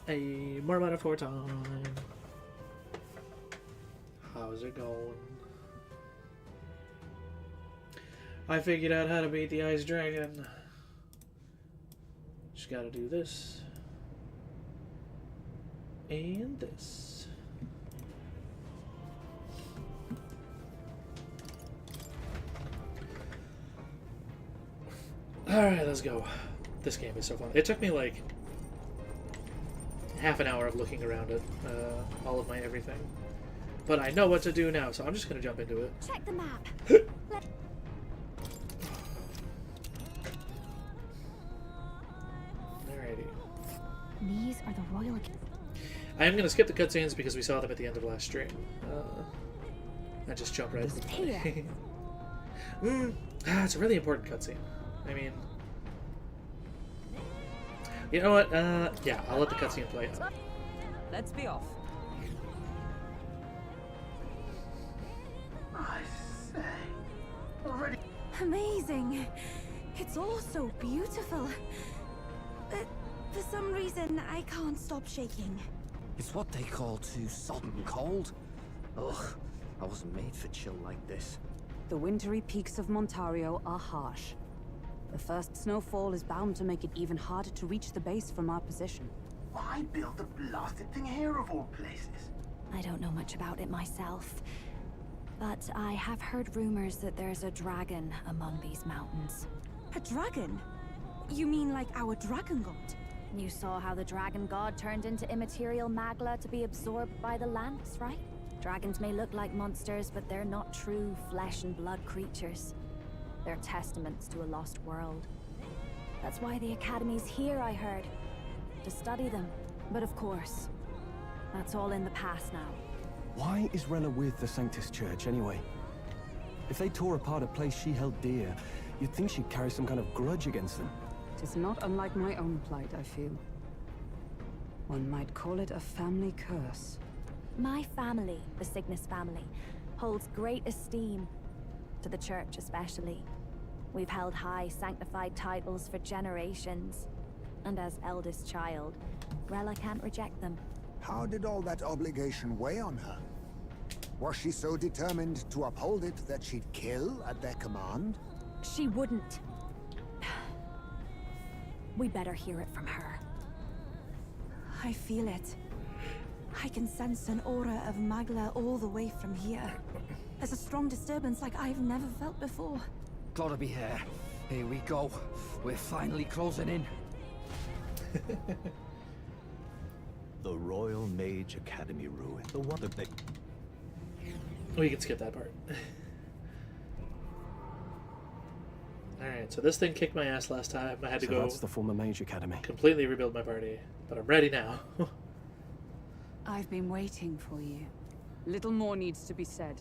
A more metaphor time. How's it going? I figured out how to beat the ice dragon. Just gotta do this. And this. Alright, let's go. This game is so fun. It took me like half an hour of looking around at all of my everything. But I know what to do now, so I'm just going to jump into it. Check the map. Alrighty. These are the royal... I am going to skip the cutscenes because we saw them at the end of last stream. I just jump right in. It's a really important cutscene. I mean... You know what? Yeah, I'll let the cutscene play out. Let's be off. I say, already. Amazing. It's all so beautiful. But for some reason, I can't stop shaking. It's what they call too sodden cold. Ugh, I wasn't made for chill like this. The wintry peaks of Montario are harsh. The first snowfall is bound to make it even harder to reach the base from our position. Why build the blasted thing here of all places? I don't know much about it myself, but I have heard rumors that there's a dragon among these mountains. A dragon? You mean like our dragon god? You saw how the dragon god turned into immaterial magla to be absorbed by the lance, right? Dragons may look like monsters, but they're not true flesh and blood creatures. They're testaments to a lost world. That's why the Academy's here, I heard. To study them. But of course, that's all in the past now. Why is Rella with the Sanctus Church, anyway? If they tore apart a place she held dear, you'd think she'd carry some kind of grudge against them. It is not unlike my own plight, I feel. One might call it a family curse. My family, the Cygnus family, holds great esteem. To the church especially. We've held high sanctified titles for generations. And as eldest child, Rella can't reject them. How did all that obligation weigh on her? Was she so determined to uphold it that she'd kill at their command? She wouldn't. We'd better hear it from her. I feel it. I can sense an aura of Magla all the way from here. There's a strong disturbance like I've never felt before. Gotta be here. Here we go. We're finally closing in. The Royal Mage Academy ruin. The one that they... We can skip that part. Alright, so this thing kicked my ass last time. I had to go... That's the former Mage Academy. Completely rebuild my party. But I'm ready now. I've been waiting for you. Little more needs to be said.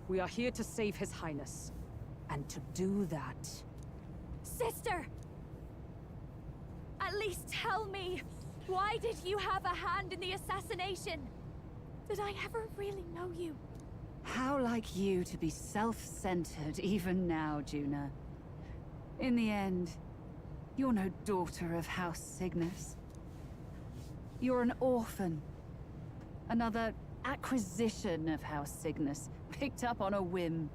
We are here to save His Highness. And to do that... Sister! At least tell me, why did you have a hand in the assassination? Did I ever really know you? How like you to be self-centered even now, Juna. In the end, you're no daughter of House Cygnus. You're an orphan. Another acquisition of House Cygnus, picked up on a whim.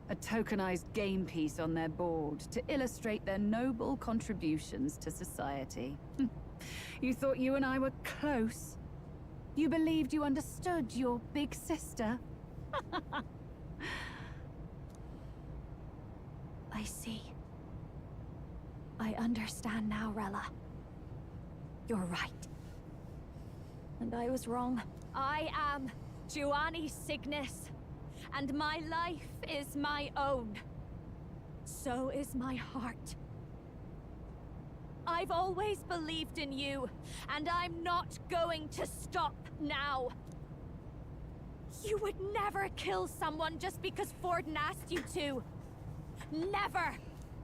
A tokenized game piece on their board to illustrate their noble contributions to society. You thought you and I were close. You believed you understood your big sister. I see. I understand now, Rella. You're right. And I was wrong. I am Giovanni Cygnus, and my life is my own. So is my heart. I've always believed in you, and I'm not going to stop now. You would never kill someone just because Forden asked you to. Never!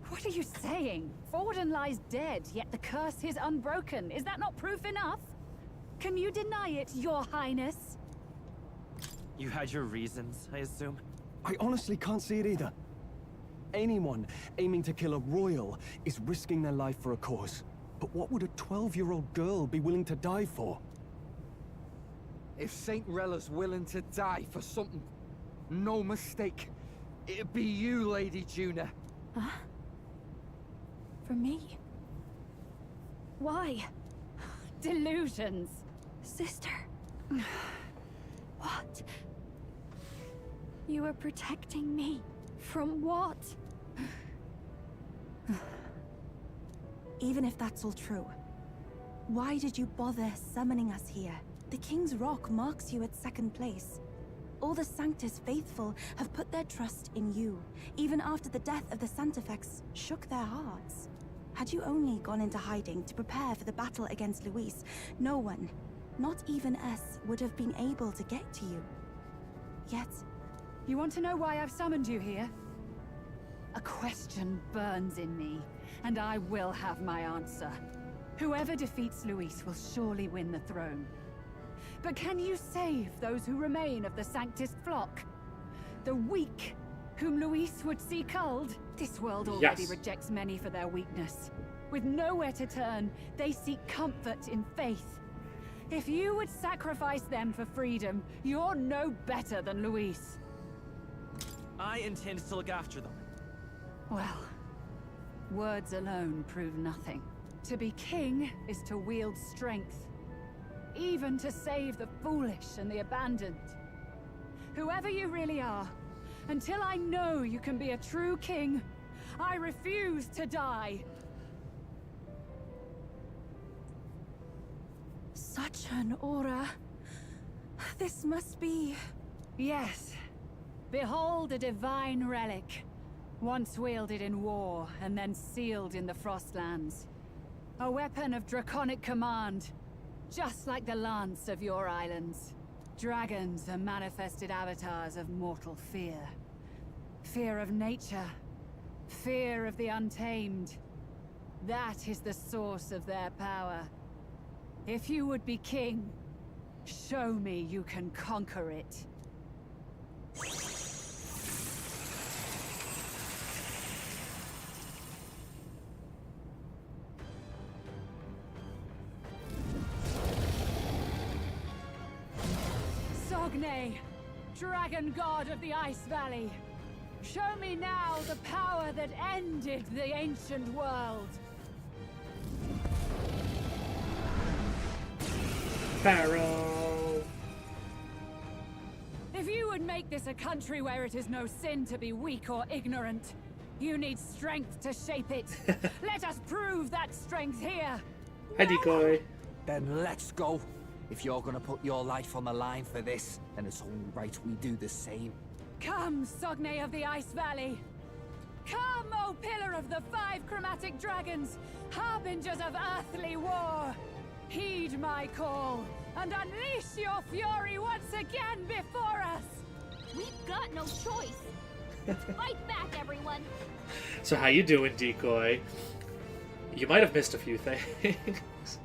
What are you saying? Forden lies dead, yet the curse is unbroken. Is that not proof enough? Can you deny it, Your Highness? You had your reasons, I assume? I honestly can't see it either. Anyone aiming to kill a royal is risking their life for a cause. But what would a 12-year-old girl be willing to die for? If Saint Rella's willing to die for something, no mistake, it'd be you, Lady Juna. Huh? For me? Why? Delusions. Sister. What? You were protecting me. From what? Even if that's all true, why did you bother summoning us here? The King's Rock marks you at second place. All the Sanctus faithful have put their trust in you, even after the death of the Santafex shook their hearts. Had you only gone into hiding to prepare for the battle against Luis, no one, not even us, would have been able to get to you. Yet... You want to know why I've summoned you here? A question burns in me, and I will have my answer. Whoever defeats Luis will surely win the throne. But can you save those who remain of the Sanctist flock? The weak, whom Luis would see culled? This world already rejects many for their weakness. With nowhere to turn, they seek comfort in faith. If you would sacrifice them for freedom, you're no better than Luis. I intend to look after them. Well, words alone prove nothing. To be king is to wield strength, even to save the foolish and the abandoned. Whoever you really are, until I know you can be a true king, I refuse to die. Such an aura. This must be... Yes. Behold a divine relic. Once wielded in war, and then sealed in the Frostlands. A weapon of draconic command, just like the lance of your islands. Dragons are manifested avatars of mortal fear. Fear of nature. Fear of the untamed. That is the source of their power. If you would be king, show me you can conquer it. Sogne, dragon god of the Ice Valley. Show me now the power that ended the ancient world. Pharaoh. If you would make this a country where it is no sin to be weak or ignorant, you need strength to shape it. Let us prove that strength here. Hi, Decoy. Then let's go. If you're gonna put your life on the line for this, then it's only right we do the same. Come, Sogne of the Ice Valley. Come, O Pillar of the 5 Chromatic Dragons, harbingers of earthly war. Heed my call, and unleash your fury once again before us! We've got no choice. Fight back, everyone! So how you doing, Decoy? You might have missed a few things.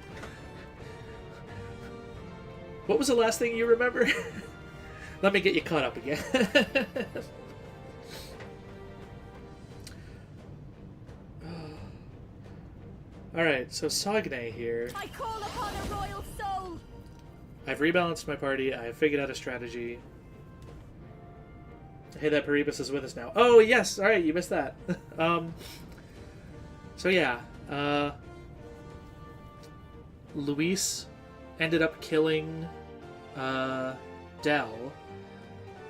What was the last thing you remember? Let me get you caught up again. Alright, so Sogne here. I call upon a royal soul! I've rebalanced my party, I have figured out a strategy. Hey, that Paribus is with us now. Oh, yes! Alright, you missed that. So yeah, Luis ended up killing Del,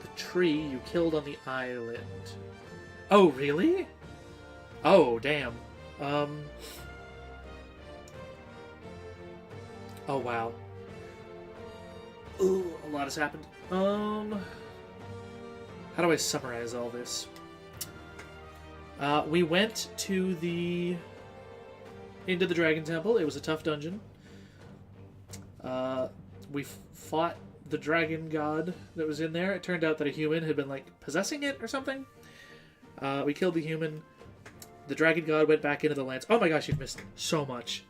the tree you killed on the island. Oh, really? Oh, damn. Oh, wow. Ooh, a lot has happened. How do I summarize all this? We went to into the Dragon Temple. It was a tough dungeon. We fought the dragon god that was in there. It turned out that a human had been, like, possessing it or something. We killed the human. The dragon god went back into the lands. Oh my gosh, you've missed so much.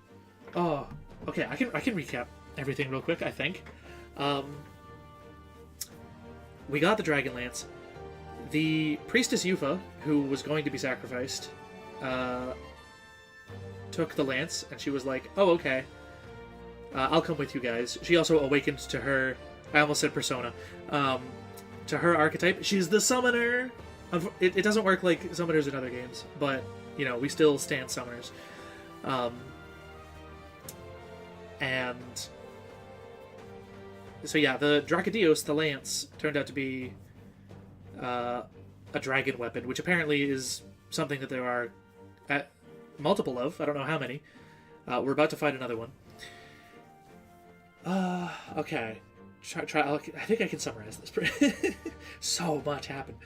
Oh, okay, I can recap everything real quick, I think. We got the dragon lance. The priestess Yufa, who was going to be sacrificed, took the lance, and she was like, "Oh, okay, I'll come with you guys." She also awakened to her. I almost said persona. To her archetype, she's the summoner. It doesn't work like summoners in other games, but you know we still stand summoners. And so yeah, the Dracodios, the lance, turned out to be a dragon weapon, which apparently is something that there are multiple of. I don't know how many. We're about to fight another one. Okay. I think I can summarize this. So much happened.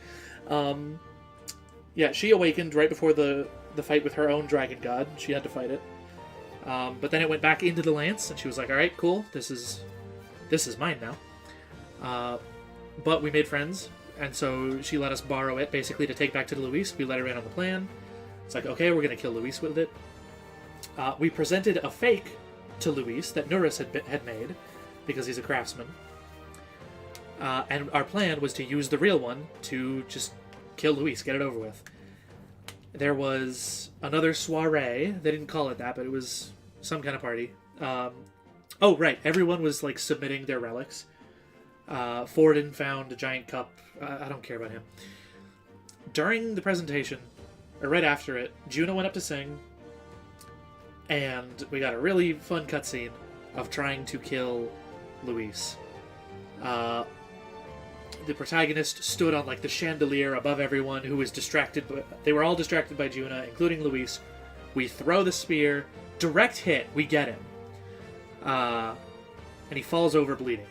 Yeah, she awakened right before the fight with her own dragon god. She had to fight it. But then it went back into the lance, and she was like, "All right, cool. This is mine now." But we made friends, and so she let us borrow it basically to take back to Luis. We let her in on the plan. It's like, okay, we're gonna kill Luis with it. We presented a fake to Luis that Nuris had made because he's a craftsman. And our plan was to use the real one to just kill Luis, get it over with. There was another soiree. They didn't call it that, but it was some kind of party. Oh, right. Everyone was, like, submitting their relics. Forden found a giant cup. I don't care about him. During the presentation, or right after it, Juna went up to sing, and we got a really fun cutscene of trying to kill Luis. The protagonist stood on like the chandelier above everyone who was distracted. They were all distracted by Juna, including Luis. We throw the spear, direct hit. We get him, and he falls over bleeding.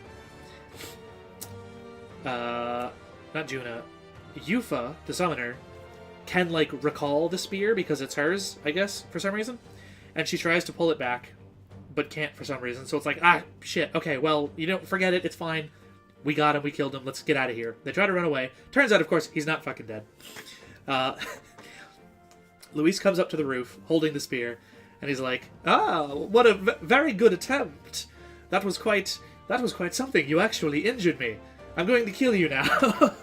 Not Juna, Yufa, the summoner, can like recall the spear because it's hers, I guess, for some reason, and she tries to pull it back, but can't for some reason. So it's like, shit. Okay, well, you don't forget it. It's fine. We got him, we killed him, let's get out of here. They try to run away. Turns out, of course, he's not fucking dead. Luis comes up to the roof, holding the spear, and he's like, what a very good attempt. That was quite something. You actually injured me. I'm going to kill you now.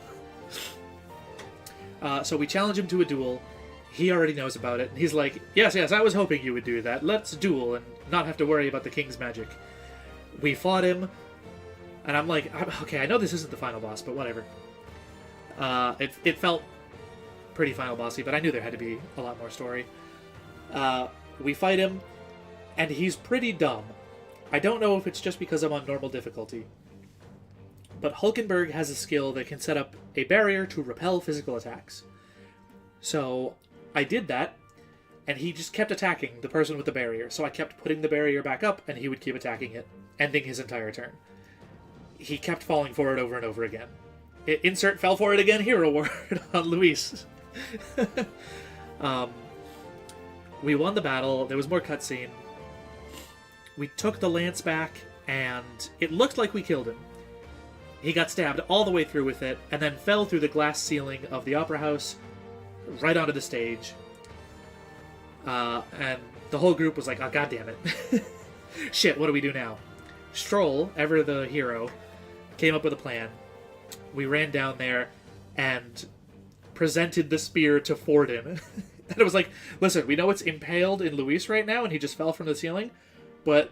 So we challenge him to a duel. He already knows about it, and he's like, yes, I was hoping you would do that. Let's duel and not have to worry about the king's magic. We fought him. And I'm like, okay, I know this isn't the final boss, but whatever. It felt pretty final bossy, but I knew there had to be a lot more story. We fight him, and he's pretty dumb. I don't know if it's just because I'm on normal difficulty. But Hulkenberg has a skill that can set up a barrier to repel physical attacks. So I did that, and he just kept attacking the person with the barrier. So I kept putting the barrier back up, and he would keep attacking it, ending his entire turn. He kept falling for it over and over again. Insert fell for it again hero word on Luis. We won the battle. There was more cutscene. We took the lance back, and it looked like we killed him. He got stabbed all the way through with it, and then fell through the glass ceiling of the opera house, right onto the stage. And the whole group was like, oh, God damn it. Shit, what do we do now? Stroll, ever the hero, came up with a plan. We ran down there and presented the spear to Forden. And it was like, listen, we know it's impaled in Luis right now, and he just fell from the ceiling, but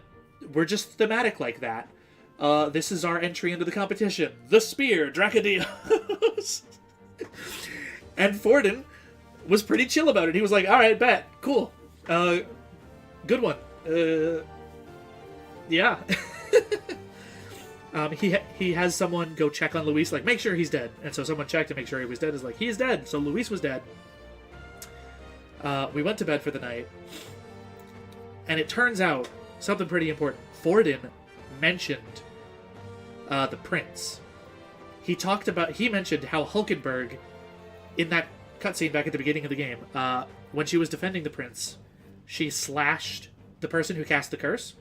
we're just thematic like that. This is our entry into the competition. The spear, Dracodios. And Forden was pretty chill about it. He was like, alright, bet, cool. Good one. Yeah. He has someone go check on Luis, like, make sure he's dead. And so someone checked to make sure he was dead. Is like, he is dead. So Luis was dead. We went to bed for the night. And it turns out, something pretty important. Forden mentioned the prince. He mentioned how Hulkenberg, in that cutscene back at the beginning of the game, when she was defending the prince, she slashed the person who cast the curse.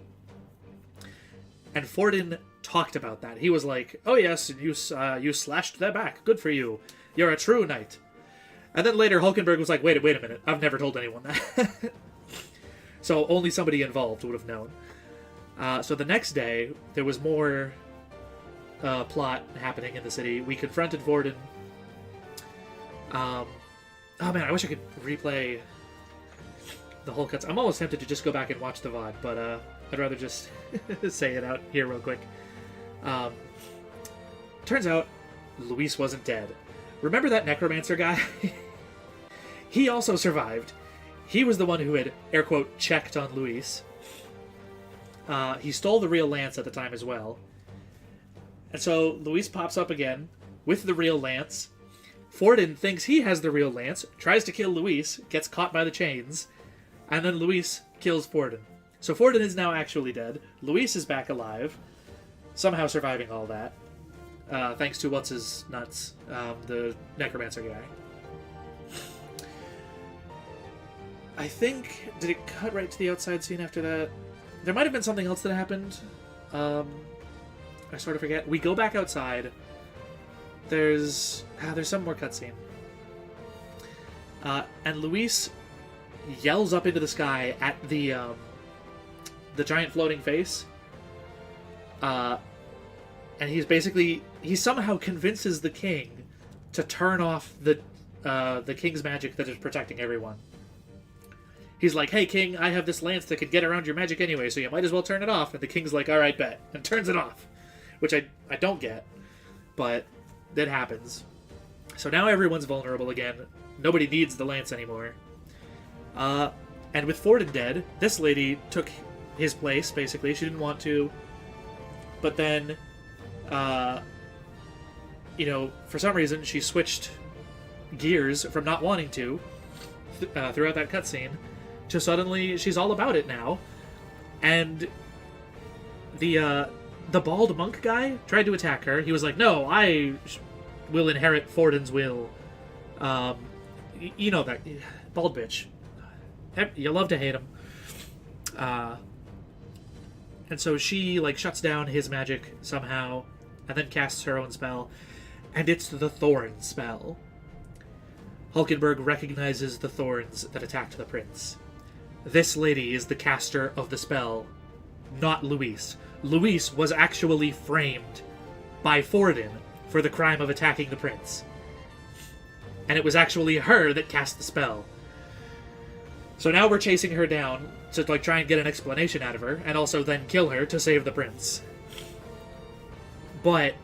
And Forden talked about that. He was like, oh yes, you slashed their back. Good for you. You're a true knight. And then later Hulkenberg was like, wait a minute. I've never told anyone that. So only somebody involved would have known. So the next day, there was more plot happening in the city. We confronted Forden. Oh man, I wish I could replay the whole cuts. I'm almost tempted to just go back and watch the VOD, but I'd rather just say it out here real quick. Turns out Luis wasn't dead. Remember that necromancer guy? He also survived. He was the one who had, air quote, checked on Luis. He stole the real lance at the time as well. And so Luis pops up again with the real lance. Forden thinks he has the real lance, tries to kill Luis, gets caught by the chains, and then Luis kills Forden. So Forden is now actually dead. Luis is back alive, somehow surviving all that. Thanks to what's-his-nuts, the necromancer guy. I think... Did it cut right to the outside scene after that? There might have been something else that happened. I sort of forget. We go back outside. There's some more cutscene. And Luis yells up into the sky at the giant floating face. And he somehow convinces the king to turn off the king's magic that is protecting everyone. He's like, hey, king, I have this lance that could get around your magic anyway, so you might as well turn it off. And the king's like, all right, bet. And turns it off. Which I don't get. But that happens. So now everyone's vulnerable again. Nobody needs the lance anymore. And with Forden dead, this lady took his place, basically. She didn't want to. But then, for some reason, she switched gears from not wanting to throughout that cutscene. So suddenly she's all about it now, and the bald monk guy tried to attack her. He was like, "No, I will inherit Forden's will." You know that bald bitch. You love to hate him. And so she shuts down his magic somehow, and then casts her own spell, and it's the Thorn spell. Hulkenberg recognizes the thorns that attacked the prince. This lady is the caster of the spell, not Luis. Luis was actually framed by Forden for the crime of attacking the prince. And it was actually her that cast the spell. So now we're chasing her down to try and get an explanation out of her, and also then kill her to save the prince. But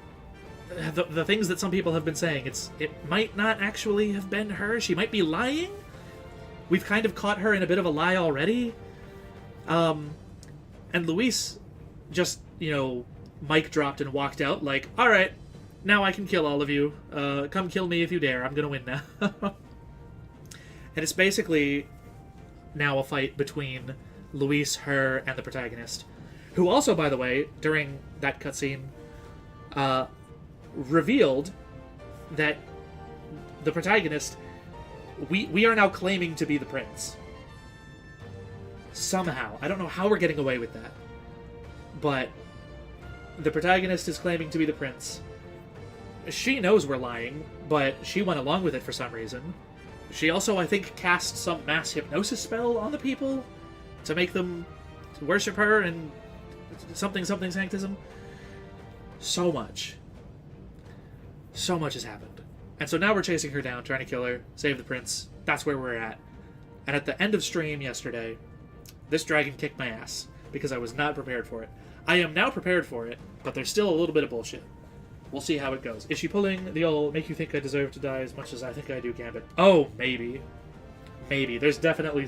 the things that some people have been saying, it might not actually have been her. She might be lying. We've kind of caught her in a bit of a lie already. And Luis just, mic dropped and walked out like, all right, now I can kill all of you. Come kill me if you dare. I'm gonna win now. And it's basically now a fight between Luis, her, and the protagonist, who also, by the way, during that cutscene, revealed that the protagonist, we are now claiming to be the prince. Somehow. I don't know how we're getting away with that. But the protagonist is claiming to be the prince. She knows we're lying, but she went along with it for some reason. She also, I think, cast some mass hypnosis spell on the people to make them worship her and something sanctism. So much has happened. And so now we're chasing her down, trying to kill her, save the prince. That's where we're at. And at the end of stream yesterday, this dragon kicked my ass because I was not prepared for it. I am now prepared for it, but there's still a little bit of bullshit. We'll see how it goes. Is she pulling the old make you think I deserve to die as much as I think I do gambit? Oh, maybe. Maybe. There's definitely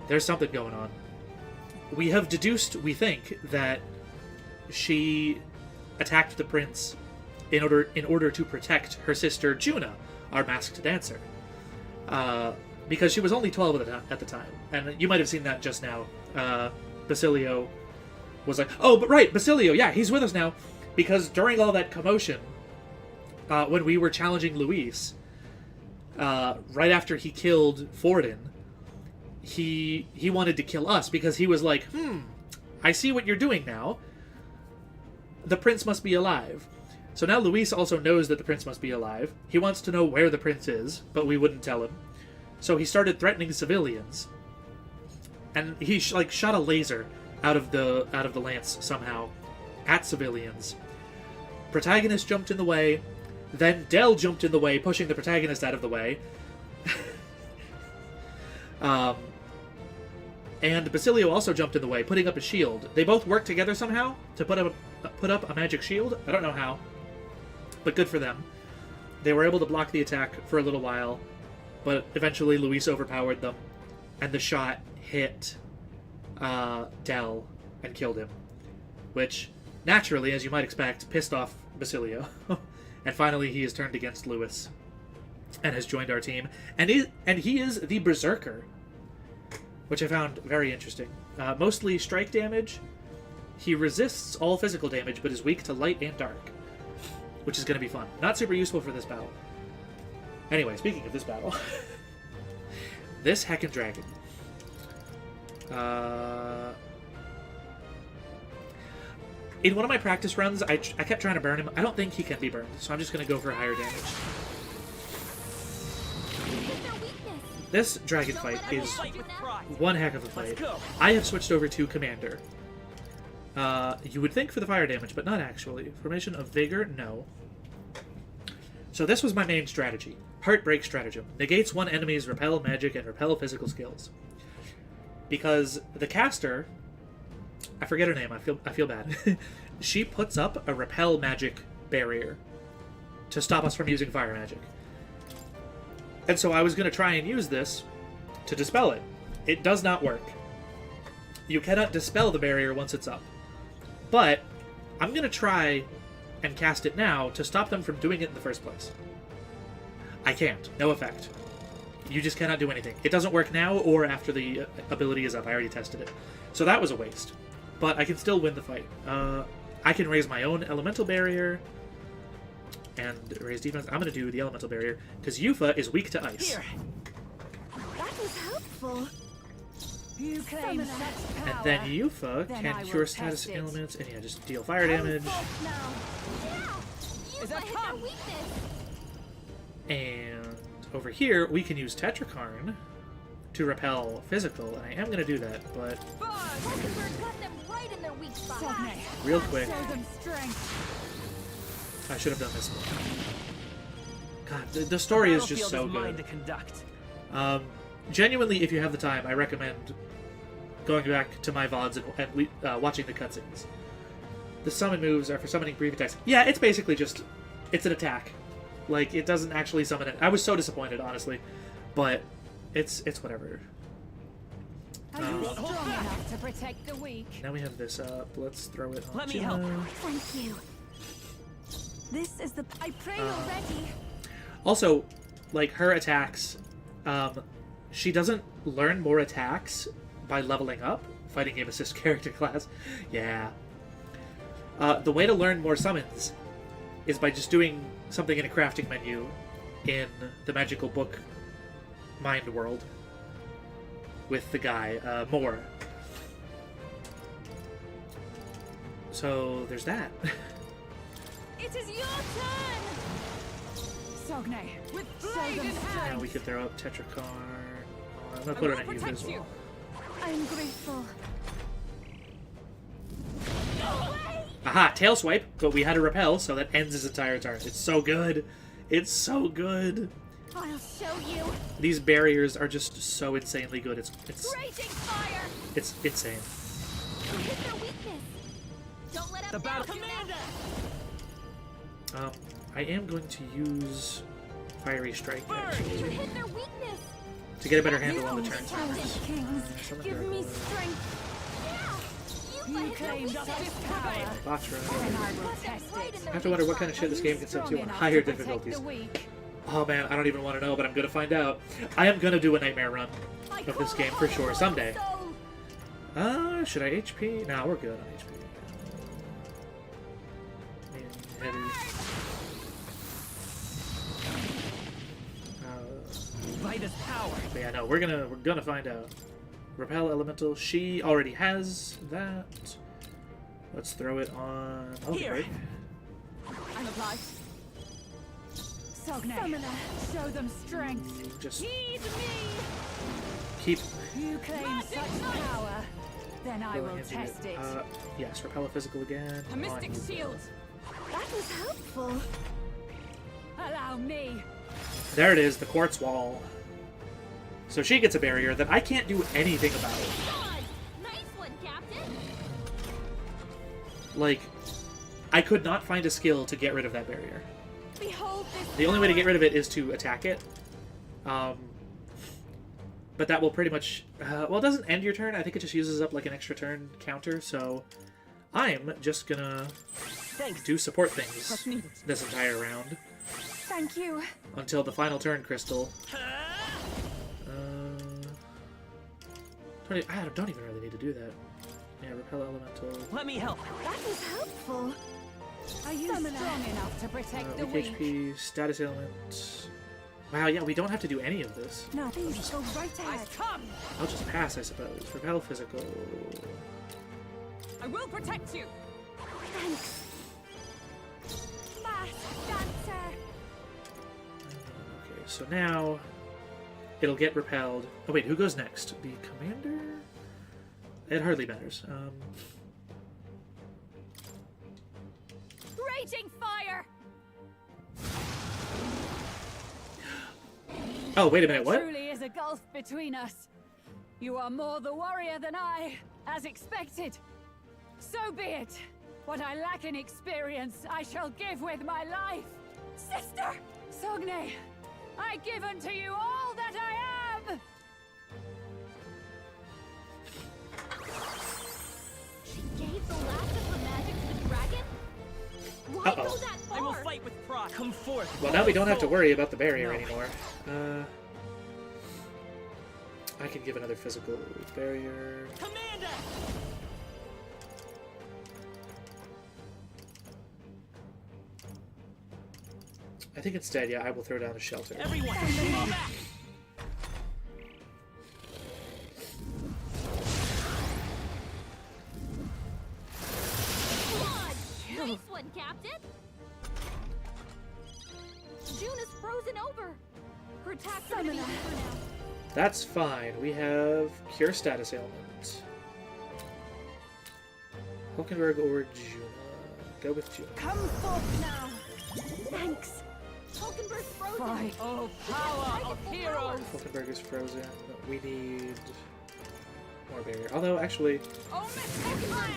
there's something going on. We have deduced, we think, that she attacked the prince in order to protect her sister Juna, our masked dancer. Because she was only 12 at the time. And you might have seen that just now. Basilio was like, oh, but right, Basilio, yeah, he's with us now. Because during all that commotion, when we were challenging Luis, right after he killed Forden, he wanted to kill us because he was like, I see what you're doing now. The prince must be alive. So now Luis also knows that the prince must be alive. He wants to know where the prince is, but we wouldn't tell him. So he started threatening civilians. And he shot a laser out of the lance somehow at civilians. Protagonist jumped in the way. Then Del jumped in the way, pushing the protagonist out of the way. And Basilio also jumped in the way, putting up a shield. They both worked together somehow to put up a magic shield. I don't know how, but good for them. They were able to block the attack for a little while, but eventually Luis overpowered them, and the shot hit Del and killed him, which, naturally, as you might expect, pissed off Basilio. And finally he has turned against Luis and has joined our team. And he is the Berserker, which I found very interesting. Mostly strike damage. He resists all physical damage, but is weak to light and dark, which is going to be fun. Not super useful for this battle. Anyway, speaking of this battle, this heckin' dragon. In one of my practice runs, I kept trying to burn him. I don't think he can be burned, so I'm just going to go for higher damage. This dragon fight is one heck of a fight. I have switched over to Commander. You would think for the fire damage, but not actually. Formation of Vigor? No. So this was my main strategy. Heartbreak Stratagem. Negates one enemy's repel magic and repel physical skills. Because the caster, I forget her name, I feel bad. She puts up a repel magic barrier to stop us from using fire magic. And so I was going to try and use this to dispel it. It does not work. You cannot dispel the barrier once it's up. But I'm going to try and cast it now to stop them from doing it in the first place. I can't. No effect. You just cannot do anything. It doesn't work now or after the ability is up. I already tested it. So that was a waste. But I can still win the fight. I can raise my own elemental barrier and raise defense. I'm going to do the elemental barrier because Yufa is weak to ice. Here. That was helpful. You claim such power. And then Yufa Then can I cure will status test it. ailments and yeah, just deal fire damage. Is that their weakness? And over here, we can use Tetrakarn to repel physical, and I am going to do that, but Zuckerberg got them right in their weak spot. Sogne, real quick, show them strength. I should have done this one. God, the story is just so Mine good. to conduct. Genuinely, if you have the time, I recommend going back to my VODs and watching the cutscenes. The summon moves are for summoning brief attacks. Yeah, it's basically just, it's an attack. Like, it doesn't actually summon it. I was so disappointed, honestly. But it's whatever. Are you strong enough to protect the weak? Now we have this up. Let's throw it on Let me Jenna. help. Thank you. This is the... I pray you're ready. Also, like, her attacks, she doesn't learn more attacks by leveling up. Fighting game assist character class. Yeah. The way to learn more summons is by just doing something in a crafting menu in the magical book Mind World with the guy, Moore. So, there's that. It is your turn. Sogne, with show them Now strength. we can throw up Tetrakarn. I'm gonna put it on Yufa as well. I'm grateful. Aha, tail swipe, but we had a repel, so that ends his entire turn. It's so good. It's so good. I'll show you. These barriers are just so insanely good. It's Raging fire. it's insane. You hit their weakness. Don't let up The now, battle Commander. I am going to use Fiery Strike You actually, hit their weakness. to get a better handle on the turn. Kings, Summon give me Gargoyle. strength. You claim justice power. Batra. Then I will test it. I have to wonder what kind of shit this game can set to on higher difficulties. Oh man, I don't even want to know, but I'm gonna find out. I am gonna do a nightmare run of this game for sure someday. Should I HP? No, we're good on HP. Heavy. Vitus power. But yeah, no, we're gonna find out. Repel Elemental. She already has that. Let's throw it on. Oh, Here. break. I'm obliged. Sogne, show them strength. Just Heed me. keep You claim such power. Then I going will into test it. Yes, repel a physical again. A mystic on you. shield. That was helpful. Allow me. There it is, the quartz wall. So she gets a barrier that I can't do anything about. God! Nice one, Captain! Like, I could not find a skill to get rid of that barrier. Behold this The only way to get rid of it is to attack it. But that will pretty much... well, it doesn't end your turn. I think it just uses up like an extra turn counter. So I'm just gonna do support things this entire round. Thank you. Until the final turn, Crystal. I don't even really need to do that. Yeah, repel elemental. Let me help. That was helpful. Are you strong enough to protect the Weak weak? HP, status ailment. Wow, yeah, we don't have to do any of this. No, please go right ahead. Come! I'll just pass, I suppose. Repel physical. I will protect you! Thanks. Mass dancer. Okay, so now it'll get repelled. Oh wait, who goes next? The commander? It hardly matters. raging fire! Oh, wait a minute, what? Truly is a gulf between us. You are more the warrior than I, as expected. So be it. What I lack in experience, I shall give with my life. Sister! Sogne, I give unto you all that I am! She gave the last of her magic to the dragon? Why Uh-oh. go that far? I will fight with pride. Come forth. Well, now we don't have to worry about the barrier anymore. I can give another physical barrier. Commander! I think instead, yeah, I will throw down a shelter. Everyone, fall back! Nice one, Captain! June is frozen over! Her attacks are gonna be weaker now. That's fine. We have Cure Status Ailment. Hulkenberg or Juna? Go with Juna. Come forth now. Thanks. Hulkenberg's frozen! Fight, oh power of heroes! Hulkenberg is frozen. We need more barrier. Although, actually, Oh, Miss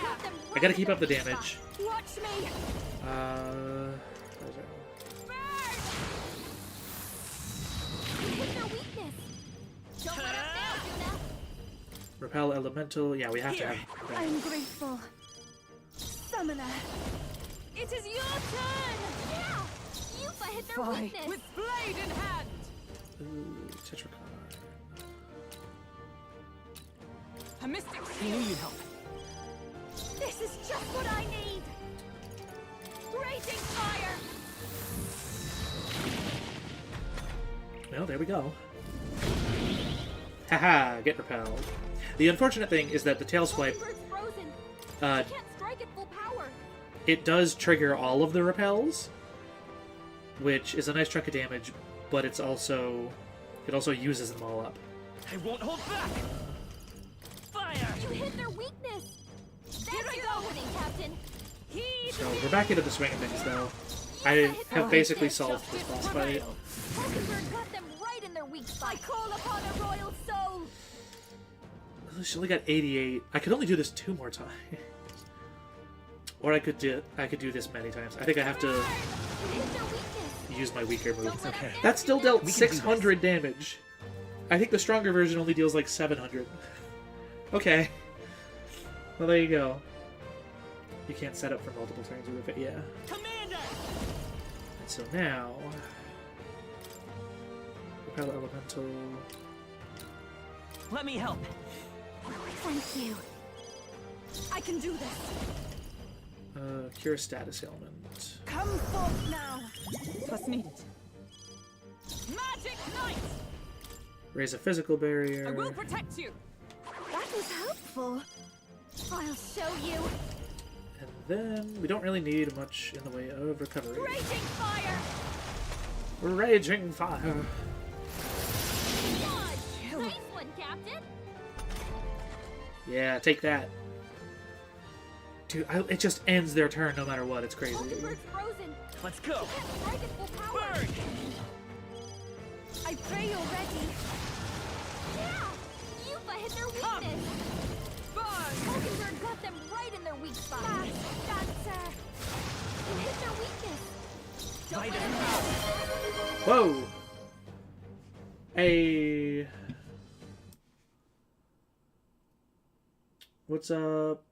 Got them I right gotta in keep their up the weak damage. spot. Watch me! Where's that? You hit their weakness! Don't let us down, Juna! Repel Elemental. Yeah, we have to have that. I'm grateful. Summoner. It is your turn! Yeah! Yufa hit their Fight weakness! with blade in hand! Ooh, Tetracar. A mystic I knew you'd help. This is just what I need! Raging fire! Well, there we go. Haha, get repelled. The unfortunate thing is that the tail swipe, Hulkenberg's frozen! uh, She can't strike at full power! it does trigger all of the repels, which is a nice chunk of damage, but it also uses them all up. I won't hold back! Fire! You hit their weakness! That's your opening, Captain! So we're back into the swing of things, though. I have basically solved this boss fight. Hulkenberg got them right in their weak spot! I call upon a royal soul! She only got 88. I could only do this 2 more times. Or I could do this many times. I think I have to You hit their weakness! use my weaker move. Don't let us down, That still Juna. dealt We can do 600 damage. I think the stronger version only deals like 700. Okay. Well, there you go. You can't set up for multiple turns with it, yeah. Commander! And so now... Repel Elemental... Let me help. Thank you. I can do this. Cure Status Ailment. Come forth now. Was needed. Magic Knight! Raise a physical barrier. I will protect you! That was helpful. I'll show you! And then we don't really need much in the way of recovery. Raging fire! Raging Fire. God! Nice one, Captain! Yeah, take that. Dude, it just ends their turn no matter what. It's crazy. Hulkenberg's frozen! Let's go! She can't strike at full power! Burn! I pray you're ready. Whoa! Hey! What's up?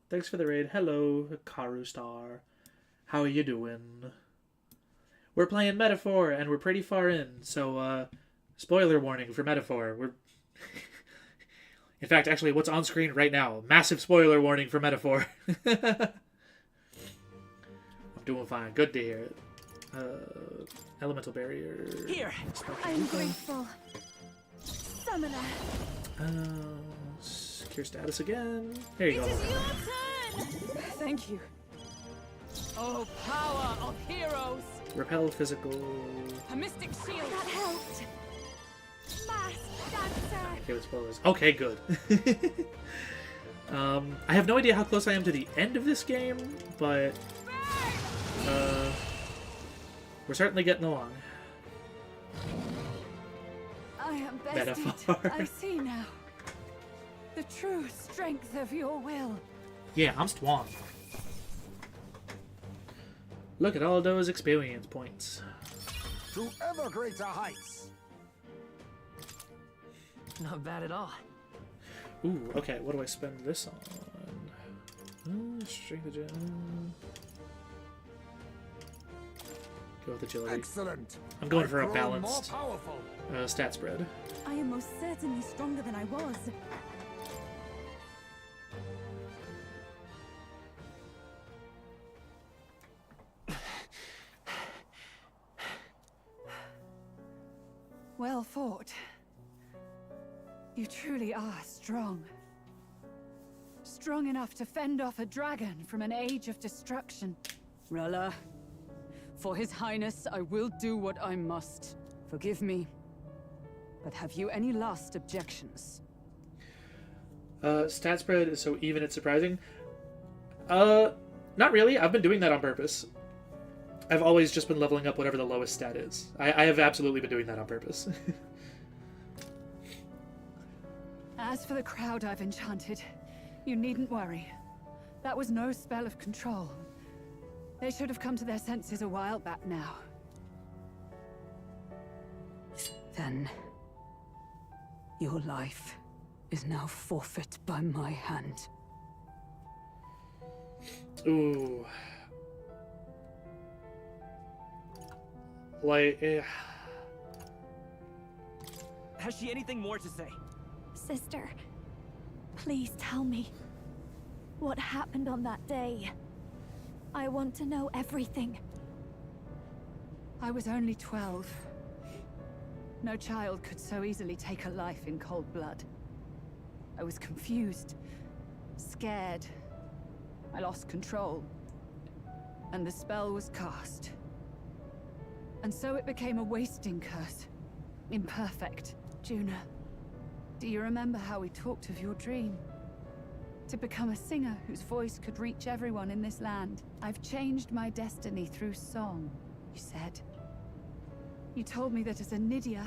Thanks for the raid. Hello, Karu Star. How are you doing? We're playing Metaphor, and we're pretty far in, so, spoiler warning for Metaphor. We're... In fact, actually, what's on screen right now? Massive spoiler warning for Metaphor. I'm doing fine. Good to hear it. Elemental barrier. Here. I'm grateful. Summoner. Cure status again. There you go. It is your turn. Thank you. Oh, power of heroes. Repel physical. A mystic shield. That helped. Mass dancer. Okay, with spoilers. Okay, good. I have no idea how close I am to the end of this game, but we're certainly getting along. I am bested. Metaphor. I see now. The true strength of your will. Yeah, I'm strong. Look at all those experience points. To ever greater heights. Not bad at all. Ooh, okay, what do I spend this on? Strength agility. Go with agility. Excellent. I'm going for a Grown balanced more powerful. stat spread. I am most certainly stronger than I was. Well fought. You truly are strong. Strong enough to fend off a dragon from an age of destruction. Rella, for His Highness, I will do what I must. Forgive me. But have you any last objections? Stat spread is so even it's surprising. Not really. I've been doing that on purpose. I've always just been leveling up whatever the lowest stat is. I have absolutely been doing that on purpose. As for the crowd I've enchanted, you needn't worry. That was no spell of control. They should have come to their senses a while back now. Then, your life is now forfeit by my hand. Ooh. Like, Has she anything more to say? Sister, please tell me what happened on that day. I want to know everything. I was only 12. No child could so easily take a life in cold blood. I was confused, scared. I lost control. And the spell was cast. And so it became a wasting curse. Imperfect. Juna, do you remember how we talked of your dream? To become a singer whose voice could reach everyone in this land. I've changed my destiny through song, you said. You told me that as a Nydia,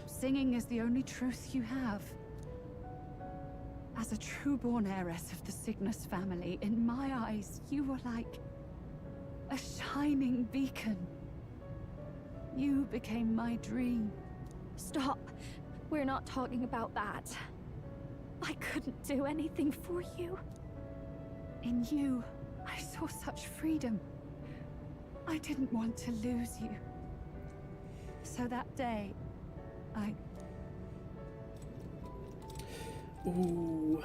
singing is the only truth you have. As a true-born heiress of the Cygnus family, in my eyes, you were like a shining beacon. You became my dream. Stop. We're not talking about that. I couldn't do anything for you. In you, I saw such freedom. I didn't want to lose you. So that day, I... ooh.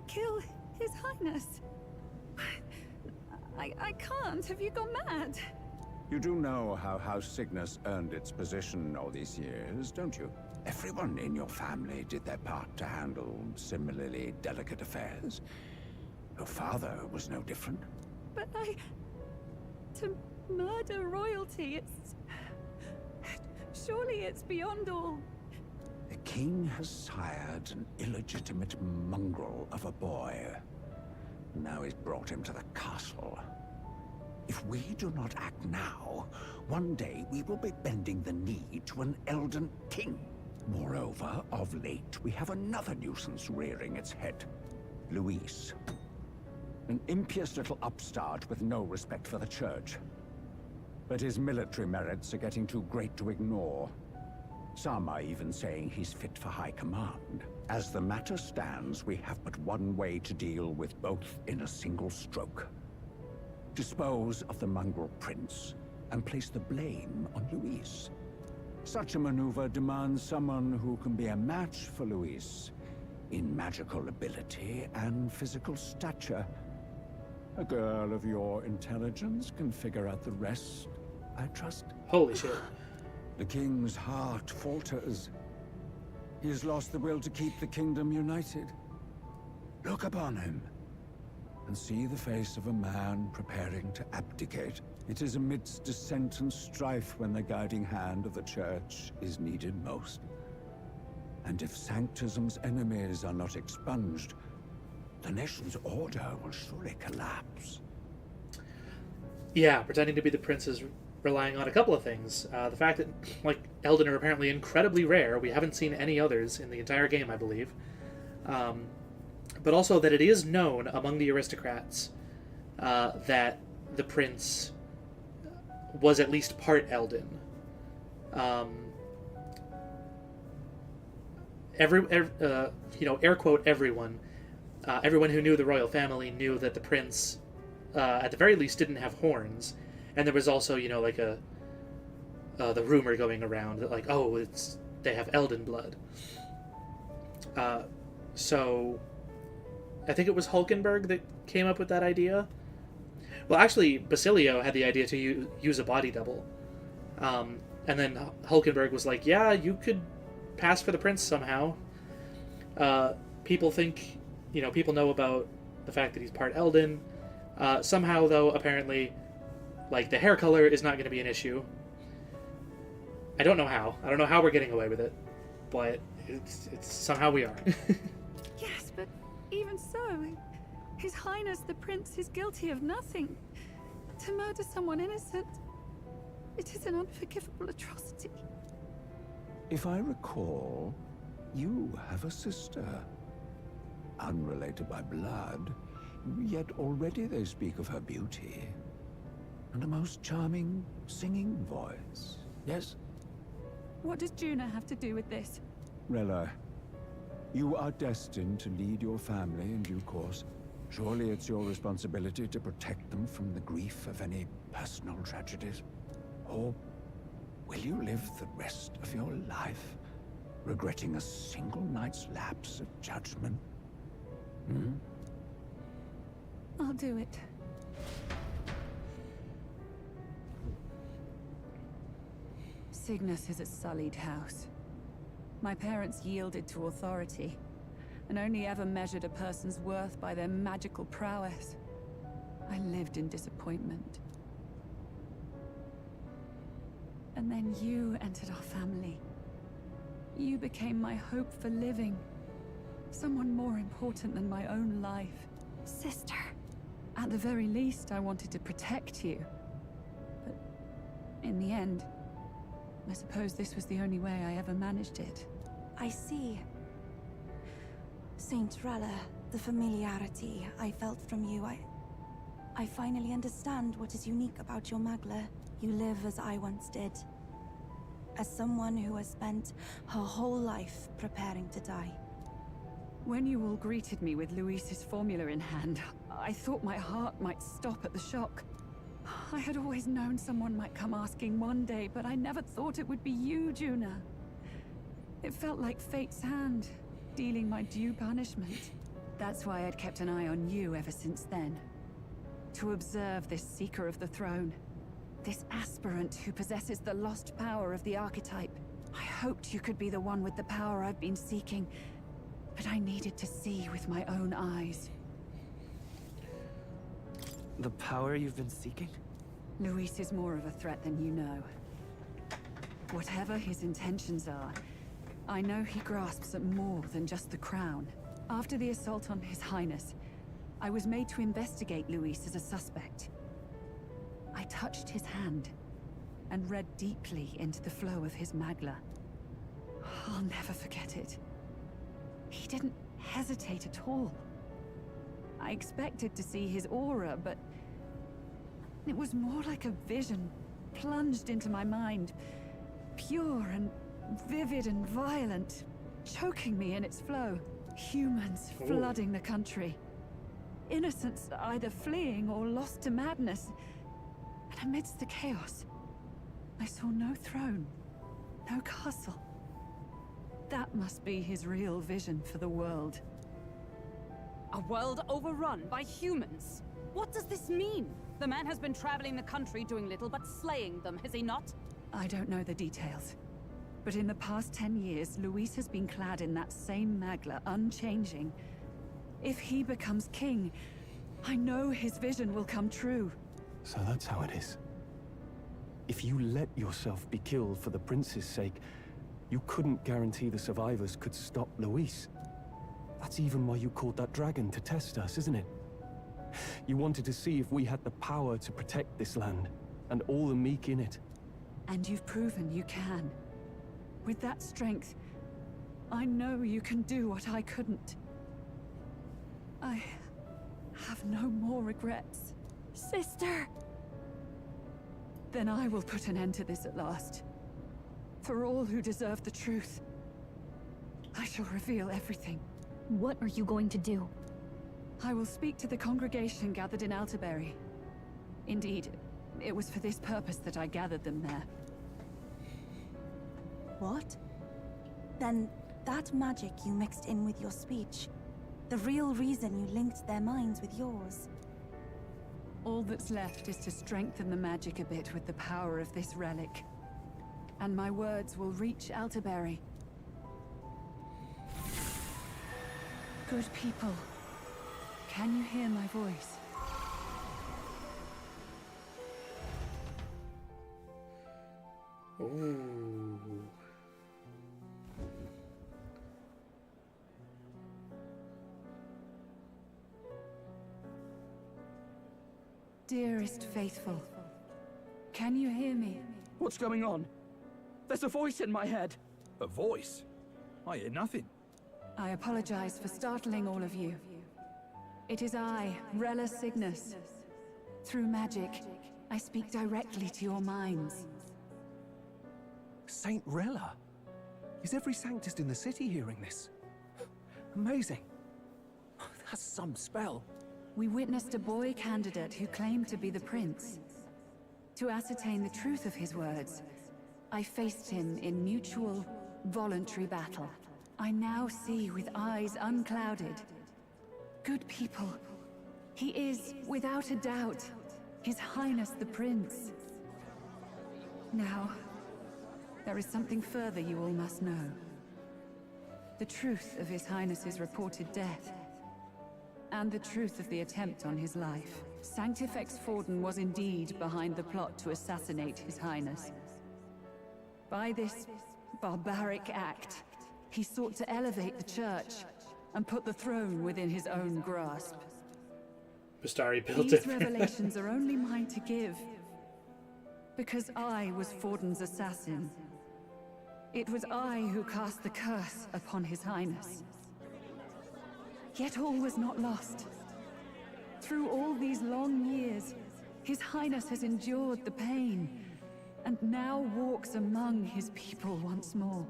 Kill His Highness. I can't. Have you gone mad? You do know how House Cygnus earned its position all these years, don't you? Everyone in your family did their part to handle similarly delicate affairs. Your father was no different. But to murder royalty, surely it's beyond all. The king has sired an illegitimate mongrel of a boy. Now he's brought him to the castle. If we do not act now, one day we will be bending the knee to an Elden king. Moreover, of late, we have another nuisance rearing its head. Luis. An impious little upstart with no respect for the church. But his military merits are getting too great to ignore. Some are even saying he's fit for high command. As the matter stands, we have but one way to deal with both in a single stroke. Dispose of the mongrel prince and place the blame on Luis. Such a maneuver demands someone who can be a match for Luis in magical ability and physical stature. A girl of your intelligence can figure out the rest, I trust. Holy shit. The king's heart falters. He has lost the will to keep the kingdom united. Look upon him, and see the face of a man preparing to abdicate. It is amidst dissent and strife when the guiding hand of the church is needed most. And if Sanctism's enemies are not expunged, the nation's order will surely collapse. Yeah, pretending to be the prince is relying on a couple of things. The fact that, like, Elden are apparently incredibly rare. We haven't seen any others in the entire game, I believe. But also that it is known among the aristocrats that the prince was at least part Elden. Air quote, everyone who knew the royal family knew that the prince, at the very least, didn't have horns. And there was also, the rumor going around that, like, oh, they have Elden blood. So I think it was Hulkenberg that came up with that idea. Well, actually, Basilio had the idea to use a body double. And then Hulkenberg was like, yeah, you could pass for the prince somehow. People think, people know about the fact that he's part Elden. Somehow, though, apparently, like, the hair color is not going to be an issue. I don't know how. I don't know how we're getting away with it. But it's somehow we are. Yes, but even so, His Highness the Prince is guilty of nothing. To murder someone innocent, it is an unforgivable atrocity. If I recall, you have a sister. Unrelated by blood, yet already they speak of her beauty. And a most charming singing voice. Yes? What does Juna have to do with this? Rella, you are destined to lead your family in due course. Surely it's your responsibility to protect them from the grief of any personal tragedies. Or will you live the rest of your life regretting a single night's lapse of judgment? I'll do it. Cygnus is a sullied house. My parents yielded to authority, and only ever measured a person's worth by their magical prowess. I lived in disappointment. And then you entered our family. You became my hope for living. Someone more important than my own life. Sister. At the very least, I wanted to protect you. But in the end, I suppose this was the only way I ever managed it. I see. Saint Rella, the familiarity I felt from you, I finally understand what is unique about your Magla. You live as I once did. As someone who has spent her whole life preparing to die. When you all greeted me with Luis's formula in hand, I thought my heart might stop at the shock. I had always known someone might come asking one day, but I never thought it would be you, Juna. It felt like fate's hand, dealing my due punishment. That's why I'd kept an eye on you ever since then. To observe this seeker of the throne. This aspirant who possesses the lost power of the archetype. I hoped you could be the one with the power I've been seeking, but I needed to see with my own eyes. The power you've been seeking? Luis is more of a threat than you know. Whatever his intentions are, I know he grasps at more than just the crown. After the assault on His Highness, I was made to investigate Luis as a suspect. I touched his hand and read deeply into the flow of his Magla. I'll never forget it. He didn't hesitate at all. I expected to see his aura, but it was more like a vision plunged into my mind. Pure and vivid and violent, choking me in its flow. Humans flooding the country. Innocents either fleeing or lost to madness. And amidst the chaos, I saw no throne, no castle. That must be his real vision for the world. A world overrun by humans? What does this mean? The man has been traveling the country doing little but slaying them, has he not? I don't know the details. But in the past 10 years, Luis has been clad in that same magla, unchanging. If he becomes king, I know his vision will come true. So that's how it is. If you let yourself be killed for the prince's sake, you couldn't guarantee the survivors could stop Luis. That's even why you called that dragon to test us, isn't it? You wanted to see if we had the power to protect this land, and all the meek in it. And you've proven you can. With that strength, I know you can do what I couldn't. I have no more regrets. Sister! Then I will put an end to this at last. For all who deserve the truth, I shall reveal everything. What are you going to do? I will speak to the congregation gathered in Altaberry. Indeed, it was for this purpose that I gathered them there. What? Then that magic you mixed in with your speech, the real reason you linked their minds with yours. All that's left is to strengthen the magic a bit with the power of this relic. And my words will reach Altaberry. Good people, can you hear my voice? Ooh. Dearest faithful, can you hear me? What's going on? There's a voice in my head. A voice? I hear nothing. I apologize for startling all of you. It is I, Rella Cygnus. Through magic, I speak directly to your minds. Saint Rella? Is every Sanctist in the city hearing this? Amazing. That's some spell. We witnessed a boy candidate who claimed to be the prince. To ascertain the truth of his words, I faced him in mutual, voluntary battle. I now see with eyes unclouded. Good people, he is, without a doubt, His Highness the Prince. Now, there is something further you all must know. The truth of His Highness's reported death, and the truth of the attempt on his life. Sanctifex Forden was indeed behind the plot to assassinate His Highness. By this barbaric act, he sought to elevate the church and put the throne within his own grasp. Bastari built These it. revelations are only mine to give, because I was Forden's assassin. It was I who cast the curse upon His Highness. Yet all was not lost. Through all these long years, His Highness has endured the pain, and now walks among his people once more.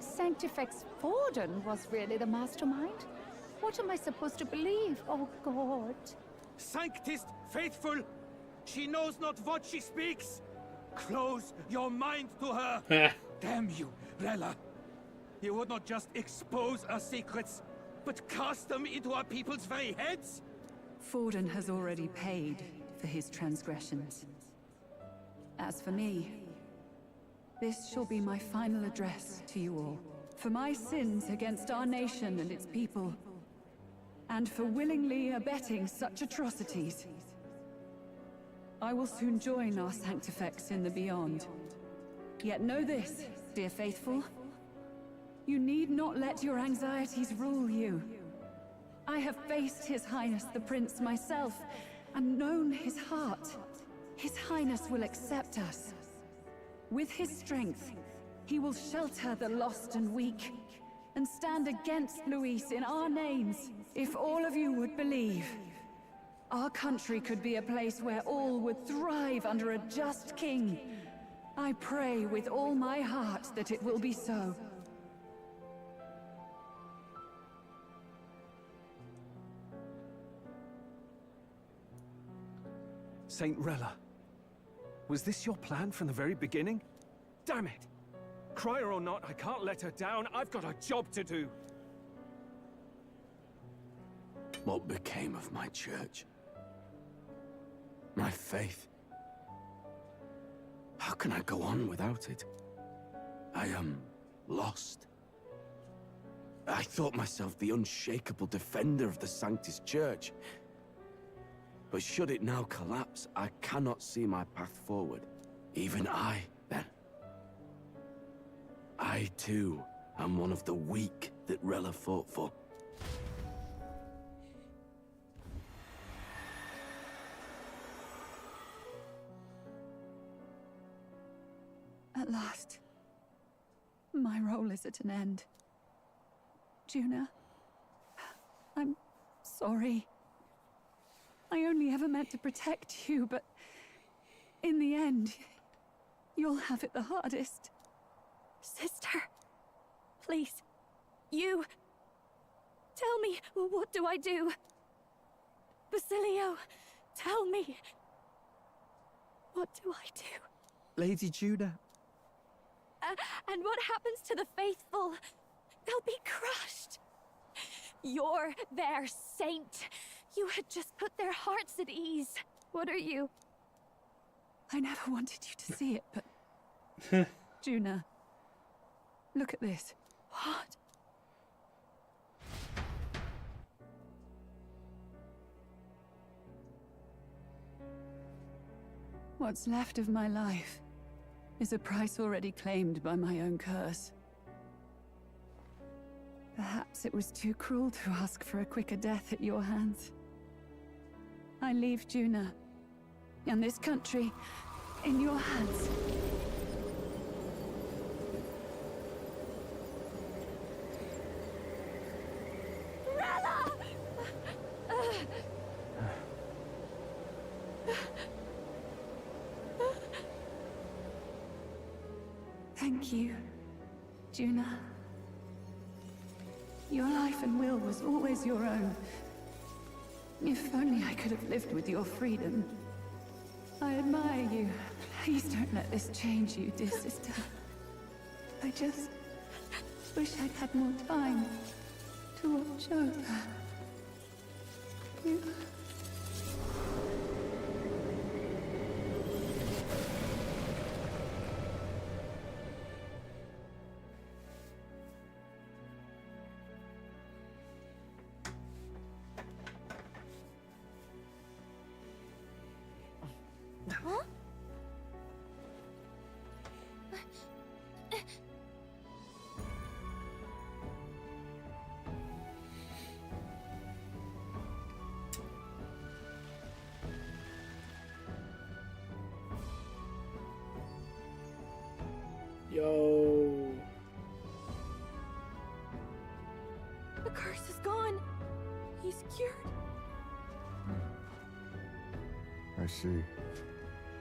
Sanctifex Forden was really the mastermind? What am I supposed to believe? Oh, God. Sanctist faithful! She knows not what she speaks! Close your mind to her! Damn you, Rella! You would not just expose our secrets, but cast them into our people's very heads? Forden has already paid for his transgressions. As for me, this shall be my final address to you all. For my sins against our nation and its people, and for willingly abetting such atrocities. I will soon join our Sanctifex in the Beyond. Yet know this, dear faithful. You need not let your anxieties rule you. I have faced His Highness the Prince myself, and known his heart. His Highness will accept us. With his strength, he will shelter the lost and weak, and stand against Luis in our names. If all of you would believe, our country could be a place where all would thrive under a just king. I pray with all my heart that it will be so. Saint Rella, was this your plan from the very beginning? Damn it! Crier or not, I can't let her down. I've got a job to do. What became of my church? My faith? How can I go on without it? I am lost. I thought myself the unshakable defender of the Sanctus Church. But should it now collapse, I cannot see my path forward. Even I, then. I, too, am one of the weak that Rella fought for. At last, my role is at an end. Juna, I'm sorry. I only ever meant to protect you, but in the end, you'll have it the hardest. Sister, please, you... Tell me, what do I do? Basilio, tell me. What do I do? Lady Juna. And what happens to the faithful? They'll be crushed. You're their saint. You had just put their hearts at ease. What are you? I never wanted you to see it, but... Juna, look at this. What? What's left of my life is a price already claimed by my own curse. Perhaps it was too cruel to ask for a quicker death at your hands. I leave Juna and this country in your hands. Rella! Thank you, Juna. Your life and will was always your own. If only I could have lived with your freedom. I admire you. Please don't let this change you, dear sister. I just wish I'd had more time to watch over you. Huh? Yo. The curse is gone. He's cured. I see.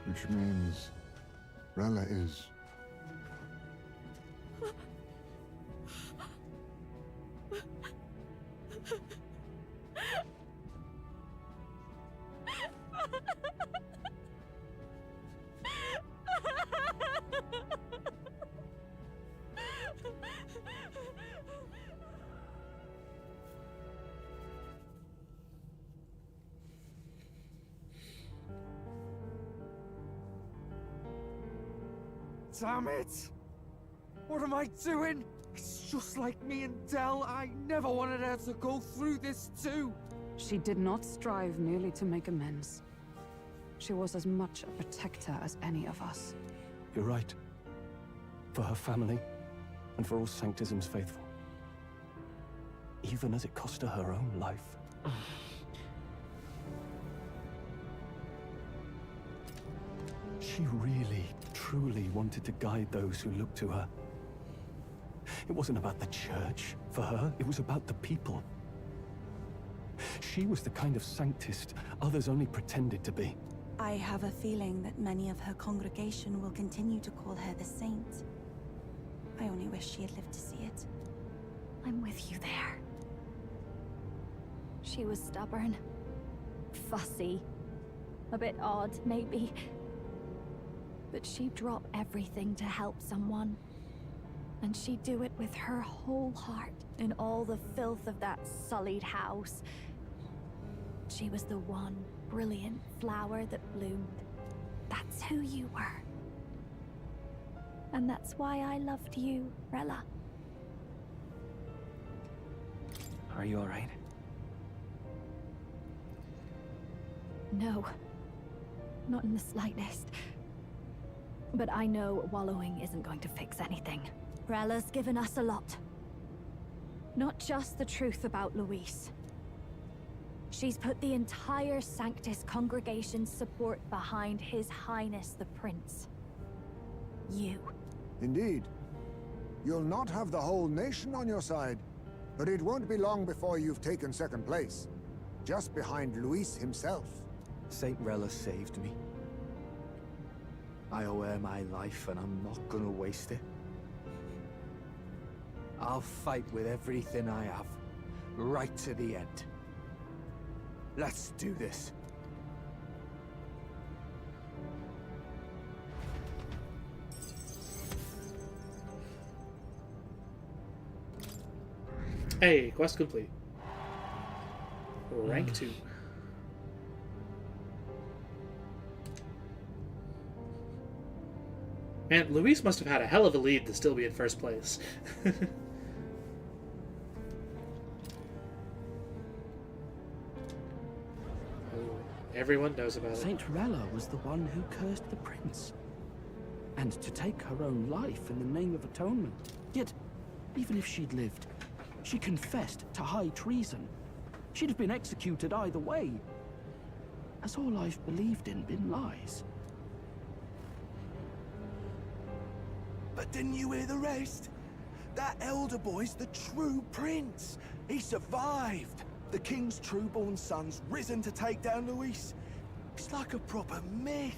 Which means Rella is... Damn it! What am I doing? It's just like me and Del. I never wanted her to go through this too. She did not strive merely to make amends. She was as much a protector as any of us. You're right. For her family, and for all Sanctism's faithful. Even as it cost her her own life. She really, truly wanted to guide those who looked to her. It wasn't about the church for her, it was about the people. She was the kind of sanctist others only pretended to be. I have a feeling that many of her congregation will continue to call her the saint. I only wish she had lived to see it. I'm with you there. She was stubborn, fussy, a bit odd, maybe. But she'd drop everything to help someone. And she'd do it with her whole heart in all the filth of that sullied house. She was the one brilliant flower that bloomed. That's who you were. And that's why I loved you, Rella. Are you alright? No. Not in the slightest. But I know wallowing isn't going to fix anything. Rella's given us a lot. Not just the truth about Luis. She's put the entire Sanctus congregation's support behind His Highness the Prince. You. Indeed. You'll not have the whole nation on your side, but it won't be long before you've taken second place. Just behind Luis himself. Saint Rella saved me. I owe her my life, and I'm not gonna waste it. I'll fight with everything I have, right to the end. Let's do this. Hey, quest complete. Rank 2. Man, Luis must have had a hell of a lead to still be in first place. Everyone knows about it. Saint Rella was the one who cursed the prince. And to take her own life in the name of atonement. Yet, even if she'd lived, she confessed to high treason. She'd have been executed either way. Has all I've believed in been lies? But didn't you hear the rest? That elder boy's the true prince. He survived. The king's true-born son's risen to take down Luis. It's like a proper myth.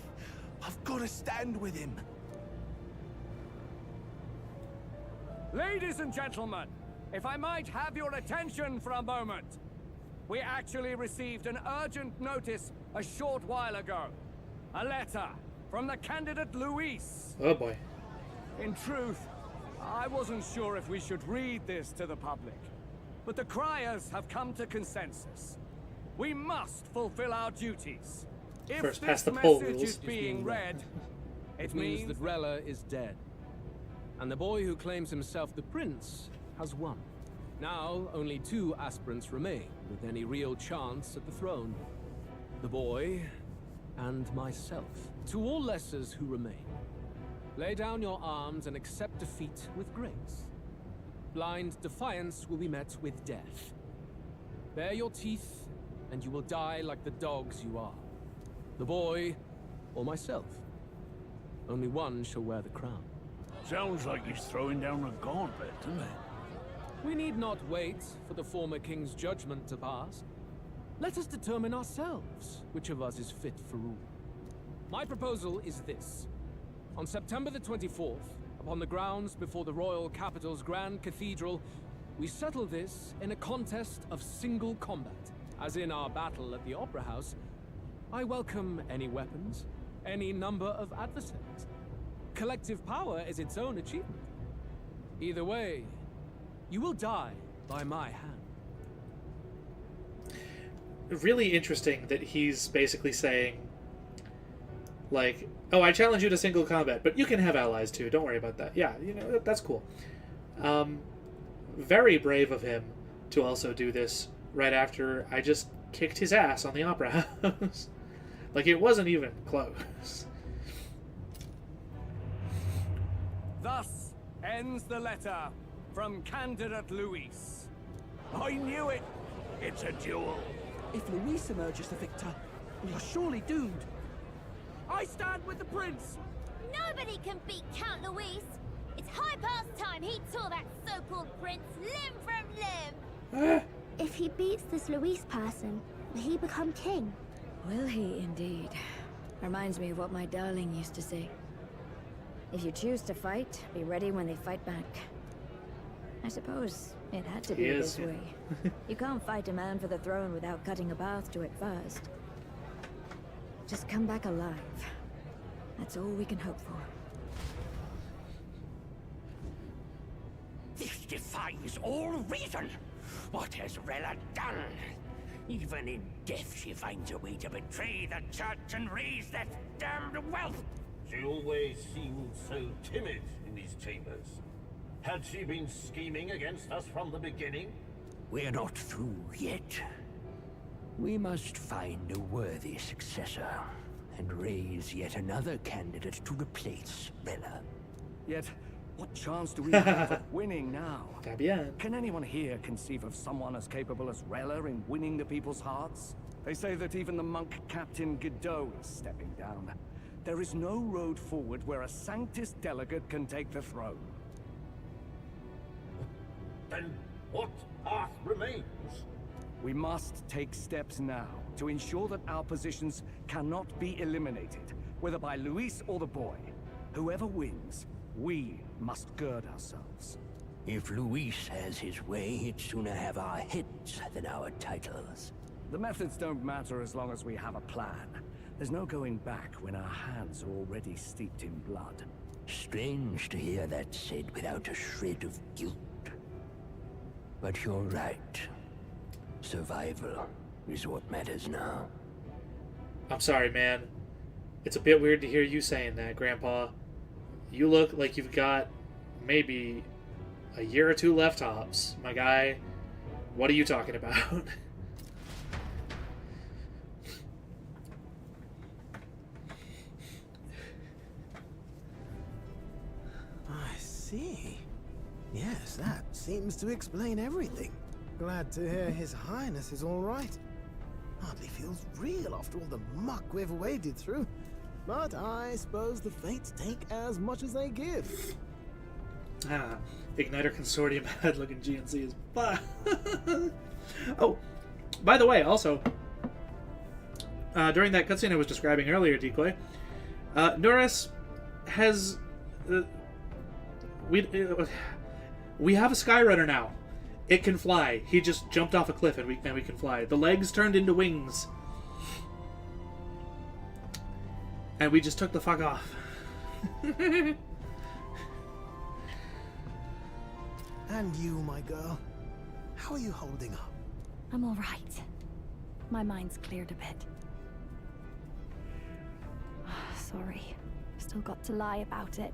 I've got to stand with him. Ladies and gentlemen, if I might have your attention for a moment. We actually received an urgent notice a short while ago. A letter from the candidate Luis. Oh boy. In truth, I wasn't sure if we should read this to the public. But the criers have come to consensus. We must fulfill our duties. If First this past the poll message rules. is being read, It means that Rella is dead. And the boy who claims himself the prince has won. Now, only 2 aspirants remain, with any real chance at the throne. The boy, and myself. To all lessers who remain, lay down your arms and accept defeat with grace. Blind defiance will be met with death. Bare your teeth, and you will die like the dogs you are. The boy, or myself. Only one shall wear the crown. Sounds like he's throwing down a gauntlet, doesn't it? We need not wait for the former king's judgment to pass. Let us determine ourselves which of us is fit for rule. My proposal is this. On September the 24th, upon the grounds before the royal capital's Grand Cathedral, we settle this in a contest of single combat. As in our battle at the Opera House, I welcome any weapons, any number of adversaries. Collective power is its own achievement. Either way, you will die by my hand. Really interesting that he's basically saying, like, oh, I challenge you to single combat, but you can have allies too. Don't worry about that. Yeah, you know, that's cool. Very brave of him to also do this right after I just kicked his ass on the Opera House. Like, it wasn't even close. Thus ends the letter from candidate Luis. I knew it! It's a duel. If Luis emerges the victor, we are surely doomed. I stand with the prince! Nobody can beat Count Luis! It's high past time he tore that so-called prince limb from limb! If he beats this Luis person, will he become king? Will he indeed? Reminds me of what my darling used to say. If you choose to fight, be ready when they fight back. I suppose it had to be this way. You can't fight a man for the throne without cutting a path to it first. Just come back alive. That's all we can hope for. This defies all reason. What has Rella done? Even in death, she finds a way to betray the church and raise that damned wealth. She always seemed so timid in these chambers. Had she been scheming against us from the beginning? We're not through yet. We must find a worthy successor and raise yet another candidate to replace Rella. Yet, what chance do we have of winning now? Bien. Can anyone here conceive of someone as capable as Rella in winning the people's hearts? They say that even the monk Captain Godot is stepping down. There is no road forward where a Sanctus delegate can take the throne. Then what path remains? We must take steps now to ensure that our positions cannot be eliminated, whether by Luis or the boy. Whoever wins, we must gird ourselves. If Luis has his way, he'd sooner have our heads than our titles. The methods don't matter as long as we have a plan. There's no going back when our hands are already steeped in blood. Strange to hear that said without a shred of guilt. But you're right. Survival is what matters now. I'm sorry, man. It's a bit weird to hear you saying that, Grandpa. You look like you've got maybe a year or two left tops. My guy, what are you talking about? I see. Yes, that seems to explain everything. Glad to hear His Highness is all right. Hardly feels real after all the muck we've waded through. But I suppose the fates take as much as they give. Igniter Consortium head-looking GNC is... Oh, by the way, also, during that cutscene I was describing earlier, Decoy, Norris has... we have a Skyrunner now. It can fly. He just jumped off a cliff and we can fly. The legs turned into wings. And we just took the fuck off. And you, my girl, how are you holding up? I'm all right. My mind's cleared a bit. Sorry. Still got to lie about it.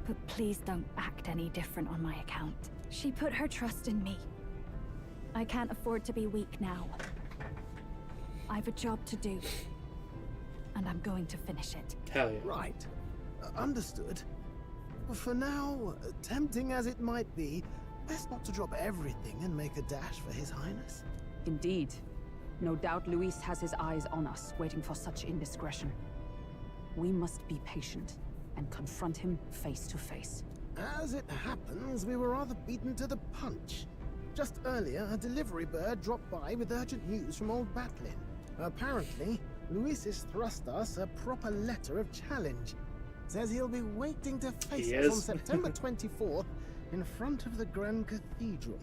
But please don't act any different on my account. She put her trust in me. I can't afford to be weak now. I've a job to do. And I'm going to finish it. Hell yeah. Right. Understood. For now, tempting as it might be, best not to drop everything and make a dash for His Highness. Indeed. No doubt Luis has his eyes on us, waiting for such indiscretion. We must be patient and confront him face to face. As it happens, we were rather beaten to the punch. Just earlier, a delivery bird dropped by with urgent news from old Batlin. Apparently, Luis has thrust us a proper letter of challenge. Says he'll be waiting to face us on September 24th in front of the Grand Cathedral.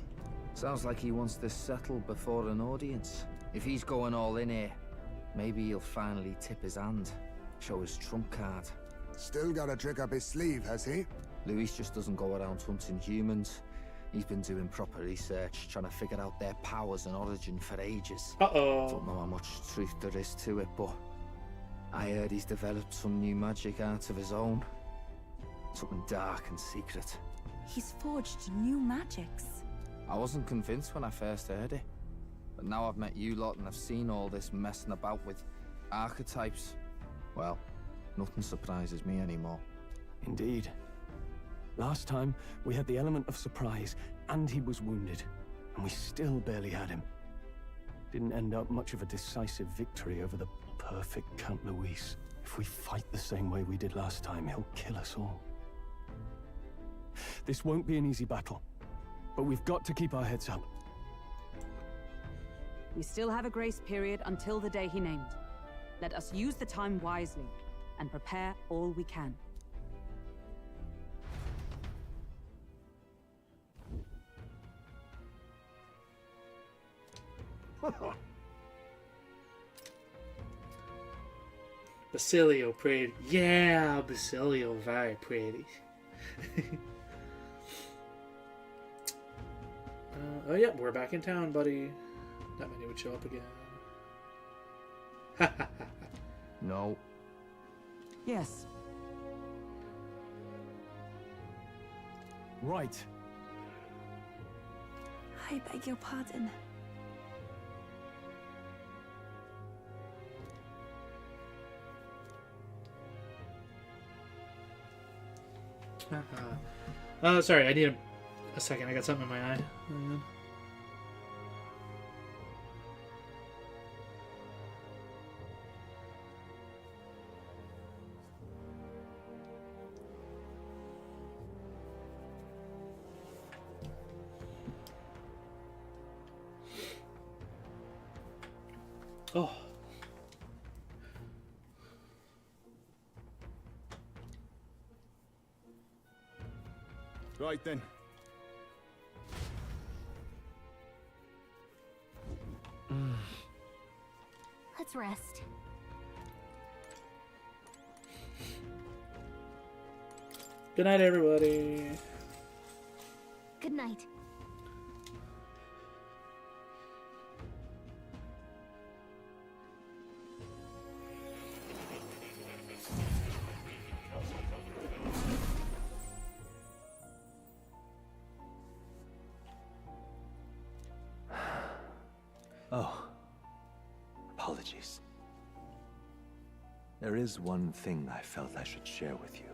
Sounds like he wants this settled before an audience. If he's going all in here, maybe he'll finally tip his hand, show his trump card. Still got a trick up his sleeve, has he? Luis just doesn't go around hunting humans. He's been doing proper research, trying to figure out their powers and origin for ages. Don't know how much truth there is to it, but I heard he's developed some new magic out of his own. Something dark and secret. He's forged new magics. I wasn't convinced when I first heard it. But now I've met you lot and I've seen all this messing about with archetypes. Well, nothing surprises me anymore. Indeed. Last time, we had the element of surprise, and he was wounded, and we still barely had him. Didn't end up much of a decisive victory over the perfect Count Luis. If we fight the same way we did last time, he'll kill us all. This won't be an easy battle, but we've got to keep our heads up. We still have a grace period until the day he named. Let us use the time wisely and prepare all we can. Basilio pretty. Yeah, Basilio very pretty. Oh yeah, we're back in town, buddy. That menu would show up again. No. Yes. Right. I beg your pardon. Sorry, I need a second. I got something in my eye. Oh. Right then. Let's rest. Good night, everybody. Good night. Oh, apologies. There is one thing I felt I should share with you.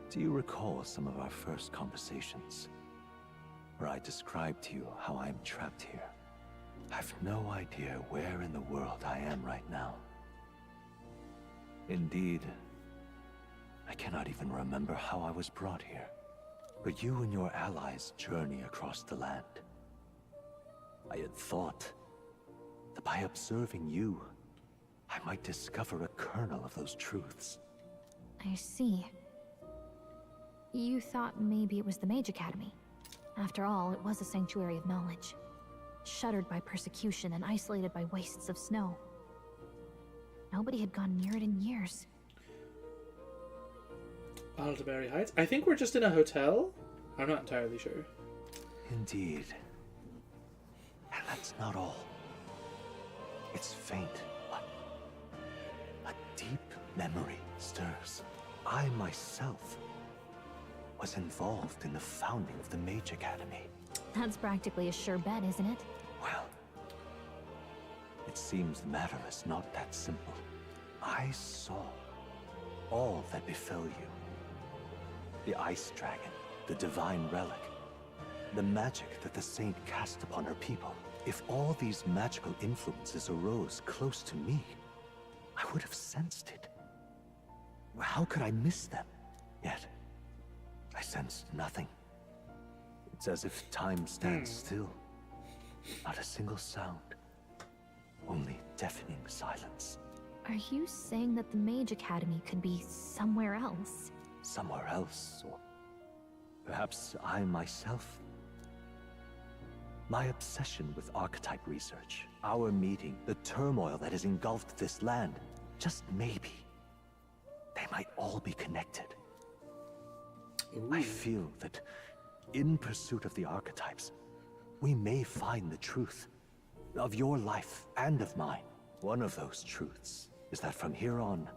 Do you recall some of our first conversations, where I described to you how I am trapped here? I've no idea where in the world I am right now. Indeed, I cannot even remember how I was brought here. But you and your allies journey across the land. I had thought that by observing you, I might discover a kernel of those truths. I see. You thought maybe it was the Mage Academy. After all, it was a sanctuary of knowledge. Shuttered by persecution and isolated by wastes of snow. Nobody had gone near it in years. Alderberry Heights? I think we're just in a hotel? I'm not entirely sure. Indeed. And that's not all. It's faint, but a deep memory stirs. I myself was involved in the founding of the Mage Academy. That's practically a sure bet, isn't it? Well, it seems the matter is not that simple. I saw all that befell you. The Ice Dragon, the Divine Relic, the magic that the Saint cast upon her people. If all these magical influences arose close to me, I would have sensed it. How could I miss them? Yet, I sensed nothing. It's as if time stands still. Not a single sound. Only deafening silence. Are you saying that the Mage Academy could be somewhere else? Somewhere else, or perhaps I myself. My obsession with archetype research, our meeting, the turmoil that has engulfed this land, just maybe, they might all be connected. Ooh. I feel that in pursuit of the archetypes, we may find the truth of your life and of mine. One of those truths is that from here on,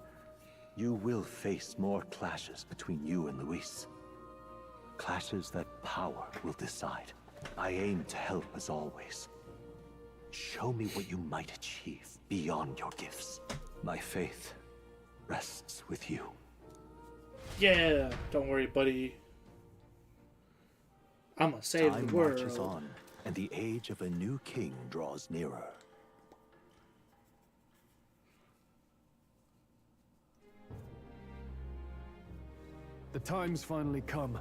you will face more clashes between you and Luis. Clashes that power will decide. I aim to help as always. Show me what you might achieve beyond your gifts. My faith rests with you. Yeah, don't worry, buddy. I'm gonna save the world. Time marches on, and the age of a new king draws nearer. The time's finally come.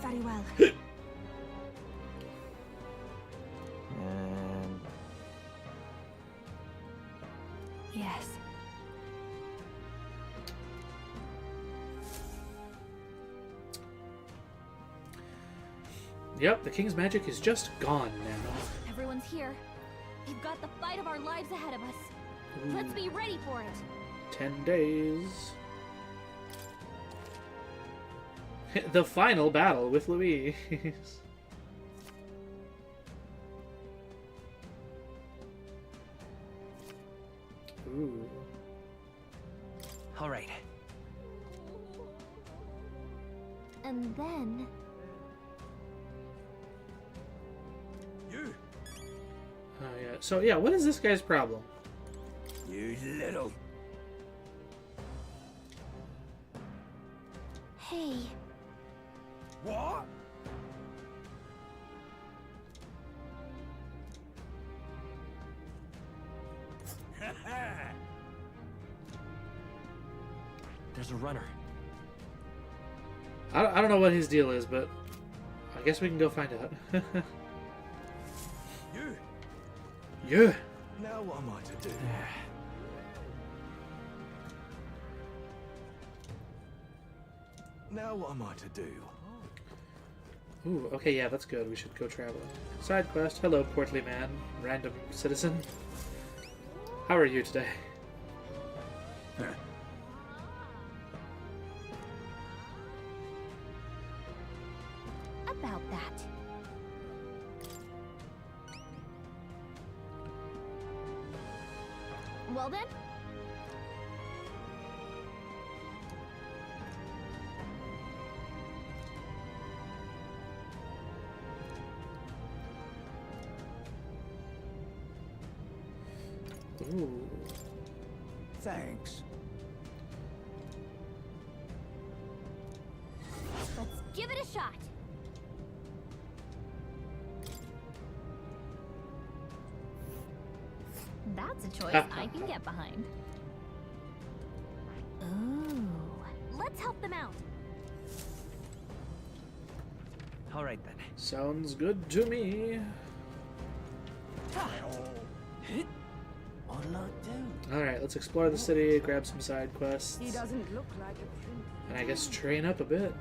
Very well. And Yes. Yep, the king's magic is just gone now. Everyone's here. We've got the fight of our lives ahead of us. Let's be ready for it. 10 days. The final battle with Louise. Ooh. All right. And then... You! Oh yeah. So yeah, what is this guy's problem? You little... Hey. What? There's a runner. I don't know what his deal is, but I guess we can go find out. You! Yeah. Now what am I to do? Now what am I to do? Ooh, okay, yeah, that's good. We should go traveling. Side quest. Hello, portly man. Random citizen. How are you today? About that. Well then? Ooh. Thanks. Let's give it a shot. That's a choice I can get behind. Ooh. Let's help them out. All right then. Sounds good to me. What'll I do? Alright, let's explore the city, grab some side quests, He doesn't look like a prince. and I guess train up a bit.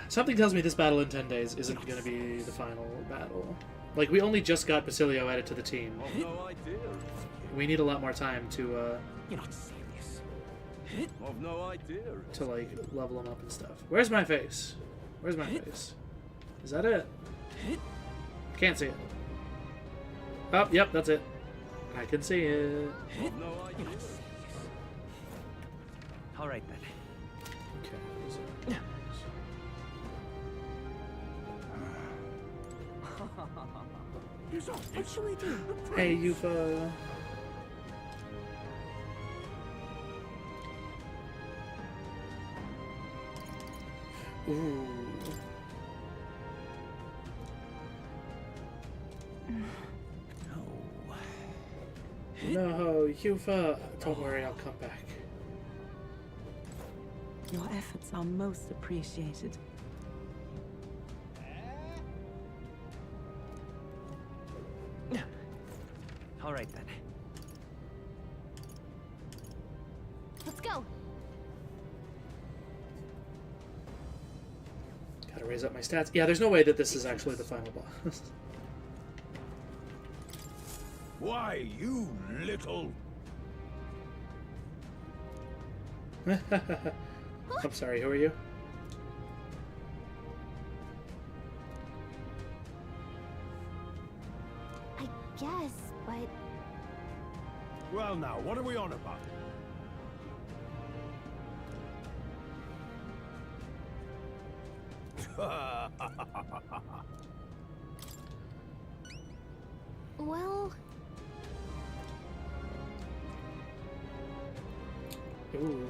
Something tells me this battle in 10 days isn't going to be the final battle. Like, we only just got Basilio added to the team. I've no idea. We need a lot more time to, You're not serious. I've no idea. to, like, level him up and stuff. Where's my face? Where's my face? Is that it? Can't see it. Oh, yep, that's it. I can see it. I've no idea. All right then. Okay, where's it? What should we do? Hey, Yufa. Ooh. No, Yufa. Don't worry, I'll come back. Your efforts are most appreciated. All right then. Let's go. Gotta raise up my stats. Yeah, there's no way that this is actually the final boss. Why, you little... I'm sorry, who are you? I guess, but... Well now, what are we on about? Well... Ooh.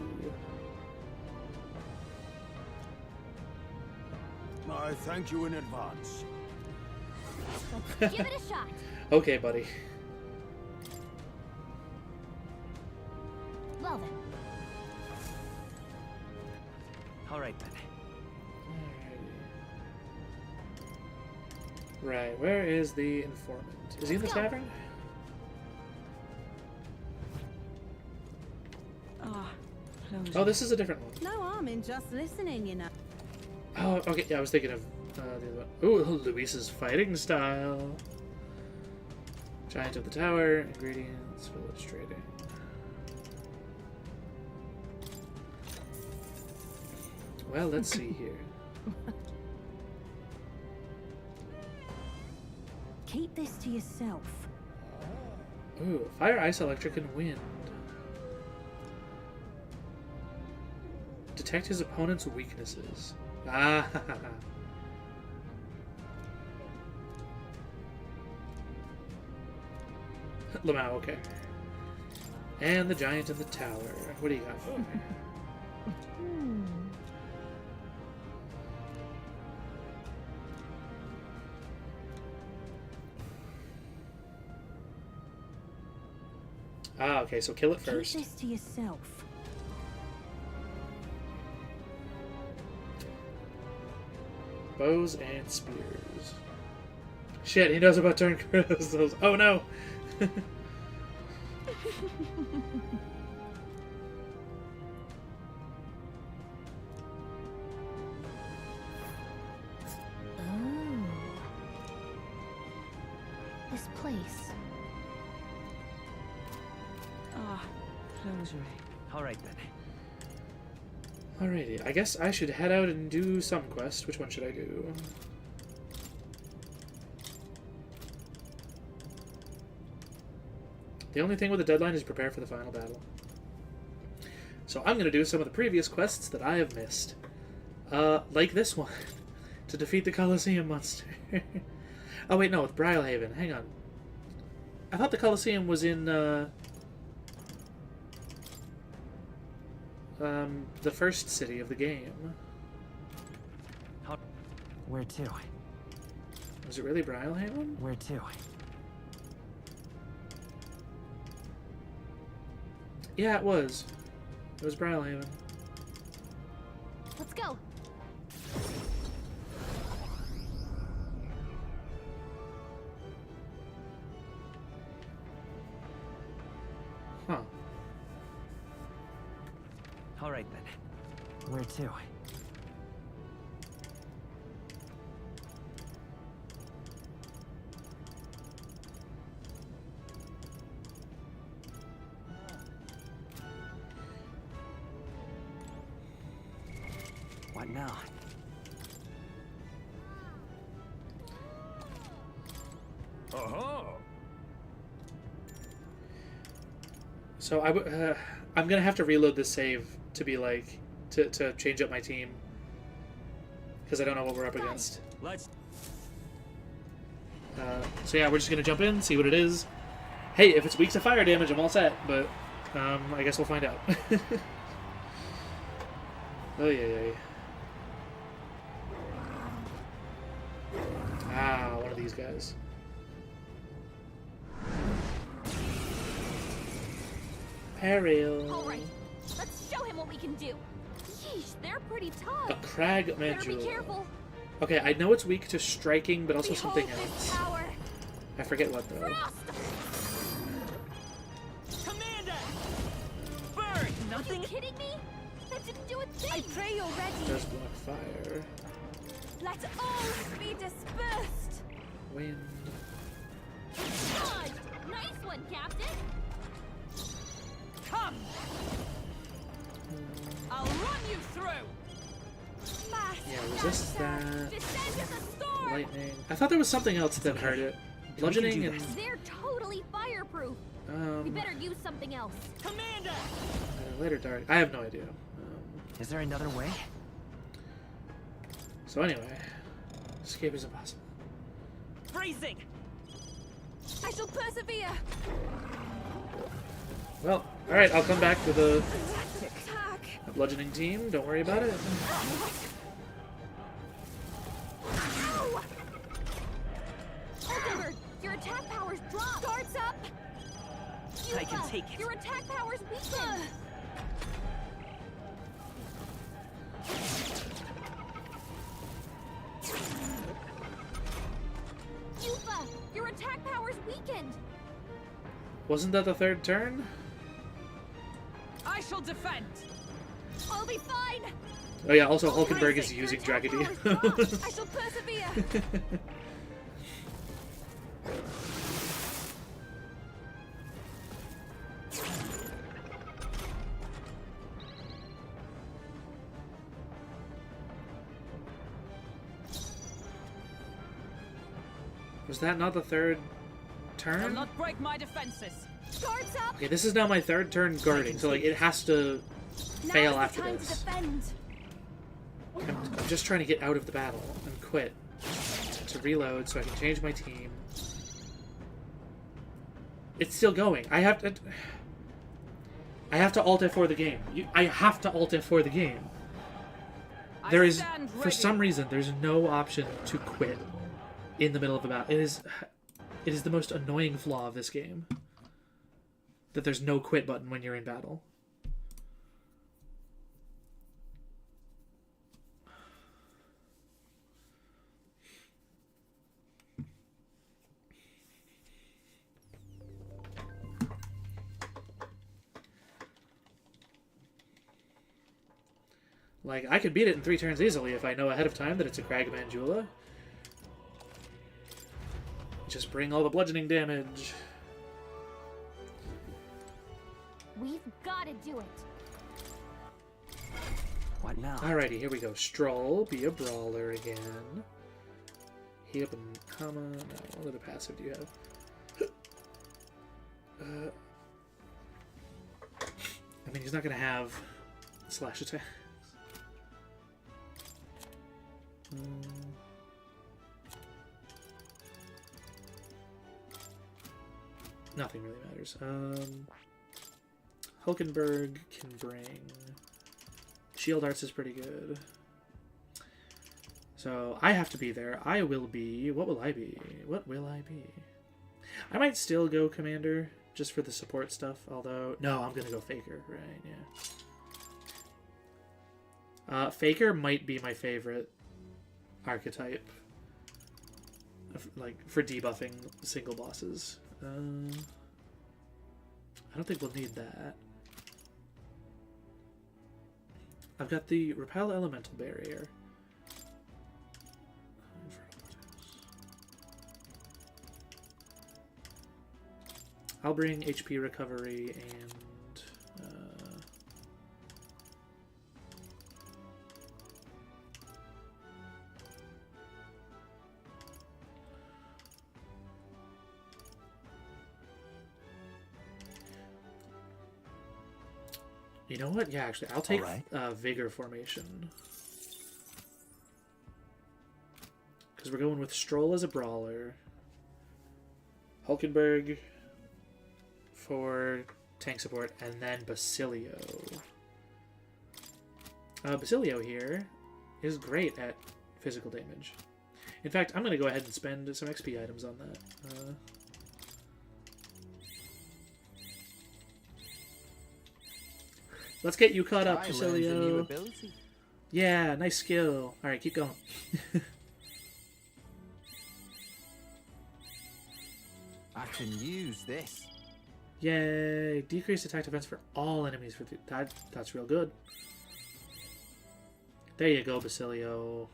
I thank you in advance. Let's give it a shot. Okay, buddy. Well then. All right then. Right, where is the informant? Is he in the tavern? Oh, this is a different one. No harm in just listening, you know. Oh, okay, yeah, I was thinking of the other one. Ooh, Luis's fighting style. Giant of the Tower, ingredients, village trading. Well, let's see here. Keep this to yourself. Ooh, fire, ice, electric, and wind. Detect his opponent's weaknesses. Ah, Lamau, okay. And the giant in the tower. What do you got for me? Ah, okay, so kill it first. Keep this to yourself. Bows and spears. Shit, he knows about turn crystals. Oh no! This place. Ah, closery. All right then. Alrighty, I guess I should head out and do some quest. Which one should I do? The only thing with a deadline is prepare for the final battle. So I'm going to do some of the previous quests that I have missed. Like this one. To defeat the Colosseum monster. Oh wait, no, it's Brylehaven. Hang on. I thought the Colosseum was in, the first city of the game. Where to? Was it really Brylehaven? Where to? Yeah, it was. It was Brylehaven. Let's go. Huh. All right then. Where to? What now? So I'm gonna have to reload this save to be like to change up my team because I don't know what we're up against. Let's. So yeah, we're just gonna jump in, see what it is. Hey, if it's weak to fire damage, I'm all set. But I guess we'll find out. Oh yeah. Ah, one of these guys. Peril. All right, let's show him what we can do. Yeesh, they're pretty tough. A crag Better be mandula. careful. Okay, I know it's weak to striking, but also Behold something this else. power. I forget what though. Frost. Commander! Burn! Nothing? Are you kidding me? That didn't do a thing. I pray you're ready. Does block fire. Let all be dispersed. Wind. Dodged. Nice one, Captain. Come! I'll run you through! Yeah, resist that. Descend to the storm. Lightning. I thought there was something else that hurt it. Bludgeoning and They're totally fireproof. We better use something else. Commander! later dart. I have no idea. Is there another way? So anyway, escape is impossible. Freezing! I shall persevere. Well, alright, I'll come back with a bludgeoning team. Don't worry about it. All attack powers drop! Guards up! I can take it. Your attack powers weaken! Yufa! Your attack powers weakened! Wasn't that the third turn? I shall defend. I'll be fine! Oh yeah, also Hulkenberg is using Dragody. I shall persevere! Was that not the third I'll turn? not break my defenses. Guards up! Okay, this is now my third turn guarding, so like it has to fail after time this. to defend. I'm just trying to get out of the battle and quit to reload so I can change my team. It's still going. I have to Alt F4 the game. I have to Alt F4 the game. There is, for some reason, there's no option to quit in the middle of a battle. It is the most annoying flaw of this game. That there's no quit button when you're in battle. Like, I could beat it in 3 turns easily if I know ahead of time that it's a Crag Manjula. Just bring all the bludgeoning damage. We've got to do it. What now? Alrighty, here we go. Stroll, be a brawler again. Heat up and comma. No, what other passive do you have? I mean, he's not going to have slash attacks. Nothing really matters. Hulkenberg can bring... Shield Arts is pretty good. So, I have to be there. I will be... What will I be? What will I be? I might still go Commander, just for the support stuff, although... No, I'm gonna go Faker, right, yeah. Faker might be my favorite archetype. Like, for debuffing single bosses. I don't think we'll need that. I've got the Repel Elemental Barrier. I'll bring HP Recovery and... You know what? Yeah, actually, I'll take Vigor Formation. Because we're going with Stroll as a brawler. Hulkenberg for tank support, and then Basilio. Basilio here is great at physical damage. In fact, I'm going to go ahead and spend some XP items on that. Let's get you caught up, Basilio. Yeah, nice skill. Alright, keep going. I can use this. Yay! Decreased attack defense for all enemies. That's real good. There you go, Basilio.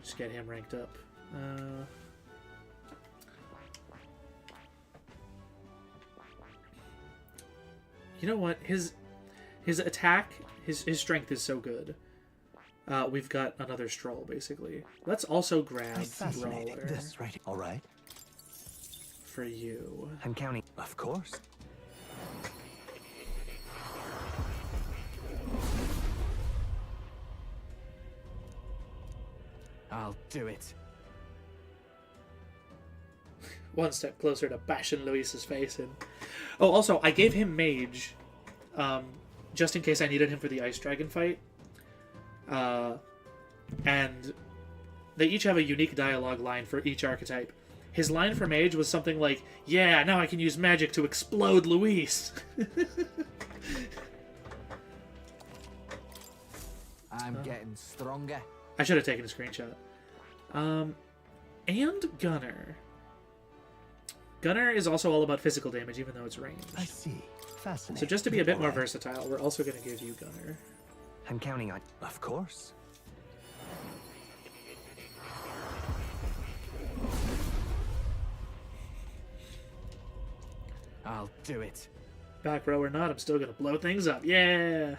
Just get him ranked up. You know what? His attack, his strength is so good. We've got another Stroll, basically. Let's also grab Brawler. That's right. All right. For you. I'm counting. Of course. I'll do it. One step closer to bashing Luis's face in. Oh, also, I gave him Mage, just in case I needed him for the Ice Dragon fight. And they each have a unique dialogue line for each archetype. His line for mage was something like, "Yeah, now I can use magic to explode Luis." I'm getting stronger. I should have taken a screenshot. And Gunner. Gunner is also all about physical damage, even though it's ranged. I see. Fascinating. So just to be a bit more versatile, we're also going to give you Gunner. I'm counting on... Of course. I'll do it. Back row or not, I'm still going to blow things up. Yeah!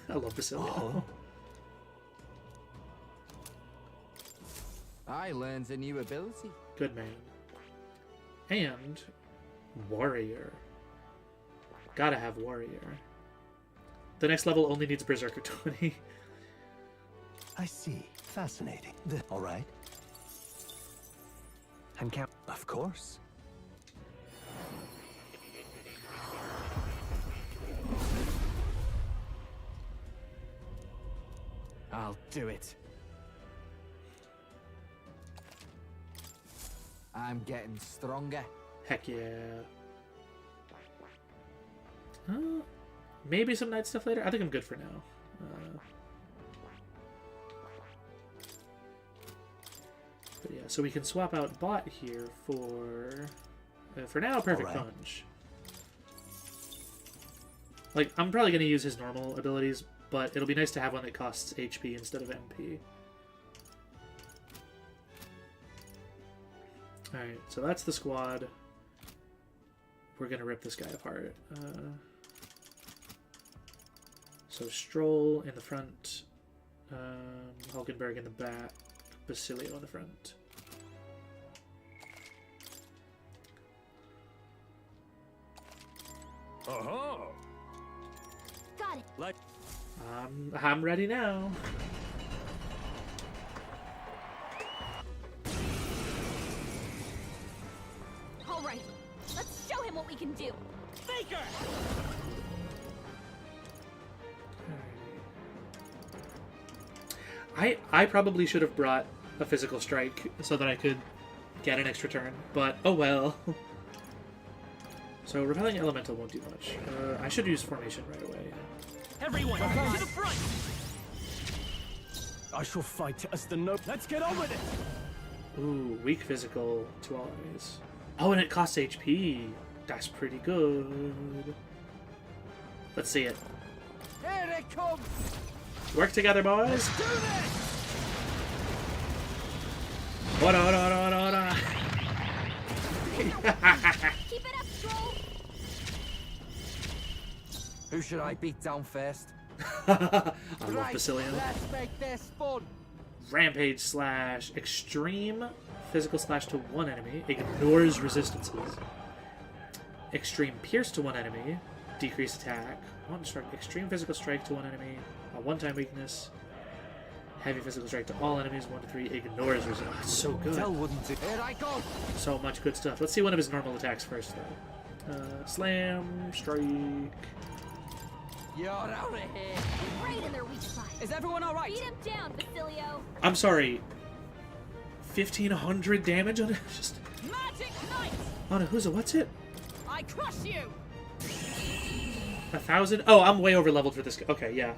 I love Basilio. Oh. I learned a new ability. Good man. And Warrior. Gotta have Warrior. The next level only needs Berserker 20. I see. Fascinating. All right. I'm count... Of course. I'll do it. I'm getting stronger. Heck yeah. Maybe some night stuff later? I think I'm good for now. But yeah, so we can swap out Bot here for now, Perfect Punch. Like, I'm probably going to use his normal abilities, but it'll be nice to have one that costs HP instead of MP. Alright, so that's the squad. We're going to rip this guy apart. So Stroll in the front, Hulkenberg in the back, Basilio in the front. Oh, got it. Like I'm ready now. All right, let's show him what we can do. Faker! I probably should have brought a physical strike so that I could get an extra turn, but oh well. So repelling elemental won't do much. I should use formation right away. Everyone, to the front! I shall fight as the no. Let's get on with it! Ooh, weak physical to all enemies. Oh, and it costs HP. That's pretty good. Let's see it. Here it comes! Work together, boys! Let's do this! Ora, ora, ora, ora. Keep it up, Stroll! Who should I beat down first? I love Basilio. Let's make this fun! Rampage slash extreme physical slash to one enemy, ignores resistances. Extreme pierce to one enemy, decrease attack. One strike, extreme physical strike to one enemy, a one-time weakness. Heavy physical strike to all enemies, 1 to 3, ignores resistance. Oh, so good. Here I go! So much good stuff. Let's see one of his normal attacks first, though. Slam, strike. You're out of here! Right in their weak spot. Is everyone alright? Beat him down, Basilio. I'm sorry. 1,500 damage on it? Just... Magic Knight! On a who's a what's it? I crush you! 1,000? Oh, I'm way over leveled for this. Okay, yeah.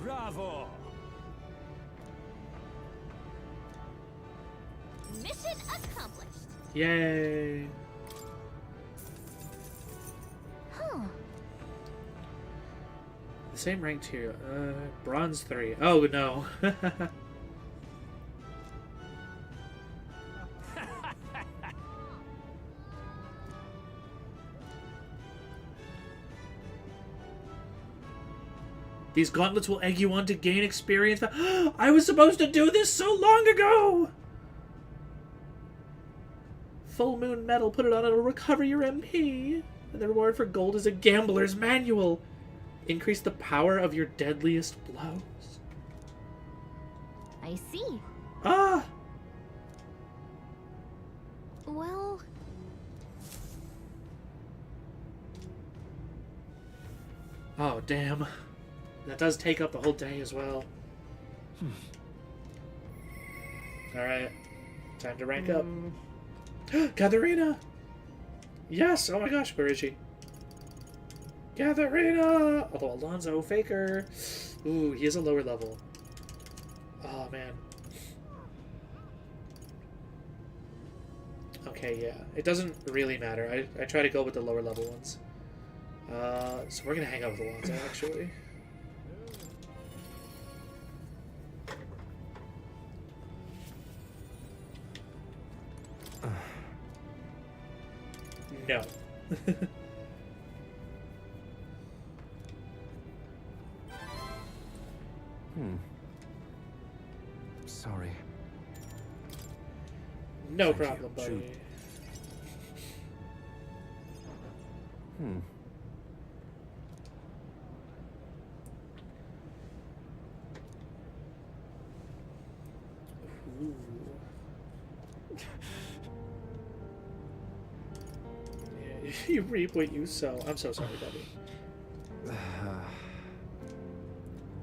bravo! Mission accomplished. Yay! Huh. The same ranked here. Bronze 3. Oh, no. These gauntlets will egg you on to gain experience. I was supposed to do this so long ago! Full Moon Medal. Put it on, it'll recover your MP. And the reward for gold is a gambler's manual. Increase the power of your deadliest blows. I see. Ah! Well... Oh, damn. That does take up the whole day as well. Alright. Time to rank up. Katharina! Yes! Oh my gosh, where is she? Katharina! Although Alonso, Faker. Ooh, he is a lower level. Oh, man. Okay, yeah. It doesn't really matter. I try to go with the lower level ones. So we're gonna hang out with Alonso, actually. No. Sorry. No problem, buddy. Ooh. Yeah, you reap what you sow. I'm so sorry, buddy.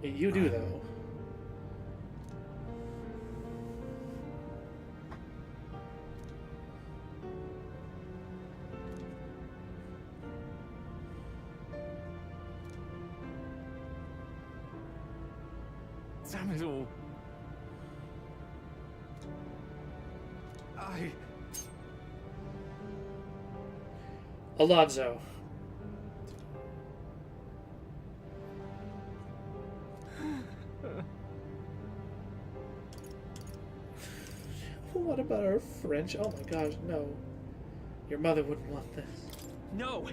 You do, though. Samuel. Alonso. What about our French? Oh my gosh, no. Your mother wouldn't want this. No!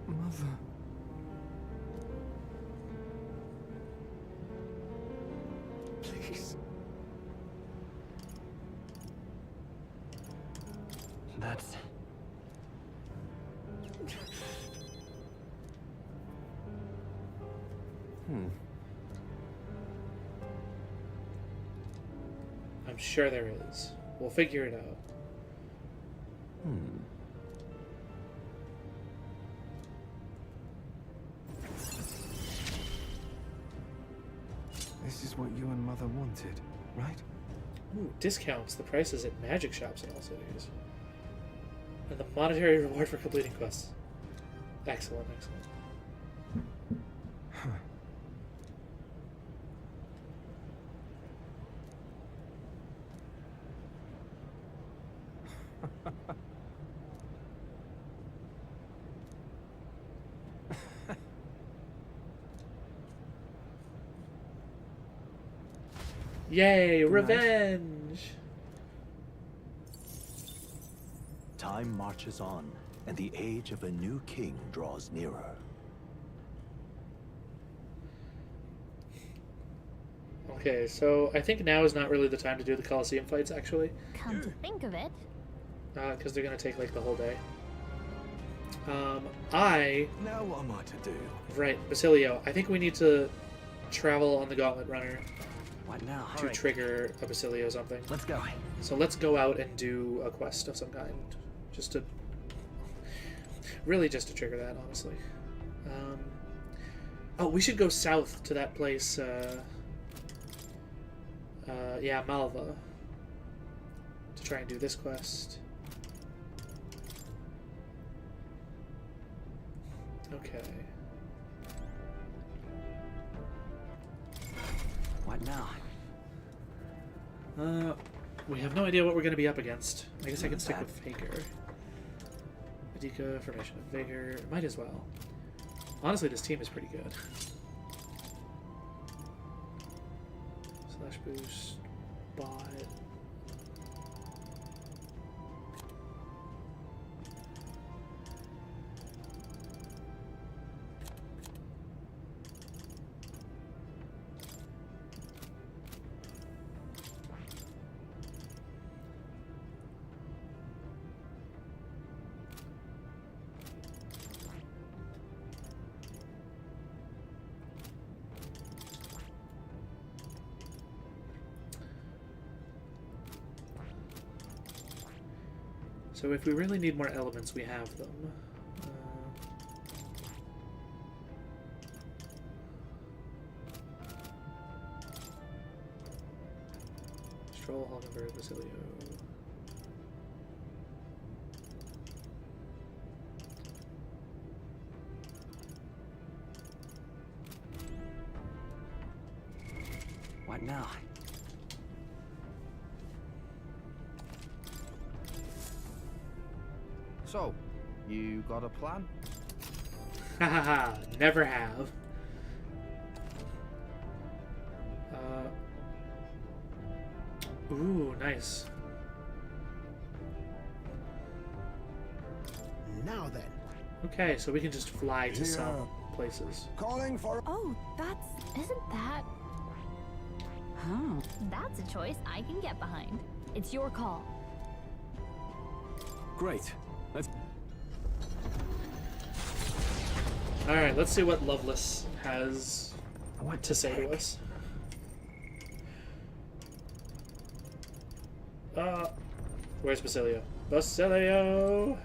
Mother. Please. That's... I'm sure there is. We'll figure it out. This is what you and Mother wanted, right? Ooh, discounts. The prices at magic shops in all cities. And the monetary reward for completing quests. Excellent, excellent. Yay, revenge! Time marches on, and the age of a new king draws nearer. Okay, so I think now is not really the time to do the Colosseum fights, actually. Come to think of it. Because they're going to take, like, the whole day. Now what am I to do? Right, Basilio, I think we need to travel on the Gauntlet Runner. What now? To trigger a Basilio something. Let's go. So let's go out and do a quest of some kind. Just to... Really just to trigger that, honestly. Oh, we should go south to that place, yeah, Malva. To try and do this quest. Okay. What now? We have no idea what we're going to be up against. I guess I can stick with Faker. Vidika, Formation of Vigor. Might as well. Honestly, this team is pretty good. Slash boost. Bot. So if we really need more elements, we have them. Stroll, Hulkenberg, Basilio. What now? So, you got a plan? Hahaha, never have. Ooh, nice. Now then. Okay, so we can just fly to some places. Calling for... Oh, that's... Isn't that... Huh. That's a choice I can get behind. It's your call. Great. Let's... Alright, let's see what Loveless has to say to us. Where's Basilio? Basilio!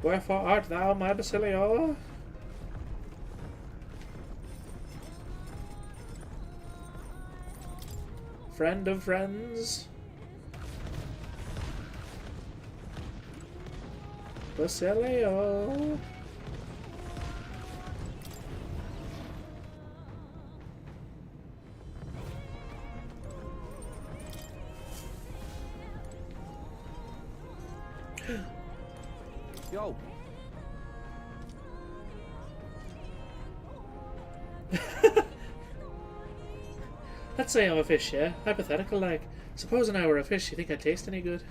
Wherefore art thou, my Basilio? Friend of friends? Basilio! Yo. Let's say I'm a fish, yeah? Hypothetical, like, supposing I were a fish, you think I'd taste any good?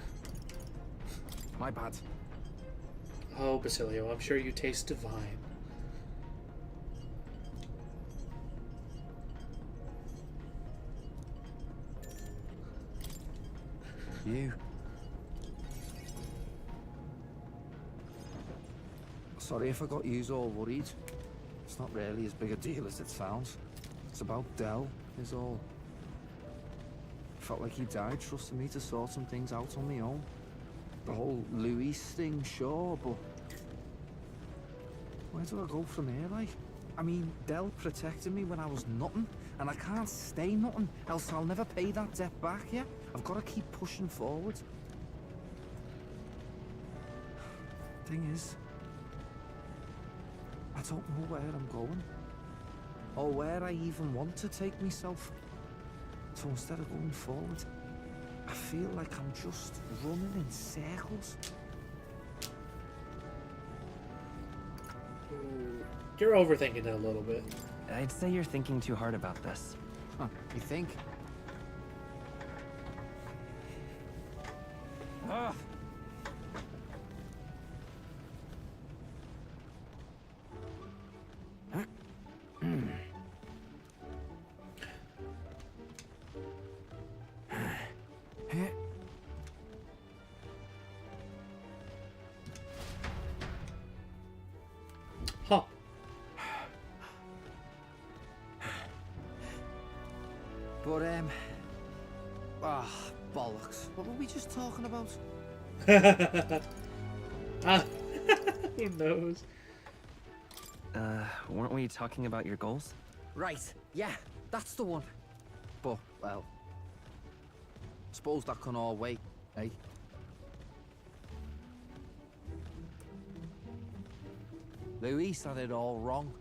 My bad. Oh, Basilio, I'm sure you taste divine. You. Sorry if I got yous all worried. It's not really as big a deal as it sounds. It's about Del, is all. Felt like he died trusting me to sort some things out on my own. The whole Luis thing, sure, but... where do I go from here, like? I mean, Del protected me when I was nothing, and I can't stay nothing, else I'll never pay that debt back, yeah? I've got to keep pushing forward. Thing is, I don't know where I'm going, or where I even want to take myself. So instead of going forward, I feel like I'm just running in circles. You're overthinking it a little bit. I'd say you're thinking too hard about this. Huh, you think? Ah. Huh. But, bollocks. What were we just talking about? Who knows? Weren't we talking about your goals? Right, yeah, that's the one. But, well, suppose that can all wait, eh? Luis had it all wrong,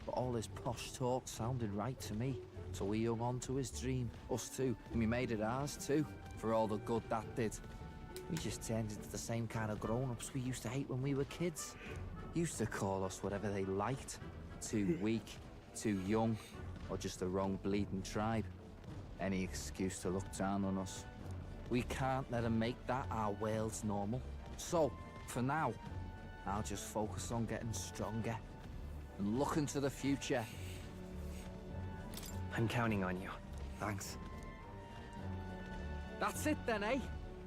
but all his posh talk sounded right to me. So we hung on to his dream, us too, and we made it ours too, for all the good that did. We just turned into the same kind of grown-ups we used to hate when we were kids. Used to call us whatever they liked. Too weak, too young, or just the wrong bleeding tribe. Any excuse to look down on us. We can't let them make that our world's normal. So, for now, I'll just focus on getting stronger and looking to the future. I'm counting on you. Thanks. That's it then, eh?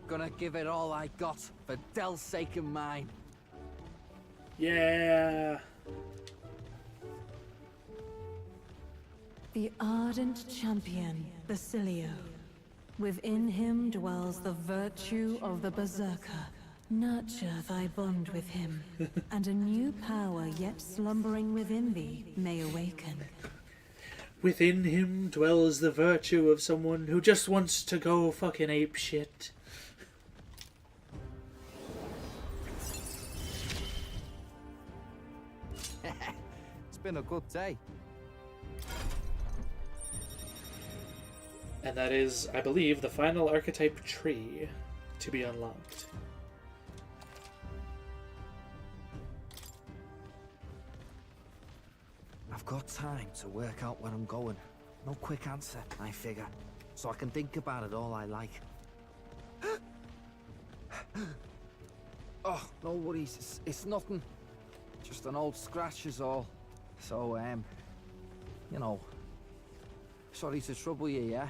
Gonna give it all I got for Del's sake and mine. Yeah. The ardent champion, Basilio. Within him dwells the virtue of the Berserker. Nurture thy bond with him, and a new power yet slumbering within thee may awaken. Within him dwells the virtue of someone who just wants to go fucking ape shit. It's been a good day. And that is, I believe, the final archetype tree to be unlocked. I've got time to work out where I'm going. No quick answer, I figure. So I can think about it all I like. Oh, no worries. It's nothing. Just an old scratch is all. So, you know. Sorry to trouble you, yeah?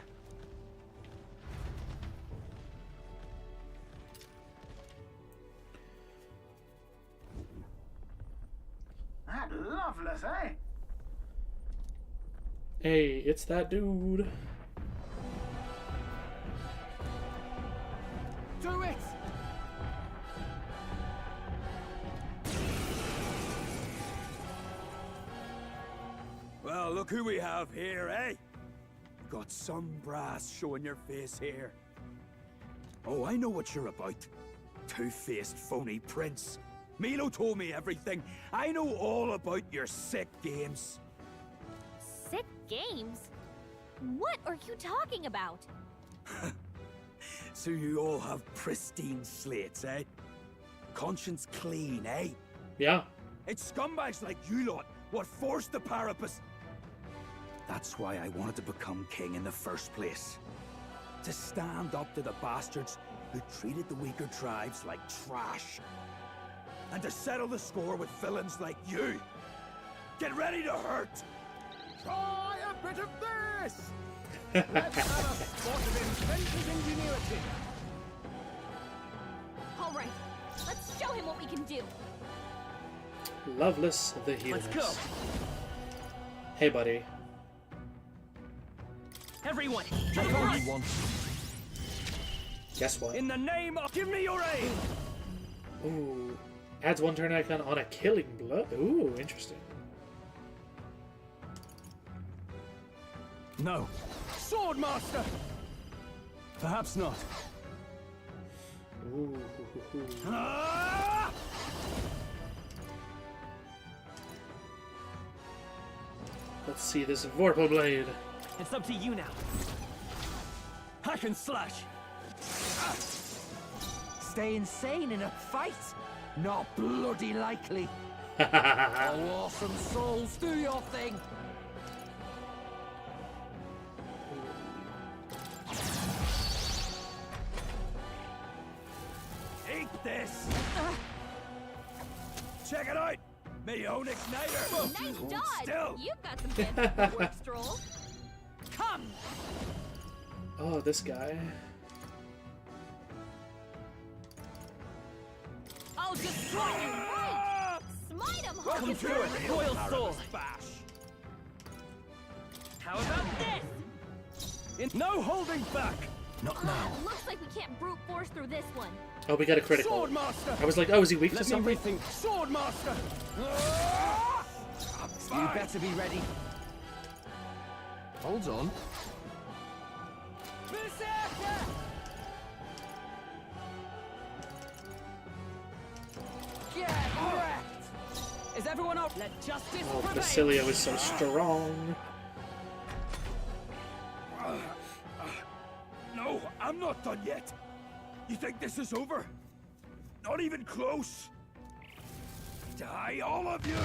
That loveless, eh? Hey, it's that dude. Do it! Well, look who we have here, eh? Got some brass showing your face here. Oh, I know what you're about. Two-faced phony prince. Milo told me everything. I know all about your sick games. Sick games? What are you talking about? So you all have pristine slates, eh? Conscience clean, eh? Yeah. It's scumbags like you lot what forced the Parapus. That's why I wanted to become king in the first place. To stand up to the bastards who treated the weaker tribes like trash. And to settle the score with villains like you. Get ready to hurt! Try a bit of this! Let's have a spot of inventive ingenuity! Alright, let's show him what we can do. Loveless the Humanist. Let's go. Hey, buddy. Everyone, Take on you want. Guess what? in the name of... Give me your aim! Ooh. Adds one turn icon on a killing blow. Ooh, interesting. No. Swordmaster! Perhaps not. Ooh. Ah! Let's see this Vorpal Blade. It's up to you now. Hack and slash! Stay insane in a fight? Not bloody likely. Oh, awesome souls, do your thing! Eat this! Check it out! Me own igniter! Nice Hold dodge! still! You've got some fancy footwork, Stroll. Come! Oh, this guy. I'll destroy you right! Smite him, Welcome Hocus to Pocus! it, Royal Sword! Bash! How about this? No holding back! Not now. Looks like we can't brute force through this one. Oh, we got a critical. Swordmaster! I was like, oh, is he weak to Let me something? rethink. Swordmaster! You better be ready. Hold on. Berserker! Get wrecked! Is everyone out? Let justice Oh, prevail! Basilio is so strong. No, I'm not done yet. You think this is over? Not even close. Die, all of you!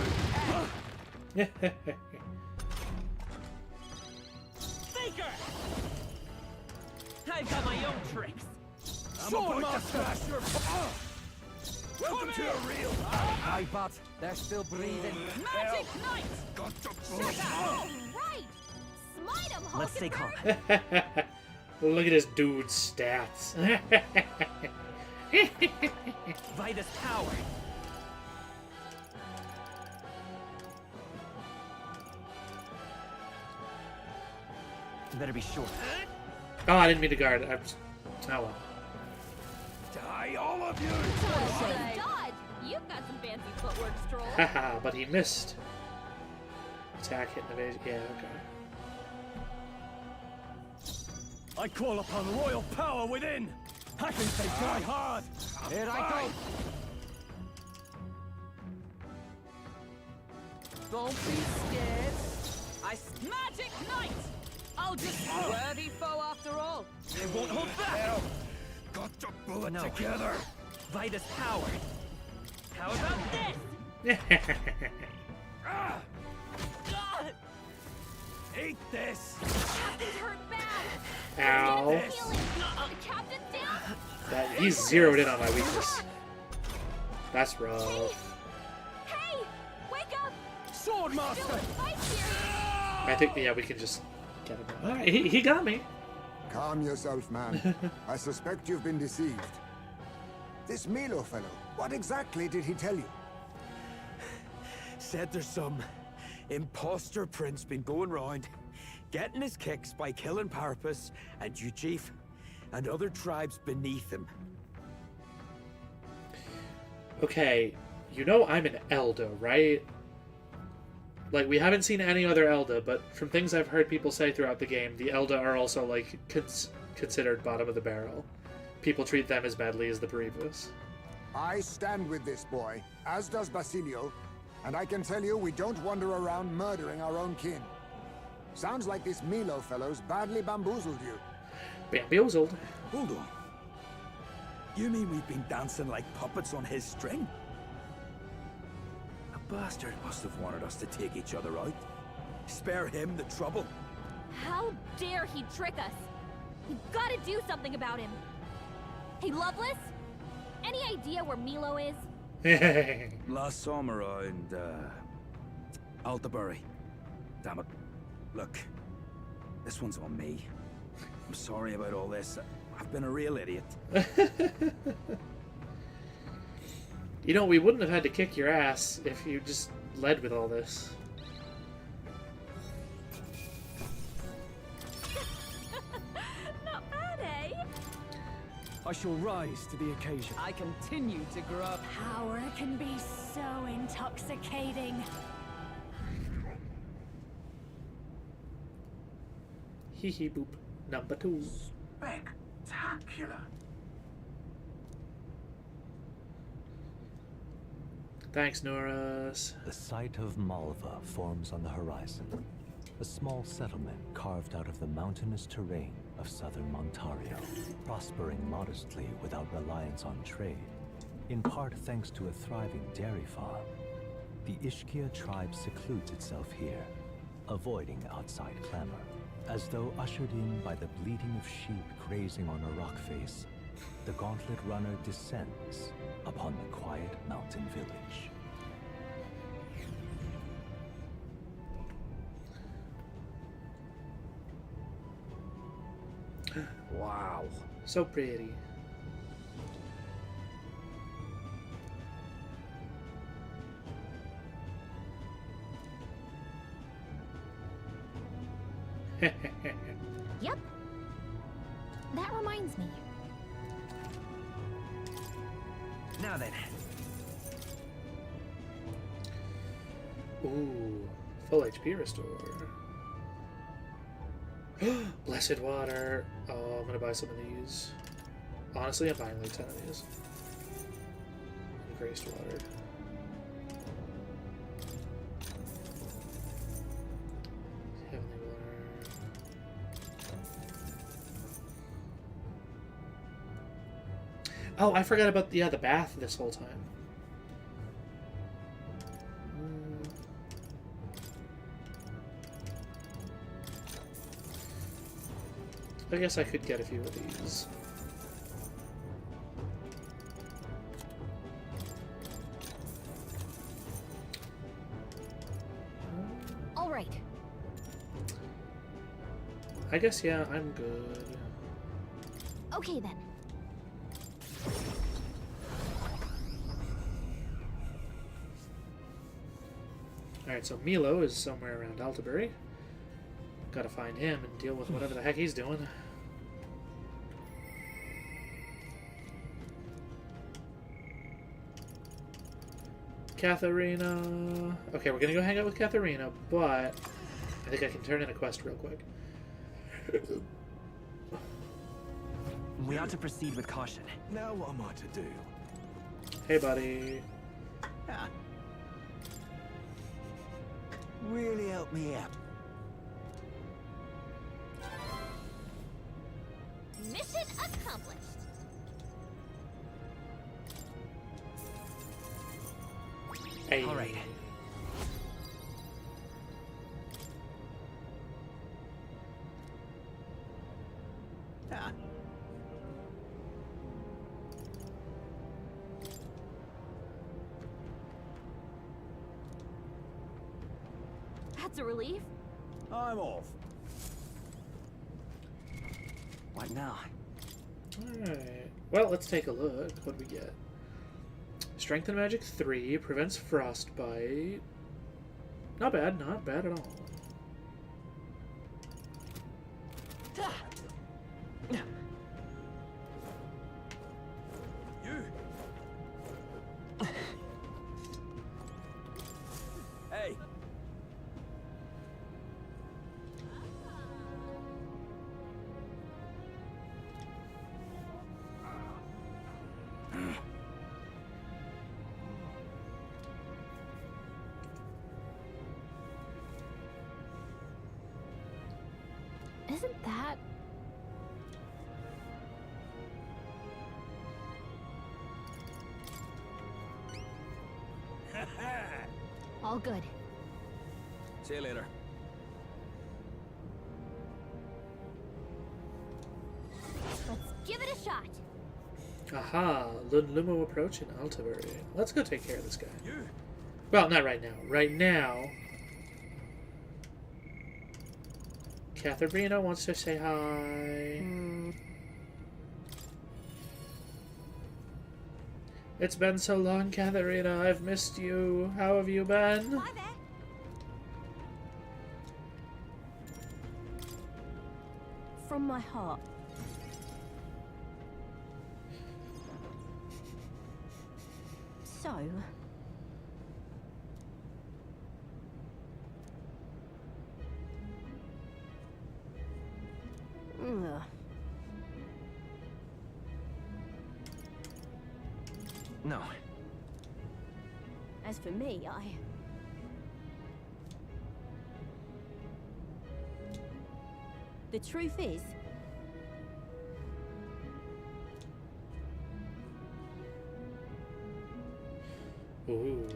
Faker! I've got my own tricks. I'm about to smash your... Welcome to a real... Hi, bud. They're still breathing. Magic Knight! Got to All right! Smite him, Let's stay calm. Hulkenberg! Look at this dude's stats. Vitus power. You better be sure. Oh, I didn't mean to guard. Oh well. Die, all All of you! Dodge! You've got some fancy footwork, Stroll. Haha, but he missed. Attack, hit, and evasion. Yeah, okay. I call upon royal power within! I think they try hard! Here I go! Don't be scared. Magic Knight! I'll just worthy foe after all. They won't hold back! Got to pull it together! Vitus power. How about this? Eat this! Captain's hurt bad. Ow. The captain's down. He's zeroed in on my weakness. That's rough. Hey! Wake up! Sword master! Fight here! I think, yeah, we can just get him. Alright, he got me. Calm yourself, man. I suspect you've been deceived. This Milo fellow, what exactly did he tell you? Said there's some imposter prince been going round, getting his kicks by killing Parpus and Ujif and other tribes beneath him. Okay, you know I'm an Elda, right? Like, we haven't seen any other Elda, but from things I've heard people say throughout the game, the Elda are also, like, considered bottom of the barrel. People treat them as badly as the Bereavus. I stand with this boy, as does Basilio, and I can tell you we don't wander around murdering our own kin. Sounds like this Milo fellow's badly bamboozled you. Bamboozled? Hold on. You mean we've been dancing like puppets on his string? The bastard must have wanted us to take each other out. Spare him the trouble. How dare he trick us? We've got to do something about him. Hey, Loveless? Any idea where Milo is? Last saw him around, Altabury. Damn it. Look, this one's on me. I'm sorry about all this. I've been a real idiot. You know, we wouldn't have had to kick your ass if you just led with all this. Not bad, eh? I shall rise to the occasion. I continue to grow. Power can be so intoxicating. Hee hee boop. Number 2. Spectacular. Thanks, Norris. The site of Malva forms on the horizon. A small settlement carved out of the mountainous terrain of southern Montario, prospering modestly without reliance on trade, in part thanks to a thriving dairy farm. The Ishkia tribe secludes itself here, avoiding outside clamor, as though ushered in by the bleating of sheep grazing on a rock face. The gauntlet runner descends upon the quiet mountain village. Wow. So pretty. Yep. That reminds me. Now then. Ooh, full HP restore. Blessed water. Oh, I'm gonna buy some of these. Honestly, I'm buying like 10 of these. And graced water. Heavenly water. Oh, I forgot about the bath this whole time. I guess I could get a few of these. All right. I guess, yeah, I'm good. Okay then. Alright, so Milo is somewhere around Altabury. Gotta find him and deal with whatever the heck he's doing. Katharina. Okay, we're gonna go hang out with Katharina, but I think I can turn in a quest real quick. We ought to proceed with caution. Now what am I to do? Hey, buddy. Ah. Really help me out. Mission accomplished. Hey. All right. Ah. That's a relief. I'm off. What now? Alright. Well, let's take a look. What do we get? Strength and Magic 3 prevents frostbite. Not bad, not bad at all. You. Hey. Isn't that... all good? See you later. Let's give it a shot. Aha! Lunlumo approach in Altibury. Let's go take care of this guy. You. Well, not right now. Right now, Katharina wants to say hi. It's been so long, Katharina. I've missed you. How have you been? Hi there. From my heart. So... Ugh. No. As for me, The truth is... Ooh.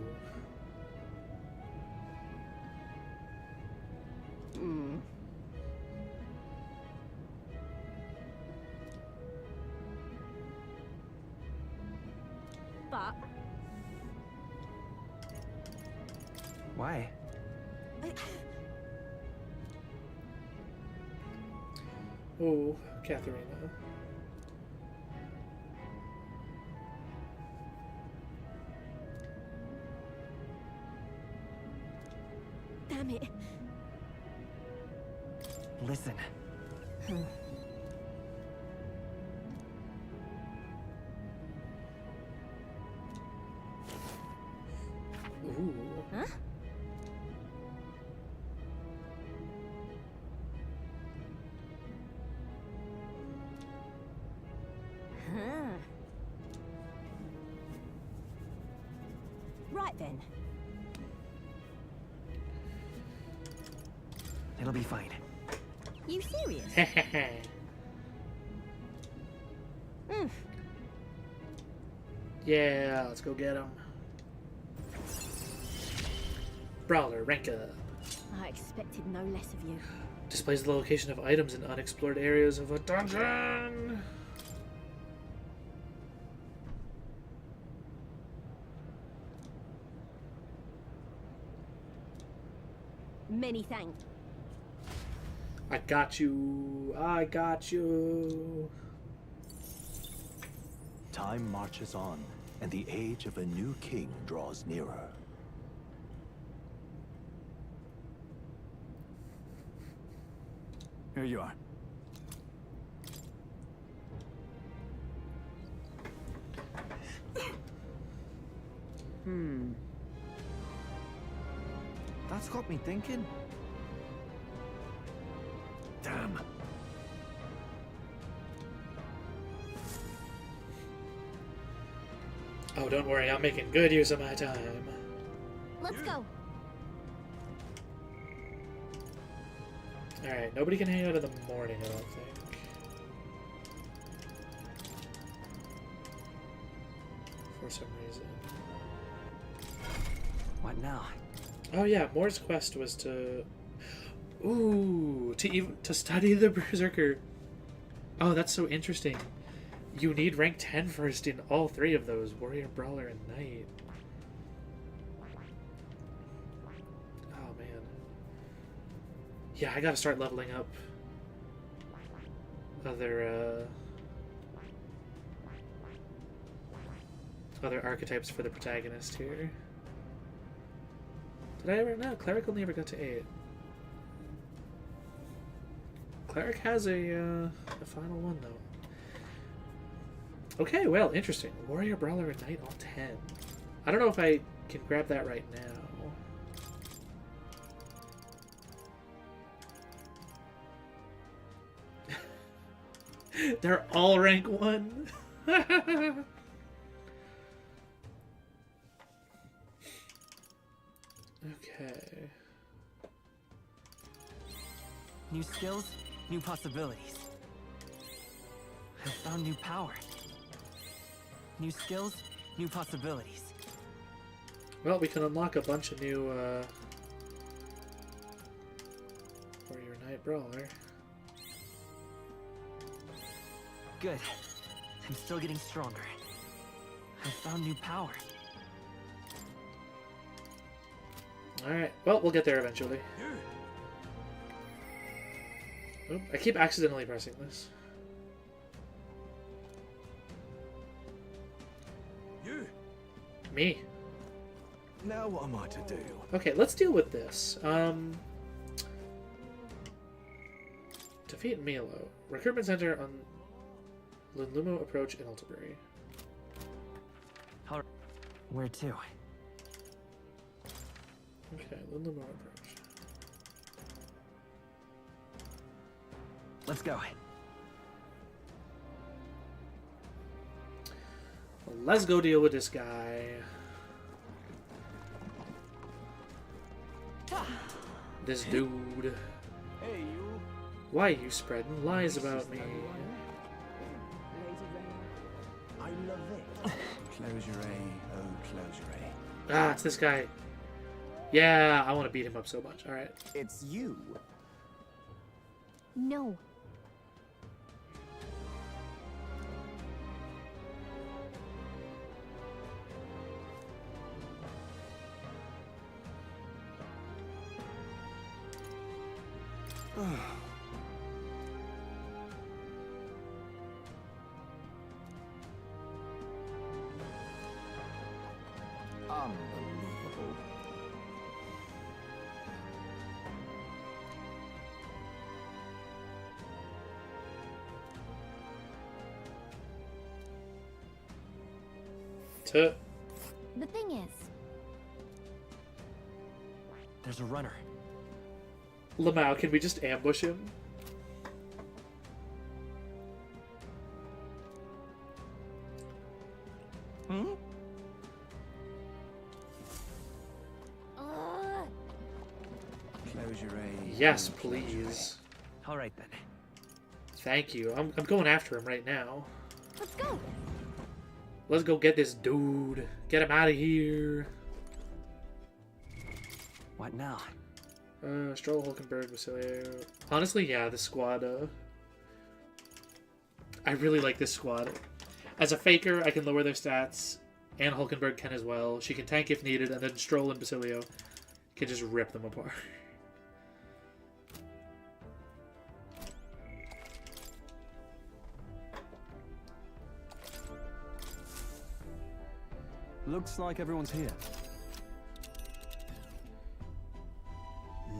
But... Why? Ooh, Katharina. Damn it. Listen. Ooh. Huh? Huh. Right then. It'll be fine. You serious? Yeah, let's go get him. Brawler, rank up. I expected no less of you. Displays the location of items in unexplored areas of a dungeon. Many thanks. I got you. I got you. Time marches on, and the age of a new king draws nearer. Here you are. That's got me thinking. Damn. Oh, don't worry, I'm making good use of my time. Let's go. Alright, nobody can hang out in the morning, I don't think. For some reason. What now? Oh yeah, Moore's quest was to... Ooh, to study the Berserker. Oh, that's so interesting. You need rank 10 first in all three of those. Warrior, Brawler, and Knight. Oh, man. Yeah, I gotta start leveling up other archetypes for the protagonist here. Did I ever? No, Cleric only ever got to 8. Cleric has a final one, though. Okay, well, interesting. Warrior, Brawler, and Knight all 10. I don't know if I can grab that right now. They're all rank 1. Okay. New skills, new possibilities. I found new power. New skills, new possibilities. Well, we can unlock a bunch of new Warrior, Knight, Brawler. Good. I'm still getting stronger. I found new power. Alright, well, we'll get there eventually. Oop, I keep accidentally pressing this. You. Me. Now what am I to do? Okay, let's deal with this. Defeat Milo. Recruitment center on Lunlumo approach in Altabury. Where to? Okay, Lunlumo approach. Let's go. Well, let's go deal with this guy. This dude. Hey, you. Why are you spreading lies about me? I love it. Closure, oh closure. Ah, it's this guy. Yeah, I want to beat him up so much. Alright. It's you. No. Unbelievable. The thing is, there's a runner. Lamau, can we just ambush him? Hmm? Closure, Yes, please. All right then. Thank you. I'm going after him right now. let's go. Let's go get this dude. Get him out of here. What now? Stroll, Hulkenberg, Basilio. Honestly, yeah, this squad, I really like this squad. As a faker, I can lower their stats, and Hulkenberg can as well. She can tank if needed, and then Stroll and Basilio can just rip them apart. Looks like everyone's here.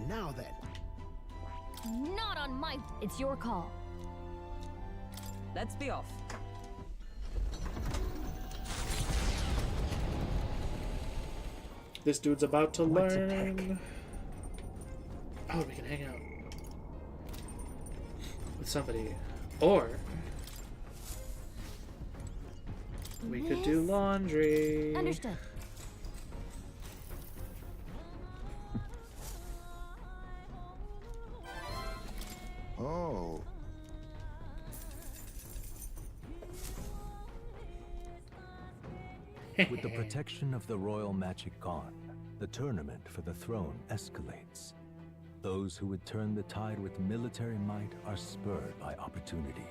Now then. Not on my... It's your call. Let's be off. This dude's about to learn. Oh, we can hang out with somebody. Or we could do laundry. Understood. Oh. With the protection of the royal magic gone, the tournament for the throne escalates. Those who would turn the tide with military might are spurred by opportunity.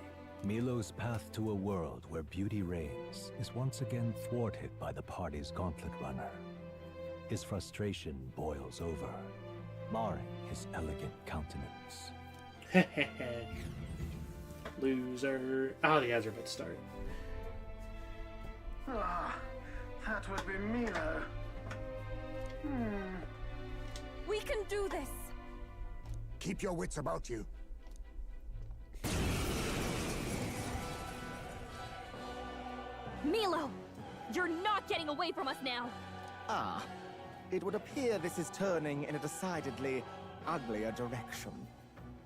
Milo's path to a world where beauty reigns is once again thwarted by the party's gauntlet runner. His frustration boils over, marring his elegant countenance. Loser. Oh, the ads are about to start. Ah, that would be Milo. We can do this. Keep your wits about you. Milo! You're not getting away from us now! Ah, it would appear this is turning in a decidedly uglier direction.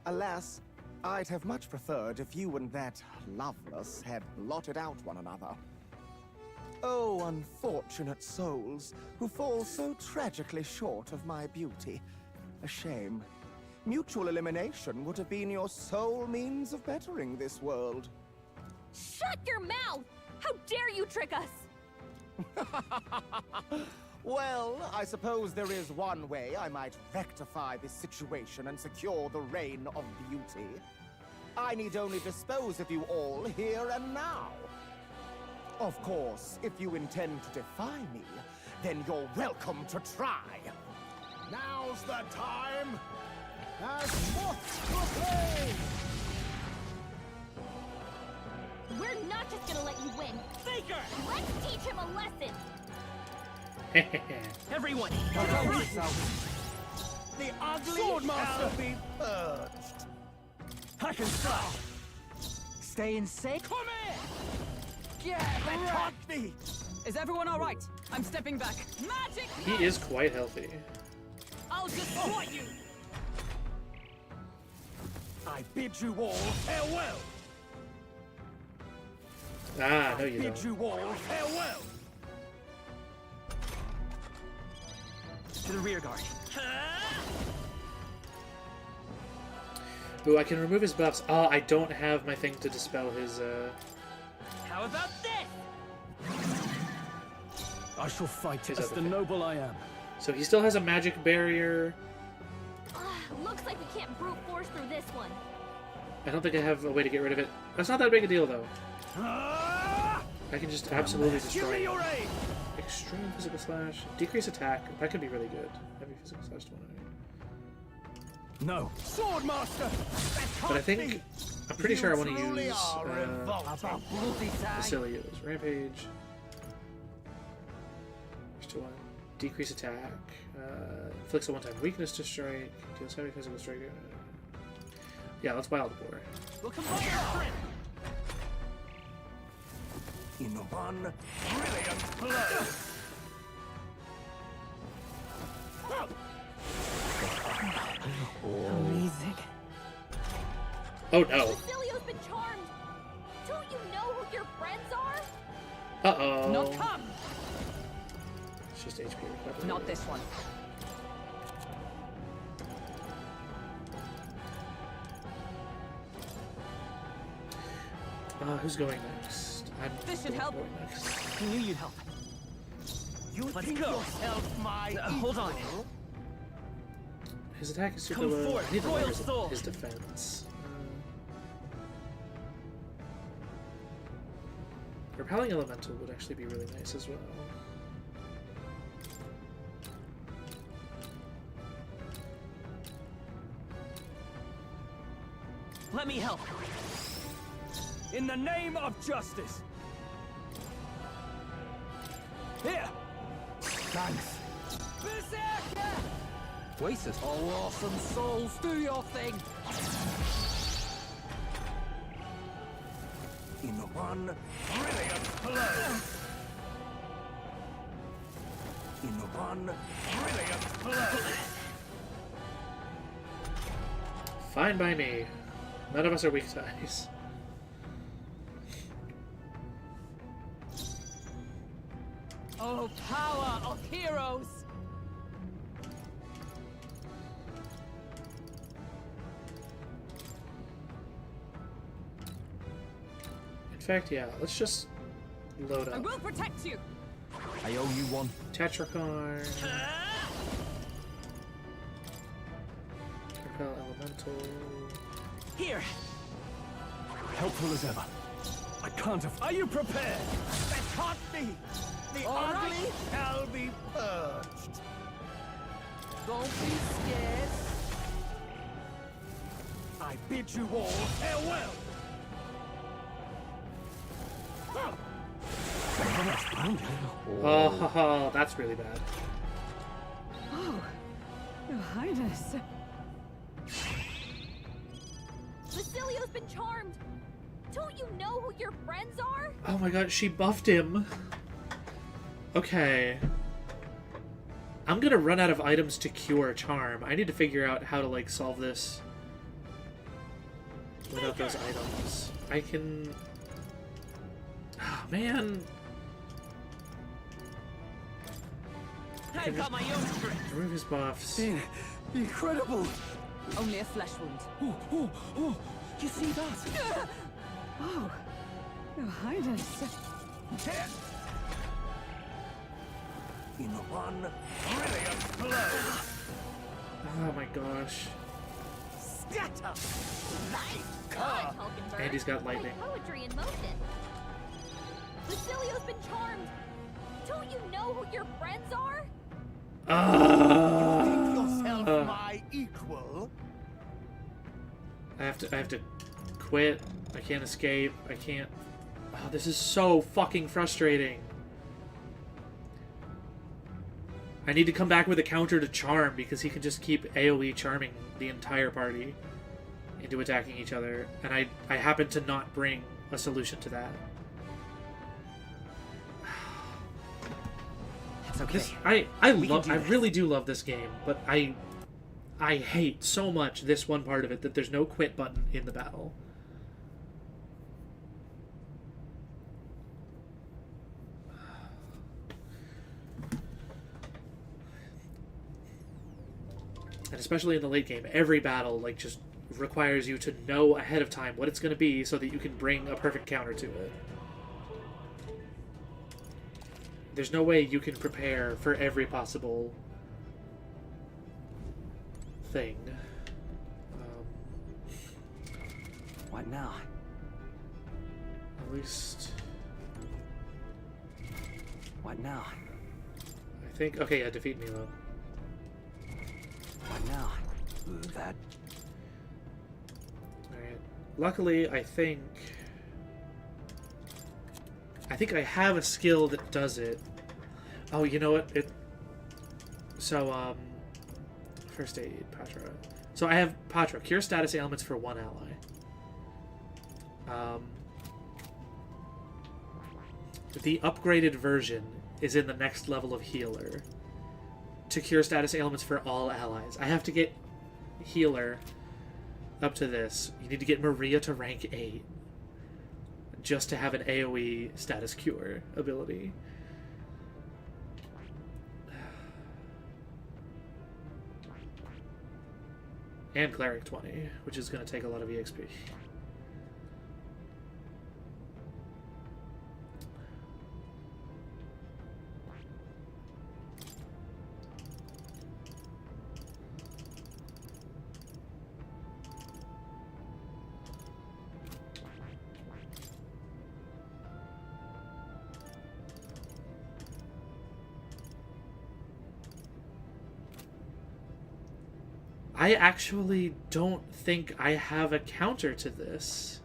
Alas, I'd have much preferred if you and that Loveless had blotted out one another. Oh, unfortunate souls who fall so tragically short of my beauty. A shame. Mutual elimination would have been your sole means of bettering this world. Shut your mouth! How dare you trick us! Well, I suppose there is one way I might rectify this situation and secure the reign of beauty. I need only dispose of you all here and now. Of course, if you intend to defy me, then you're welcome to try. Now's the time! As moths to a flame! We're not just gonna let you win. Faker! Let's teach him a lesson! Everyone! The ugly Swordmaster! shall be purged. Hack and slash! Staying safe? Come here! Get Attack me! Is everyone all right? I'm stepping back. Magic! He is quite healthy. I'll destroy you! I bid you all farewell! Ah, no you bid don't. you all farewell! To the rear guard. Ooh, I can remove his buffs. Oh, I don't have my thing to dispel his, How about this? I shall fight His as other the thing. noble I am. So he still has a magic barrier. Looks like we can't brute force through this one. I don't think I have a way to get rid of it. That's not that big a deal, though. I can just absolutely destroy Give me it. your aid! Extreme physical slash. Decrease attack. That could be really good. Heavy physical slash to 1. No. Swordmaster! But I think... I'm pretty sure I want to truly use are revolting. Basilios. Rampage. There's 2-1. Decrease attack. Inflicts a one-time weakness to strike. Deals heavy physical strike. Yeah, let's buy all the boar. We'll come back here, friend! In one brilliant blow! Amazing. Oh no. Basilio's been charmed! Don't you know who your friends are? Uh-oh. Not come! It's just HP recovery. Not this one. Who's going next? This should help. Going next. I knew you'd help. You Let's think go. yourself my Hold on. His attack is super Come low. forth, I need to Royal lower Soul. his defense. Repelling Elemental would actually be really nice as well. Let me help. In the name of justice. Here. Thanks. Berserker! Waited. Oh, awesome souls, do your thing! In one brilliant blow! In one brilliant blow! Fine by me. None of us are weak ties. Oh, power of heroes! In fact, yeah, let's just load I up. will protect you! I owe you one. Tetracarn. Repel Elemental. Here! Helpful as ever. I can't have... Are you prepared? That can't be! The All ugly right. shall be purged! Don't be scared. I bid you all farewell! Oh, that's really bad. Oh, Your Highness. Basilio's been charmed! Don't you know who your friends are? Oh my god, she buffed him. Okay. I'm gonna run out of items to cure Charm. I need to figure out how to, like, solve this without those items. I can... Oh, man. I've got my own trick. Remove his buffs. Incredible! Only a flesh wound. Oh, you see that? Oh, Your Highness. In one brilliant blow! Oh my gosh. Scatter! God, Hulkenberg. And he's got lightning. Like poetry in motion. Basilio's been charmed. Don't you know who your friends are? You think yourself my equal? I have to quit. I can't escape. I can't... Oh, this is so fucking frustrating. I need to come back with a counter to Charm because he can just keep AoE charming the entire party into attacking each other. And I happen to not bring a solution to that. It's okay. This, I really do love this game, but I hate so much this one part of it that there's no quit button in the battle. And especially in the late game, every battle like just requires you to know ahead of time what it's going to be so that you can bring a perfect counter to it. There's no way you can prepare for every possible thing. What now? At least... What now? I think... Okay, yeah, defeat Milo. What now? That... Alright. Luckily, I think I have a skill that does it. Oh, you know what? So, first aid, Patra. So I have Patra. Cure status ailments for one ally. The upgraded version is in the next level of healer. To cure status ailments for all allies. I have to get healer up to this. You need to get Maria to rank 8. Just to have an AoE status cure ability. And Cleric 20, which is going to take a lot of EXP. I actually don't think I have a counter to this.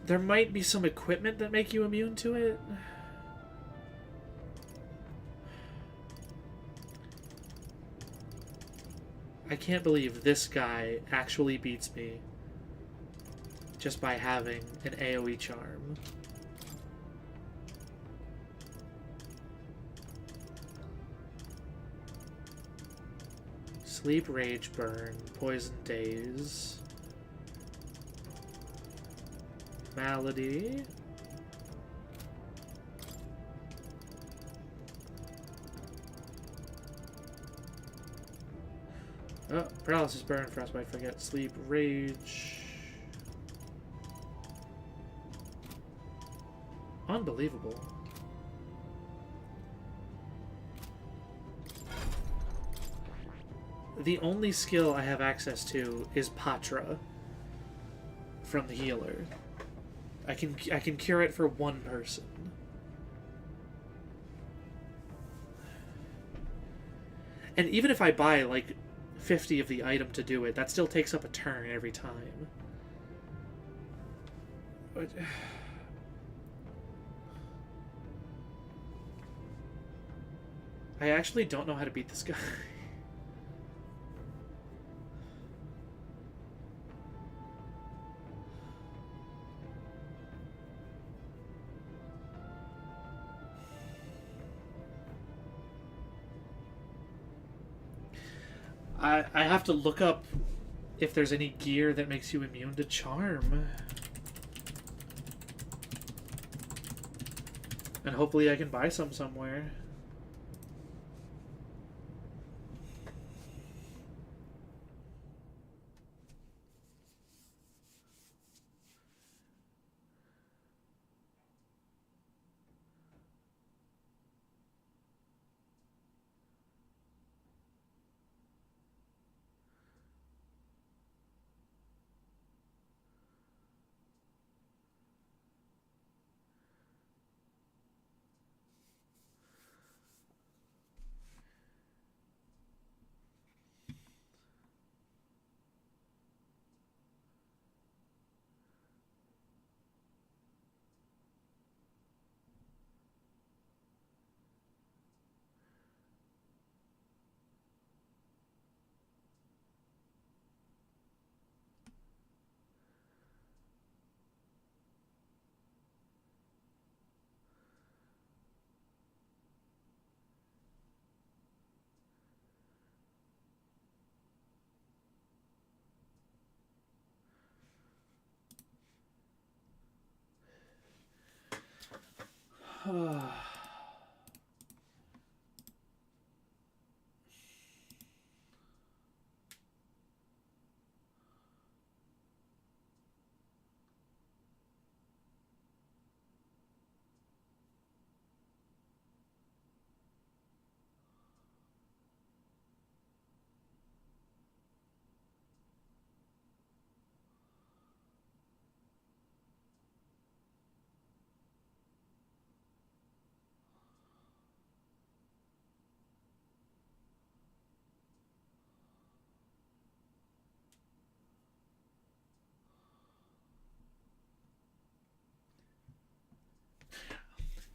There might be some equipment that make you immune to it. I can't believe this guy actually beats me just by having an AoE charm. Sleep, Rage, Burn, Poison Daze, Malady, oh, Paralysis, Burn, Frostbite, Forget, Sleep, Rage. Unbelievable. The only skill I have access to is Patra from the healer. I can cure it for one person. And even if I buy like 50 of the item to do it, that still takes up a turn every time. But I actually don't know how to beat this guy. I have to look up if there's any gear that makes you immune to charm. And hopefully I can buy some somewhere.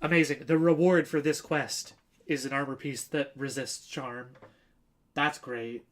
Amazing. The reward for this quest is an armor piece that resists charm. That's great.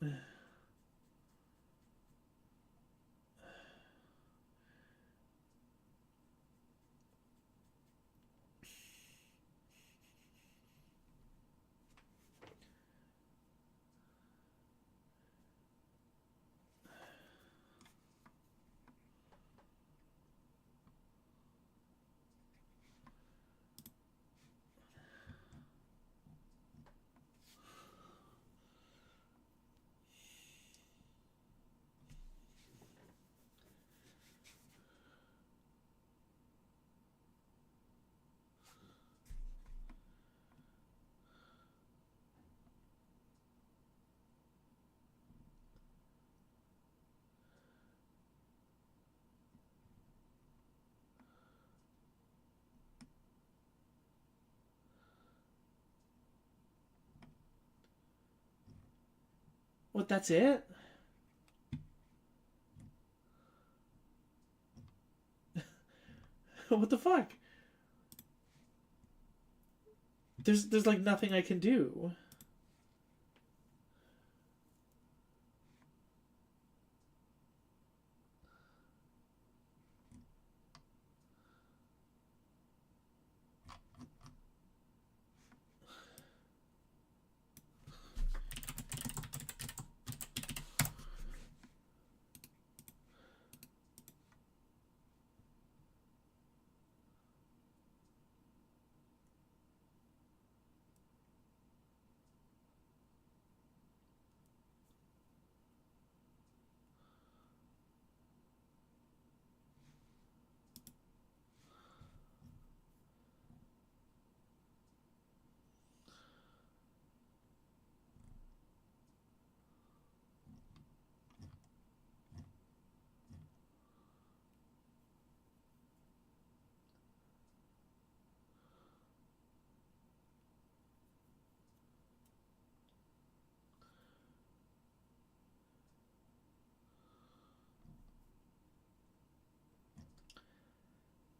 What, that's it? What the fuck? There's like nothing I can do.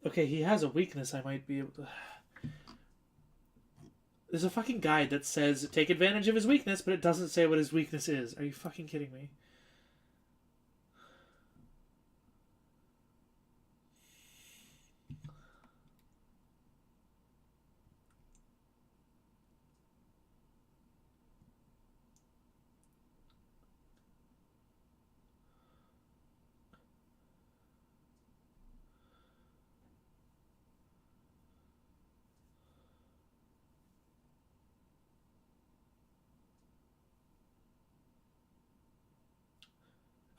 Okay, he has a weakness I might be able to... There's a fucking guide that says take advantage of his weakness, but it doesn't say what his weakness is. Are you fucking kidding me?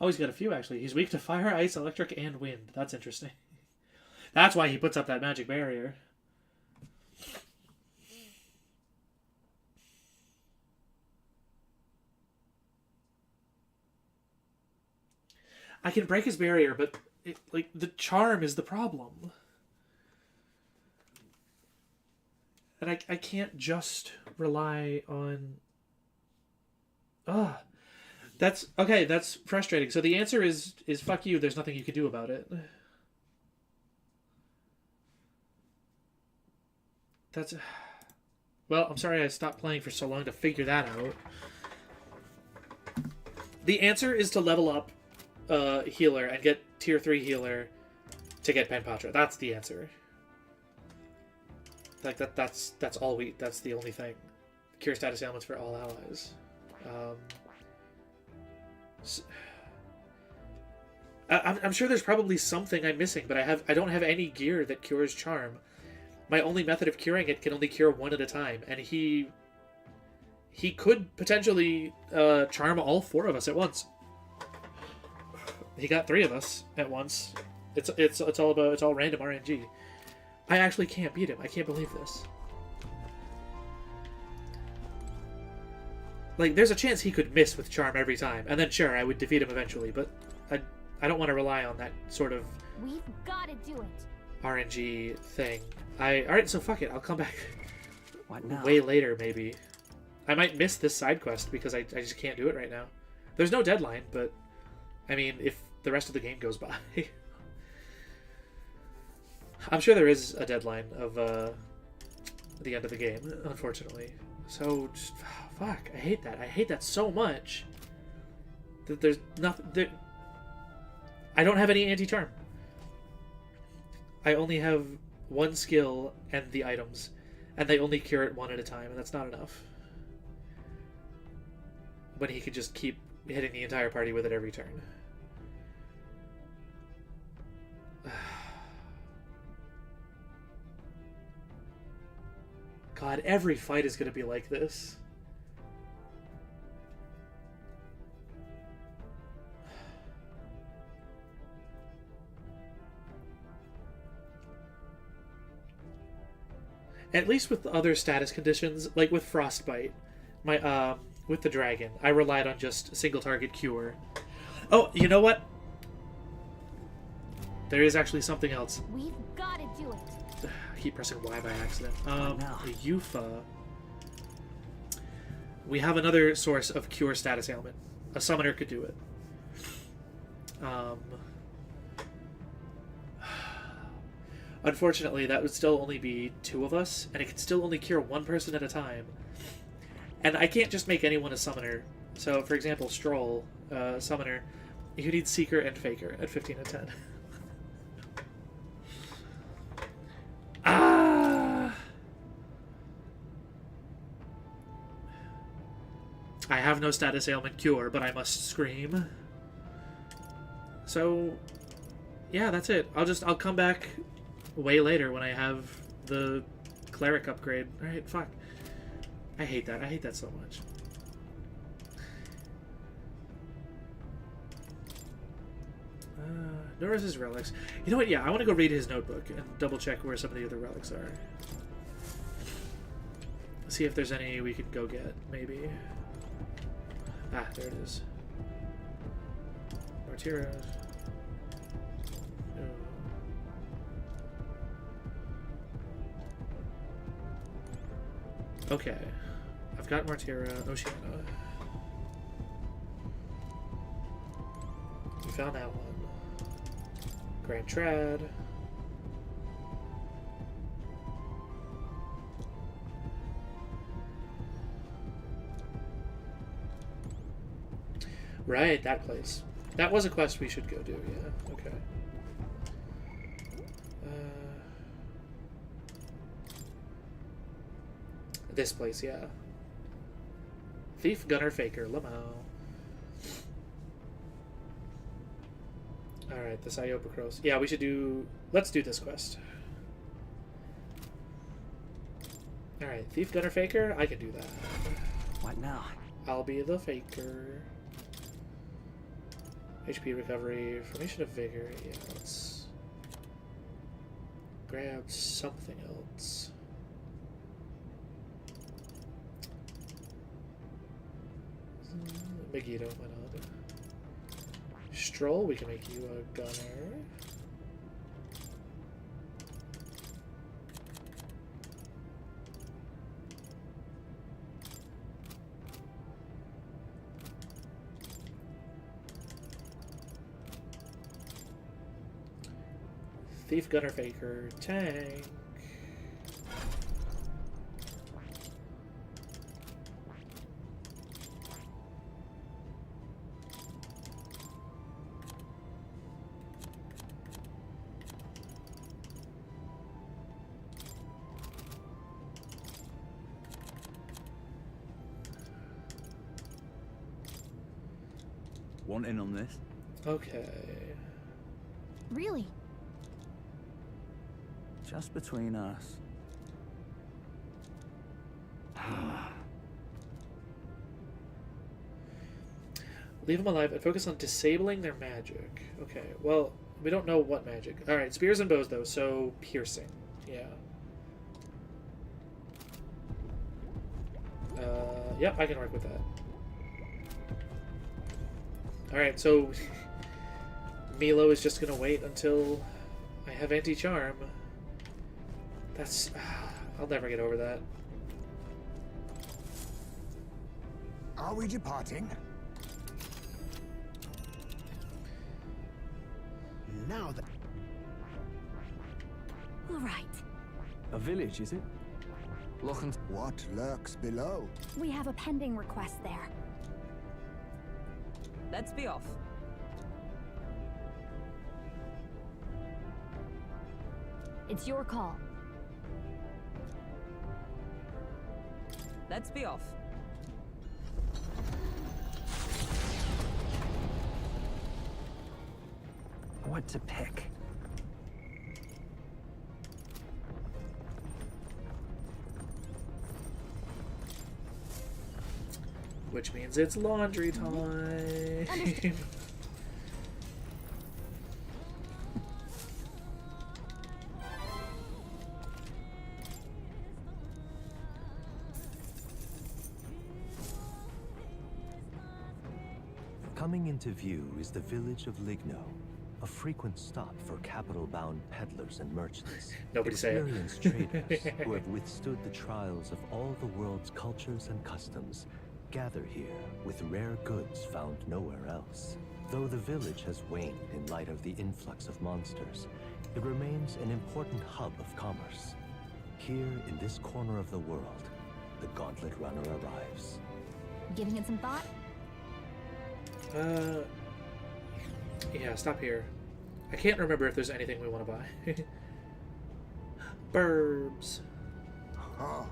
Oh, he's got a few, actually. He's weak to fire, ice, electric, and wind. That's interesting. That's why he puts up that magic barrier. I can break his barrier, but the charm is the problem. And I can't just rely on... That's okay. That's frustrating. So the answer is fuck you. There's nothing you can do about it. That's... Well, I'm sorry I stopped playing for so long to figure that out. The answer is to level up healer and get tier 3 healer to get Penpatra. That's the answer. Like that's all that's the only thing. Cure status ailments for all allies. I'm sure there's probably something I'm missing, but I don't have any gear that cures charm. My only method of curing it can only cure one at a time, and he could potentially charm all 4 of us at once. He got 3 of us at once. It's all random RNG. I actually can't beat him. I can't believe this. Like, there's a chance he could miss with charm every time, and then sure, I would defeat him eventually, but I don't want to rely on that sort of We've got to do it. RNG thing. Alright, so fuck it. I'll come back What now? way later, maybe. I might miss this side quest because I just can't do it right now. There's no deadline, but I mean, if the rest of the game goes by. I'm sure there is a deadline of the end of the game, unfortunately. So, just, fuck, I hate that. I hate that so much. That there's nothing... I don't have any anti-charm. I only have 1 skill and the items, and they only cure it 1 at a time, and that's not enough. When he could just keep hitting the entire party with it every turn. God, every fight is going to be like this. At least with the other status conditions, like with Frostbite, with the dragon, I relied on just single target cure. Oh, you know what? There is actually something else. We've got to do it. I keep pressing Y by accident. The Yufa. We have another source of cure status ailment. A summoner could do it. Unfortunately, that would still only be 2 of us, and it can still only cure 1 person at a time. And I can't just make anyone a summoner. So, for example, Stroll, summoner, you need Seeker and Faker at 15 and 10. Ah! I have no status ailment cure, but I must scream. So, yeah, that's it. I'll come back way later when I have the cleric upgrade. Alright, fuck. I hate that. I hate that so much. Norris's relics. You know what? Yeah, I want to go read his notebook and double check where some of the other relics are. See if there's any we could go get, maybe. Ah, there it is. Martira. No. Okay. I've got Martira, Oceana. We found that one. Grand Trad. Right, that place. That was a quest we should go do, yeah. Okay. This place, yeah. Thief, Gunner, Faker, Lamau. Alright, the Siopa Crows. Yeah, we should do... Let's do this quest. Alright, Thief, Gunner, Faker? I can do that. What now? I'll be the Faker. HP recovery, Formation of Vigor. Yeah, let's grab something else. Megiddo, why not? Stroll, we can make you a gunner. Thief, Gunner, Faker, Tank. Want in on this? Okay. Really? Just between us. Leave them alive and focus on disabling their magic. Okay, well, we don't know what magic. Alright, spears and bows, though, so piercing. Yeah. Yep, I can work with that. Alright, so Milo is just gonna wait until I have anti-charm. That's... I'll never get over that. Are we departing? Now that... All right. A village, is it? Looking... What lurks below? We have a pending request there. Let's be off. It's your call. Let's be off. What to pick? Which means it's laundry time. Coming into view is the village of Ligno, a frequent stop for capital-bound peddlers and merchants. Nobody say it. Experienced traders who have withstood the trials of all the world's cultures and customs, gather here with rare goods found nowhere else. Though the village has waned in light of the influx of monsters, it remains an important hub of commerce. Here, in this corner of the world, the Gauntlet Runner arrives. Giving it some thought? Yeah, stop here. I can't remember if there's anything we want to buy. Burbs. Huh.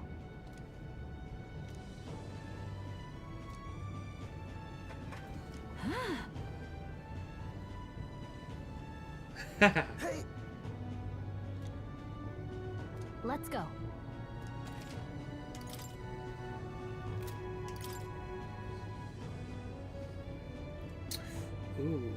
Hey! Let's go. Ooh.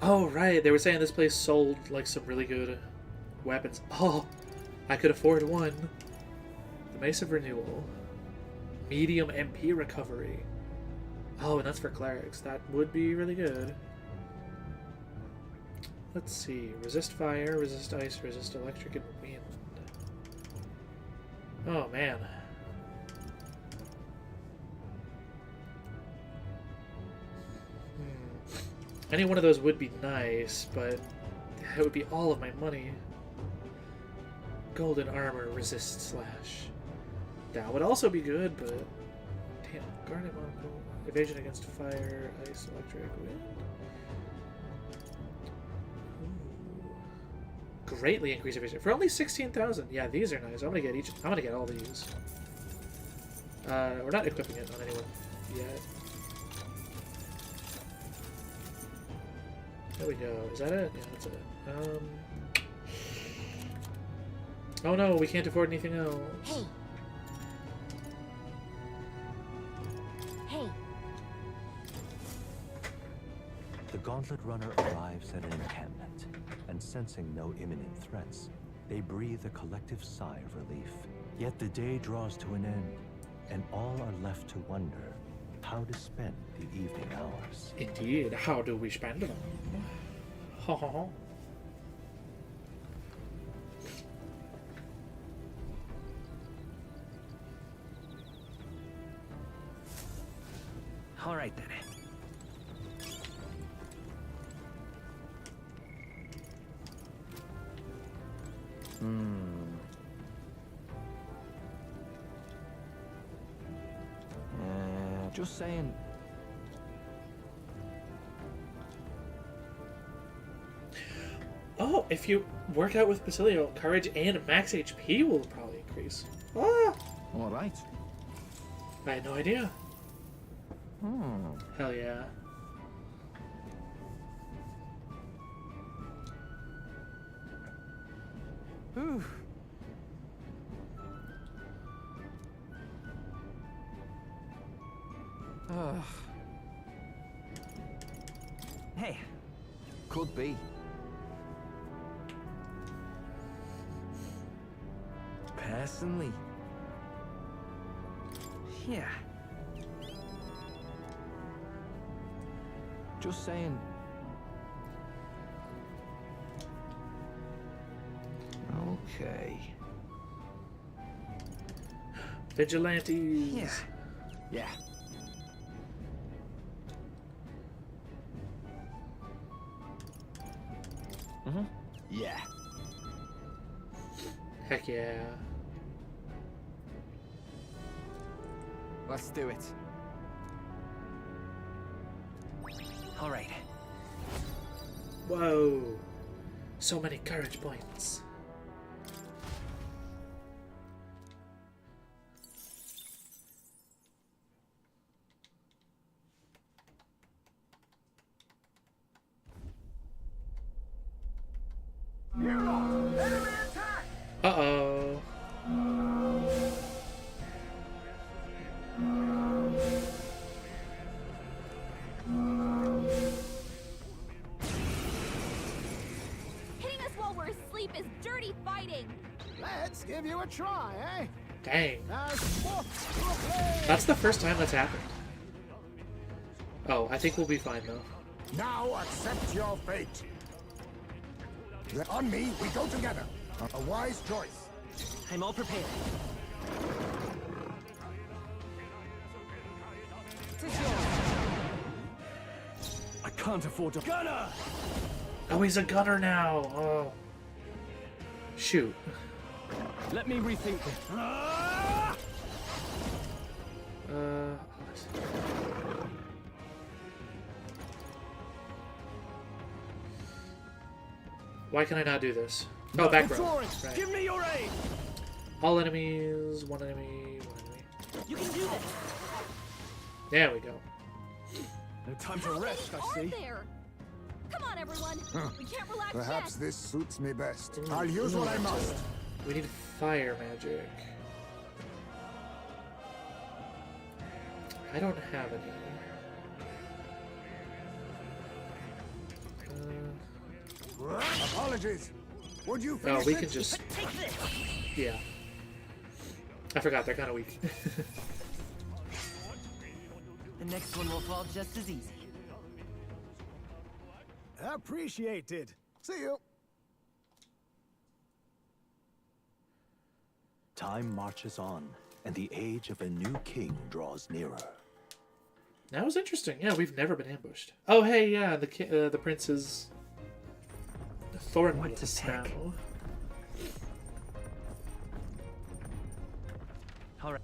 Oh, right. They were saying this place sold, like, some really good weapons. Oh, I could afford one. The Mace of Renewal. Medium MP recovery. Oh, and that's for clerics. That would be really good. Let's see. Resist fire, resist ice, resist electric, and wind. Oh, man. Any one of those would be nice, but it would be all of my money. Golden armor, resist slash. That would also be good, but damn, garnet monocle, evasion against fire, ice, electric, wind. Ooh. Greatly increase evasion for only 16,000. Yeah, these are nice. I'm gonna get each. I'm gonna get all these. We're not equipping it on anyone yet. There we go. Is that it? Yeah, that's it. Oh no, we can't afford anything else. Hey. Hey. The Gauntlet Runner arrives at an encampment, and sensing no imminent threats, they breathe a collective sigh of relief. Yet the day draws to an end, and all are left to wonder how to spend the evening hours. Indeed, how do we spend them? Ho ho ho. All right then. Just saying. Oh, if you work out with Basilio, courage and max HP will probably increase. Ah! All right. I had no idea. Hell yeah. Ooh. Hey. Could be. Personally. Yeah. Just saying. Okay. Vigilantes. Yeah. Yeah. Yeah. Heck yeah. Let's do it. All right. Whoa. So many courage points. Uh-oh. Hitting us while we're asleep is dirty fighting. Let's give you a try, eh? Dang. That's That's the first time that's happened. Oh, I think we'll be fine though. Now accept your fate. On me, we go together. A wise choice. I'm all prepared. I can't afford to... Gunner! Oh, he's a gunner now. Oh. Shoot. Let me rethink this. Why can I not do this? Oh, back row. Right. Give me your aid! All enemies, one enemy, one enemy. You can do this! There we go. No time to rest, I see. There. Come on, everyone. We can't relax Perhaps yet. this suits me best. I'll use what I must. We need fire magic. I don't have any. Apologies. Would you Oh, finish we it? can just... Take this! Yeah. I forgot, they're kind of weak. The next one will fall just as easy. Appreciated. See you. Time marches on, and the age of a new king draws nearer. That was interesting. Yeah, we've never been ambushed. Oh, hey, yeah, the prince is thornless now. All right.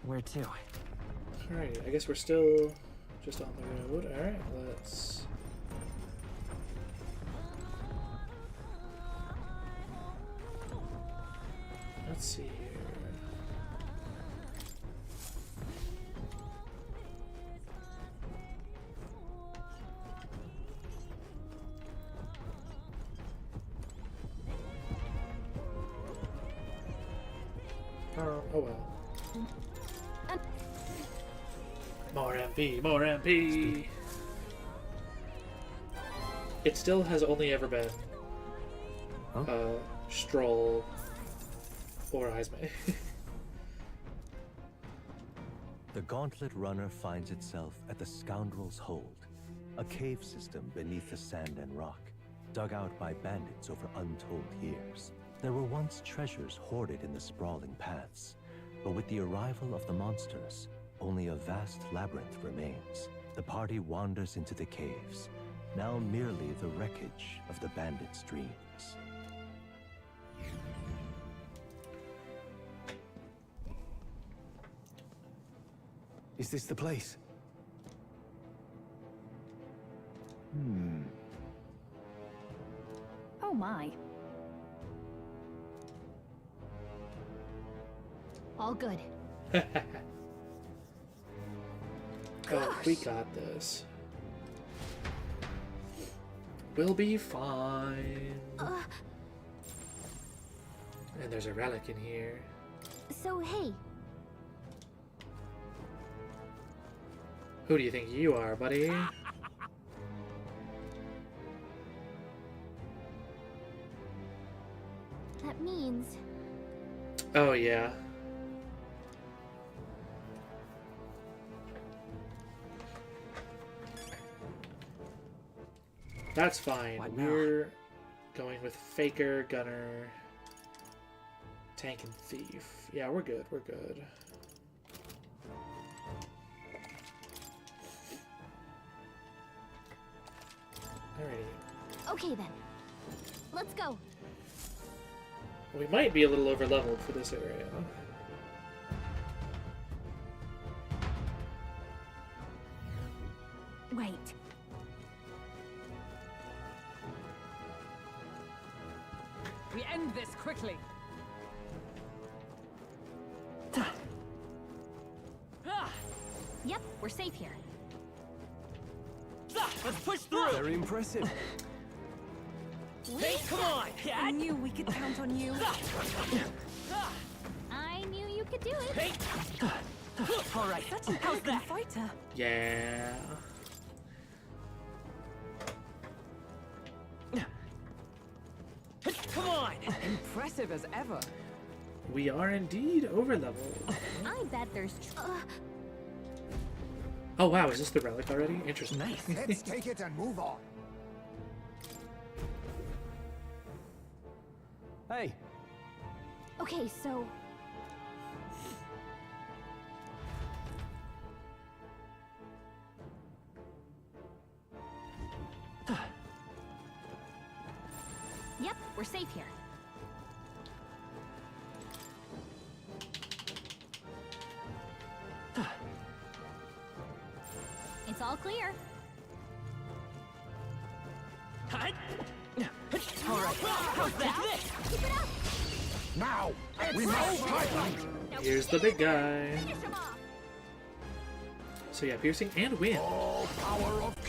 Where to? Alright, I guess we're still just on the road. Alright, let's... Let's see here. Oh well. More MP, more MP! It still has only ever been Stroll or Ismay. The Gauntlet Runner finds itself at the Scoundrel's Hold, a cave system beneath the sand and rock, dug out by bandits over untold years. There were once treasures hoarded in the sprawling paths, but with the arrival of the monsters, only a vast labyrinth remains. The party wanders into the caves, now merely the wreckage of the bandits' dreams. Is this the place? Oh my. All good. Oh, we got this. We'll be fine. And there's a relic in here. So, hey, Who do you think you are, buddy? that means Oh, yeah. That's fine. We're going with Faker, Gunner, Tank, and Thief. Yeah, we're good. We're good. Alrighty. okay then. Let's go. We might be a little over leveled for this area. Wait. We end this quickly. Yep, we're safe here. Let's push through! Very impressive. Hey, come on! I knew we could count on you. I knew you could do it. Hey! All right, Such an how's elegant that? fighter. Yeah. Come on! Impressive as ever. We are indeed over leveled. I bet there's. Oh wow, is this the relic already? Interesting. Nice. Let's take it and move on. Hey, Okay, so... Yep, we're safe here. It's all clear. All right, how's that? Keep it up! Now, we must fight. Here's the big guy. So yeah, piercing and wind.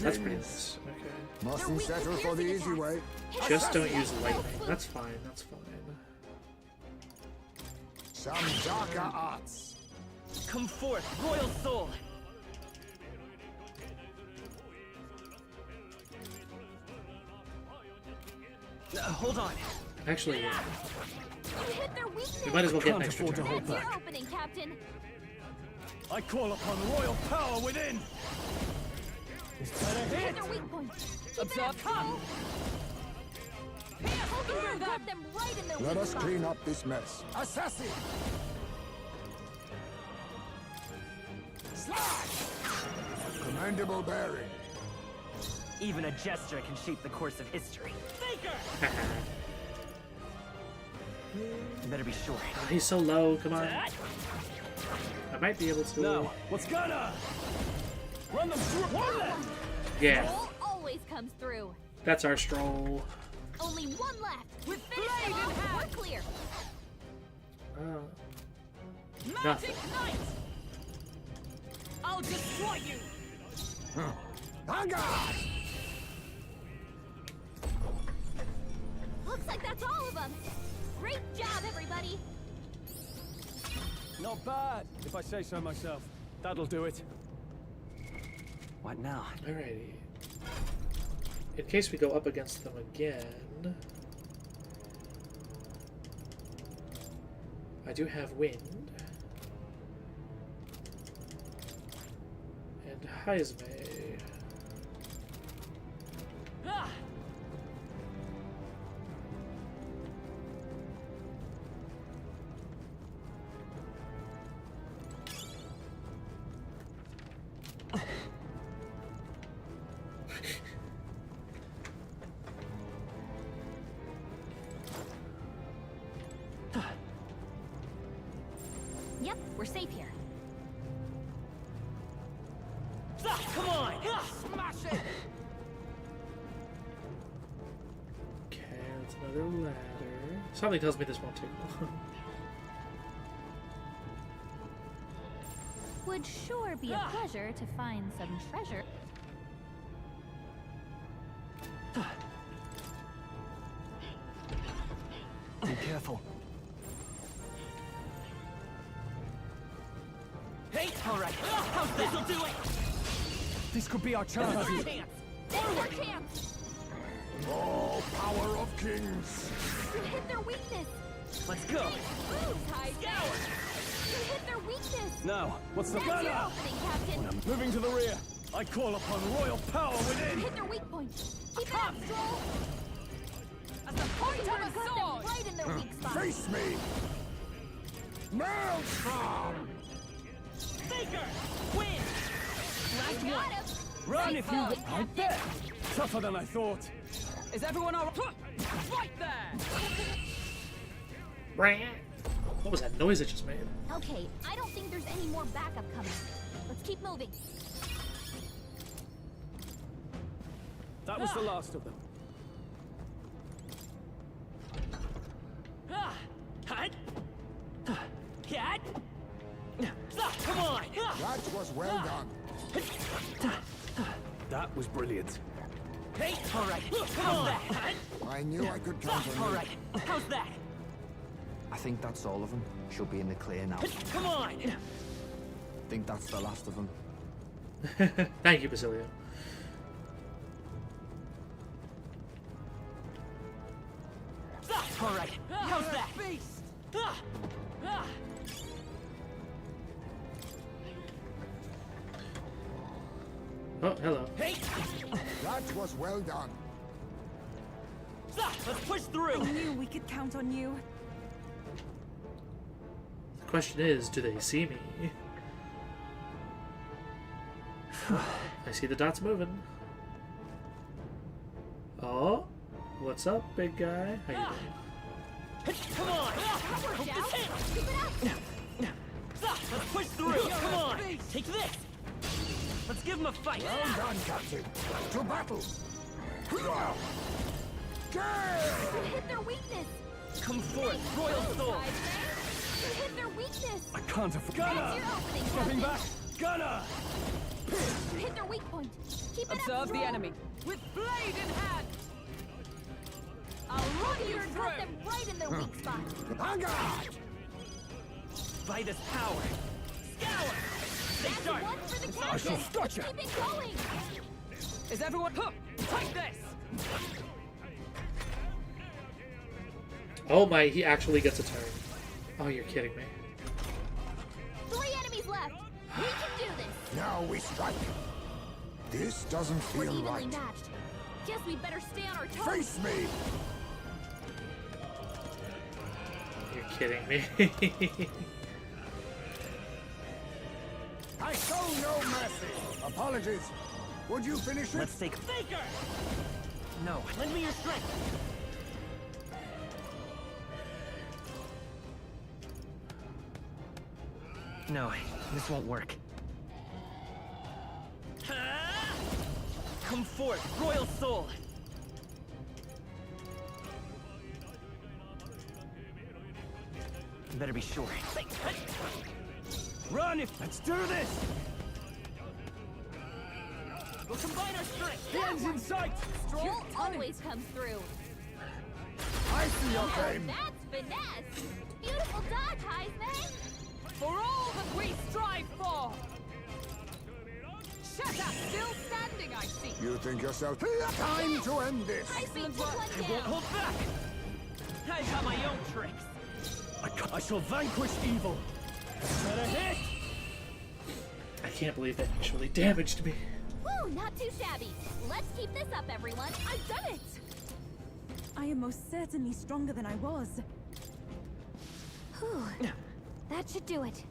That's pretty nice. Okay. Mustn't settle for the easy way. Just don't use lightning. That's fine. That's fine. Some darker arts. Come forth, royal soul. Hold on. Actually, You hit their weakness. we might as well get an Can't extra afford to turn. hold That's your back. opening, Captain. I call upon royal power within. Better Hit hit. their weak point. Keep Up it up, top. Cole. Hold them them right in their Let weak us spot. clean up this mess. Assassin! Slash! Commendable bearing. Even a gesture can shape the course of history. Faker! You better be sure. He's so low. Come on. I might be able to. Now, what's gonna run them through? One left. Yeah, Roll always comes through. that's our stroll. Only one left. We've finished them off. We're clear. Nothing. Knight! I'll destroy you! Looks like that's all of them. Great job, everybody. Not bad, if I say so myself. That'll do it. What now? Alrighty. In case we go up against them again, I do have wind and Heisme. Ah! Yep, we're safe here. Come on! Smash it! Okay, that's another ladder. Something tells me this won't take long. Would sure be a pleasure to find some treasure. Be careful. Hey! All right. How's this'll do it? This could be our chance. Our chance. There's our chance. Oh, power of kings. You hit their weakness. Let's go. Moves, high Scour. You hit their weakness. Now, what's the That's your plan? opening, Captain. Moving to the rear. I call upon royal power within. Hit their weak point. Keep it up, Stroll. At the point of a Got them sword. right in their weak spot. Face me. Maelstrom. Faker! Win! Last Got one. him. Run if you Captain. I bet. Tougher than I thought. Is everyone all right there? What was that noise it just made? Okay, I don't think there's any more backup coming. Let's keep moving. That was the last of them. Come on! That was well done. That was brilliant. Hey! All right. How's that? I knew I could count on All you. right. How's that? I think that's all of them. Should be in the clear now. Come on! Think that's the last of them. Thank you, Basilio. All right. How's that? Beast! Oh, hello. Hey! That was well done. Let's push through! I knew we could count on you. Question is, do they see me? I see the dots moving. Oh, what's up, big guy? How you doing? Come on! Hope this hits! Let's push through! Come on! Take this! Let's give him a fight! Well done, Captain. To battle! You hit their weakness! Come forth, Royal Soul! You hit their weakness! I can't afford. Gunner! Your opening, Stepping Captain. back! Gunner! You hit their weak point! Keep it up, Observe the strong. enemy. With blade in hand! I'll run you through! Cut them right in their weak spot! By this power! Scour! Stay That's sharp! one for the I captain! shall start you! Keep it going! Is everyone... Huh, take this! Oh my, he actually gets a turn. Oh, you're kidding me. 3 enemies left! We can do this! Now we strike. This doesn't We're feel evenly right. matched. Guess we better stay on our toes. Face me! You're kidding me. I show no mercy. Apologies. Would you finish it? Let's take Faker! No, lend me your strength! No, this won't work. Come forth, Royal Soul! You better be sure. Run if... Let's do this! We'll combine our strength! The end's in sight! Stroll always comes through. I see your Now game. that's finesse! Beautiful dodge, Heisman! For all that we strive for! Shatter still standing, I see! You think yourself time to end this? Heisman took one I won't down! hold back! I've got my own tricks! I shall vanquish evil. Better hit! I can't believe that actually damaged me. Woo, not too shabby. Let's keep this up, everyone. I've done it! I am most certainly stronger than I was. Whew. That should do it.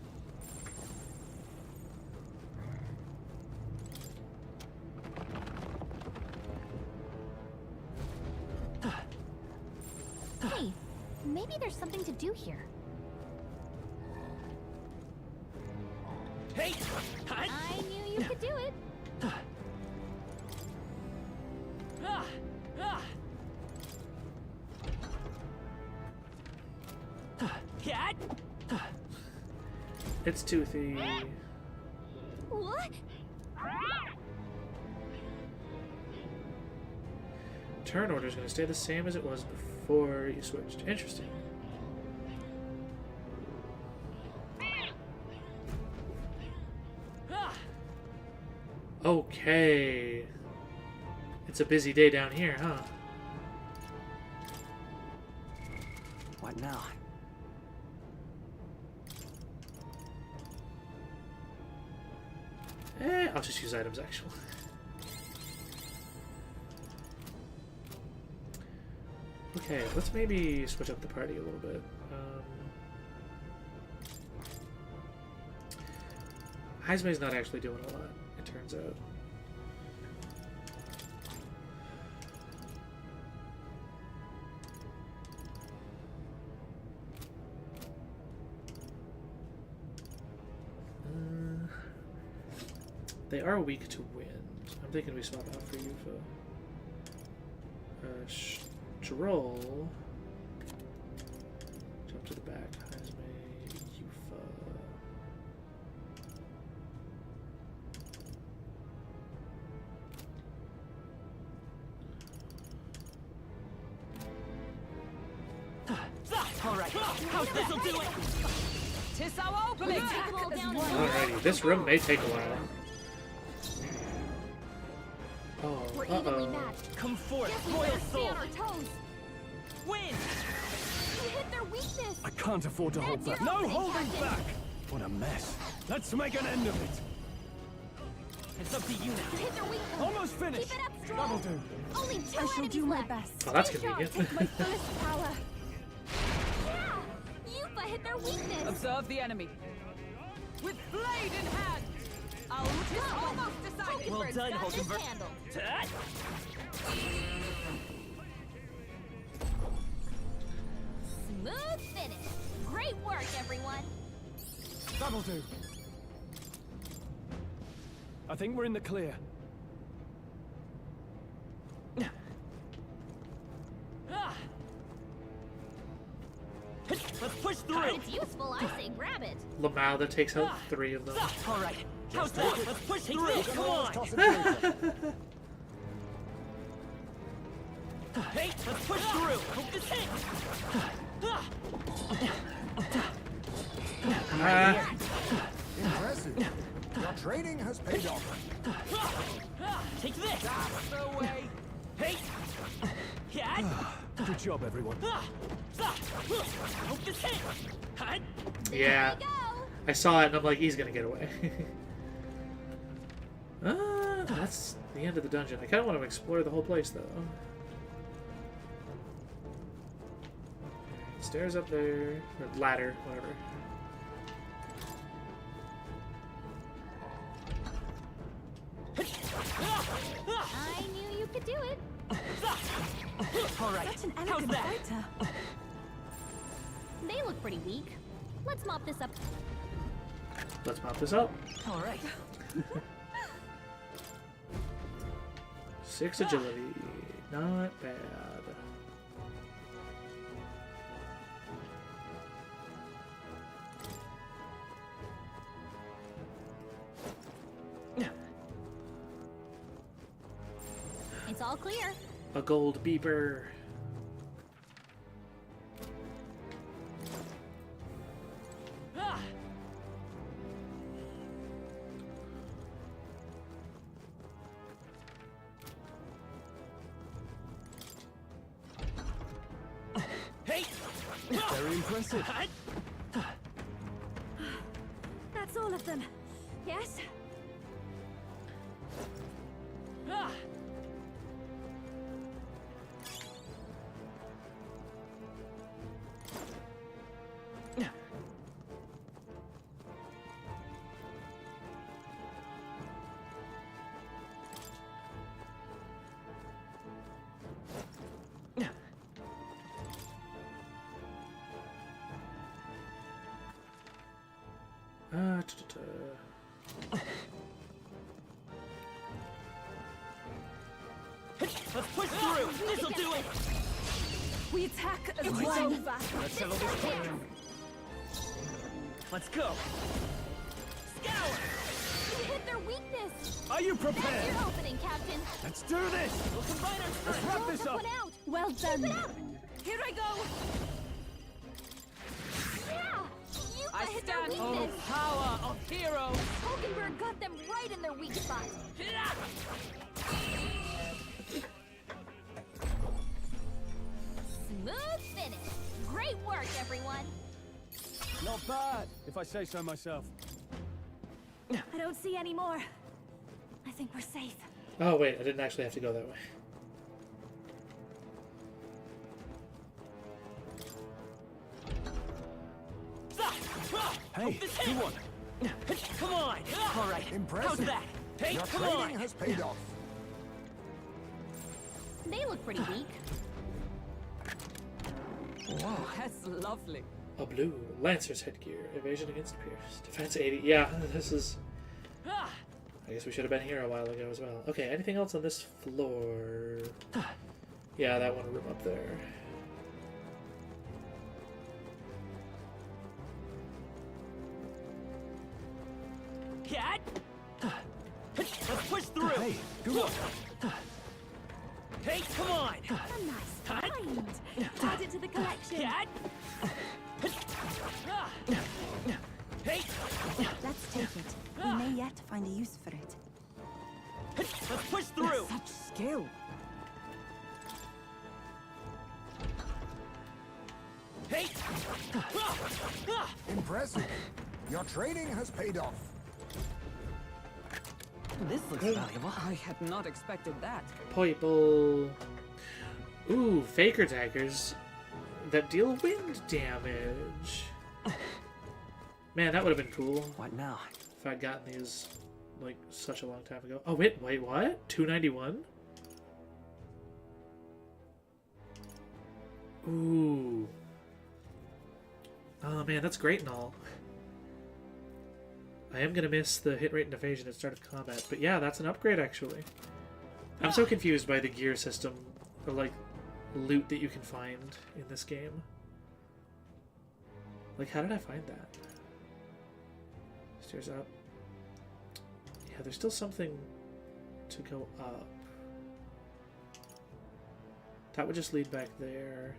Hey, maybe there's something to do here. Hey! I knew you could do it. It's toothy. What? Turn order is going to stay the same as it was before you switched. Interesting. Okay. It's a busy day down here, huh? What now? I'll just use items, actually. Okay, let's maybe switch up the party a little bit. Heisman's not actually doing a lot, it turns out. They are weak to wind. I'm thinking we swap out for Yufa. Stroll. Jump to the back. Heisman, Yufa. Alright, how's this'll do it? Tis our opening! Alrighty, this room may take a while. Oh, We're evenly matched. Come forth, Guess we Royal better stay Soul! on our toes. Win! You hit their weakness. I can't afford to hold That's back. your No opening, holding Captain. back! What a mess. Let's make an end of it. It's up to you You now. hit their weak point. Almost finished. Keep it up, Stroll. That'll do. Only 2 I shall enemies do my left. best. Oh, that's Stay sharp. convenient. Take my fullest power. Yeah! Yufa hit their weakness. Observe the enemy. With blade in hand. It's almost decided. Well done, got this Hulkenberg. handled. Smooth finish. Great work, everyone. That'll do. I think we're in the clear. Let's push through. It's useful, I say grab it. Lamau that takes out 3 of them. All right. How's that? Let's push through. Come on. Hey, let's push through. Hope this hits. Impressive. Your training has paid off. Take this. That's the way. Hey. Yeah. Good job, everyone. Hope this hits. Yeah. I saw it and I'm like, he's gonna get away. That's the end of the dungeon. I kind of want to explore the whole place, though. Stairs up there. Or ladder, whatever. I knew you could do it. All right. Such an How's elegant that? fighter. They look pretty weak. Let's mop this up. Let's mop this up. All right. 6 agility. Not bad. It's all clear. A gold beeper. Hey. Very impressive. That's all of them. Yes? Let's push through. This'll do it. We attack as It's one. over. Let's settle this quick. Let's go. Scour. You hit their weakness. Are you That's prepared? your opening, Captain. Let's do this. We'll combine our Let's strength. wrap this Took up. one out. Well done. Keep it up. Here I go. Yeah. You I hit their stand on the weakness. power of heroes. Hulkenberg got them right in their weak spot. Smooth finish. Great work, everyone. Not bad, if I say so myself. I don't see any more. I think we're safe. Oh, wait. I didn't actually have to go that way. Hey, good one. Come on. All right. Impressive. How's that? Hey, Your come training on. has paid off. They look pretty weak. Wow, that's lovely. A blue Lancer's headgear. Evasion against Pierce. Defense 80. Yeah, this is... I guess we should have been here a while ago as well. Okay, anything else on this floor? Yeah, that one room up there. Cat. Let's push through. Hey, good one. Hey, come on. A nice find. Add it to the collection. Cat. Hey. Let's take it. We may yet find a use for it. Let's push through. Such skill. Hey. Impressive. Your training has paid off. This looks valuable. I had not expected that. Purple. Ooh, Faker daggers that deal wind damage. Man, that would have been cool. What now? If I'd gotten these like such a long time ago. Oh wait, what? 291? Ooh. Oh man, that's great and all. I am gonna miss the hit rate and evasion at start of combat, but yeah, that's an upgrade actually. I'm so confused by the gear system of like loot that you can find in this game. Like, how did I find that? Stairs up. Yeah, there's still something to go up. That would just lead back there.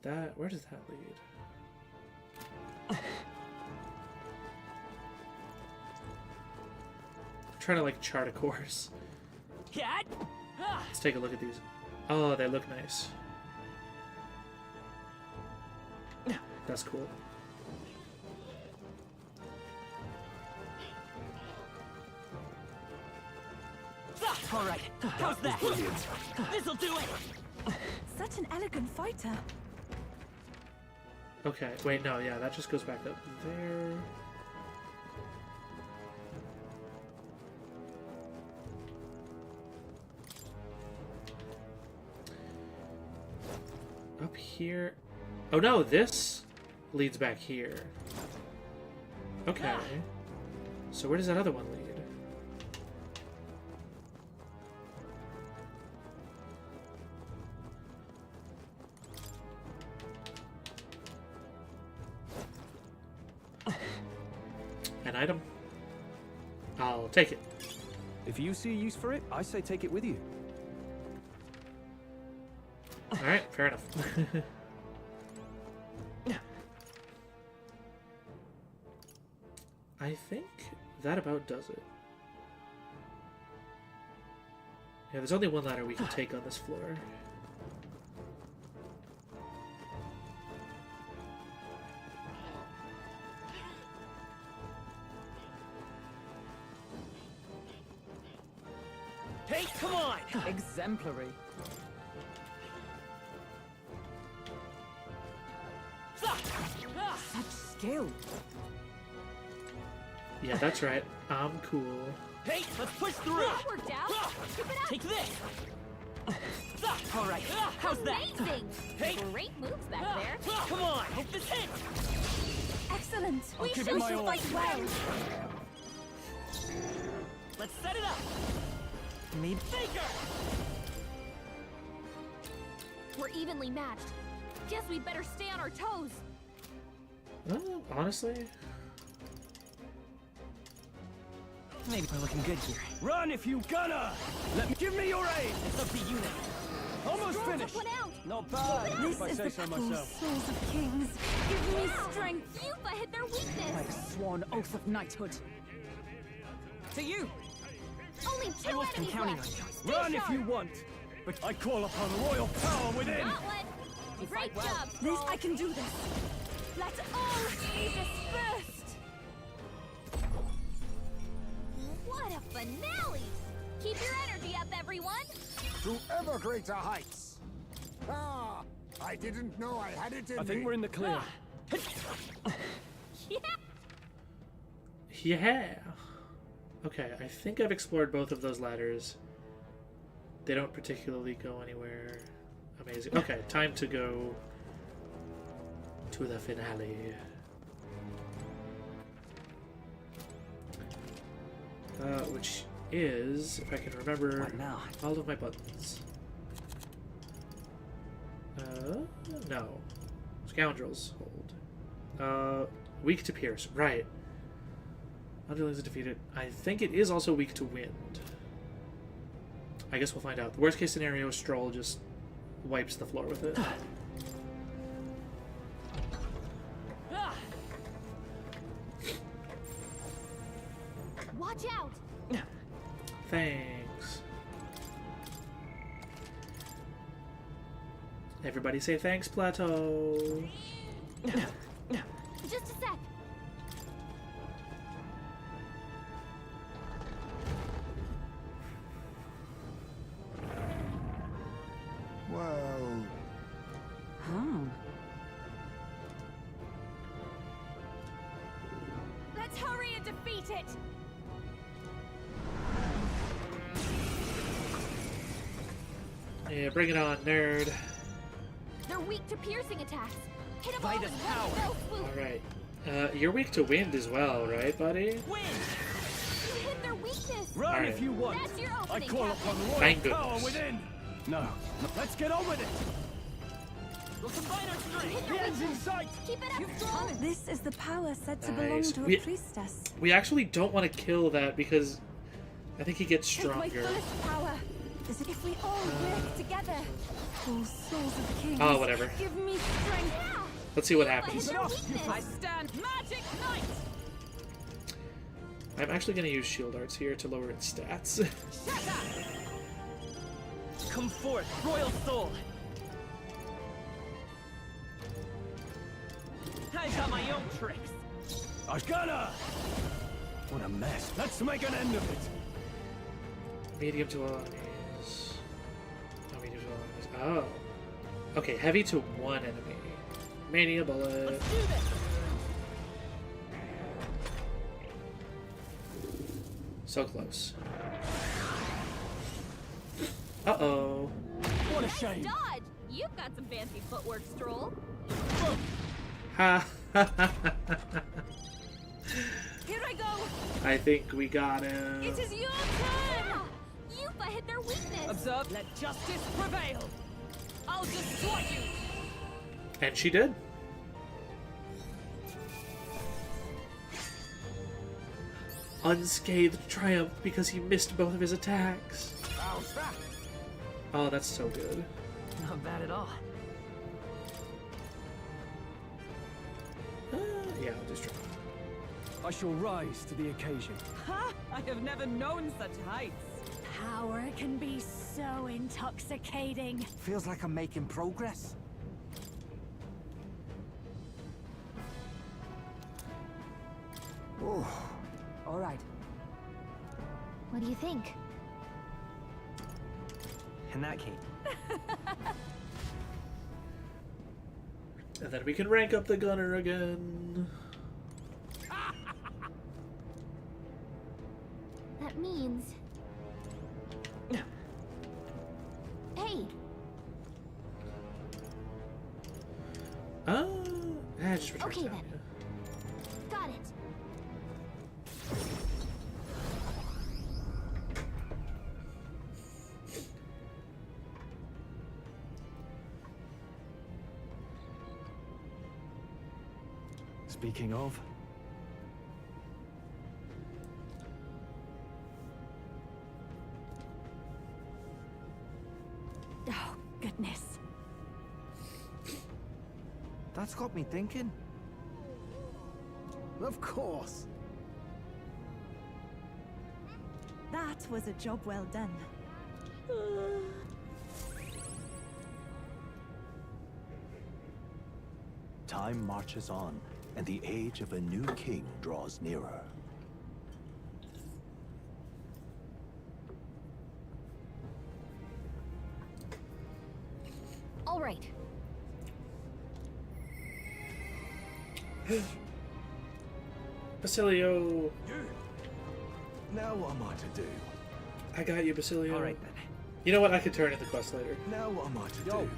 That, where does that lead? I'm trying to like chart a course. Let's take a look at these. Oh, they look nice. That's cool. All right, how's that? This'll do it. Such an elegant fighter. Okay, wait, no, yeah, that just goes back up there. Up here. Oh no, this leads back here. Okay. So where does that other one lead? An item? I'll take it. If you see use for it, I say take it with you. Alright, fair enough. I think that about does it. Yeah, there's only one ladder we can take on this floor. Hey, come on! Exemplary. Such skill. Yeah, that's right. I'm cool. Hey, let's push through! That worked out! Keep it up! Take this! All right, how's that? Amazing! Hey! Great moves back there. Come on, hope this hits! Excellent. I'll We give it shall my all. fight well. Let's set it up! Me Baker! We're evenly matched. Guess we better stay on our toes. Honestly? Maybe we're looking good here. Run if you gonna! Give me your aim! It's up to you now. Almost finished! Not bad, This if I is say the so true myself. souls of kings. Give me strength. Yufa hit their weakness. Like a sworn oath of knighthood. To you! Only I two wasn't enemies counting on left. you. Stay Run sharp. if you want! But I call upon royal power within! Gauntlet. Great job, Please, Skull. I can do this. Let all be dispersed. What a finale! Keep your energy up, everyone. To ever greater heights. Ah, I didn't know I had it in I think me. we're in the clear. Yeah. Yeah. Okay, I think I've explored both of those ladders. They don't particularly go anywhere amazing. Okay, time to go to the finale. Which is, if I can remember, What now? all of my buttons. No. Scoundrels hold. Weak to pierce, right. Underlings are defeated. I think it is also weak to wind. I guess we'll find out. The worst case scenario, Stroll just wipes the floor with it. Watch out! Thanks. Everybody say thanks, Plateau. Just a sec. Well, Huh. Let's hurry and defeat it! Yeah, bring it on, nerd. They're weak to piercing attacks. Hit them By all this with power. one fell swoop. Alright. You're weak to wind as well, right, buddy? Wind! You hit their weakness. Run Alright. if you want. That's your I opening, call Captain. upon royal Thank power goodness. within. No. Let's get on with it. We'll combine our strength. The end's in sight. Keep it up, Stroll. This is the power said to belong Nice. to a We- priestess. We actually don't want to kill that because I think he gets Take my stronger. fullest power. If we all work together. All souls of kings. Oh, whatever. Give me strength. Let's see what Hit happens. their weakness. I stand magic knight! I'm actually going to use shield arts here to lower its stats. Come forth, royal soul. I've got my own tricks. Ashkana! What a mess. Let's make an end of it. Medium to all enemies. Oh, medium to all enemies. Oh. Okay, heavy to one enemy. Mania bullet. Let's do this. So close. Uh-oh. What a shame. Dodge. You've got some fancy footwork, Stroll. Ha ha ha ha. Here I go. I think we got him. It is your turn. Yupa hit their weakness. Observe, let justice prevail. I'll destroy you. And she did. Unscathed triumph because he missed both of his attacks. Oh, that's so good. Not bad at all. Yeah, I'll just try. I shall rise to the occasion. Ha! I have never known such heights. Power can be so intoxicating. Feels like I'm making progress. Oh. All right. What do you think? In that case. And then we can rank up the gunner again. That means... Hey! Just return Okay down, then. yeah. Got it. Speaking of, Oh, goodness. That's got me thinking. Of course. That was a job well done. Time marches on, and the age of a new king draws nearer. All right. Basilio. Now what am I to do? I got you, Basilio. All right then. You know what? I could turn in the quest later. Now what am I to do?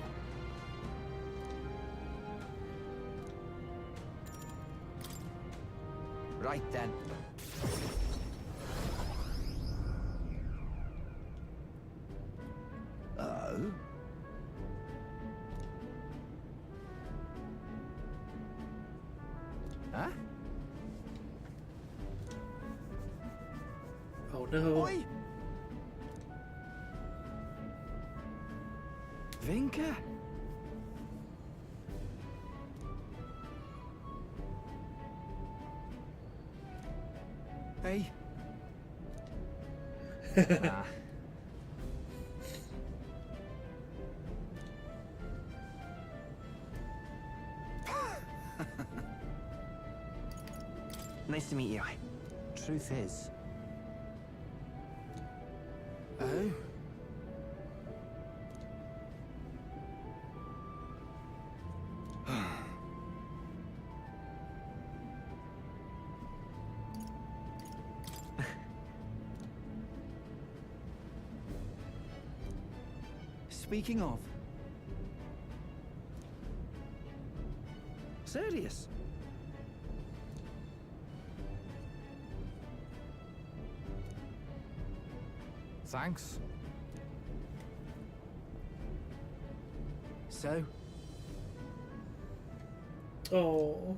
Right then. Oh? Huh? Oh no. Oi! Vinka? Hey. Ah. Nice to meet you. Truth is, Oh? speaking of? Serious? Thanks. So? Oh.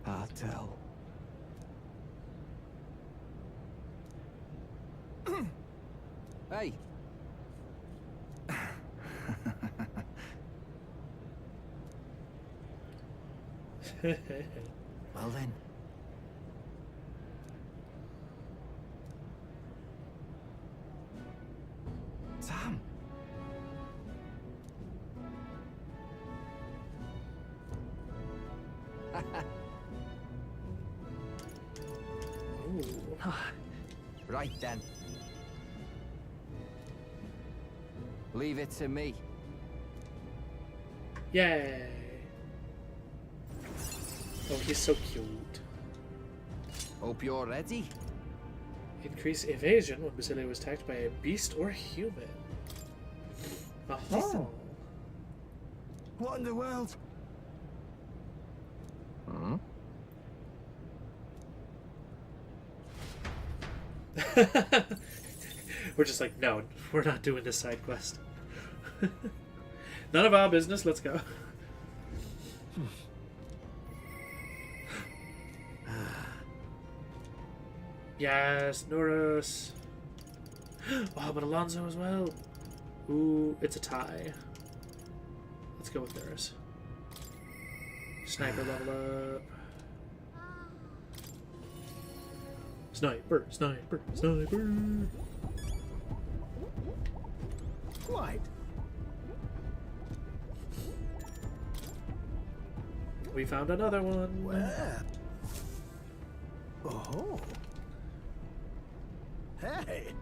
I'll tell. Hey. Well then. Sam. Right then. Leave it to me. Yay. Oh, he's so cute. Hope you're ready. Increase evasion when Basilio was attacked by a beast or human. Aha. Listen. What in the world? Hmm? We're just like, no, we're not doing this side quest. None of our business, let's go. Yes, Norris. Oh, but Alonso as well. Ooh, it's a tie. Let's go with Norris. Sniper level up. Sniper, sniper, sniper. Quite. We found another one. Where? Oh. Hey.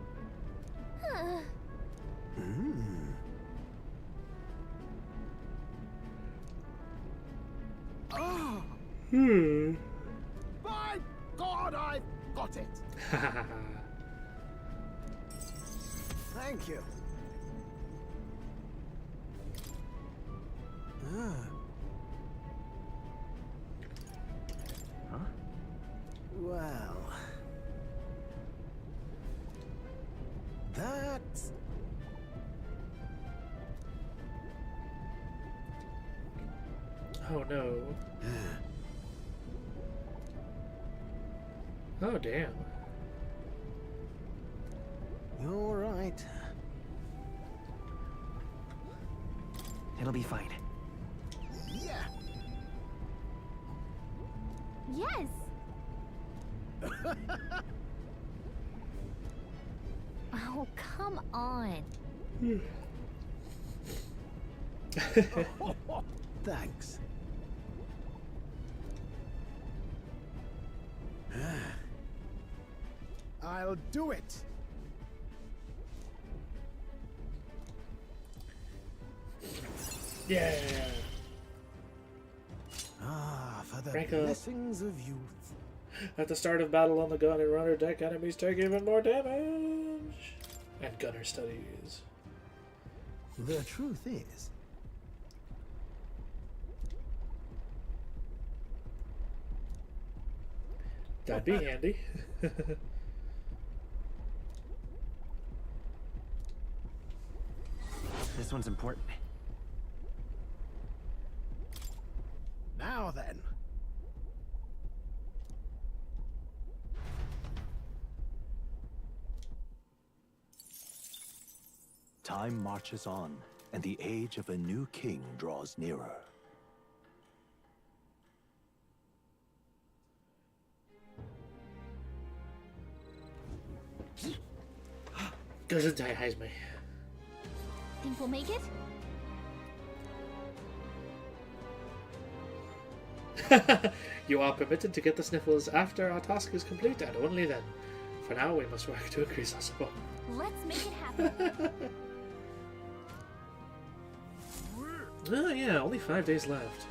Oh. By God, I've got it. Thank you. Huh? Well, that's... Oh no. Oh damn. You're right. It'll be fine. Yeah. Yes. Oh, come on. Thanks. I'll do it. Yeah. Ah, for the Rank up. blessings of youth. At the start of battle on the gun and runner deck, enemies take even more damage. And gunner studies. The truth is, that'd be handy. This one's important. now then. Time marches on, and the age of a new king draws nearer. Gesundheit me. Think we'll make it? You are permitted to get the sniffles after our task is complete, and only then. For now, we must work to increase our support. Let's make it happen. Oh yeah, only 5 days left.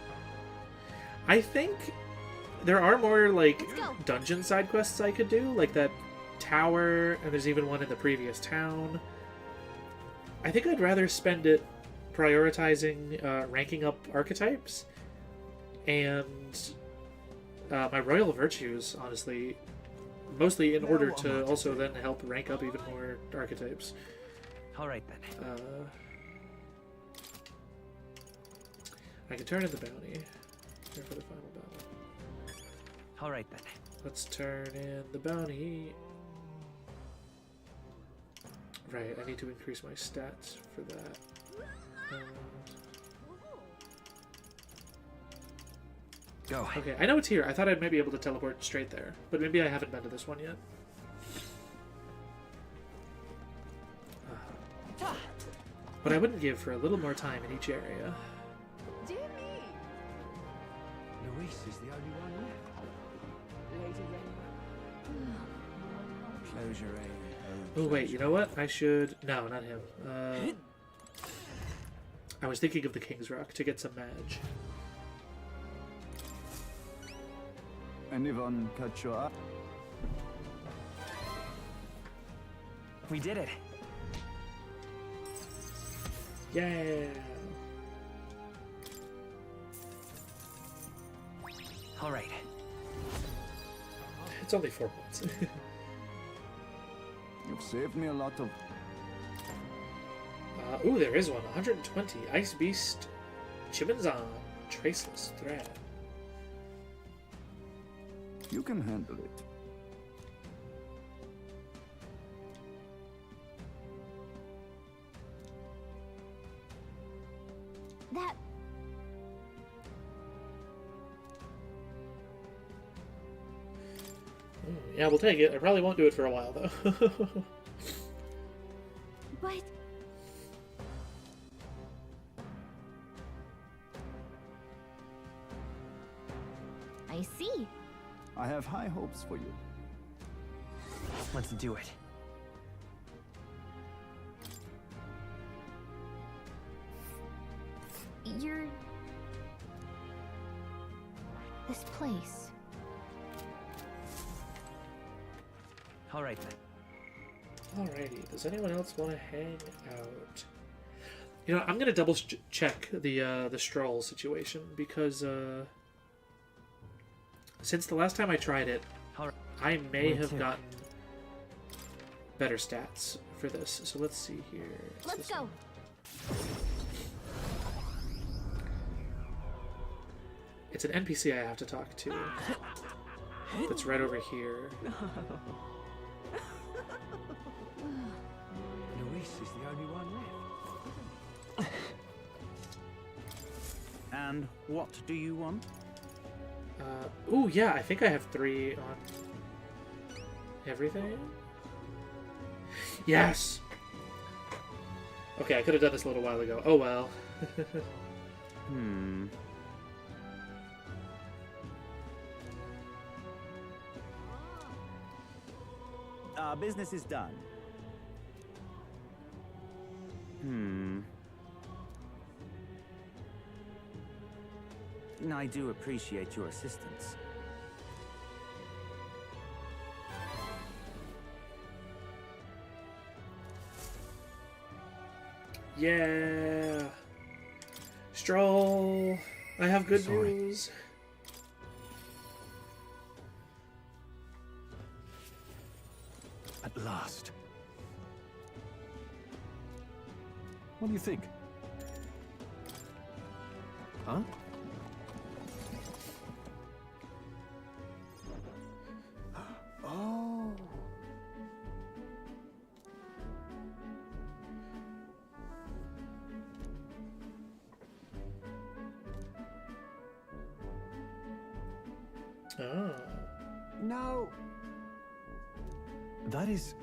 I think there are more, like, dungeon side quests I could do, like that tower, and there's even one in the previous town. I think I'd rather spend it prioritizing ranking up archetypes and my royal virtues, honestly, mostly in order to also then help rank up even more archetypes. All right then. I can turn in the bounty. Here for the final battle. All right then. Let's turn in the bounty. Right, I need to increase my stats for that. Go. Okay, I know it's here. I thought I might be able to teleport straight there, but maybe I haven't been to this one yet. But I wouldn't give for a little more time in each area. Dear me. Luis is the only one left. Lady Ren. Close your aim. Oh wait, you know what? I should... No, not him. I was thinking of the King's Rock to get some mage. Anyone catch your eye? We did it. Yeah. All right. It's only 4 points. You've saved me a lot of... Ooh, there is one. 120. Ice Beast. Chibanzan. Traceless Thread. You can handle it. That... Yeah, we'll take it. I probably won't do it for a while, though. But... I see. I have high hopes for you. Let's do it. You're... This place. All right then. Alrighty. Does anyone else want to hang out? You know, I'm gonna double check the stroll situation because since the last time I tried it, I may have gotten better stats for this. So let's see here. Let's go. It's an NPC I have to talk to. That's right over here. Luis is the only one left. And what do you want? Ooh, yeah, I think I have 3 on everything. Yes! Okay, I could have done this a little while ago. Oh well. Our business is done. I do appreciate your assistance. Yeah! Stroll! I have good news. At last. What do you think? Huh? Oh. Oh. No. That is...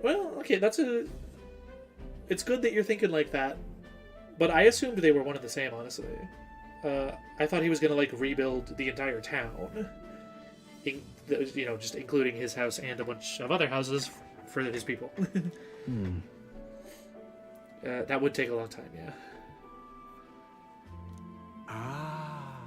Well, okay, that's a... It's good that you're thinking like that, but I assumed they were one and the same, honestly. I thought he was gonna, like, rebuild the entire town. You know, just including his house and a bunch of other houses for his people. That would take a long time, yeah. Ah.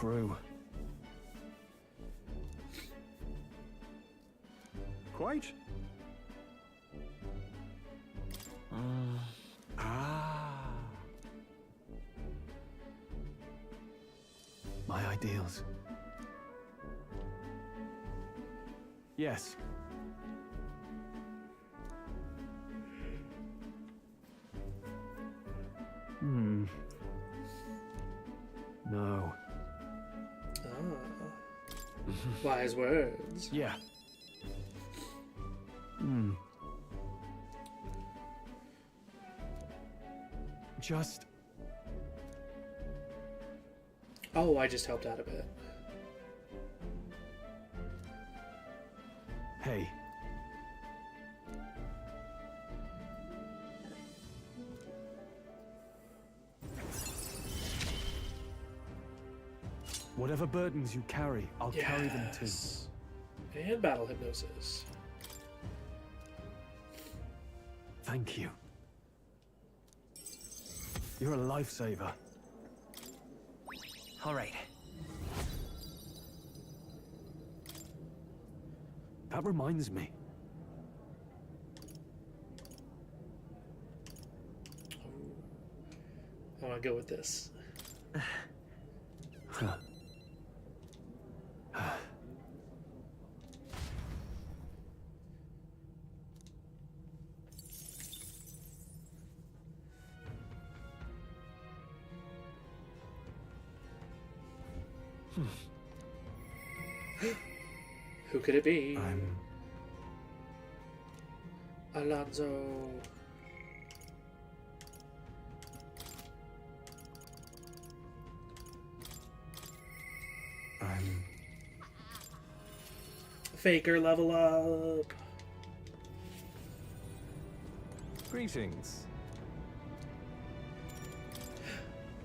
through. Quite. My ideals. Yes. No. Oh. Wise words. Yeah. Just... Oh, I just helped out a bit. Hey. Whatever burdens you carry, I'll carry them too. And battle hypnosis. Thank you. You're a lifesaver. All right. That reminds me. I want to go with this. Who could it be? Alonso. Faker level up. Greetings.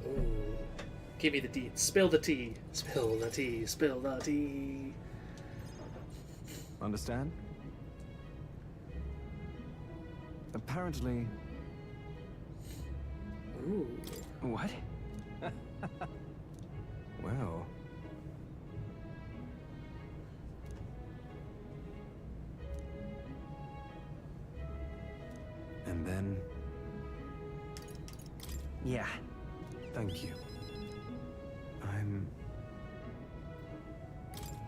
Ooh. Give me the tea. Spill the tea. Spill the tea. Spill the tea. Understand? Apparently... Ooh. What? Well... And then... Yeah. Thank you. I'm...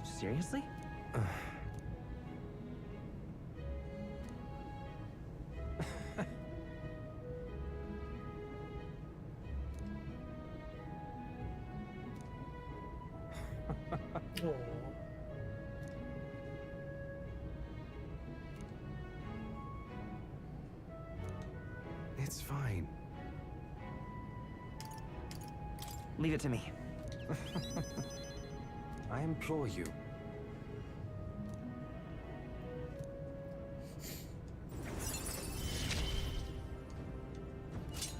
Seriously? Aww. It's fine. Leave it to me. I implore you.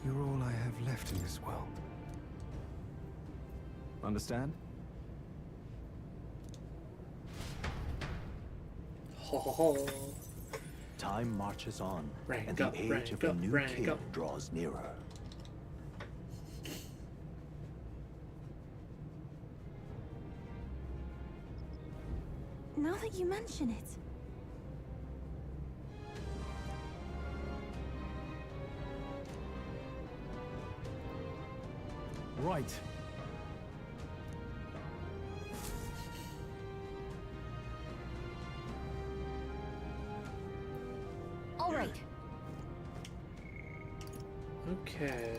You're all I have left in this world. Understand? Ho ho ho. Time marches on, Rank and the up, age rank of a up, new rank king up. draws nearer. Now that you mention it, Right. All right. Okay.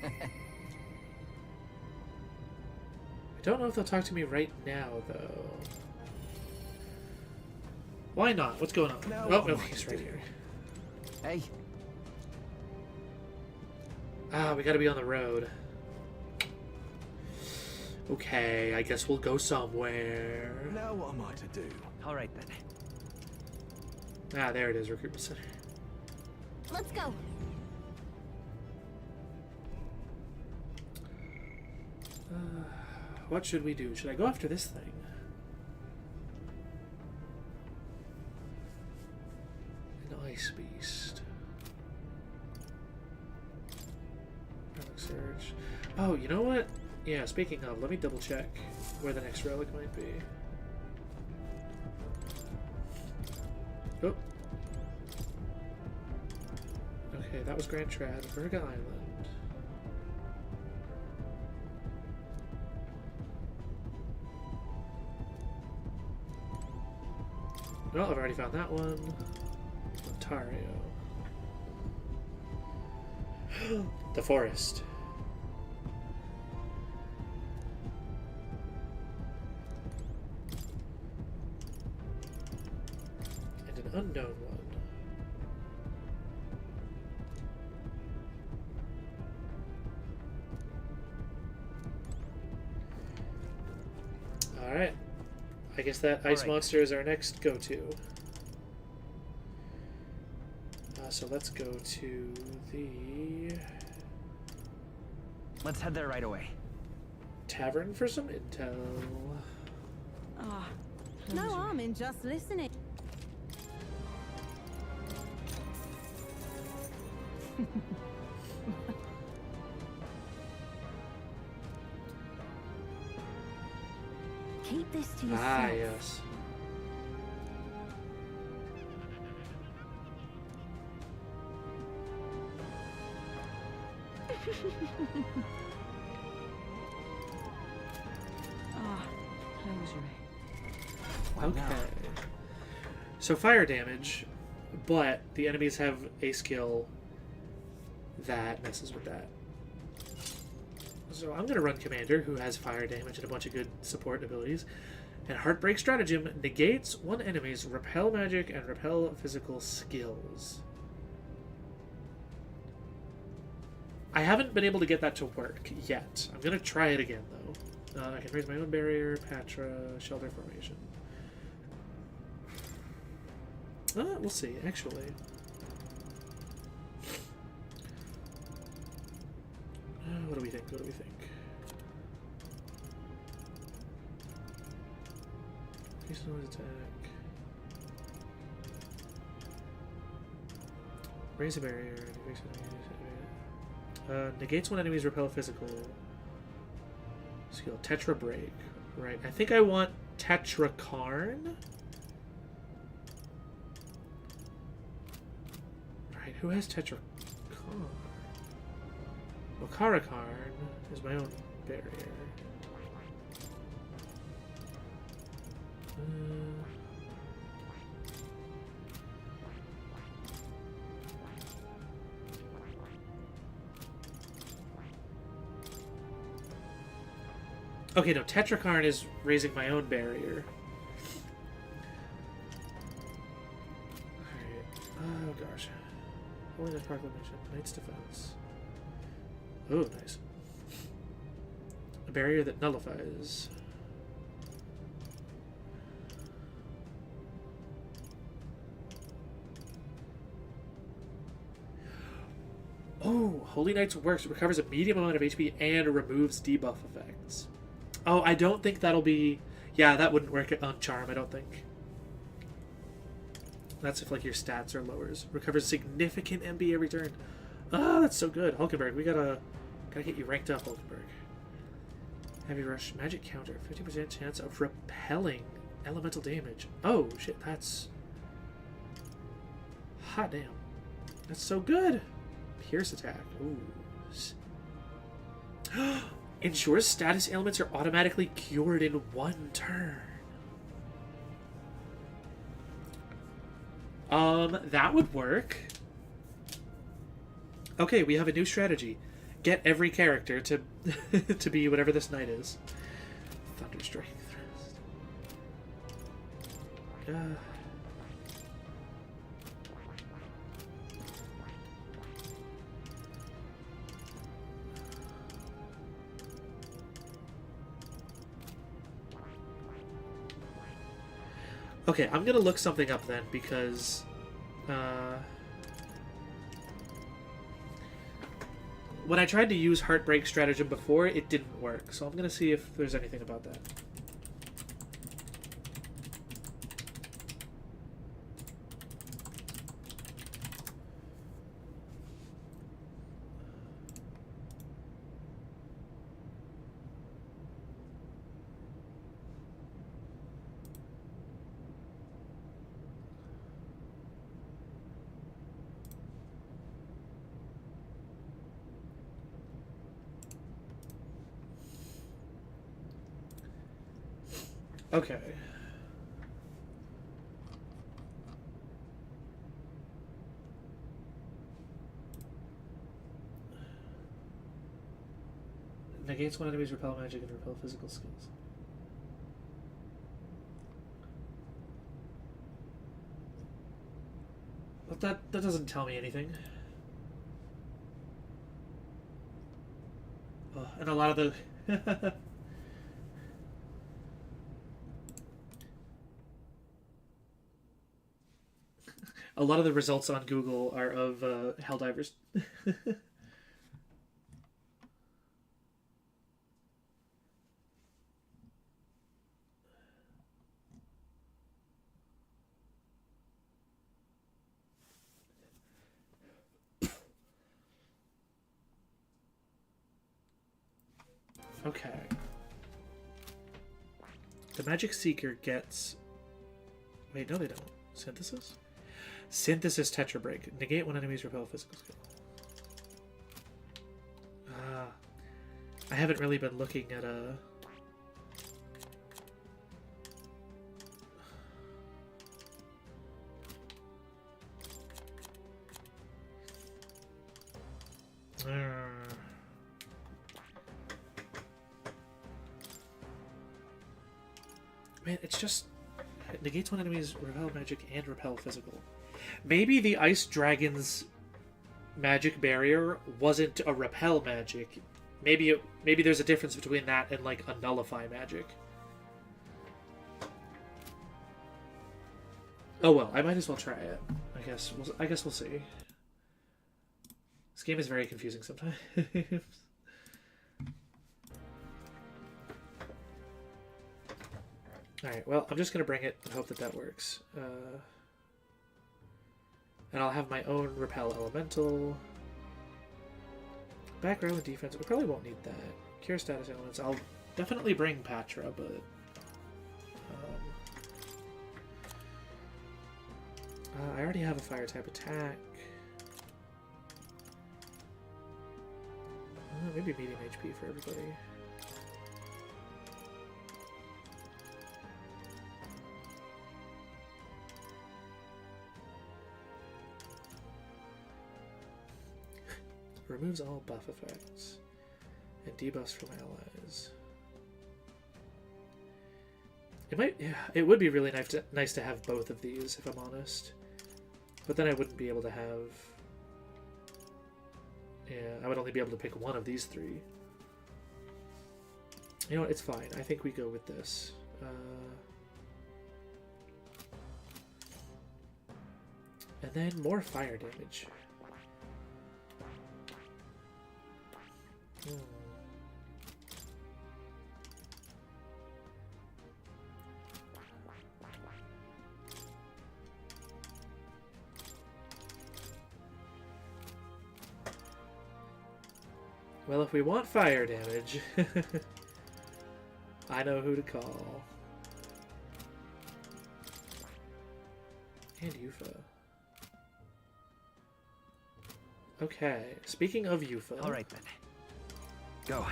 I don't know if they'll talk to me right now, though. Why not? What's going on? Now Oh, what no, am I he's to right do? here. Hey. Ah, we gotta be on the road. Okay, I guess we'll go somewhere. Now what am I to do? All right then. Ah, there it is, recruitment center. Let's go. What should we do? Should I go after this thing? An ice beast. Search. Oh, you know what? Yeah, speaking of, let me double check where the next relic might be. Oh. Okay, that was Grand Trad. Virga Island. Well, I've already found that one. Ontario. The forest. And an unknown one. Alright. I guess that ice monster is our next go-to. So let's go to the... Let's head there right away. Tavern for some intel. Ah, no harm in just listening. Keep this to yourself. Ah, yes. Okay. So fire damage, but the enemies have a skill that messes with that. So I'm going to run Commander, who has fire damage and a bunch of good support abilities. And Heartbreak Stratagem negates one enemy's repel magic and repel physical skills. I haven't been able to get that to work yet. I'm going to try it again, though. I can raise my own barrier, Patra, Shelter Formation. We'll see, actually. What do we think? What do we think? Increase noise attack. Raise a barrier. Negates one enemy's repel physical skill. Tetra Break. Right. I think I want Tetra Karn. Right. Who has Tetra Karn? Well, Karakarn is my own barrier. Okay, no, Tetrakarn is raising my own barrier. Alright. Oh, gosh. Holiness Proclamation. Knight's Defense. Oh, nice. A barrier that nullifies. Oh, Holy Knight's works. It recovers a medium amount of HP and removes debuff effects. Oh, I don't think that'll be... Yeah, that wouldn't work on Charm, I don't think. That's if, like, your stats are lowers. Recovers significant MP every turn. Ah, that's so good. Hulkenberg, we gotta get you ranked up, Hulkenberg. Heavy Rush, Magic Counter. 50% chance of repelling elemental damage. Oh, shit, that's... Hot damn. That's so good. Pierce attack. Ooh. Ensures status ailments are automatically cured in one turn. That would work. Okay, we have a new strategy. Get every character to to be whatever this knight is. Thunderstrike Thrust. Okay, I'm gonna look something up then, because when I tried to use Heartbreak Stratagem before, it didn't work. So I'm gonna see if there's anything about that. Okay. Negates one enemy's repel magic and repel physical skills. But that doesn't tell me anything. Oh, and a lot of the a lot of the results on Google are of Helldivers. Okay. The Magic Seeker gets... Wait, no they don't. Synthesis? Synthesis Tetra Break. Negate one enemy's repel physical skill. Ah. I haven't really been looking at a... Man, it's just... It negates one enemy's repel magic and repel physical. Maybe the Ice Dragon's magic barrier wasn't a repel magic. Maybe there's a difference between that and like a nullify magic. Oh well, I might as well try it. I guess we'll see. This game is very confusing sometimes. Alright, well, I'm just going to bring it and hope that works. And I'll have my own Repel Elemental. Back row and defense. We probably won't need that. Cure status elements. I'll definitely bring Patra, but... I already have a fire type attack. Maybe medium HP for everybody. Removes all buff effects and debuffs from allies. It would be really nice to have both of these, if I'm honest. But then I wouldn't be able to have... Yeah, I would only be able to pick one of these three. You know what, it's fine. I think we go with this. And then more fire damage. Well, if we want fire damage, I know who to call. And Yufa. Okay, speaking of Yufa... Alright then. Go.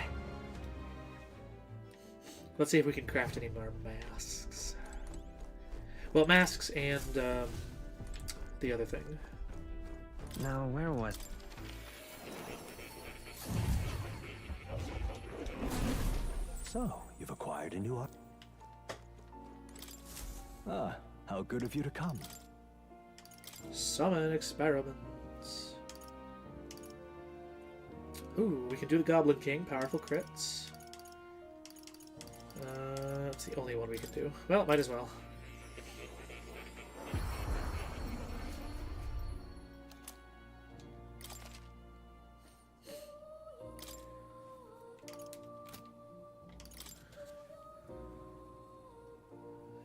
Let's see if we can craft any more masks. Well, masks and the other thing. Now, where was... So, you've acquired a new art. Ah, how good of you to come. Summon experiments. Ooh, we can do the Goblin King, powerful crits. It's the only one we can do. Well, might as well.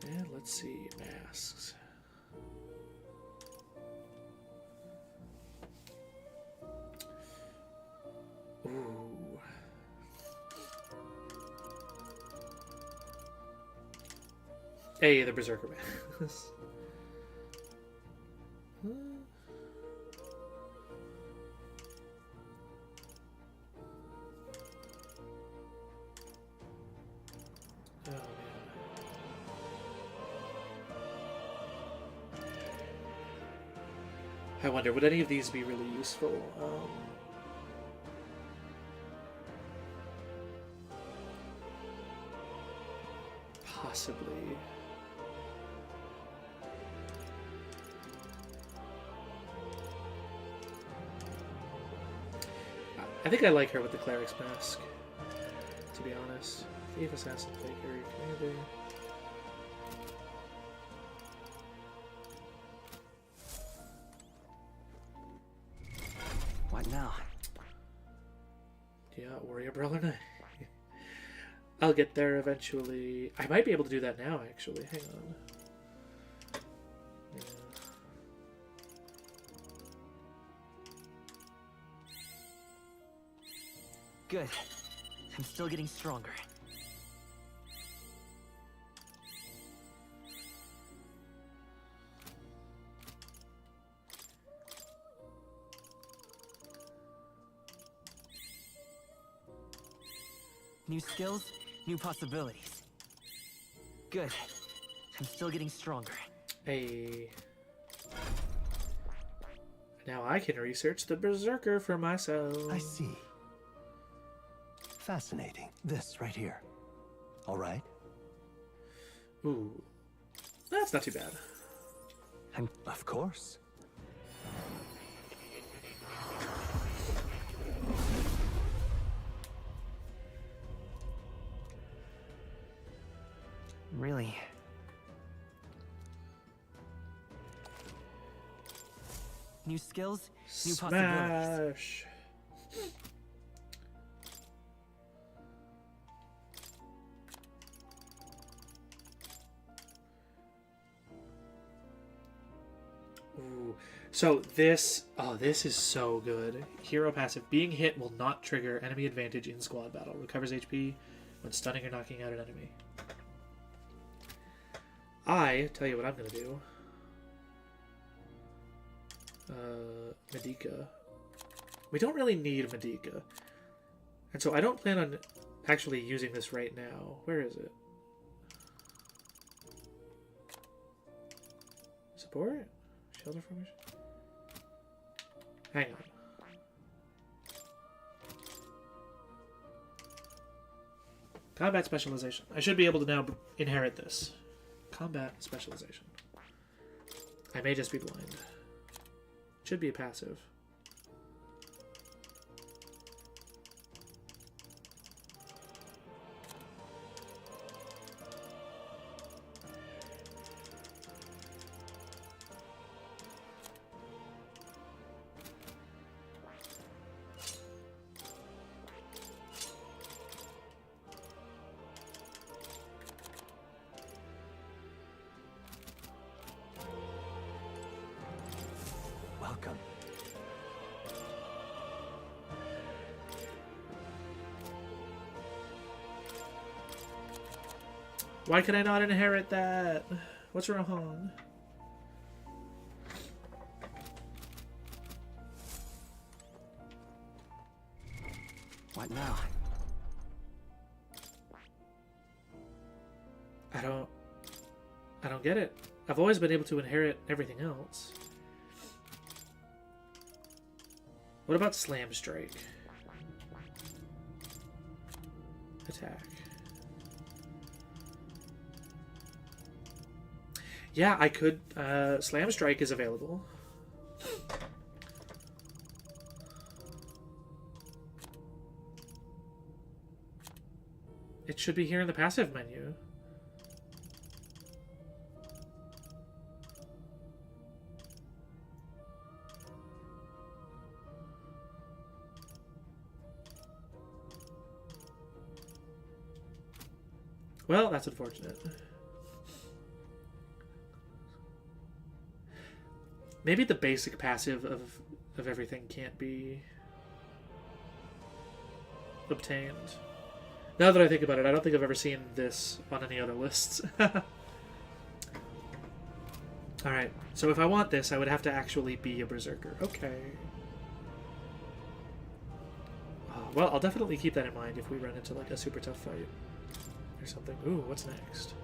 And let's see, masks. Ooh. Hey, the Berserker mask. Oh, man. I wonder, would any of these be really useful? Possibly. I think I like her with the cleric's mask, to be honest. Thief, assassin, faker, commander. What now? Yeah, warrior brawler. I'll get there eventually. I might be able to do that now, actually. Hang on. Yeah. Good. I'm still getting stronger. New skills, new possibilities. Good. I'm still getting stronger. Hey. Now I can research the Berserker for myself. I see. Fascinating. This right here. All right. Ooh. That's not too bad. Of course. Really? New skills, new possibilities. Smash. Ooh. So this is so good. Hero passive. Being hit will not trigger enemy advantage in squad battle. Recovers HP when stunning or knocking out an enemy. I tell you what I'm gonna do. Medica. We don't really need Medica. And so I don't plan on actually using this right now. Where is it? Support? Shelter formation? Hang on. Combat specialization. I should be able to now inherit this. Combat specialization. I may just be blind. Should be a passive. Welcome. Why can I not inherit that? What's wrong? What now? I don't get it. I've always been able to inherit everything else. What about Slam Strike? Attack. Yeah, I could. Slam Strike is available. It should be here in the passive menu. Well, that's unfortunate. Maybe the basic passive of everything can't be obtained. Now that I think about it, I don't think I've ever seen this on any other lists. Alright, so if I want this, I would have to actually be a Berserker. Okay. Well, I'll definitely keep that in mind if we run into like a super tough fight or something. Ooh, what's next?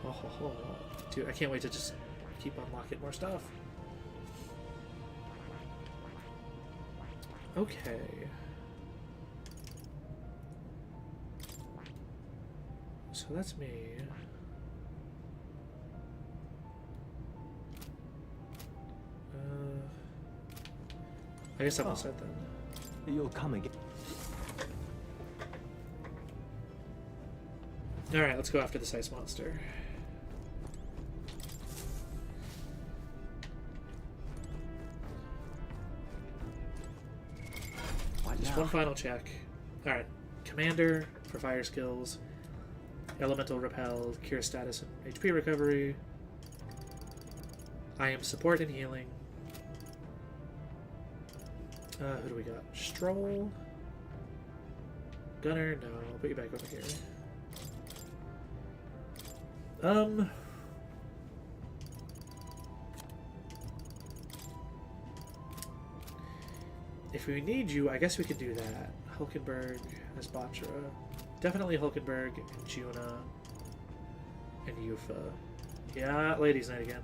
Oh, ho, ho. Dude, I can't wait to just keep unlocking more stuff. Okay. So that's me. I guess I'm all set then. You'll come again. Alright, let's go after this ice monster. Just one final check. Alright. Commander for fire skills. Elemental repel, cure status and HP recovery. I am support and healing. Who do we got? Stroll. Gunner? No, I'll put you back over here. If we need you, I guess we could do that. Hulkenberg as Batra. Definitely Hulkenberg and Juna and Yufa. Yeah, ladies' night again.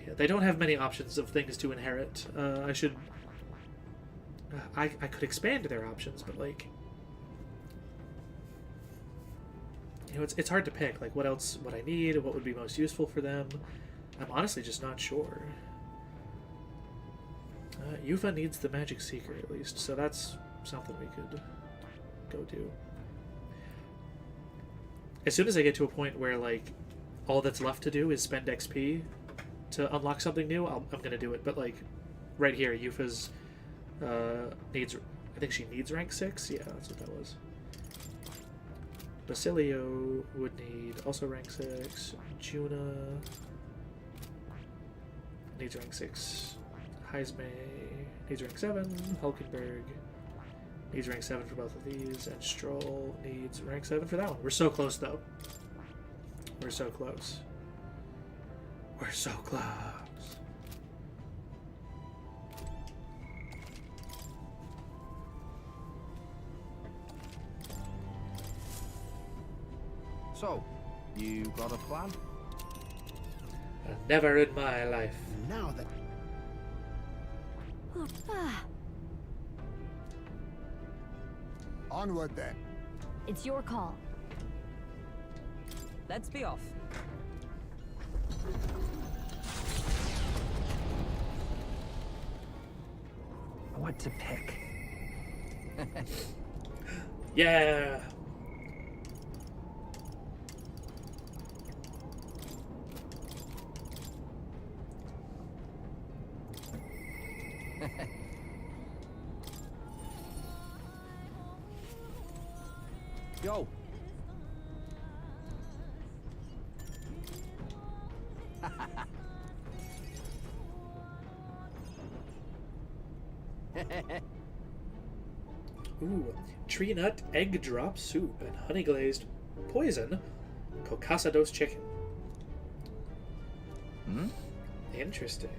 Yeah, they don't have many options of things to inherit. I should... I could expand their options, but like... You know, it's hard to pick, like, what else would I need, what would be most useful for them. I'm honestly just not sure. Yufa needs the Magic Seeker, at least, so that's something we could go do. As soon as I get to a point where, like, all that's left to do is spend XP to unlock something new, I'm gonna do it. But, like, right here, Yufa's needs... I think she needs rank 6? Yeah, that's what that was. Basilio would need also rank 6. Juna needs rank 6. Heisme needs rank 7. Hulkenberg needs rank 7 for both of these. And Stroll needs rank 7 for that one. We're so close, though. We're so close. We're so close. So, you got a plan? Never in my life. Now that... Onward then. It's your call. Let's be off. What to pick? Yeah. Yo. Ooh, tree nut egg drop soup and honey glazed poison cocasados chicken. Hmm? Interesting.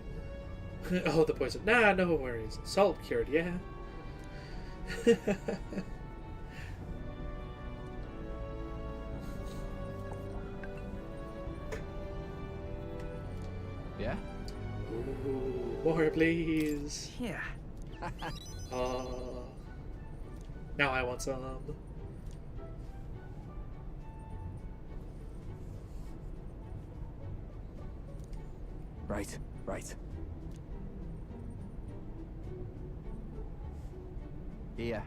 Oh, the poison. Nah, no worries. Salt cured, yeah. Yeah? Ooh, more, please. Yeah. Now I want some. Right, right. Here.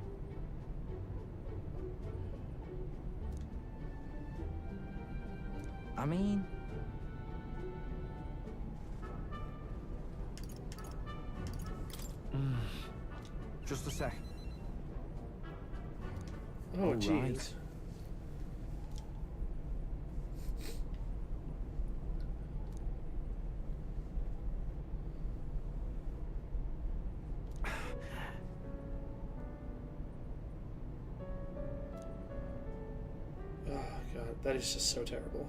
I mean... Just a sec. Oh, All jeez. right. Oh, God. That is just so terrible.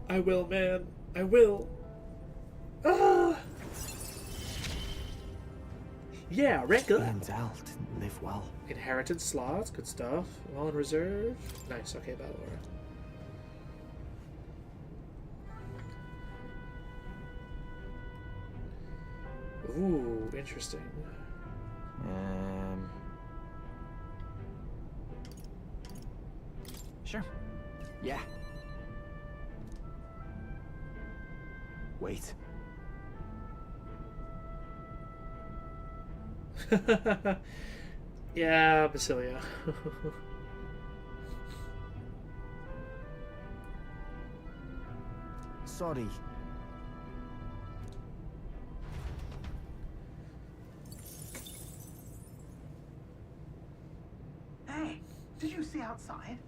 I will, man. I will. Ah! Yeah, rank up. Lindell didn't live well. Inherited slots, good stuff. Well in reserve. Nice, okay, Battle Aura. Ooh, interesting. Sure. Yeah. Wait. Yeah, Basilia. Sorry. Hey, did you see outside?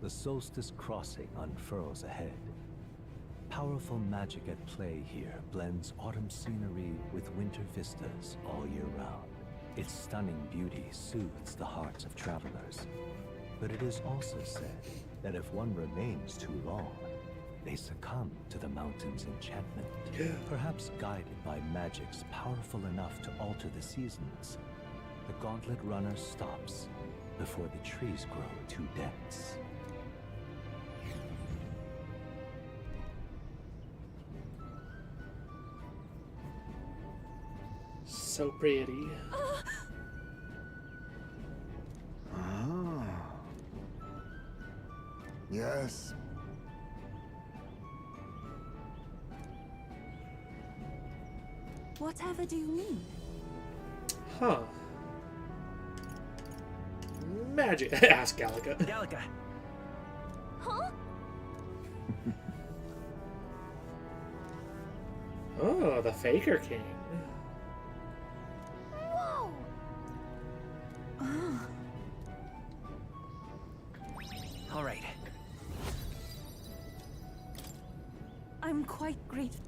The Solstice Crossing unfurls ahead. Powerful magic at play here blends autumn scenery with winter vistas all year round. Its stunning beauty soothes the hearts of travelers. But it is also said that if one remains too long, they succumb to the mountain's enchantment. Perhaps guided by magics powerful enough to alter the seasons, the Gauntlet Runner stops before the trees grow too dense. So pretty. Ah. Yes. Whatever do you mean? Huh. Magic. Ask Gallica. Gallica. Huh? Oh, the Faker King. Whoa! All right. I'm quite grateful.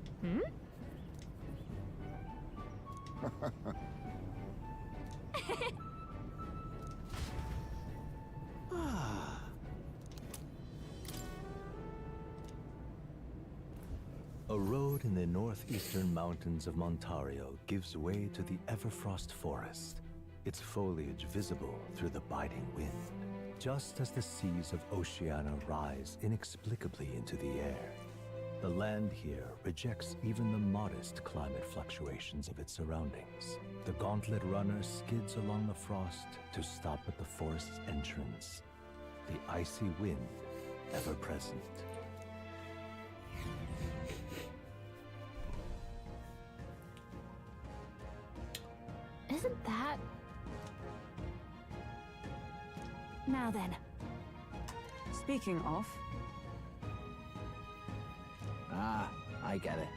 A road in the northeastern mountains of Montario gives way to the Everfrost Forest, its foliage visible through the biting wind. Just as the seas of Oceania rise inexplicably into the air, the land here rejects even the modest climate fluctuations of its surroundings. The Gauntlet Runner skids along the frost to stop at the forest's entrance, the icy wind ever present. Isn't that... Now then. Speaking of, Ah, I get it.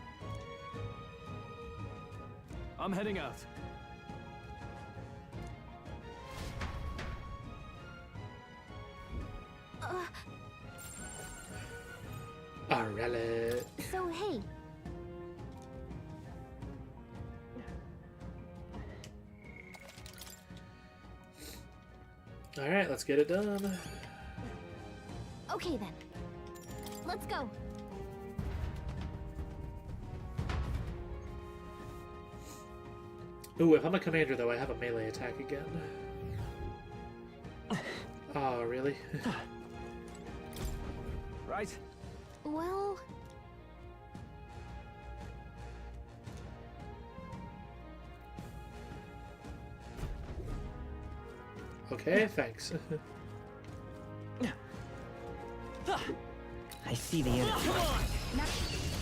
I'm heading out. Arella. So, hey. Alright, let's get it done. Okay then. Let's go. Ooh, if I'm a commander though, I have a melee attack again. Oh, really? Right? Well... Okay, thanks. I see the end. Come on!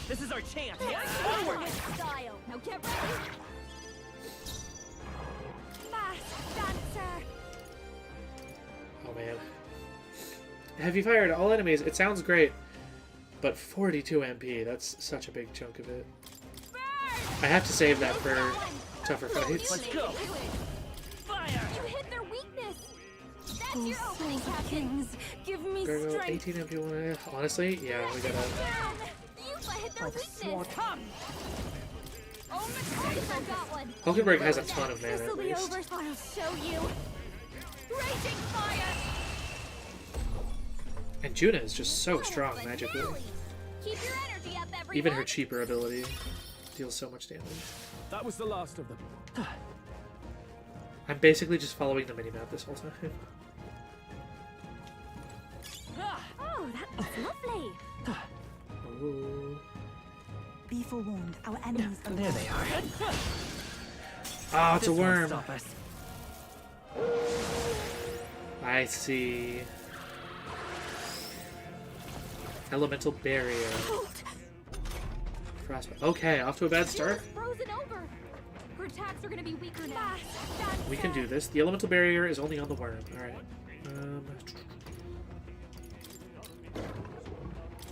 This is our chance. Forward! Style. Now get ready. Masked dancer. Oh man. Have you fired all enemies? It sounds great, but 42 MP, that's such a big chunk of it. I have to save that for tougher fights. Let's go. Fire! You hit their weakness. That's your opening, Captain. Kings, give me Gargoyle, strength. 18 MP one. Honestly, yeah, we gotta. Down. Yufa hit their weakness. Come. Oh, Mephisto got one. Hulkenberg has a ton of mana This'll at be least. over. I'll show you. Raging fire. And Juna is just so strong magically. Keep your energy up, everyone. Even her cheaper ability deals so much damage. That was the last of them. I'm basically just following the minimap this whole time. Oh, that was lovely. Ooh. Be forewarned, our enemies are There they are. Oh, it's a This won't worm. stop us. I see. Elemental barrier. Frostbite. Okay, off to a bad start. Frozen over. Her attacks are gonna be weaker now. We can do this. The elemental barrier is only on the worm. Alright.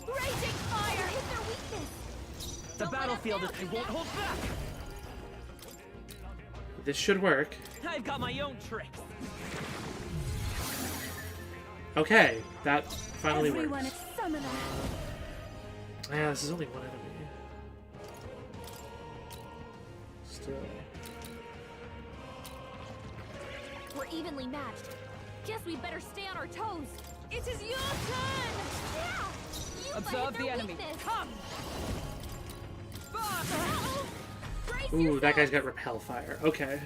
Raging fire. Hit their weakness. The battlefield is. I won't hold back. This should work. I've got my own tricks. Okay, that finally Everyone works. is summoner. Yeah, this is only one enemy. Still. We're evenly matched. Guess we better stay on our toes. It is your turn. Yeah. You Observe the enemy. Come. Ooh, that guy's got repel fire. Okay.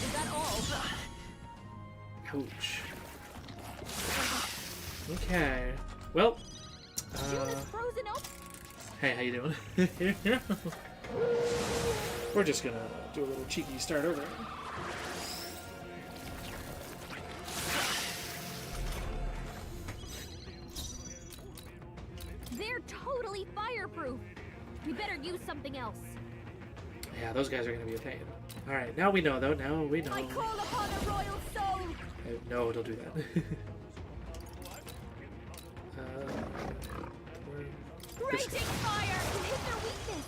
Is that all? Ouch. Okay. Well. Frozen up. Hey, how you doing? We're just gonna do a little cheeky start over. They're totally fireproof. We better use something else. Yeah, those guys are gonna be a pain. Alright, now we know though. Now we know. I call upon a royal soul. No, don't do that. Raging fire. Hit their weakness.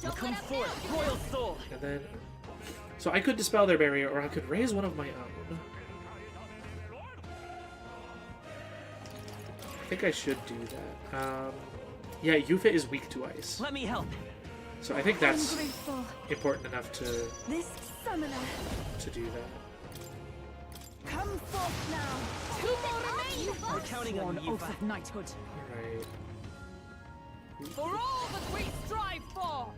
Don't Come let up forth, now. royal soul. And then, so I could dispel their barrier, or I could raise one of my own. I think I should do that. Yeah, Yuffie is weak to ice. Let me help. So I think that's I'm grateful. important enough to This summoner. do that. Come forth now. Two more remain. We're counting on you. Oath of knighthood. Right. For all that we strive for.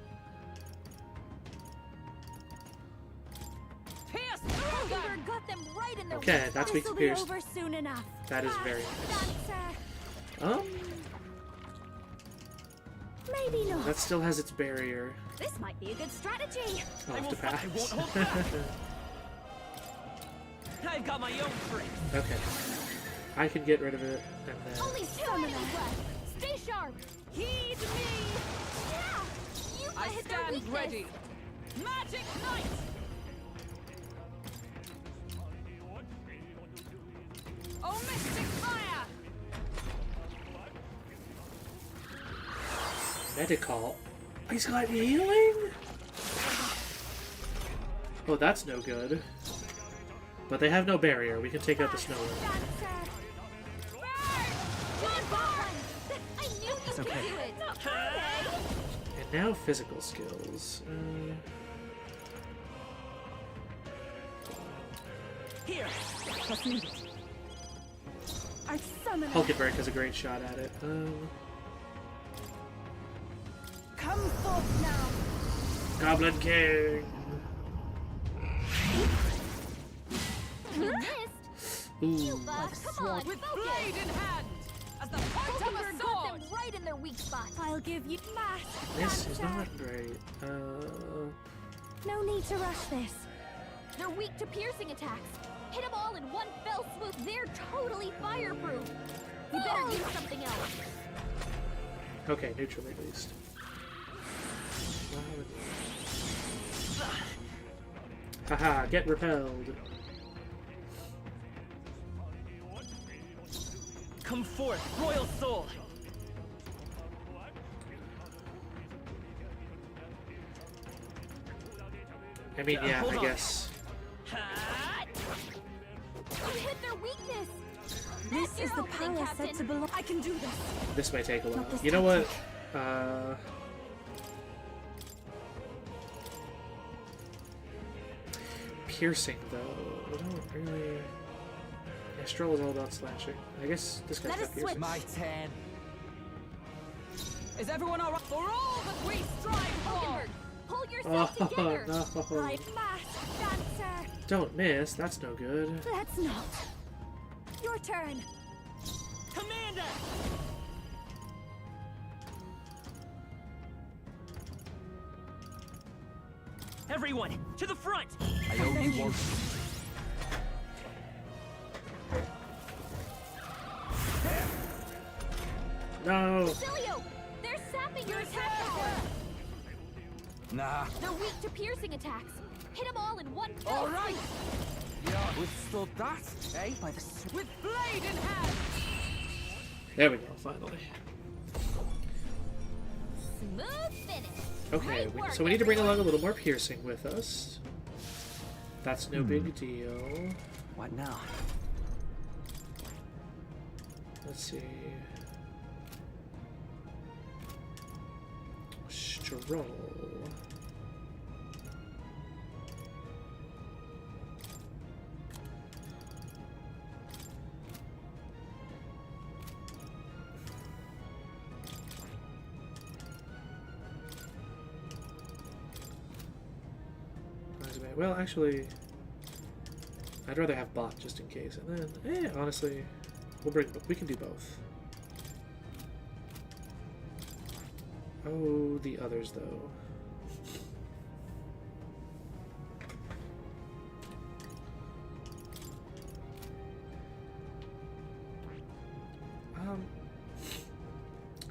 Pierce through them. Fever got them right in their Okay, that's weak to This'll be pierce. over soon enough. That is very nice. Dancer. Maybe not. That still has its barrier. This might be a good strategy. I'll have to pass. I've got my own tricks. Okay. I can get rid of it, and then... Only two enemies left. Stay sharp. Heed me. Yeah. You I hit their stand weakness. ready. Magic Knight. Oh, mystic fire. Medical. He's got healing? Oh, that's no good. But they have no barrier. We can take out the snow worm. I knew you It's could okay. do it. And now physical skills. Here. What's needed? Our summoner. Hulkenberg has a great shot at it. Come forth now. Goblin King! You missed. Ooh. Come on, With focus. blade in hand. As the point of a Hulkenberg got sword. them right in their weak spots. I'll give you mass. This is not great. No need to rush this. They're weak to piercing attacks. Hit them all in one fell swoop. They're totally fireproof. We better use something else. Okay, neutral at least. Haha, get repelled. Come forth, royal soul. I mean, yeah, Hold I on. guess. You hit their weakness. This That's is your the opening, power Captain. said to belong. I can do this. This may take a while. Not this You know what? tactic. piercing, though. We don't really... Yeah, Stroll is all about slashing. I guess this guy's got piercing. My turn. Is everyone alright? For all that we strive for! Pull yourself together! No. I'm masked dancer! Don't miss. That's no good. Let's not. Your turn. Commander! Everyone, to the front! I owe you one. No. Basilio! They're sapping your attack power! Nah. They're weak to piercing attacks. Hit them all in one fell All right. swoop. Yeah, withstood that, eh? By the With blade in hand! There we go, finally. Smooth finish. Okay, Great work, so we need to bring everyone. along a little more piercing with us. That's no big deal. What now? Let's see. Stroll. Well, actually, I'd rather have bot just in case, and then, honestly, we can do both. Oh, the others though.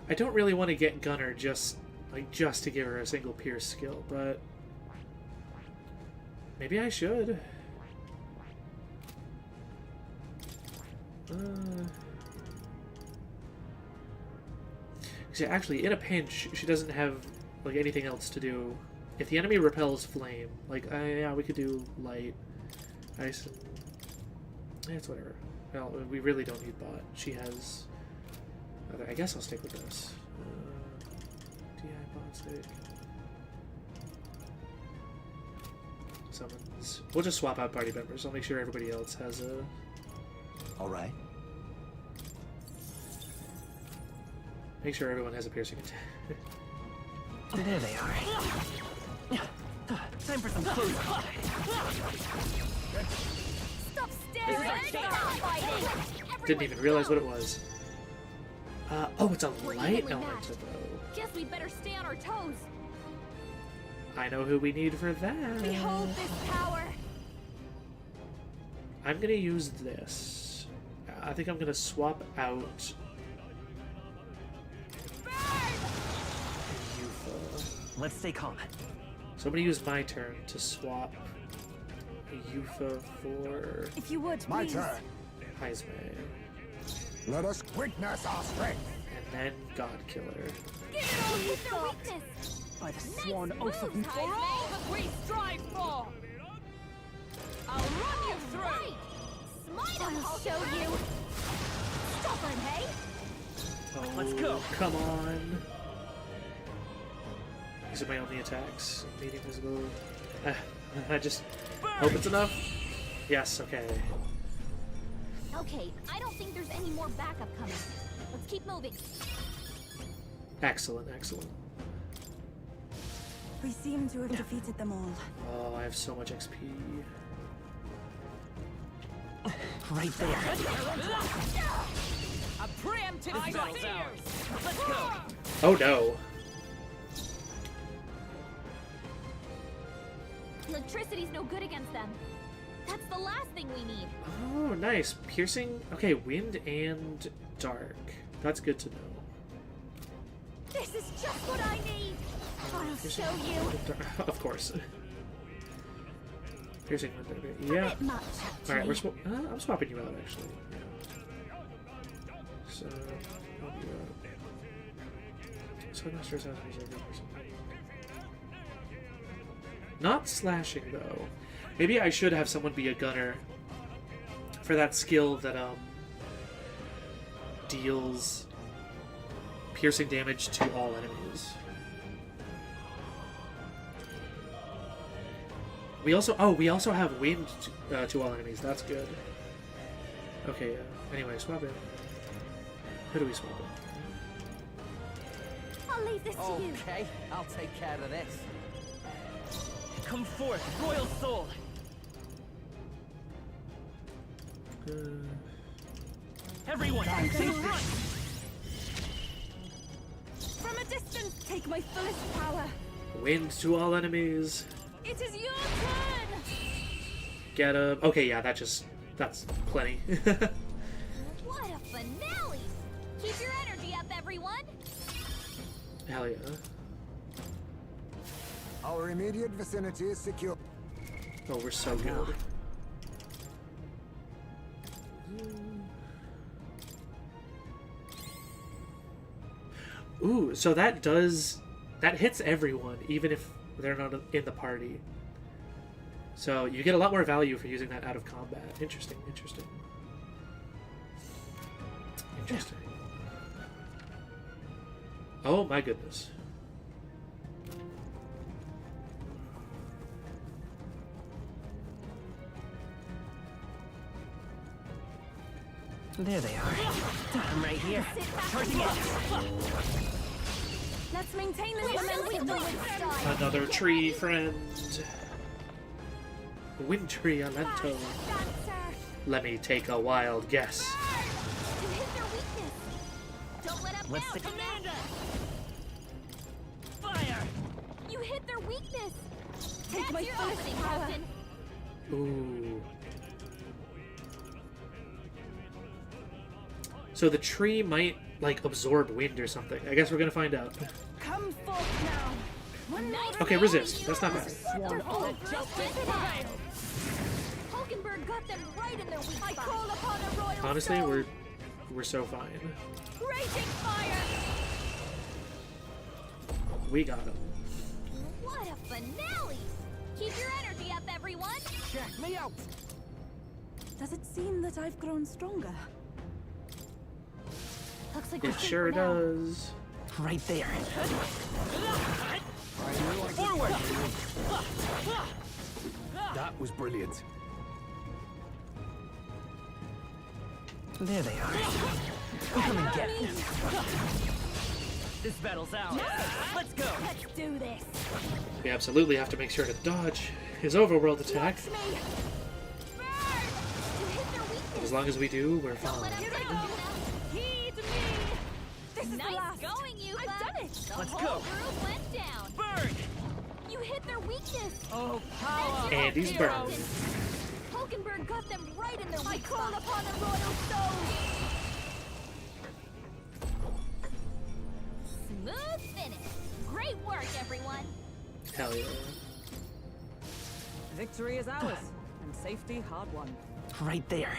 I don't really want to get Gunner just to give her a single pierce skill, but maybe I should. See, actually, in a pinch, she doesn't have like anything else to do. If the enemy repels flame, yeah, we could do light, ice, and it's whatever. Well, we really don't need bot. She has. I guess I'll stick with this. DI bot stick. Summons. We'll just swap out party members. I'll make sure everybody else has a. All right. Make sure everyone has a piercing attack. There they are. Time for some close combat. Stop staring! Stop fighting! Didn't even realize what it was. Oh, it's a We're light evenly elemental matched. though. Guess we'd better stay on our toes. I know who we need for that. Behold this power. I'm gonna use this. I think I'm gonna swap out Yufa. Let's stay calm. So I'm gonna use my turn to swap Yufa for If you would, My please. turn. Heisme. Let us witness our strength. And then God Killer. Get it all with their weakness. By the sworn oath of... moves, For all that we strive for! I'll run you through! Right. Smite 'em, I'll show you. Stubborn, hey? Oh, Let's go. Come on. These are my only attacks. Meeting visible. I just hope it's enough. Yes, okay. Okay, I don't think there's any more backup coming. Let's keep moving. Excellent, excellent. We seem to have defeated them all. Oh, I have so much XP. Right there. A preemptive battle's fears! ours. Let's go. Oh no. Electricity's no good against them. That's the last thing we need. Oh, nice. Piercing. Okay, wind and dark. That's good to know. This is just what I need. I'll Piercing show you. and dark. Of course. Piercing wind dark. A Yeah. bit much, All right, actually. I'm swapping you out actually. Yeah. So, I'll be so not stress out. Not slashing though. Maybe I should have someone be a gunner for that skill that deals piercing damage to all enemies. We also have wind to all enemies. That's good. Okay. Anyway, swap in. Who do we swap in? I'll leave this to you. Okay, I'll take care of this. Come forth, royal soul. Everyone, take front. From a distance, take my fullest power. Wind to all enemies. It is your turn. Get him. Okay, yeah, that's plenty. What a finale! Keep your energy up, everyone. Hell yeah. Our immediate vicinity is secure. Oh, we're so good. Ooh, so that hits everyone, even if they're not in the party. So you get a lot more value for using that out of combat. Interesting, interesting. Interesting. Oh my goodness. There they are. I'm right here. Charging it. Let's maintain this momentum. Another tree friend. Wintry Alento. Let me take a wild guess. Don't let up Let's now, take Commander. Fire! You hit their weakness. Take That's my your fullest opening, power. Captain. Ooh. So the tree might, like, absorb wind or something. I guess we're gonna find out. Come forth now. Nice Okay, resist. That's not bad. Wonderful. Hulkenberg got them right in their weak spot. I call upon a royal Honestly, soul. we're so fine. Raging fire. We got him. What a finale! Keep your energy up, everyone. Check me out. Does it seem that I've grown stronger? Looks like It sure does. Right there. Forward. That was brilliant. There they are. Come and get them. This battle's ours. Let's go. Let's do this. We absolutely have to make sure to dodge his overworld attack. Watch me. Burn. You hit their weakness. But as long as we do, we're Don't fine. let them take you. Heed me. This is nice the last. going, you. I've done it. The Let's whole go. group went down. Burn! You hit their weakness. Oh, power! And he's burned. Hulkenberg got them right in their weak spot. I call upon a royal soul. Smooth finish. Great work, everyone. Hell yeah. Victory is ours, and safety hard won. Right there.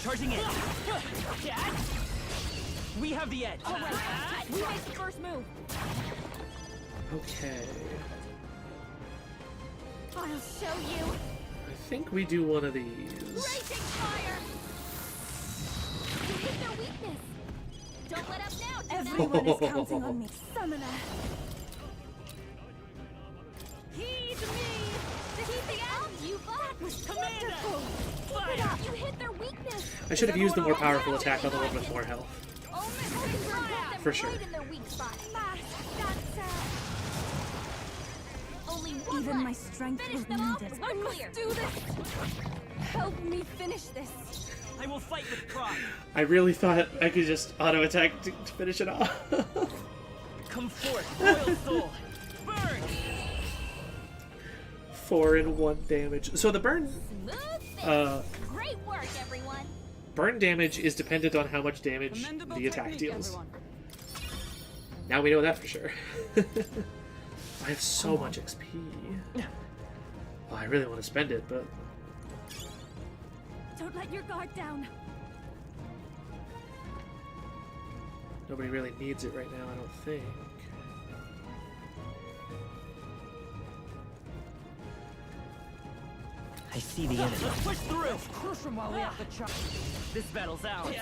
Charging in. We have the edge. All right, we make the first move. Okay. I'll show you. I think we do one of these. Raging fire. You hit their weakness. Don't let up now. Everyone is counting on me. Summoner. Heed me. This is the end. You that was wonderful. Keep it up. You hit their weakness. I should have used the more powerful attack on the one with more health. For sure. Right in their weak spot. That's only one Even left. my strength Finish will them need off. it. We're clear. Do this. Help me finish this. I will fight with pride. I really thought I could just auto attack to finish it off. Come forth, royal soul. Burn! 4 and 1 damage. So the burn Great work, everyone. burn damage is dependent on how much damage Commendable the attack technique, deals. everyone. Now we know that for sure. I have so much XP. Oh, I really want to spend it, but Don't let your guard down. nobody really needs it right now, I don't think. I see the enemy. Let's push through. Let's crush them while we have the chop. This battle's ours.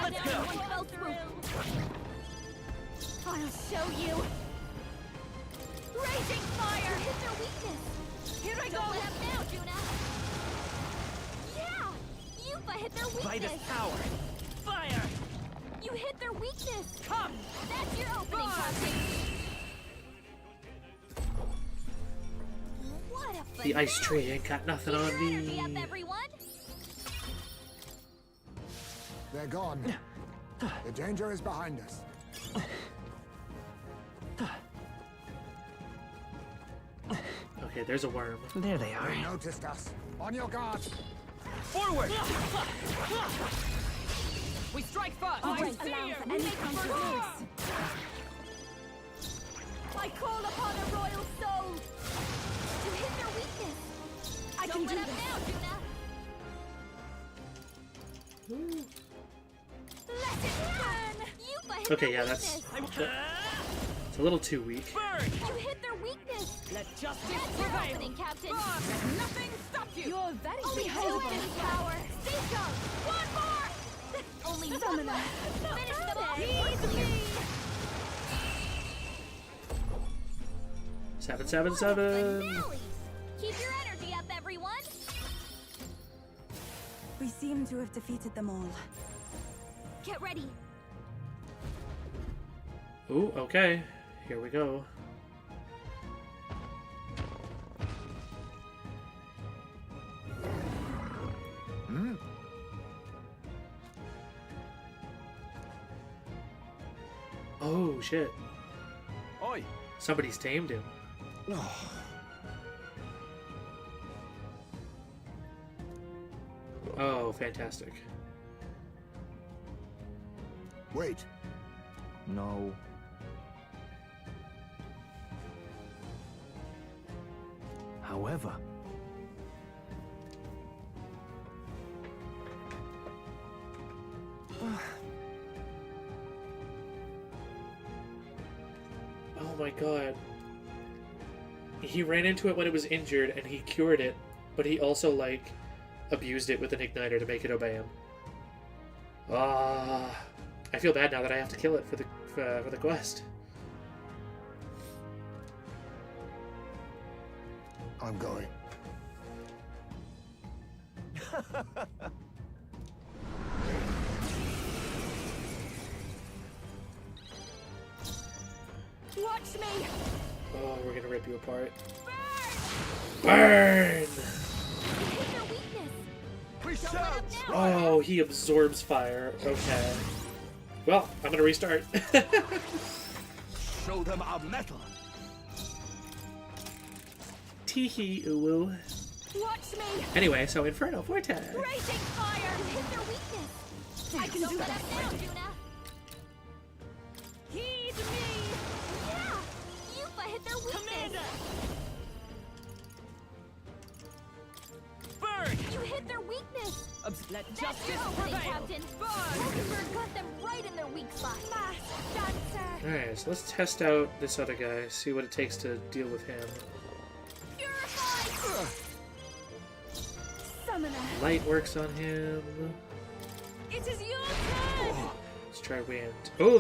Let's Down, go. one fell through. I'll show you. Raging fire! Hit their weakness! Here I go! Don't let up now, Juna! Yeah! Yuffie hit their weakness! By this power! Fire! You hit their weakness! Come! That's your opening, Captain! What a The ice tree ain't got nothing on energy up, me. everyone! They're gone. The danger is behind us. Okay, there's a worm. There they are. They noticed us. On your guard. Forward! We strike first! I won't allow for any counter-moves. I call upon a royal soul! To hit their weakness! I Don't can let do up this. now, Juna! Let it burn! Yuffie hit Okay, their yeah, that's weakness! it's a little too weak. Burn! You hit their weakness! Let justice That's your prevail! opening, Captain! Let nothing stop you! You're very Only two enemies power! Speak up! One more! Only one left! Finish them off! He's me! 777. Finale! Keep your energy up, everyone! We seem to have defeated them all. Get ready! Ooh, okay. Here we go. Oh shit. Oi! Somebody's tamed him. Oh, fantastic. Wait. No. However, Oh my god. He ran into it when it was injured and he cured it, but he also, like, abused it with an igniter to make it obey him. Ah, I feel bad now that I have to kill it for the quest. I'm going. Watch me! Oh, we're gonna rip you apart. Burn! You hit their weakness! Don't let up now! Oh, he absorbs fire. Okay. Well, I'm gonna restart. Show them our metal. Teehee uwu. Watch me! Anyway, so Inferno Vortex. Raging fire! You hit their weakness! I can do that now, Juna! Heed me! Yeah! Yuffie hit their weakness! Commander! Burn! You hit their weakness! Let That's justice your opening, prevail! Captain! Burn! Rosenberg got them right in their weak spot! Fast dancer! Alright, so let's test out this other guy, see what it takes to deal with him. Purify! Summoner! Light works on him. It is your turn! Let's try wind. Oh,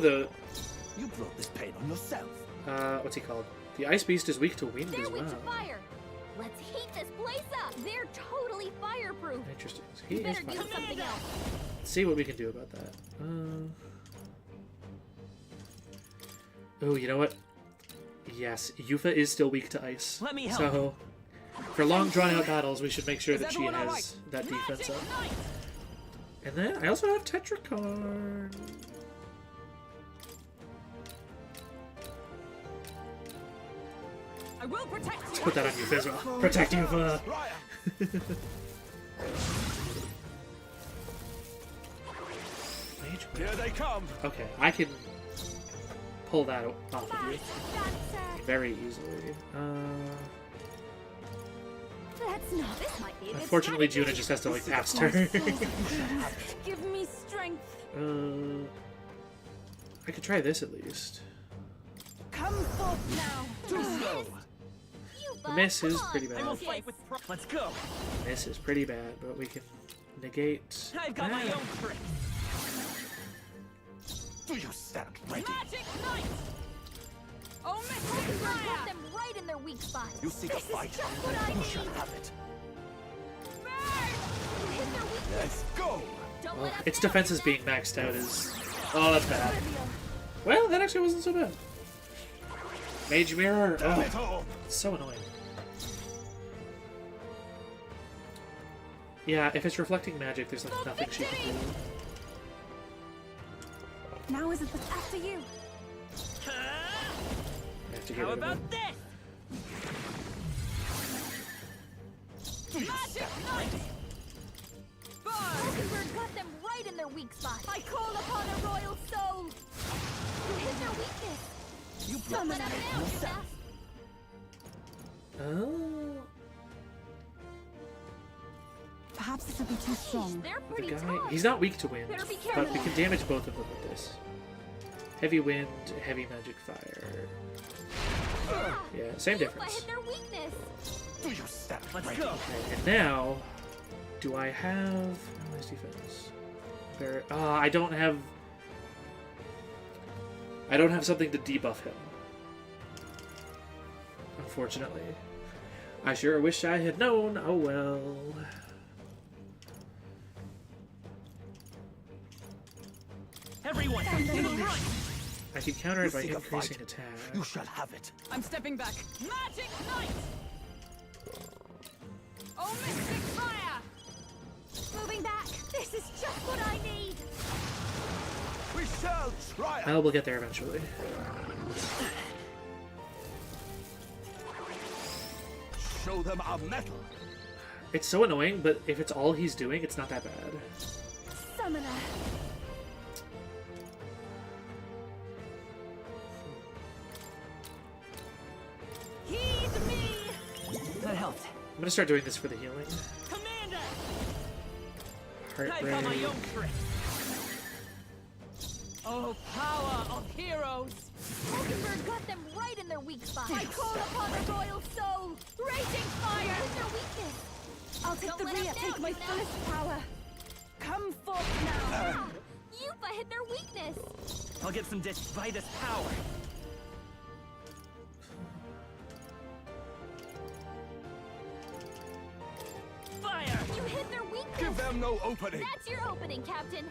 You brought this pain on yourself. what's he called? The Ice Beast is weak to wind They're as weak well. to fire! Let's heat this place up! They're totally fireproof! Interesting. So he You is better do fire. something else! Let's see what we can do about that. Oh, you know what? Yes, Yuffie is still weak to ice. Let me help. So, for long drawn-out battles, we should make sure Is that she everyone has alright? that defense Magic up. Knight! And then I also have Tetracorn. I will protect you! Let's put that on Yuffie as well. Protect Yuffie. Here they come. Okay, I can pull that off of you very easily. That's not. This might be a good Unfortunately, strategy. Juna just has to like pass turn. Give me strength. I could try this at least. Come forth now. Too slow. The miss is pretty I will bad. fight with Let's go! Miss is pretty bad, but we can negate. I've got my that. own trick! Do you stand ready? Magic Knight! Oh, Mr. Got them right in their weak spot. You seek a fight. Just what I You shall need. have it. You hit their weakness. Let's go. Don't Oh, let us its down, defenses Judah. being maxed out is... Oh, that's bad. Well, that actually wasn't so bad. Mage Mirror. Oh, it's so annoying. Yeah, if it's reflecting magic, there's like nothing she can do. Now is it the after you? I have to get How rid of about it. this? Magic Knight! Mockingbird got them right in their weak spot. I call upon a royal soul. You hit their weakness. You Don't let us down, Judah. Oh, Perhaps this will be too strong. They're the pretty guy. tough. He's not weak to wind, Better be but we careful. can damage both of them with this. Heavy wind, heavy magic fire. Yeah, same I difference. hit their weakness. Do you stand Let's ready? go. Okay, and now, do I have his defense? I don't have. I don't have something to debuff him. Unfortunately, I sure wish I had known. Oh well. Everyone, to the front! I can counter it by You seek a increasing fight. attack. You shall have it. I'm stepping back. Magic Knight! Oh, mystic fire! Moving back. This is just what I need. We shall triumph. Well, we'll get there eventually. Show them our mettle. It's so annoying, but if it's all he's doing, it's not that bad. Summoner. Heed me. That helped. I'm gonna start doing this for the healing. Commander! Heart I got my rate. own trick. Oh, power of heroes! Mockingbird got them right in their weak spot. I call upon a royal soul. Raging fire. Hit their weakness. I'll take Don't the let us rear, down, take my Judah. fullest power. Come forth now. Yupa hit their weakness. I'll get some discs by this power. Fire! You hit their weakness. Give them no opening. That's your opening, Captain.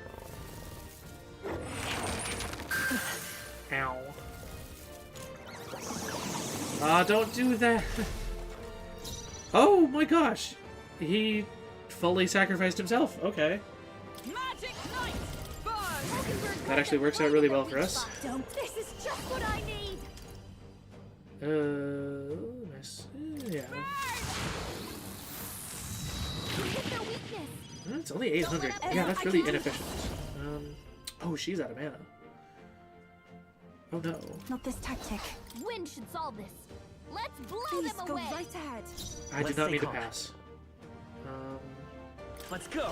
Ow. Don't do that. Oh my gosh. He fully sacrificed himself. Okay. Magic Knight! Burn! Mockingbird got That actually them works right out really in their well for weak us. spot. Don't. This is just what I need. Nice. Yeah. You hit their weakness. It's only 800. Yeah, that's really inefficient. Oh, she's out of mana. Oh no. Not this tactic. Wind should solve this. Let's blow Please them go away. right ahead. I did Let's not stay mean to calm. pass. Let's go!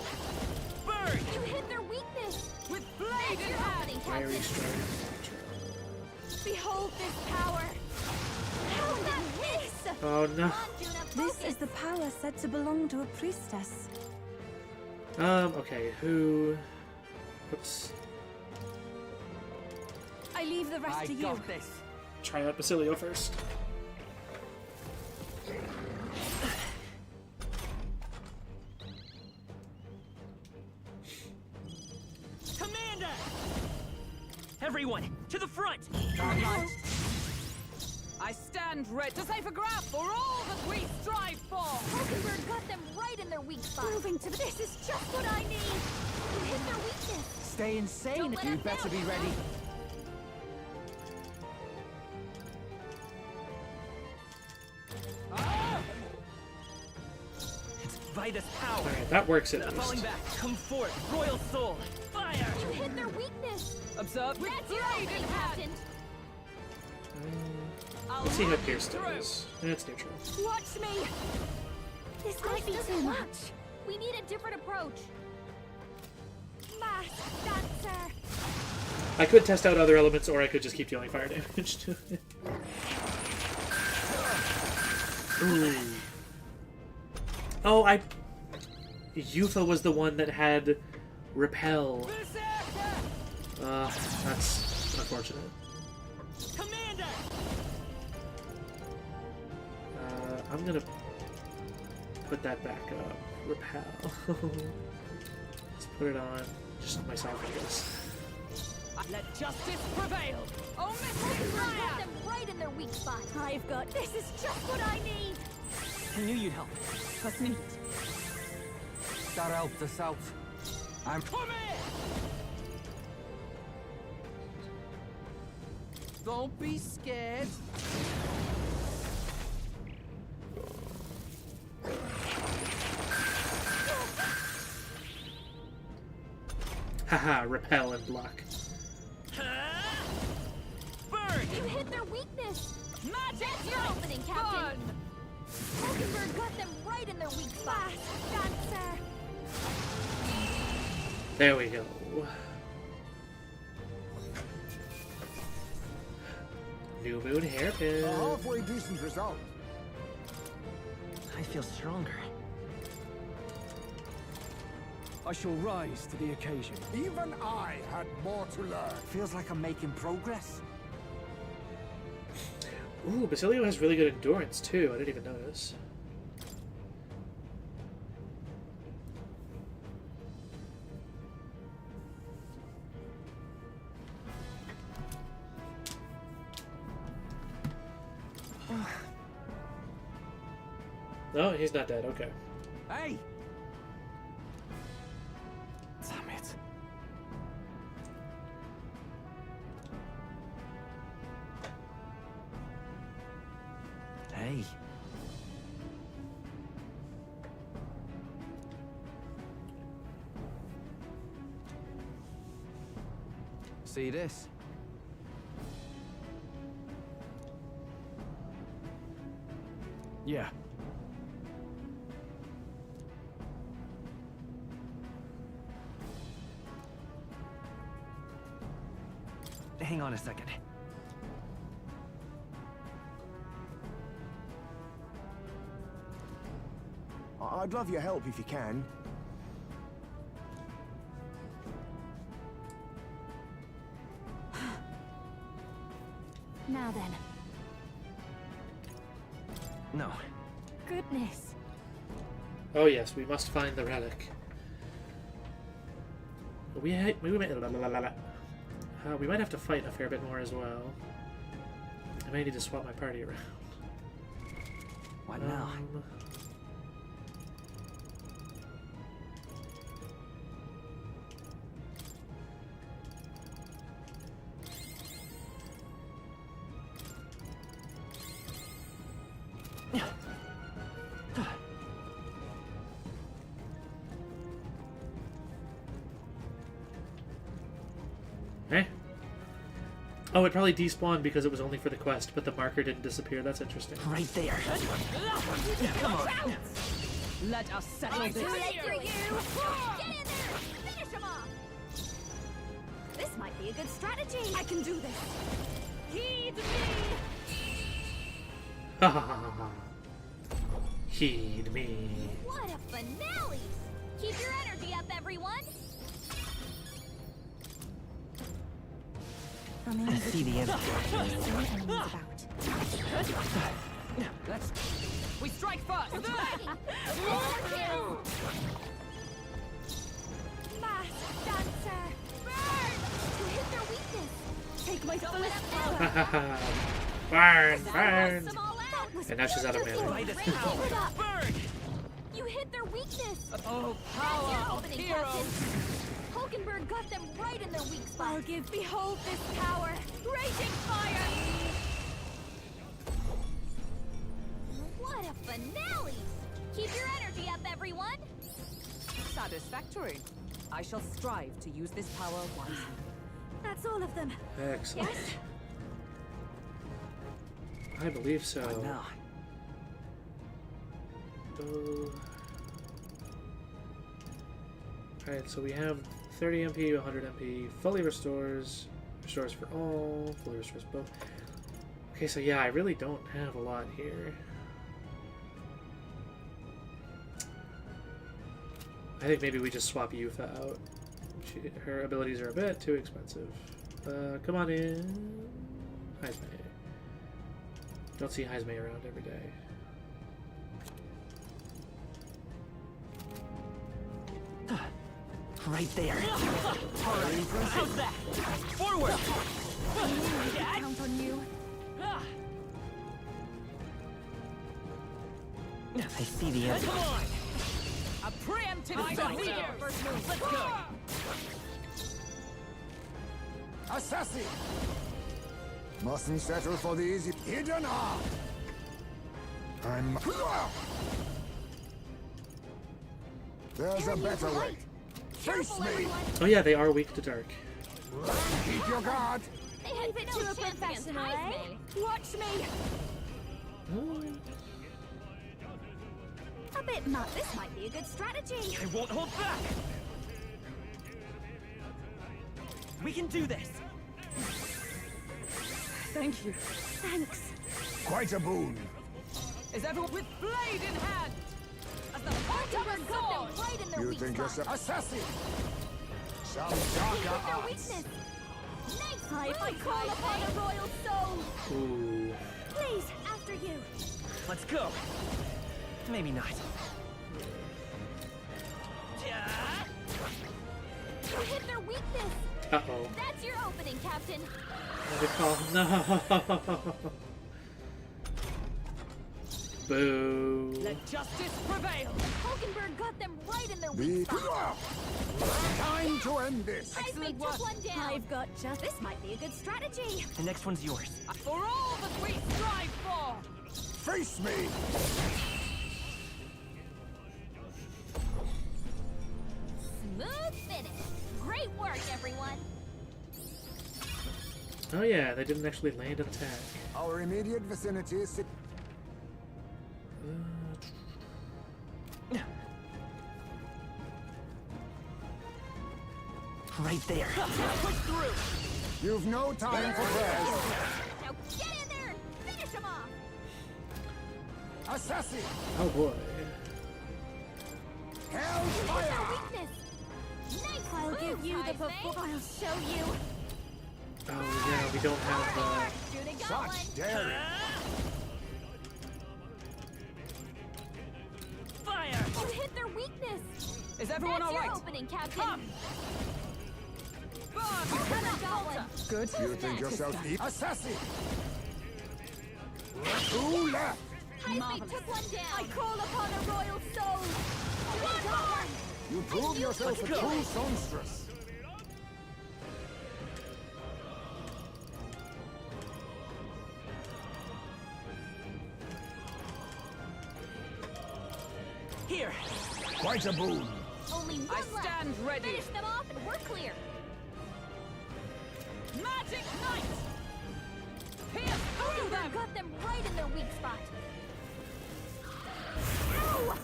Burn! You hit their weakness. With blade That's in your hand! opening, Fiery Captain. strike. Behold this power. How about this? Oh no. Come on, Judah, This focus. is the power said to belong to a priestess. Okay, who... Oops. I leave the rest to you. this. Try out Basilio first. Commander! Everyone, to the front! I stand ready to say for grab for all that we strive for. Mockingbird got them right in their weak spot. Moving to the... This is just what I need. You hit their weakness. Stay insane. Don't let You us better down, be ready. It's by this power. Alright, that works at Falling least. back, come forth, royal soul! Fire! You hit their weakness. Observe with That's your blade opening, in hand. Captain. Let's see how pierced it is. It's neutral. Watch me. This might be too much. We need a different approach. Mask dancer. I could test out other elements, or I could just keep dealing fire damage to it. Ooh. Oh, Yufa was the one that had repel. That's unfortunate. Commander! I'm gonna put that back up. Repel. Let's put it on. Just myself, I guess. Let justice prevail! Oh, Miss got them right in their weak spot. I've got this is just what I need. I knew you'd help. Let's meet. That helped us out. I'm coming! Don't be scared. Haha, repel and block. Burn! You hit their weakness! Magic! That's your opening, Captain! Hulkenberg got them right in their weak spot! Dancer! There we go. New Moon hairpin. A halfway decent result. I feel stronger. I shall rise to the occasion. Even I had more to learn. Feels like I'm making progress. Ooh, Basilio has really good endurance too. I didn't even notice. No, he's not dead. Okay. Hey! Damn it. Hey. See this? Yeah. Hang on a second. I'd love your help if you can. Now then. No. Goodness. Oh yes, we must find the relic. We might have to fight a fair bit more as well. I may need to swap my party around. What now? Eh? Oh, it probably despawned because it was only for the quest, but the marker didn't disappear. That's interesting. Right there. Come on. Let us settle It's this. too late for you! Get in there! Finish him off! This might be a good strategy! I can do this! Heed me! Ha ha ha ha ha. Heed me. What a finale! Keep your energy up, everyone! I see the end. Let's. We strike first. Mass dancer! Burn! To hit their weakness! Take my fullest power! Burn! That Burn! wipes them all out. And now she's out of mana. Keep it up! Burn! You hit their weakness! Oh, That's your power of opening, heroes! Captain! Hulkenberg got them right in their weak spot. I'll give behold this power! Raging fire! What a finale! Keep your energy up, everyone! Satisfactory. I shall strive to use this power wisely. That's all of them. Excellent. Yes? I believe so. Now. Alright, so we have 30 MP, 100 MP, fully restores for all, fully restores both. Okay, so yeah, I really don't have a lot here. I think maybe we just swap Yufa out. Her abilities are a bit too expensive. Come on in. Heismay. Don't see Heismay around every day. Right there. Alright, how's that? Forward! Count on you. I see the end. Come on! A preemptive strike. First move, let's go! Assassin! Mustn't settle for the easy hidden art. There's a better way. Face me! Oh yeah, they are weak to dark. Keep your guard! They had Leave it no to a chance against professional, eh? Heisman. Watch me. A bit much. This might be a good strategy. I won't hold back! We can do this! Thank you. Thanks. Quite a boon. Is everyone with blade in hand? As the Archibald got them right in their You weak think spot. yourself assassin? Some Hit darker their arts. weakness. Nice I call upon a royal soul. Ooh. Please, after you. Let's go! Maybe not. You hit their weakness. Uh-oh. That's your opening, Captain. No. Boo. Let justice prevail. Hulkenberg got them right in their weak spot. Time to end this. Excellent took one down. I've got just. This might be a good strategy. The next one's yours. For all that we strive for. Face me! Smooth finish. Great work, everyone. Oh yeah, they didn't actually land an attack. Our immediate vicinity is... Right there. Push through! You've no time for prayers. Now get in there and finish him off. Assassin! Oh boy. Hell's Hit fire! their weakness. Nice I'll move, give you the Heisman. I'll show you. Oh yeah, we don't have Judah got one. Such daring! Fire! You hit their weakness. Is everyone That's all right? your opening, Captain. Come. Hulkenberg got one. Good. You think yourself assassin! Two left! Heisman took one down. I call upon a royal soul. One more. You prove yourself a Let's go. true songstress. Here! Quite a boon. Only one I left. stand ready. Finish them off and we're clear. Magic Knight. Pierce through Hulkenberg them. got them right in their weak spot. Ow!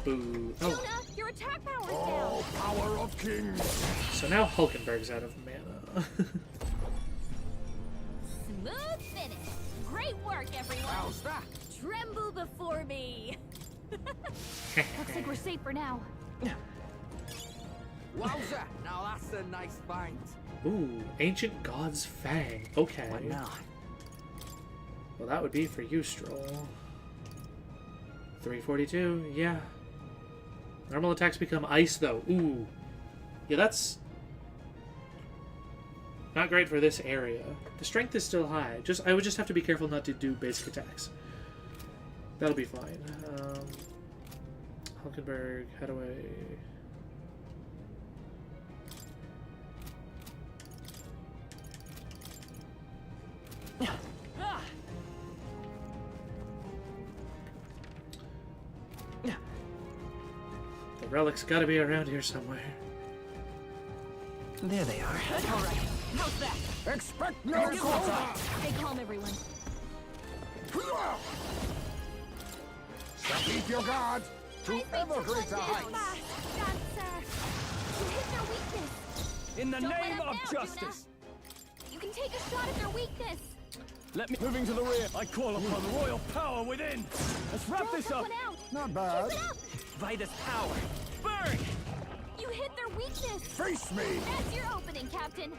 boo. Judah, Oh, your attack power is Oh, down. power of kings. so now Hulkenberg's out of mana. Smooth finish. Great work, everyone. How's that? Tremble before me. Looks like we're safe for now. Wowza! Now that's a nice find. Ooh, Ancient God's Fang. Okay. What now? Well, that would be for you, Stroll. 342, yeah. Normal attacks become ice, though. Ooh. Yeah, that's not great for this area. The strength is still high. I would just have to be careful not to do basic attacks. That'll be fine. Hulkenberg, how do I... The relic's gotta be around here somewhere. There they are. All right. How's that? Expect no quarter. Stay calm, everyone. Keep your guard to ever greater heights. You hit their weakness. In the Don't let name them of down, justice! Judah. You can take a shot at their weakness. Let me... Moving to the rear, I call upon royal power within! Let's wrap Throw this took up! one out. Not bad. Keep it up. Vitus power! Burn! You hit their weakness. Face me. That's your opening, Captain.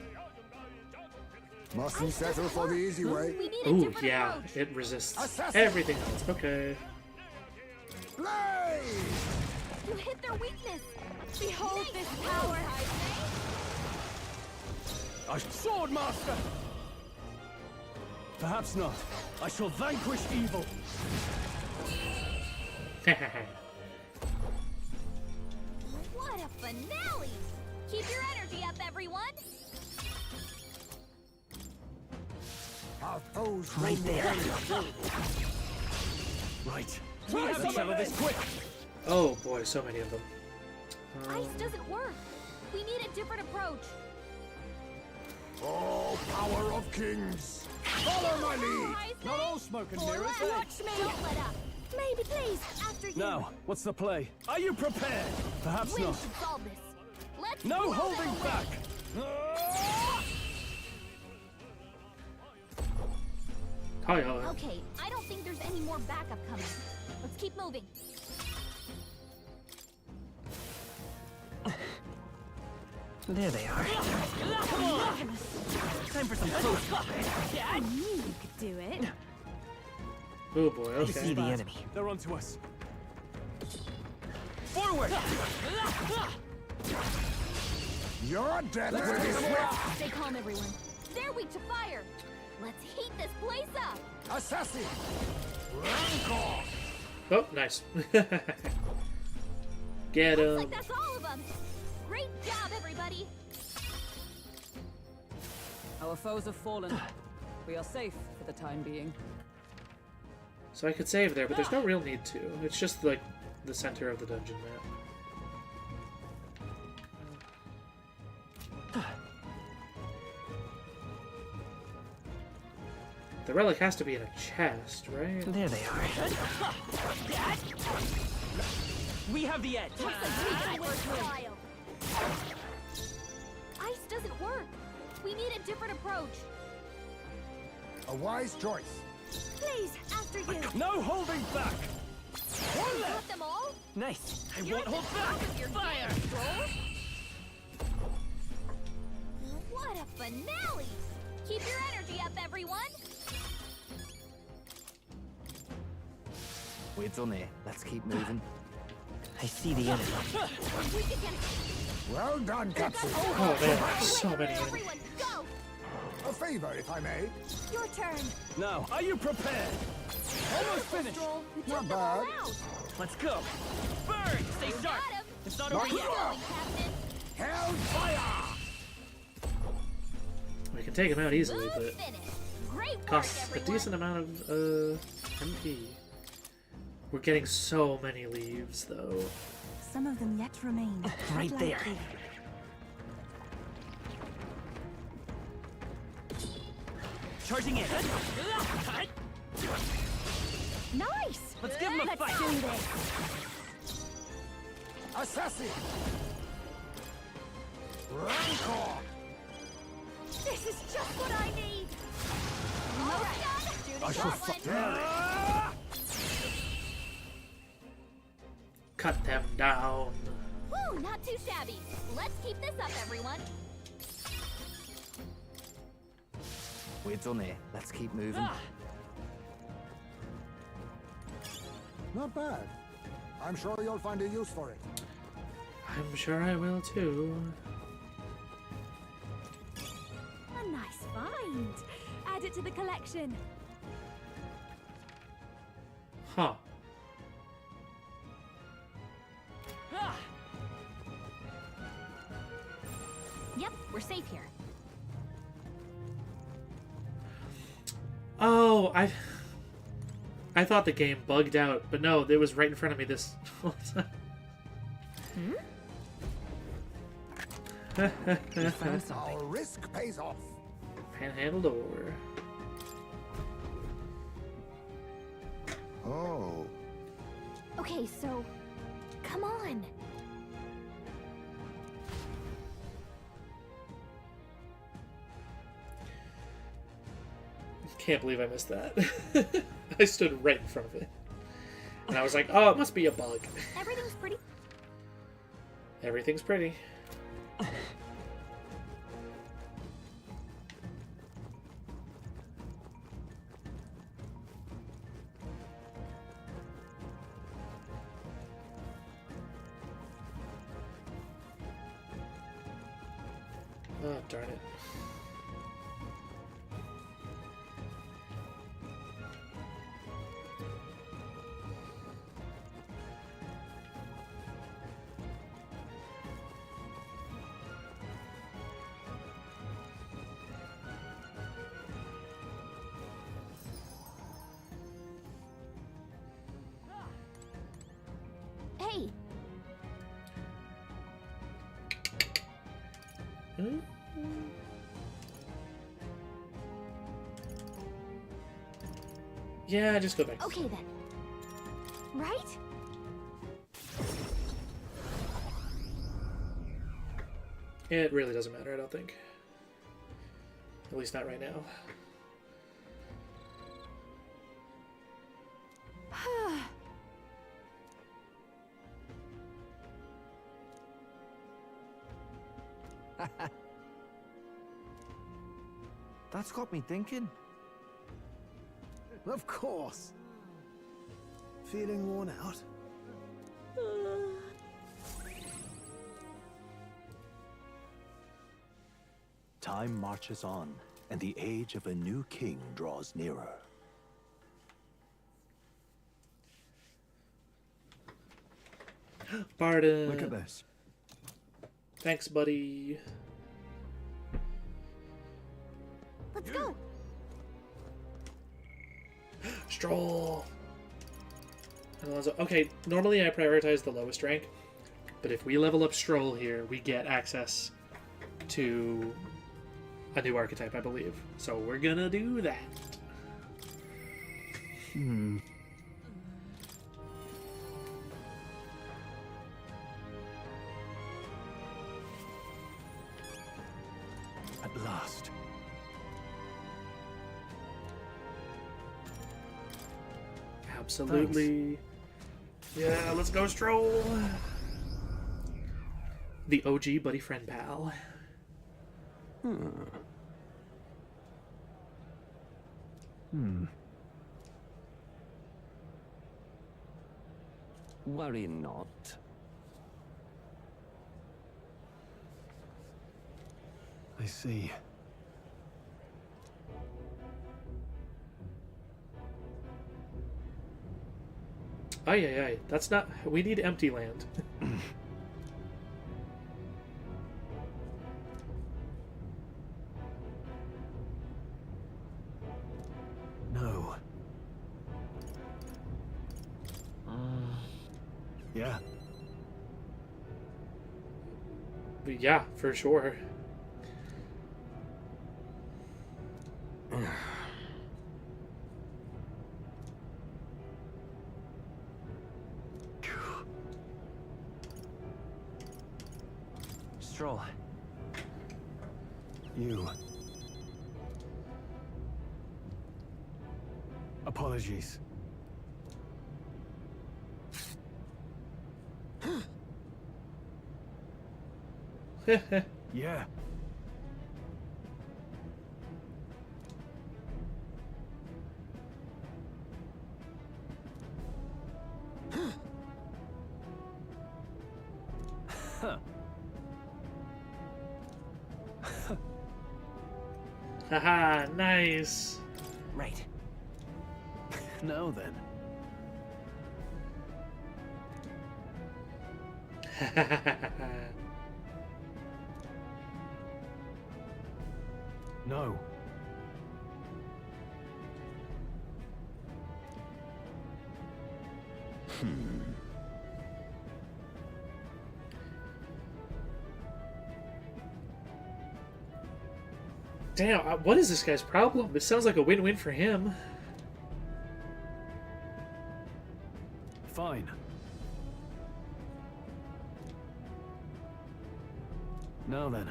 Mustn't settle for the easy way. We need a Ooh, different yeah, approach. it resists Assassin. everything else. Okay. Blaze! You hit their weakness. Behold this power. A sword master! Perhaps not. I shall vanquish evil. What a finale! Keep your energy up, everyone. Our foes Right there. Right. We have to settle this quick. Oh boy, so many of them. Ice doesn't work. We need a different approach. Oh, power of kings! Follow my lead! Not all smoke and mirrors. Watch me! Don't let up. Maybe, please, after you. Now, what's the play? Are you prepared? Perhaps We not. should solve this. Let's No move holding it back! Hi, hi. Okay, I don't think there's any more backup coming. Let's keep moving. There they are. Come on! Time for some close I knew you could do it. Oh boy, I okay. see the enemy. They're onto us. Forward! Your death will be swift! Stay calm, everyone. They're weak to fire. Let's heat this place up. Assassin! Rancor! Oh, nice. Get Looks him. like that's all of them. Great job, everybody. Our foes have fallen. We are safe for the time being. So I could save there, but there's no real need to. It's just like the center of the dungeon map. The relic has to be in a chest, right? There they are. We have the edge. Ice doesn't work. We need a different approach. A wise choice. Please, after you. No holding back! You got them all? Nice. I You're won't at the hold back. top of your Fire! game, Troll. What a finale! Keep your energy up, everyone. We're done here. Let's keep moving. I see the enemy. We can get Well done, Captain. Oh man, so many enemies. everyone. Go. A favor, if I may. Your turn. Now, are you prepared? Almost finished. Stroll. We Not took them all bad. out. Let's go. Burn! Stay sharp. Got him. It's not over Nice yet. going, Captain. Hellfire! We can take him out easily, Smooth but finish. Great work, costs a everyone. decent amount of MP. We're getting so many leaves, though. Some of them yet remain. Right Not there. likely. Charging in. Nice. Let's give him a Let's fight. do this. Assassin! Rancor! This is just what I need. All right. Do the I shall gauntlet. Cut them down. Woo, not too shabby. Let's keep this up, everyone. We're done here. Let's keep moving. Not bad. I'm sure you'll find a use for it. I'm sure I will too. A nice find. Add it to the collection. Huh. Yep, we're safe here. Oh, I thought the game bugged out, but no, it was right in front of me this whole time. Our risk pays off. Panhandle door. Oh. Okay, so come on. Can't believe I missed that. I stood right in front of it. And I was like, oh, it must be a bug. Everything's pretty. Everything's pretty. Oh, darn it. Hey, Hmm? Yeah, just go back. okay then. Right? It really doesn't matter, I don't think. At least not right now. That's got me thinking. Of course. Feeling worn out? Time marches on, and the age of a new king draws nearer. Pardon. Look at this. Thanks, buddy. Let's go. Stroll. Alonso. Okay, normally I prioritize the lowest rank, but if we level up Stroll here, we get access to a new archetype, I believe. So we're gonna do that. At last. Absolutely. Yeah, let's go Stroll. The OG buddy friend pal. Worry not. I see. Aye, aye, aye. That's not... We need empty land. No. Yeah. But yeah, for sure. Stroll. You. Apologies. Yeah. Haha, nice. Right. Now then. No. Damn, what is this guy's problem? It sounds like a win-win for him. Fine. Now then.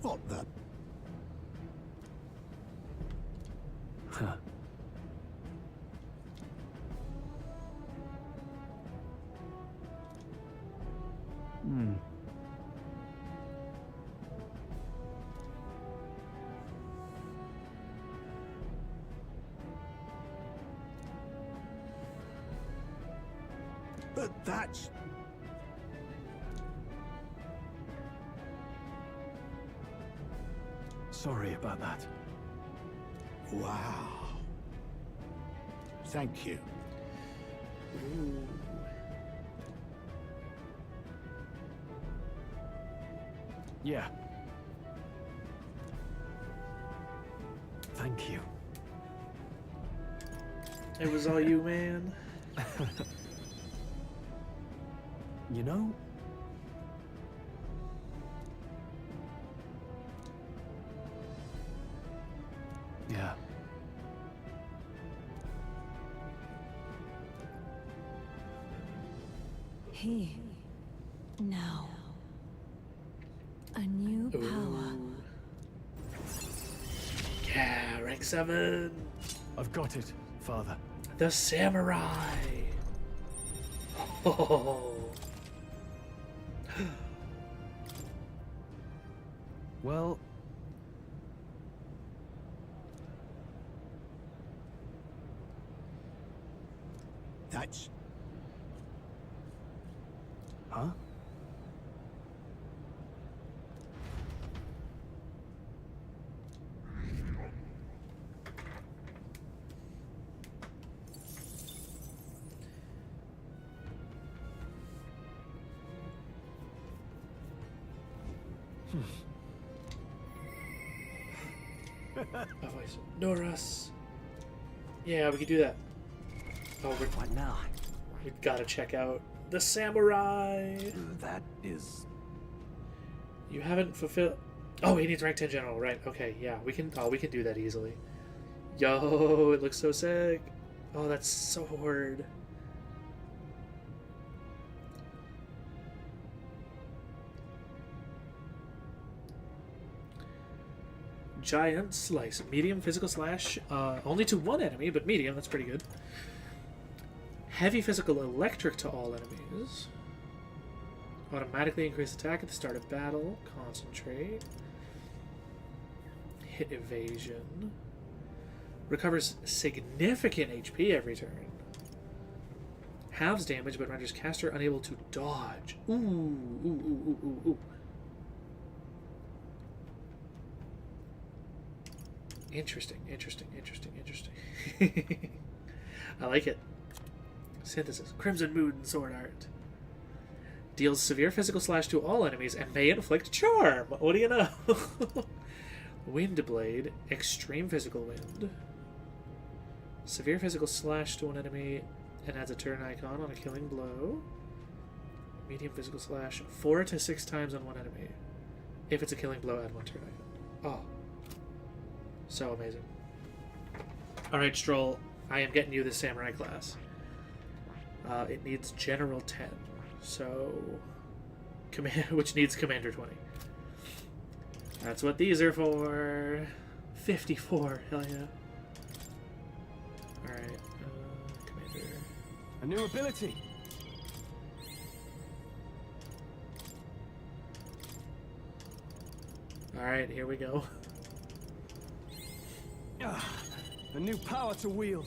What the? Huh. That's... Sorry about that. Wow. Thank you. Ooh. Yeah. Thank you. It was all you, man. You know, yeah. He. Now. A new power. Yeah, rank 7. I've got it, Father. The samurai. Oh. Well, That's... huh? My voice. Norus. Yeah, we could do that. Oh, what now? We've got to check out the samurai. That is... You haven't fulfilled... Oh, he needs rank 10 general, right? Okay, yeah, we can... Oh, we can do that easily. Yo, it looks so sick. Oh, that's so hard. Giant slice. Medium physical slash. Only to one enemy, but medium. That's pretty good. Heavy physical electric to all enemies. Automatically increase attack at the start of battle. Concentrate. Hit evasion. Recovers significant HP every turn. Halves damage, but renders caster unable to dodge. Ooh, ooh, ooh, ooh, ooh, ooh. Interesting, interesting, interesting, interesting. I like it. Synthesis. Crimson Mood and Sword Art. Deals severe physical slash to all enemies and may inflict charm. What do you know? Wind Blade. Extreme physical wind. Severe physical slash to one enemy and adds a turn icon on a killing blow. Medium physical slash. 4 to 6 times on one enemy. If it's a killing blow, add one turn icon. Oh. So amazing. Alright, Stroll. I am getting you the Samurai class. It needs General 10. So... which needs Commander 20. That's what these are for. 54. Hell yeah. Alright. Commander. A new ability. Alright, here we go. A new power to wield.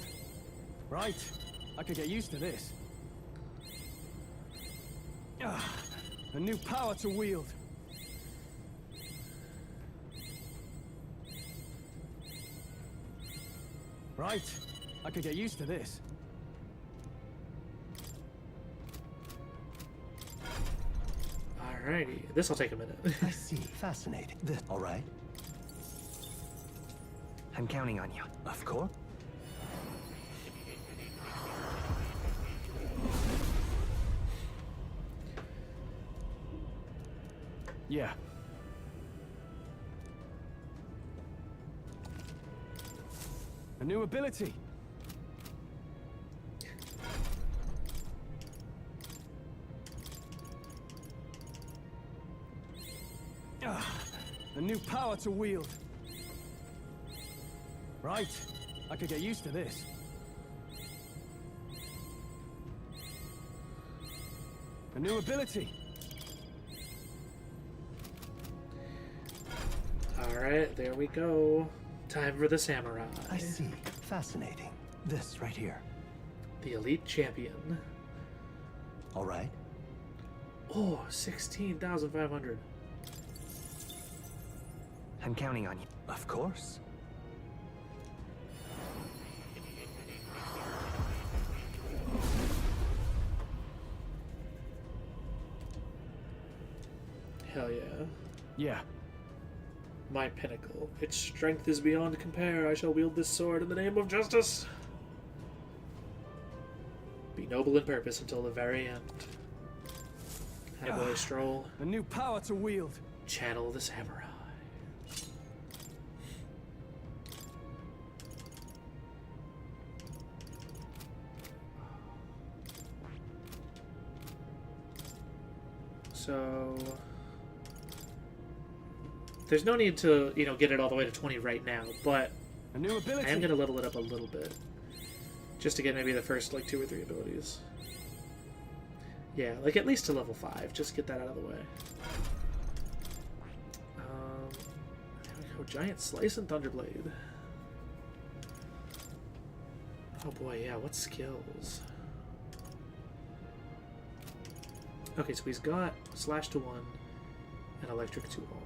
Right. I could get used to this. A new power to wield. Right. I could get used to this. Alrighty. This'll take a minute. I see. Fascinating. All right. I'm counting on you. Of course. Yeah. A new ability. A new power to wield. Right. I could get used to this. A new ability. Alright, there we go. Time for the samurai. I see. Fascinating. This right here. The elite champion. All right. Oh, 16,500. I'm counting on you. Of course. Hell yeah. Yeah. My pinnacle. Its strength is beyond compare. I shall wield this sword in the name of justice. Be noble in purpose until the very end. Attaboy Stroll. A new power to wield. Channel the samurai. So there's no need to, you know, get it all the way to 20 right now, but a new ability. I am going to level it up a little bit. Just to get maybe the first, like, 2 or 3 abilities. Yeah, like, at least to level 5. Just get that out of the way. There we go. Giant Slice and Thunderblade. Oh boy, yeah, what skills? Okay, so he's got Slash to 1 and Electric to all.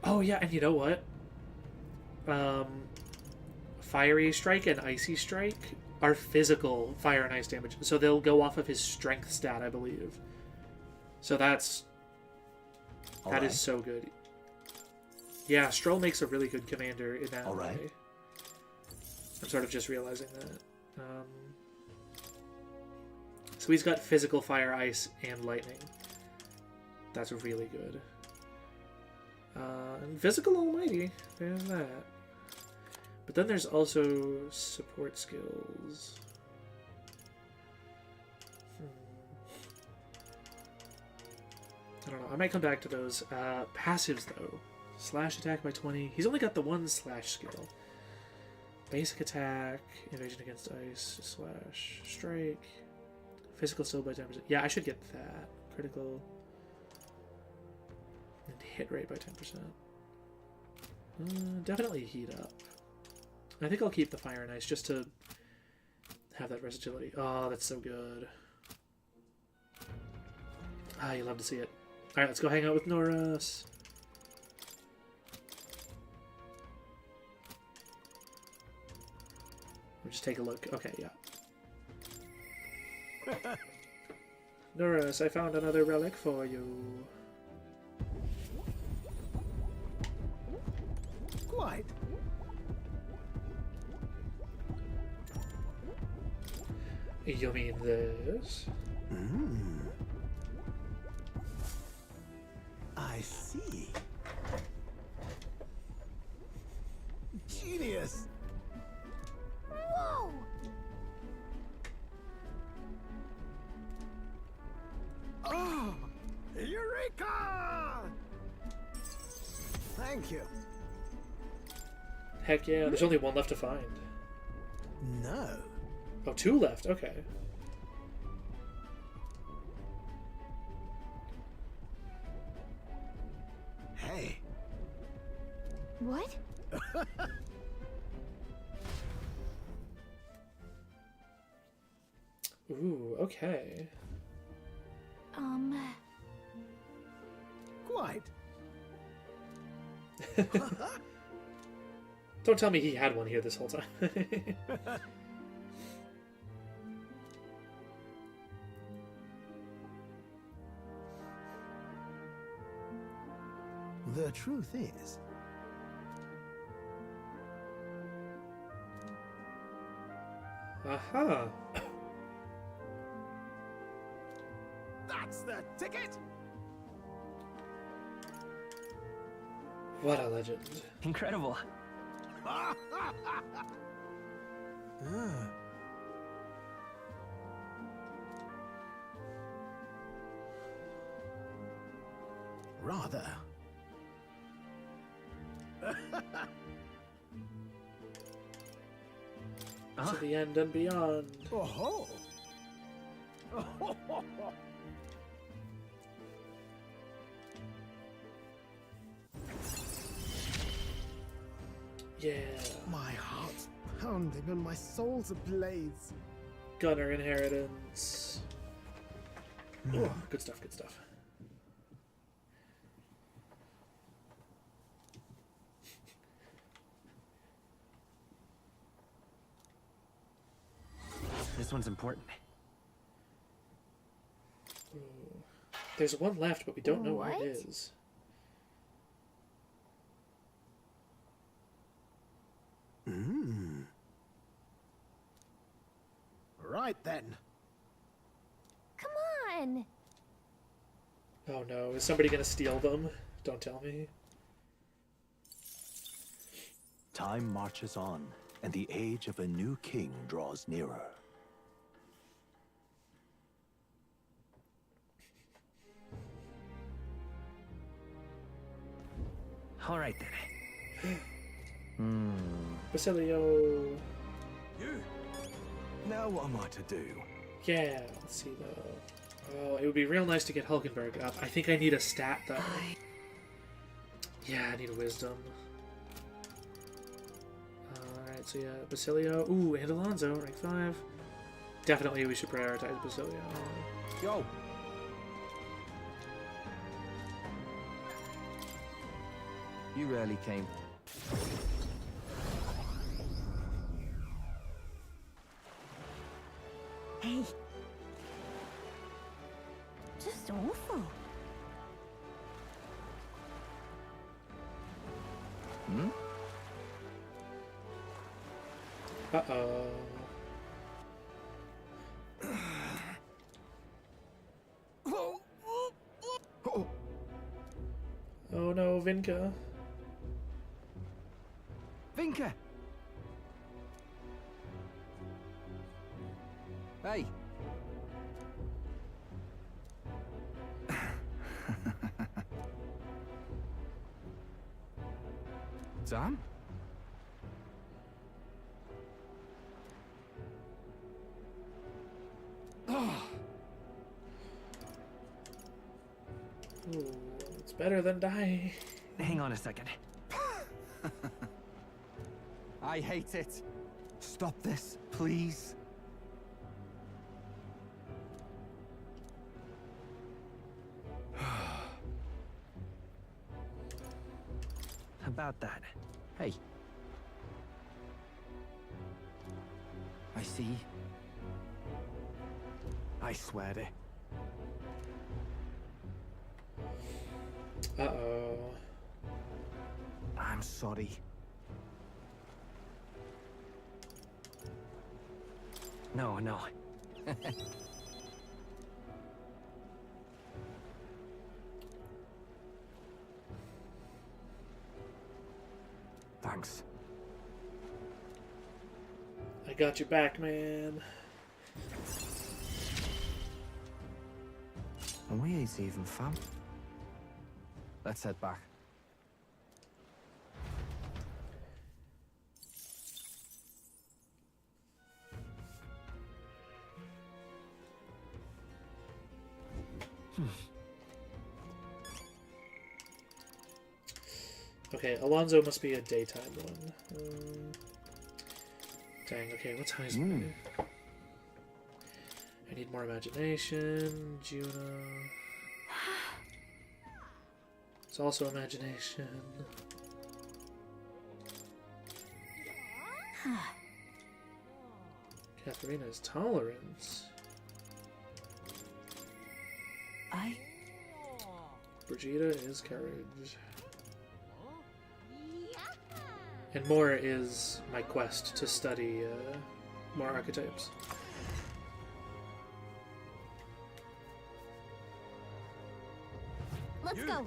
Oh yeah, and you know what? Fiery Strike and Icy Strike are physical fire and ice damage, so they'll go off of his strength stat, I believe. So that is so good. Yeah, Stroll makes a really good commander in that way. I'm sort of just realizing that. So he's got physical fire, ice, and lightning. That's really good. And Physical Almighty, there's that. But then there's also support skills. I don't know, I might come back to those. Passives, though. Slash attack by 20. He's only got the 1 slash skill. Basic attack, evasion against ice, slash, strike. Physical still by 10%. Yeah, I should get that. Critical. And hit rate by 10%. Definitely heat up. I think I'll keep the fire and ice just to have that versatility. Oh, that's so good. Ah, you love to see it. Alright, let's go hang out with Norris. We'll just take a look. Okay, yeah. Norris, I found another relic for you. Quite. You mean this? I see. Genius! Whoa! Oh! Eureka! Thank you. Heck yeah, there's only 1 left to find. No. Oh, 2 left, okay. Hey. What? Ooh, okay. Quite. Don't tell me he had one here this whole time. The truth is, aha. that's the ticket. What a legend. Incredible. Rather. To the end and beyond. Oh. Yeah. My heart's pounding and my soul's ablaze. Gunner inheritance. Oh, good stuff, good stuff. This one's important. There's one left, but we don't know What? what it is. Right then. Come on! Oh no, is somebody gonna steal them? Don't tell me. Time marches on, and the age of a new king draws nearer. All right then. Basilio. You. Now what am I to do? Yeah, let's see though. Oh, it would be real nice to get Hulkenberg up. I think I need a stat though. Yeah, I need a wisdom. Alright, so yeah, Basilio. Ooh, and Alonso, rank 5. Definitely we should prioritize Basilio. Yo. You rarely came. Hey. Just awful. Hmm? Uh-oh. Oh no, Vinka. Vinka! Hey! Sam? Ooh, it's better than dying. Hang on a second. I hate it. Stop this, please. About that. Hey. I see. I swear it. Uh-oh. I'm sorry. No, no. Thanks. I got your back, man. And we ain't even fam. Let's head back. Okay, Alonso must be a daytime one. Dang, okay, what's Heisman? I need more imagination. Juno. It's also imagination. Katharina's tolerance. Brigida is courage. And more is my quest to study more archetypes. Let's go.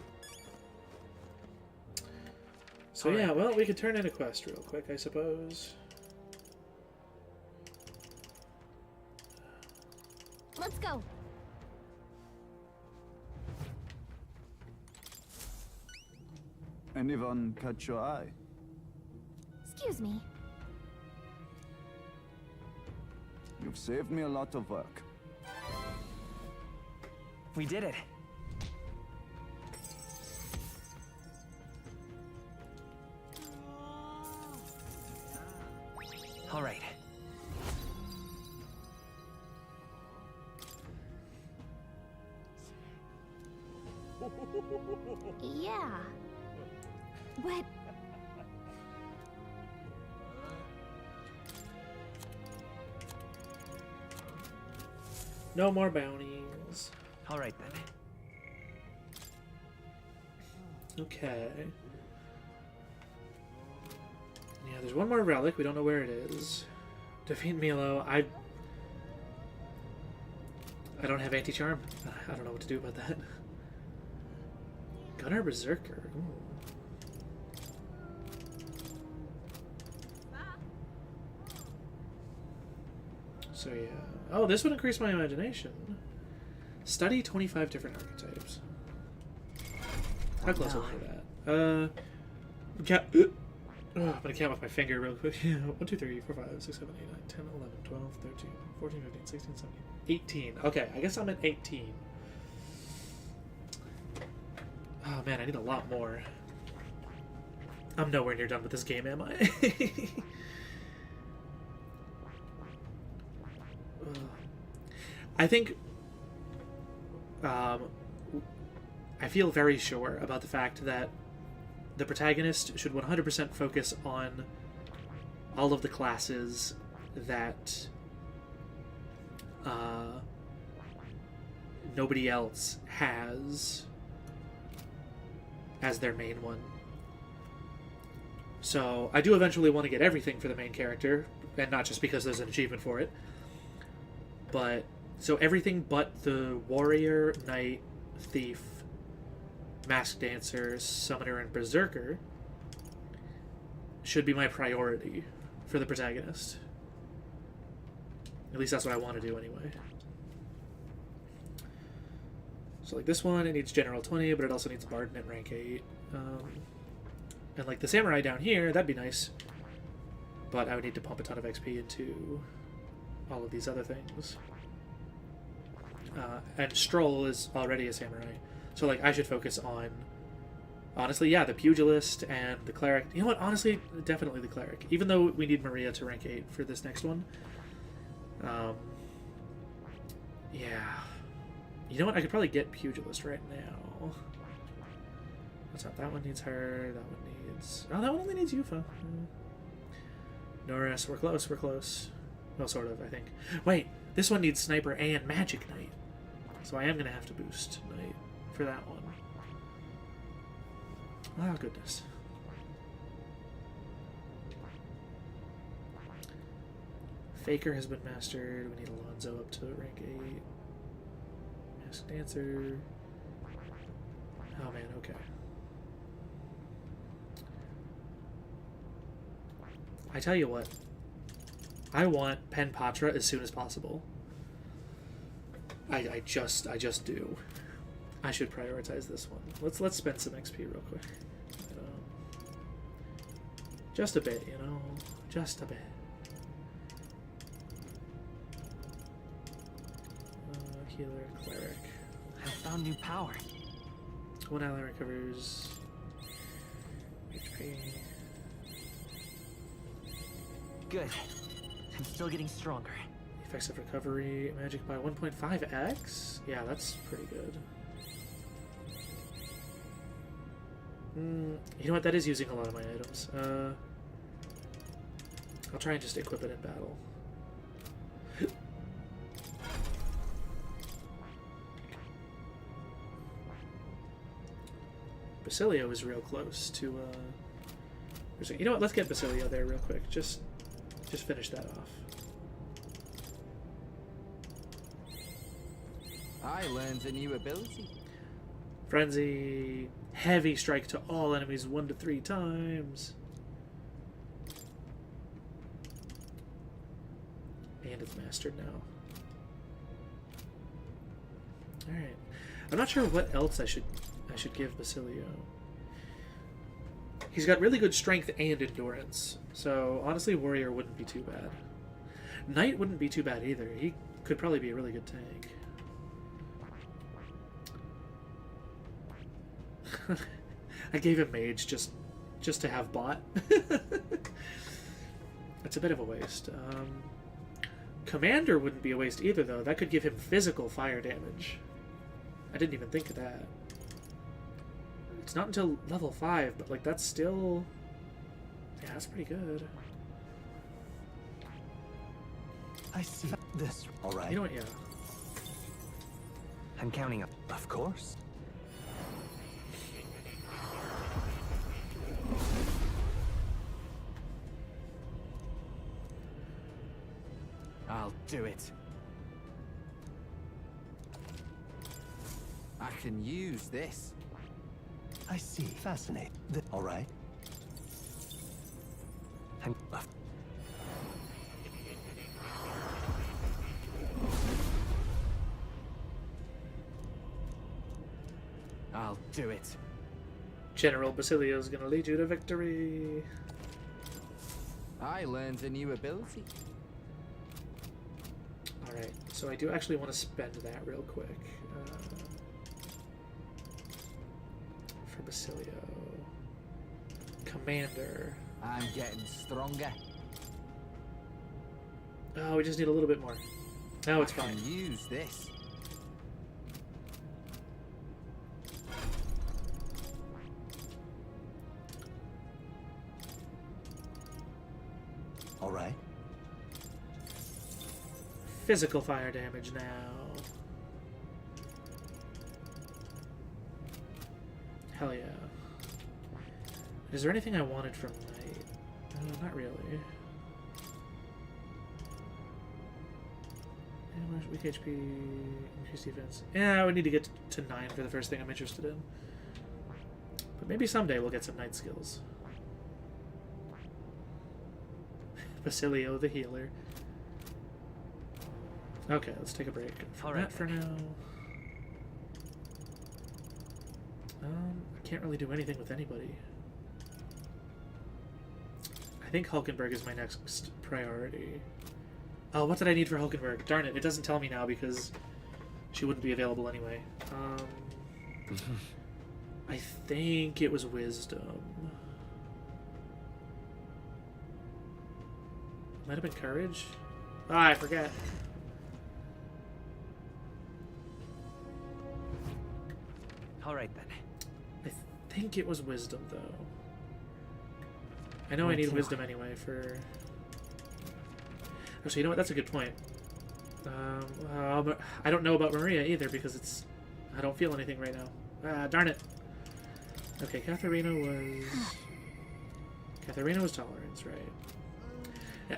So yeah, well, we could turn in a quest real quick, I suppose. Let's go. Anyone catch your eye? Excuse me. You've saved me a lot of work. We did it. All right. Yeah. But... No more bounties. All right then. Okay. Yeah, there's one more relic. We don't know where it is. Defeat Milo. I don't have anti-charm. I don't know what to do about that. Gunner Berserker. Ooh. So yeah. Oh, this would increase my imagination. Study 25 different archetypes. How close am I to that? I'm gonna count with my finger real quick. 1, 2, 3, 4, 5, 6, 7, 8, 9, 10, 11, 12, 13, 14, 15, 16, 17, 18. Okay, I guess I'm at 18. Oh man, I need a lot more. I'm nowhere near done with this game, am I? I think I feel very sure about the fact that the protagonist should 100% focus on all of the classes that nobody else has as their main one. So I do eventually want to get everything for the main character, and not just because there's an achievement for it, but so everything but the warrior, knight, thief, masked dancer, summoner, and berserker should be my priority for the protagonist. At least that's what I want to do anyway. So like this one, it needs general 20, but it also needs bard at rank 8. And like the samurai down here, that'd be nice. But I would need to pump a ton of XP into all of these other things. And Stroll is already a samurai. So like I should focus on, honestly, yeah, the pugilist and the cleric. You know what, honestly, definitely the cleric. Even though we need Maria to rank 8 for this next one. Yeah. You know what, I could probably get pugilist right now. What's up? That one needs her, that one needs... Oh, that one only needs Yufa. Norris, we're close, we're close. Well, sort of, I think. Wait, this one needs sniper and magic knight. So I am going to have to boost knight for that one. Oh, goodness. Faker has been mastered. We need Alonzo up to rank 8. Masked Dancer. Oh man, okay. I tell you what. I want Pen Patra as soon as possible. I just do. I should prioritize this one. Let's spend some XP real quick. Just a bit, you know, just a bit. Healer, cleric. I found new power. One ally recovers HP. Good. I'm still getting stronger. Effects of recovery, magic by 1.5x? Yeah, that's pretty good. You know what? That is using a lot of my items. I'll try and just equip it in battle. Basilio is real close to, you know what? Let's get Basilio there real quick. Just finish that off. I learned a new ability. Frenzy. Heavy strike to all enemies 1 to 3 times. And it's mastered now. Alright. I'm not sure what else I should give Basilio. He's got really good strength and endurance. So, honestly, warrior wouldn't be too bad. Knight wouldn't be too bad either. He could probably be a really good tank. I gave him mage just to have bot. That's a bit of a waste. Commander wouldn't be a waste either, though. That could give him physical fire damage. I didn't even think of that. It's not until level 5, but like that's still... Yeah, that's pretty good. I see this. All right. You know what? Yeah. I'm counting up. Of course. I'll do it. I can use this. I see. Fascinating. All right. I'll do it. General Basilio is going to lead you to victory. I learned a new ability. Alright, so I do actually want to spend that real quick. For Basilio. Commander. I'm getting stronger. Oh, we just need a little bit more. No, it's I fine. can use this. All right. Physical fire damage now. Hell yeah. Is there anything I wanted from Knight? Not really. Weak HP, increased defense. Yeah, I would need to get to 9 for the first thing I'm interested in. But maybe someday we'll get some Knight skills. Basilio the healer. Okay, let's take a break from that for now. I can't really do anything with anybody. I think Hulkenberg is my next priority. Oh, what did I need for Hulkenberg? Darn it, it doesn't tell me now because she wouldn't be available anyway. I think it was Wisdom. Might have been Courage? Ah, I forget. Alright then. I think it was Wisdom, though. I know I need Wisdom anyway for... Actually, you know what? That's a good point. I don't know about Maria either because it's... I don't feel anything right now. Ah, darn it. Okay, Katharina was Tolerance, right?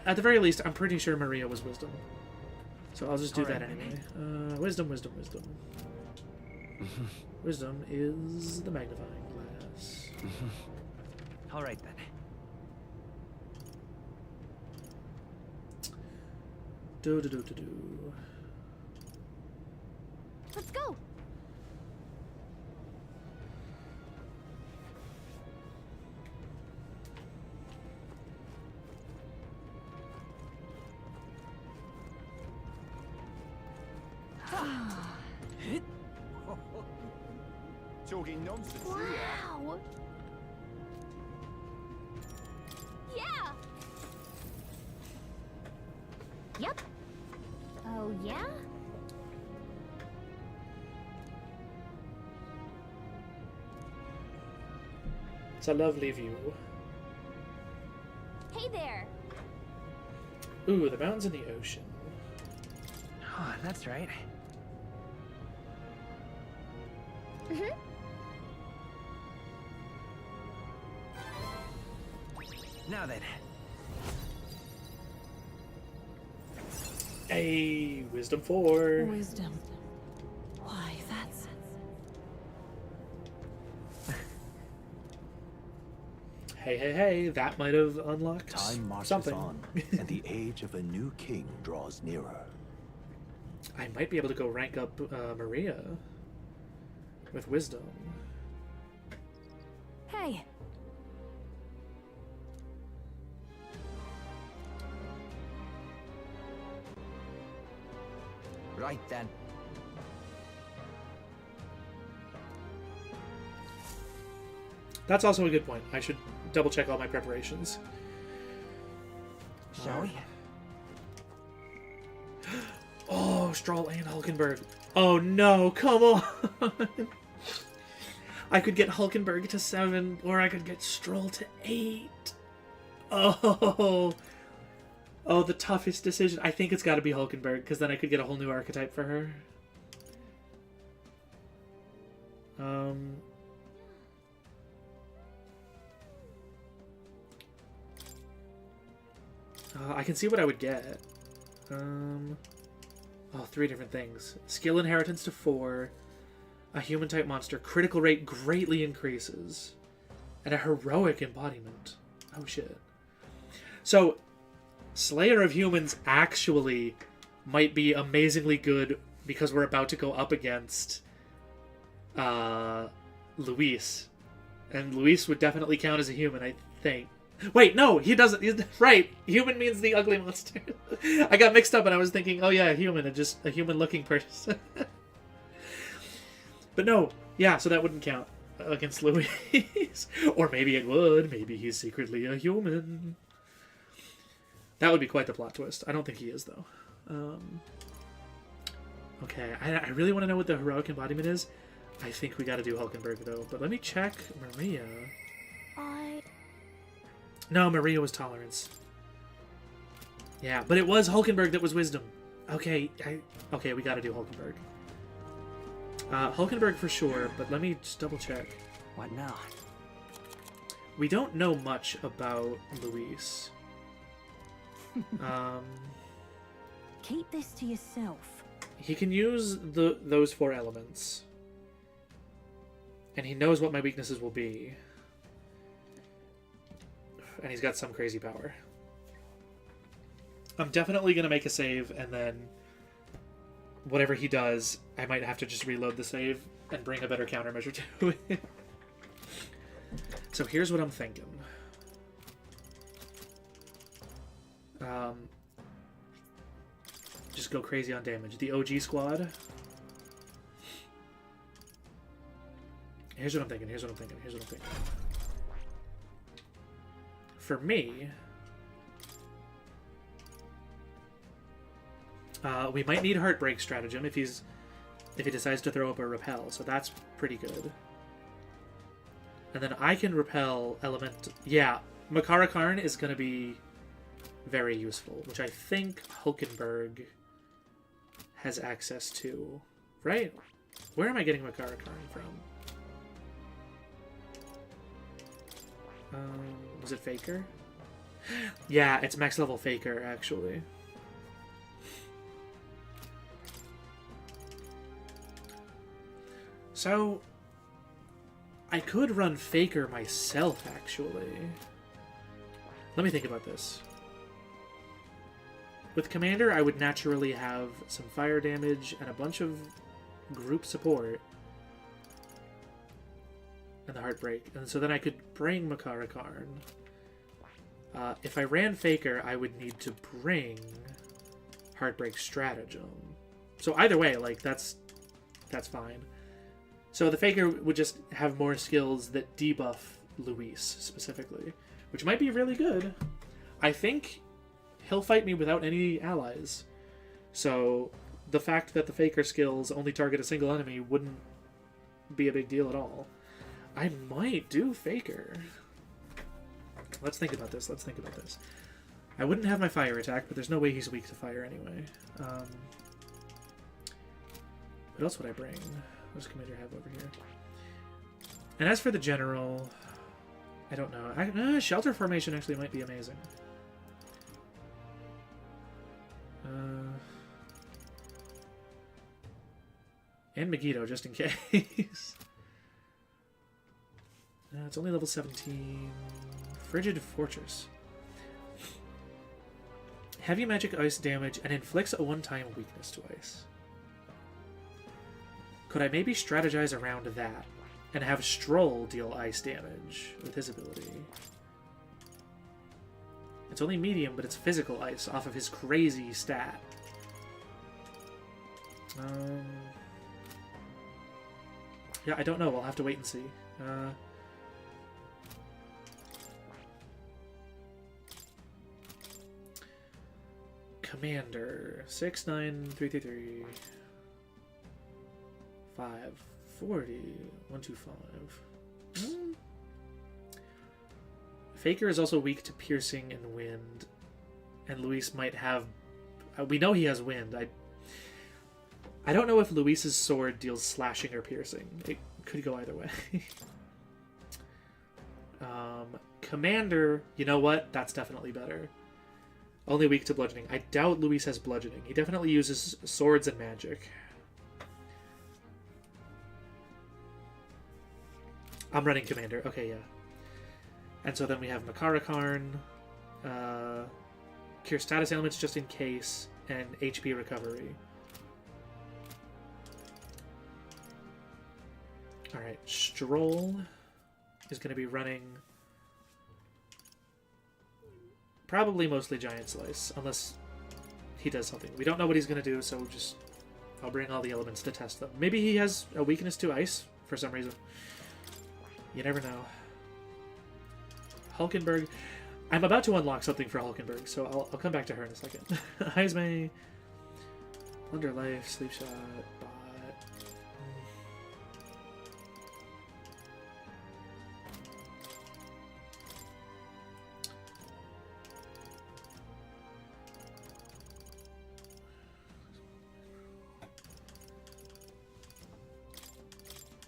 At the very least, I'm pretty sure Maria was Wisdom. So I'll just do that anyway. Wisdom. Wisdom is the magnifying glass. Alright then. Do. Let's go. Talking nonsense, you are. Wow. Yeah. Yep. Oh, yeah? It's a lovely view. Hey there. Ooh, the mountains and the ocean. Oh, that's right. Mm-hmm. Now then. Hey, Wisdom 4. Wisdom. Why, that's... Hey, that might have unlocked Time marches something. on, and the age of a new king draws nearer. I might be able to go rank up Maria with Wisdom. Hey. Right then. That's also a good point. I should double check all my preparations. Shall we? Oh, Stroll and Hulkenberg. Oh no, come on! I could get Hulkenberg to 7, or I could get Stroll to 8. Oh, the toughest decision. I think it's got to be Hulkenberg, because then I could get a whole new archetype for her. I can see what I would get. Oh, 3 different things. Skill inheritance to 4. A human-type monster. Critical rate greatly increases. And a heroic embodiment. Oh, shit. So, Slayer of Humans actually might be amazingly good because we're about to go up against Luis. And Luis would definitely count as a human, I think. Wait, no, he doesn't. He's right. Human means the ugly monster. I got mixed up and I was thinking, oh yeah, human, and just a human-looking person. But no, yeah, so that wouldn't count against Luis. Or maybe it would. Maybe he's secretly a human. That would be quite the plot twist. I don't think he is, though. Okay, I really want to know what the heroic embodiment is. I think we got to do Hulkenberg, though. But let me check Maria. No, Maria was tolerance. Yeah, but it was Hulkenberg that was wisdom. Okay, okay, we gotta do Hulkenberg. Hulkenberg for sure, but let me just double check. What now? We don't know much about Luis. Keep this to yourself. He can use those 4 elements. And he knows what my weaknesses will be. And he's got some crazy power. I'm definitely going to make a save, and then whatever he does, I might have to just reload the save and bring a better countermeasure to it. So here's what I'm thinking. Just go crazy on damage. The OG squad. Here's what I'm thinking. For me, we might need Heartbreak Stratagem if he decides to throw up a repel, so that's pretty good. And then I can repel element. Yeah, Makara Karn is going to be very useful, which I think Hulkenberg has access to. Right? Where am I getting Makara Karn from? Was it Faker? Yeah, it's max level Faker, actually. So, I could run Faker myself, actually. Let me think about this. With Commander, I would naturally have some fire damage and a bunch of group support. And the Heartbreak. And so then I could bring Makara Karn. If I ran Faker, I would need to bring Heartbreak Stratagem. So either way, like, that's fine. So the Faker would just have more skills that debuff Luis, specifically. Which might be really good. I think he'll fight me without any allies. So the fact that the Faker skills only target a single enemy wouldn't be a big deal at all. I might do Faker. Let's think about this. I wouldn't have my fire attack, but there's no way he's weak to fire anyway. What else would I bring? What does Commander have over here? And as for the General, I don't know. Shelter Formation actually might be amazing. And Megiddo, just in case. It's only level 17. Frigid Fortress. Heavy magic ice damage and inflicts a one-time weakness to ice. Could I maybe strategize around that and have Stroll deal ice damage with his ability? It's only medium, but it's physical ice off of his crazy stat. Yeah, I don't know. We'll have to wait and see. Commander 69333 540 125. Faker is also weak to piercing and wind, and Luis might have. We know he has wind. I don't know if Luis's sword deals slashing or piercing. It could go either way. Commander, you know what? That's definitely better. Only weak to bludgeoning. I doubt Luis has bludgeoning. He definitely uses swords and magic. I'm running Commander. Okay, yeah. And so then we have Makara Karn, cure status ailments just in case, and HP recovery. Alright, Stroll is going to be running probably mostly Giant Slice, unless he does something. We don't know what he's going to do, so just I'll bring all the elements to test them. Maybe he has a weakness to ice for some reason. You never know. Hulkenberg. I'm about to unlock something for Hulkenberg, so I'll come back to her in a second. Heismay, Plunder Life, Sleep Shot, Bot.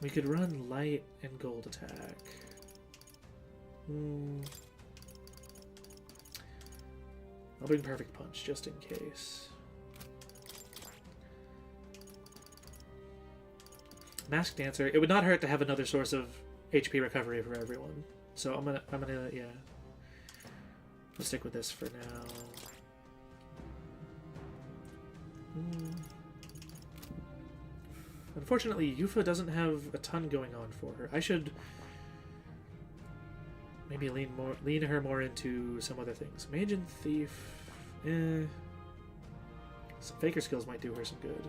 We could run light and gold attack. I'll bring Perfect Punch just in case. Masked Dancer. It would not hurt to have another source of HP recovery for everyone. So I'm gonna yeah. We'll stick with this for now. Unfortunately, Yufa doesn't have a ton going on for her. I should maybe lean her more into some other things. Mage and Thief. Some Faker skills might do her some good.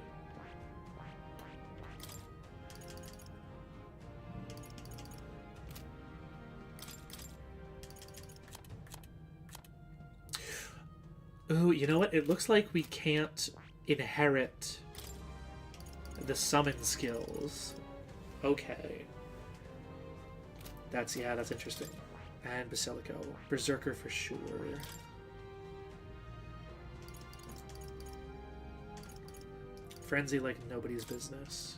Ooh, you know what? It looks like we can't inherit the summon skills. Okay. That's interesting. And Basilico. Berserker for sure. Frenzy like nobody's business.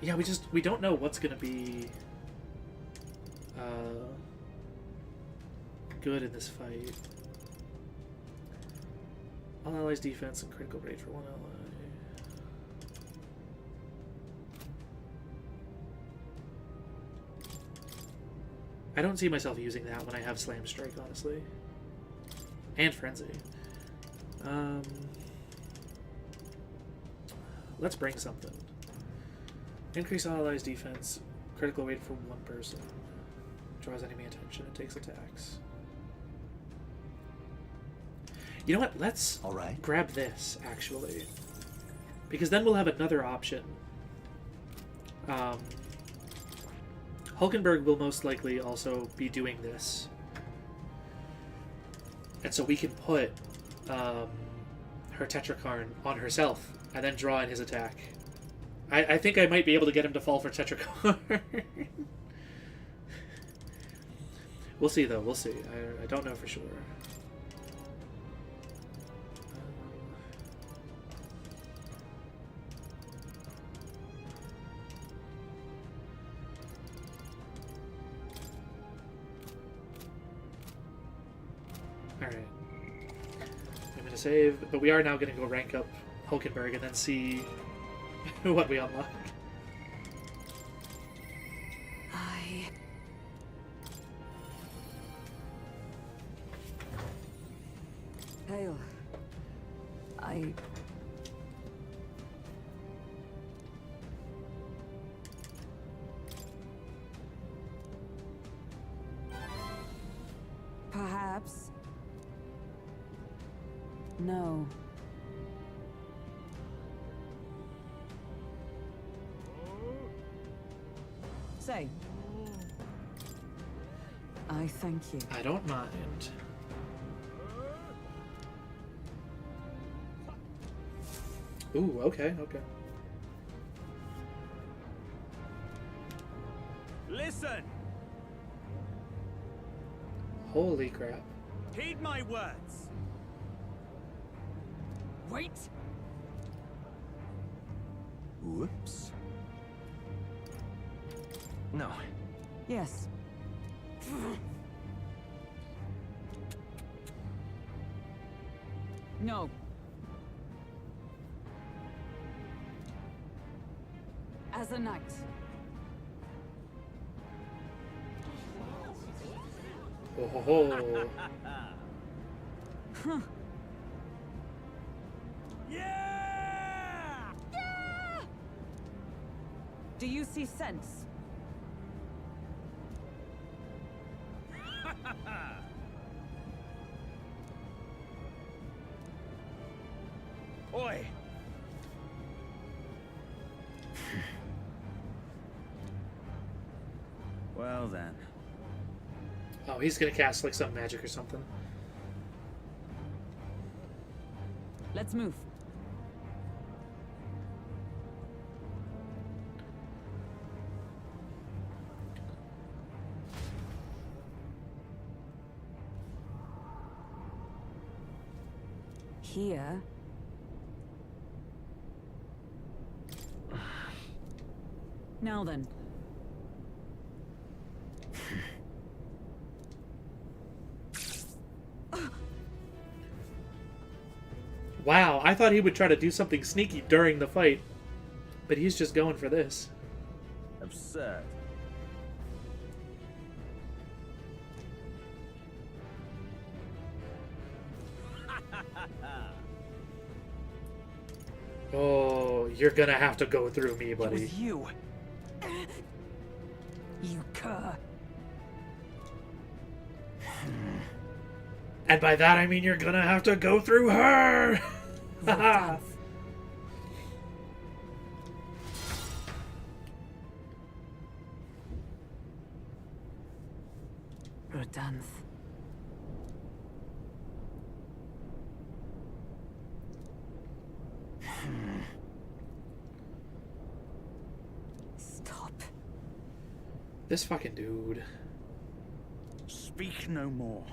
Yeah, we don't know what's gonna be good in this fight. All allies defense and critical rate for one ally. I don't see myself using that when I have Slam Strike, honestly. And Frenzy. Let's bring something. Increase all allies defense, critical rate for one person. Draws enemy attention and takes attacks. You know what? Let's grab this, actually. Because then we'll have another option. Hulkenberg will most likely also be doing this. And so we can put her Tetrakarn on herself and then draw in his attack. I think I might be able to get him to fall for Tetrakarn. We'll see, though. We'll see. I don't know for sure. Alright. I'm going to save, but we are now going to go rank up Hulkenberg and then see what we unlock. Hail. No. Say. I thank you. I don't mind. Ooh, okay, okay. Listen! Holy crap. Heed my words. Wait! Whoops. No. Yes. No. As a knight. Oh ho ho. Huh. Yeah! Do you see sense? Oi! Well then. Oh, he's gonna cast like some magic or something. Let's move. Here. Now then. Wow, I thought he would try to do something sneaky during the fight, but he's just going for this. Absurd. Oh, you're gonna have to go through me, buddy. It was you. You cur. And by that I mean you're gonna have to go through her! Haha! Rodanth. Stop. This fucking dude. Speak no more.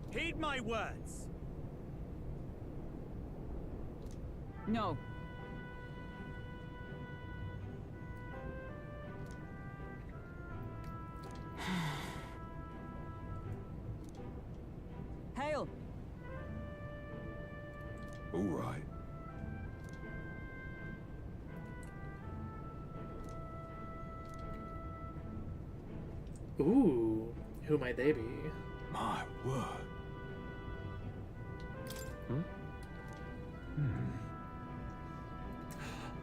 Heed my words. No. Hail. All right. Ooh, who might they be? My word.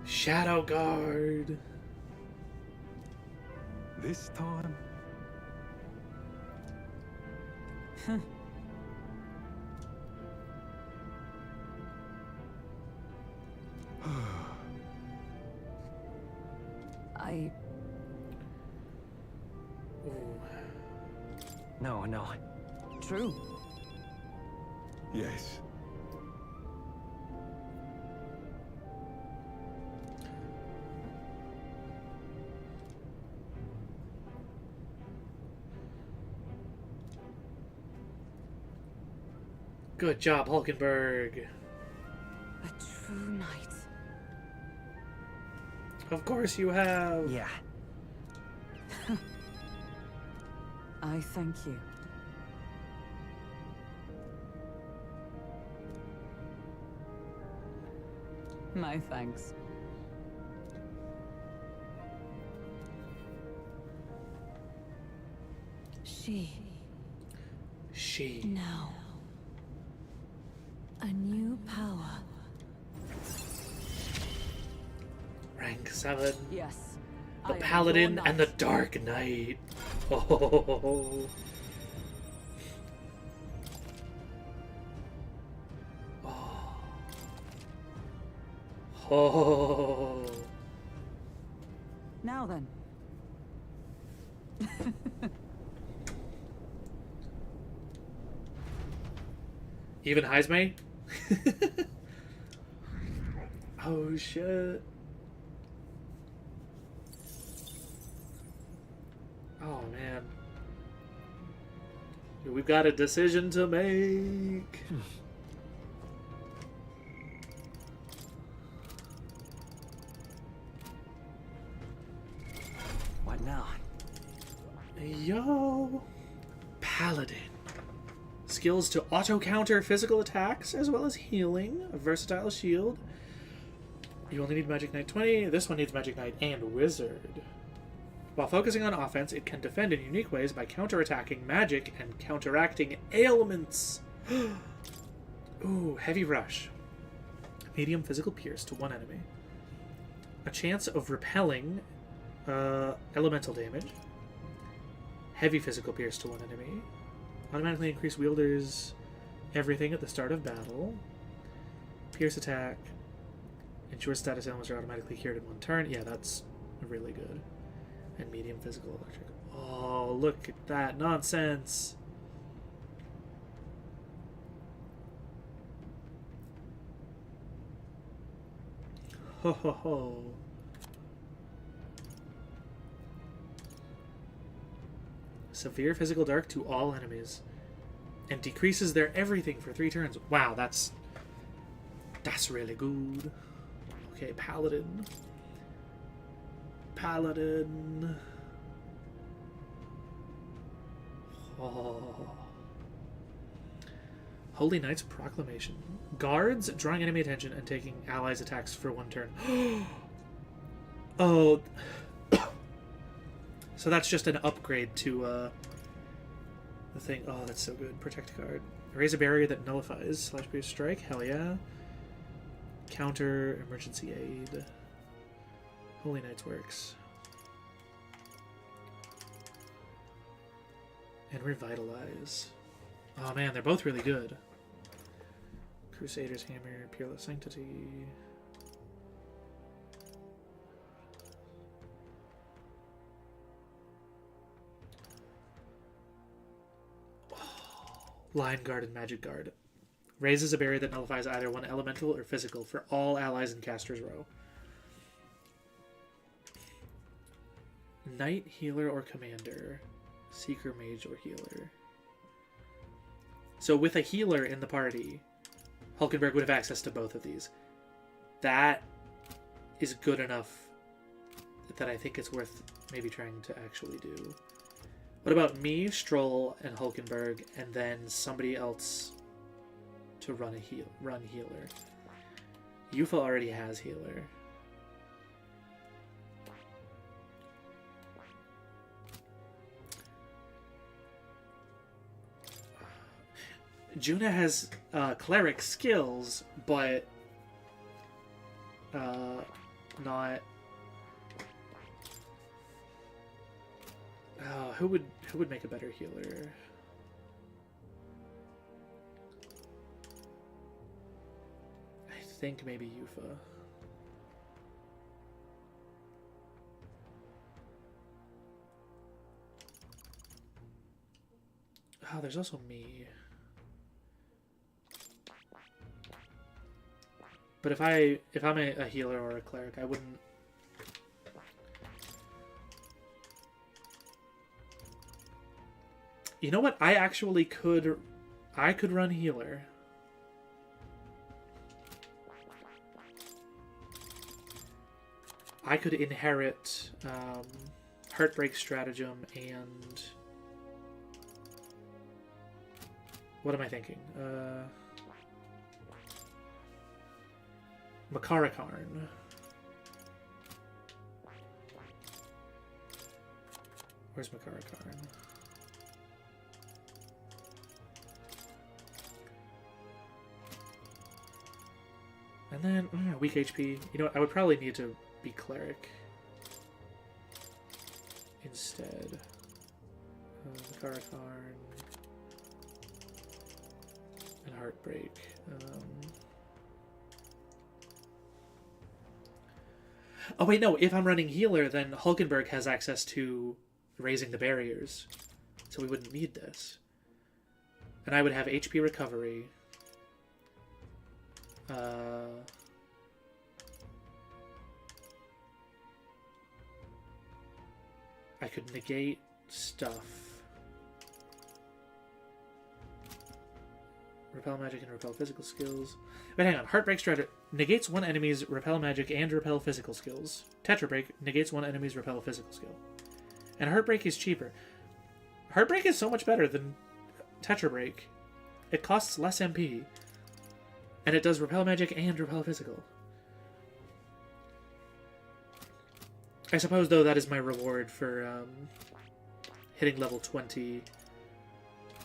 Shadow Guard. This time? I... No, no. True. Yes. Good job, Hulkenberg. A true knight. Of course you have. Yeah. I thank you. My thanks. She. Now. A new power. Rank 7. Yes. The I am Paladin your and the knight. Dark Knight. Oh. Oh. Now then. Even Heisme? Oh shit. Oh man. We've got a decision to make. What now? Yo. Paladin. Skills to auto-counter physical attacks as well as healing. A versatile shield. You only need Magic Knight 20. This one needs Magic Knight and Wizard. While focusing on offense, it can defend in unique ways by counterattacking magic and counteracting ailments. Ooh, Heavy Rush. Medium physical pierce to one enemy. A chance of repelling elemental damage. Heavy physical pierce to one enemy. Automatically increase wielders everything at the start of battle. Pierce attack. Ensure status elements are automatically cured in one turn. Yeah, that's really good. And medium physical electric. Oh, look at that nonsense. Ho ho ho. Severe physical dark to all enemies. And decreases their everything for 3 turns. Wow, that's really good. Okay, Paladin. Paladin. Oh. Holy Knight's Proclamation. Guards drawing enemy attention and taking allies' attacks for 1 turn. Oh. So that's just an upgrade to the thing. Oh, that's so good. Protect card. Raise a barrier that nullifies / pierce strike. Hell yeah. Counter emergency aid. Holy Knights works. And revitalize. Oh man, they're both really good. Crusader's Hammer, Peerless Sanctity. Lion Guard and Magic Guard. Raises a barrier that nullifies either one elemental or physical for all allies in Caster's Row. Knight, Healer, or Commander. Seeker, Mage, or Healer. So with a healer in the party, Hulkenberg would have access to both of these. That is good enough that I think it's worth maybe trying to actually do. What about me, Stroll, and Hulkenberg, and then somebody else to run healer? Yufa already has healer. Juna has cleric skills, but not. Who would make a better healer? I think maybe Yufa. Oh, there's also me. But if I'm a healer or a cleric, I wouldn't. You know what? I actually could. I could run healer. I could inherit Heartbreak Stratagem and what am I thinking? Makarakarn. Where's Makarakarn? And then weak HP. You know what? I would probably need to be cleric instead. Makarakarn and Heartbreak. Oh wait, no. If I'm running healer, then Hulkenberg has access to raising the barriers, so we wouldn't need this. And I would have HP recovery. I could negate stuff. Repel magic and repel physical skills. But hang on. Heartbreak Strata negates one enemy's repel magic and repel physical skills. Tetra Break negates one enemy's repel physical skill. And Heartbreak is cheaper. Heartbreak is so much better than Tetra Break. It costs less MP. And it does repel magic and repel physical. I suppose, though, that is my reward for hitting level 20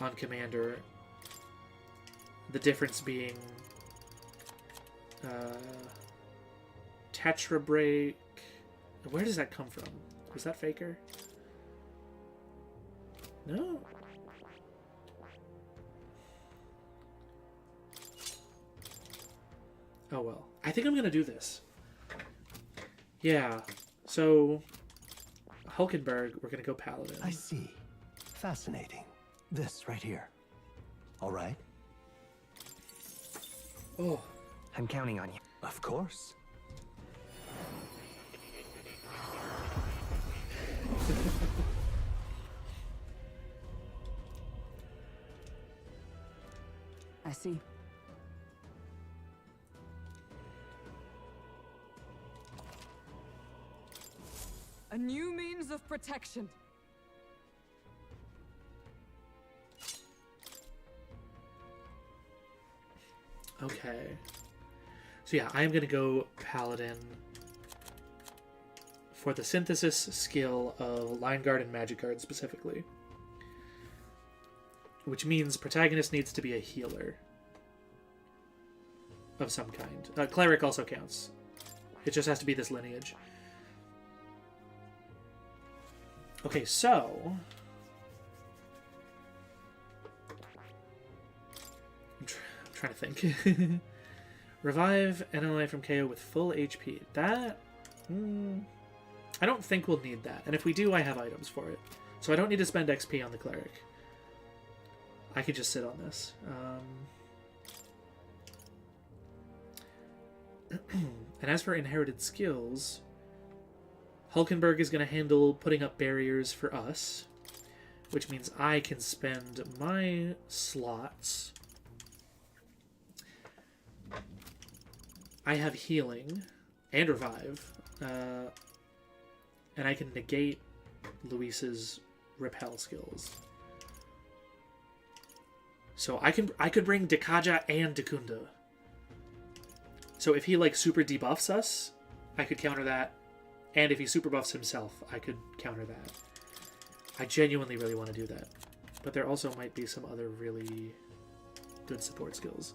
on Commander. The difference being Tetra Break. Where does that come from? Was that Faker? No. Oh well. I think I'm gonna do this. Yeah. So Hulkenberg, we're gonna go Paladin. I see. Fascinating. This right here. All right. Oh. I'm counting on you. Of course. I see. A new means of protection. Okay. So yeah, I'm going to go Paladin for the synthesis skill of Line Guard and Magic Guard specifically. Which means protagonist needs to be a healer of some kind. Cleric also counts. It just has to be this lineage. Okay, so I'm trying to think. Revive an ally from KO with full HP. That I don't think we'll need that. And if we do, I have items for it. So I don't need to spend XP on the cleric. I could just sit on this. And as for inherited skills, Hulkenberg is going to handle putting up barriers for us, which means I can spend my slots. I have healing and revive, and I can negate Luis's repel skills. So I could bring Dekaja and Dekunda. So if he like super debuffs us, I could counter that. And if he super buffs himself, I could counter that. I genuinely really want to do that. But there also might be some other really good support skills.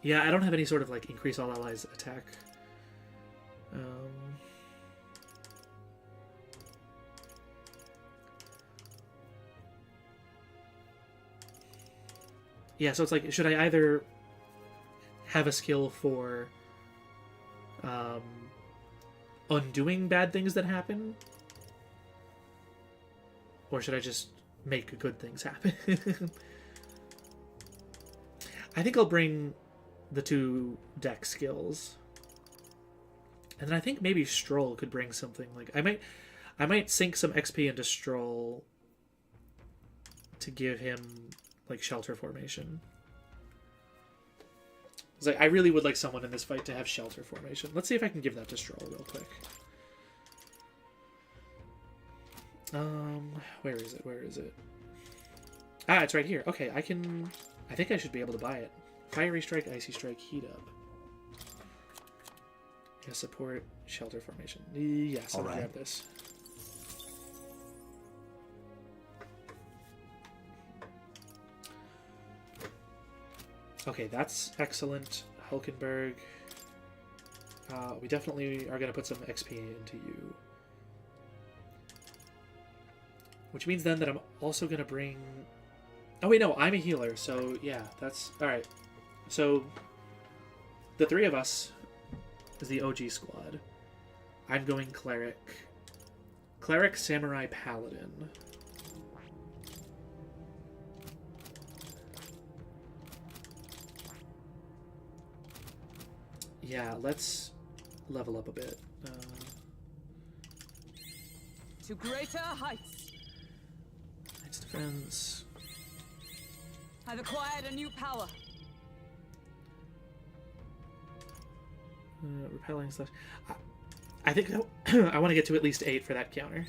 Yeah, I don't have any sort of like increase all allies attack. Yeah, so it's like, should I either have a skill for undoing bad things that happen, or should I just make good things happen? I think I'll bring the two deck skills, and then I think maybe Stroll could bring something. Like I might sink some XP into Stroll to give him like shelter formation. It's like I really would like someone in this fight to have shelter formation. Let's see if I can give that to Stroll real quick. Where is it? Where is it? Ah, it's right here. Okay, I think I should be able to buy it. Fiery Strike, Icy Strike, Heat Up. Yeah, support shelter formation. Yes, I'll grab this. Okay, that's excellent. Hulkenberg. We definitely are going to put some XP into you. Which means then that I'm also going to bring... Oh wait, no, I'm a healer, so yeah, that's... Alright. So, the three of us is the OG squad. I'm going cleric. Cleric, samurai, paladin. Yeah, let's level up a bit. To greater heights. Knights defense. I've acquired a new power. Repelling slash. I think I want to get to at least 8 for that counter.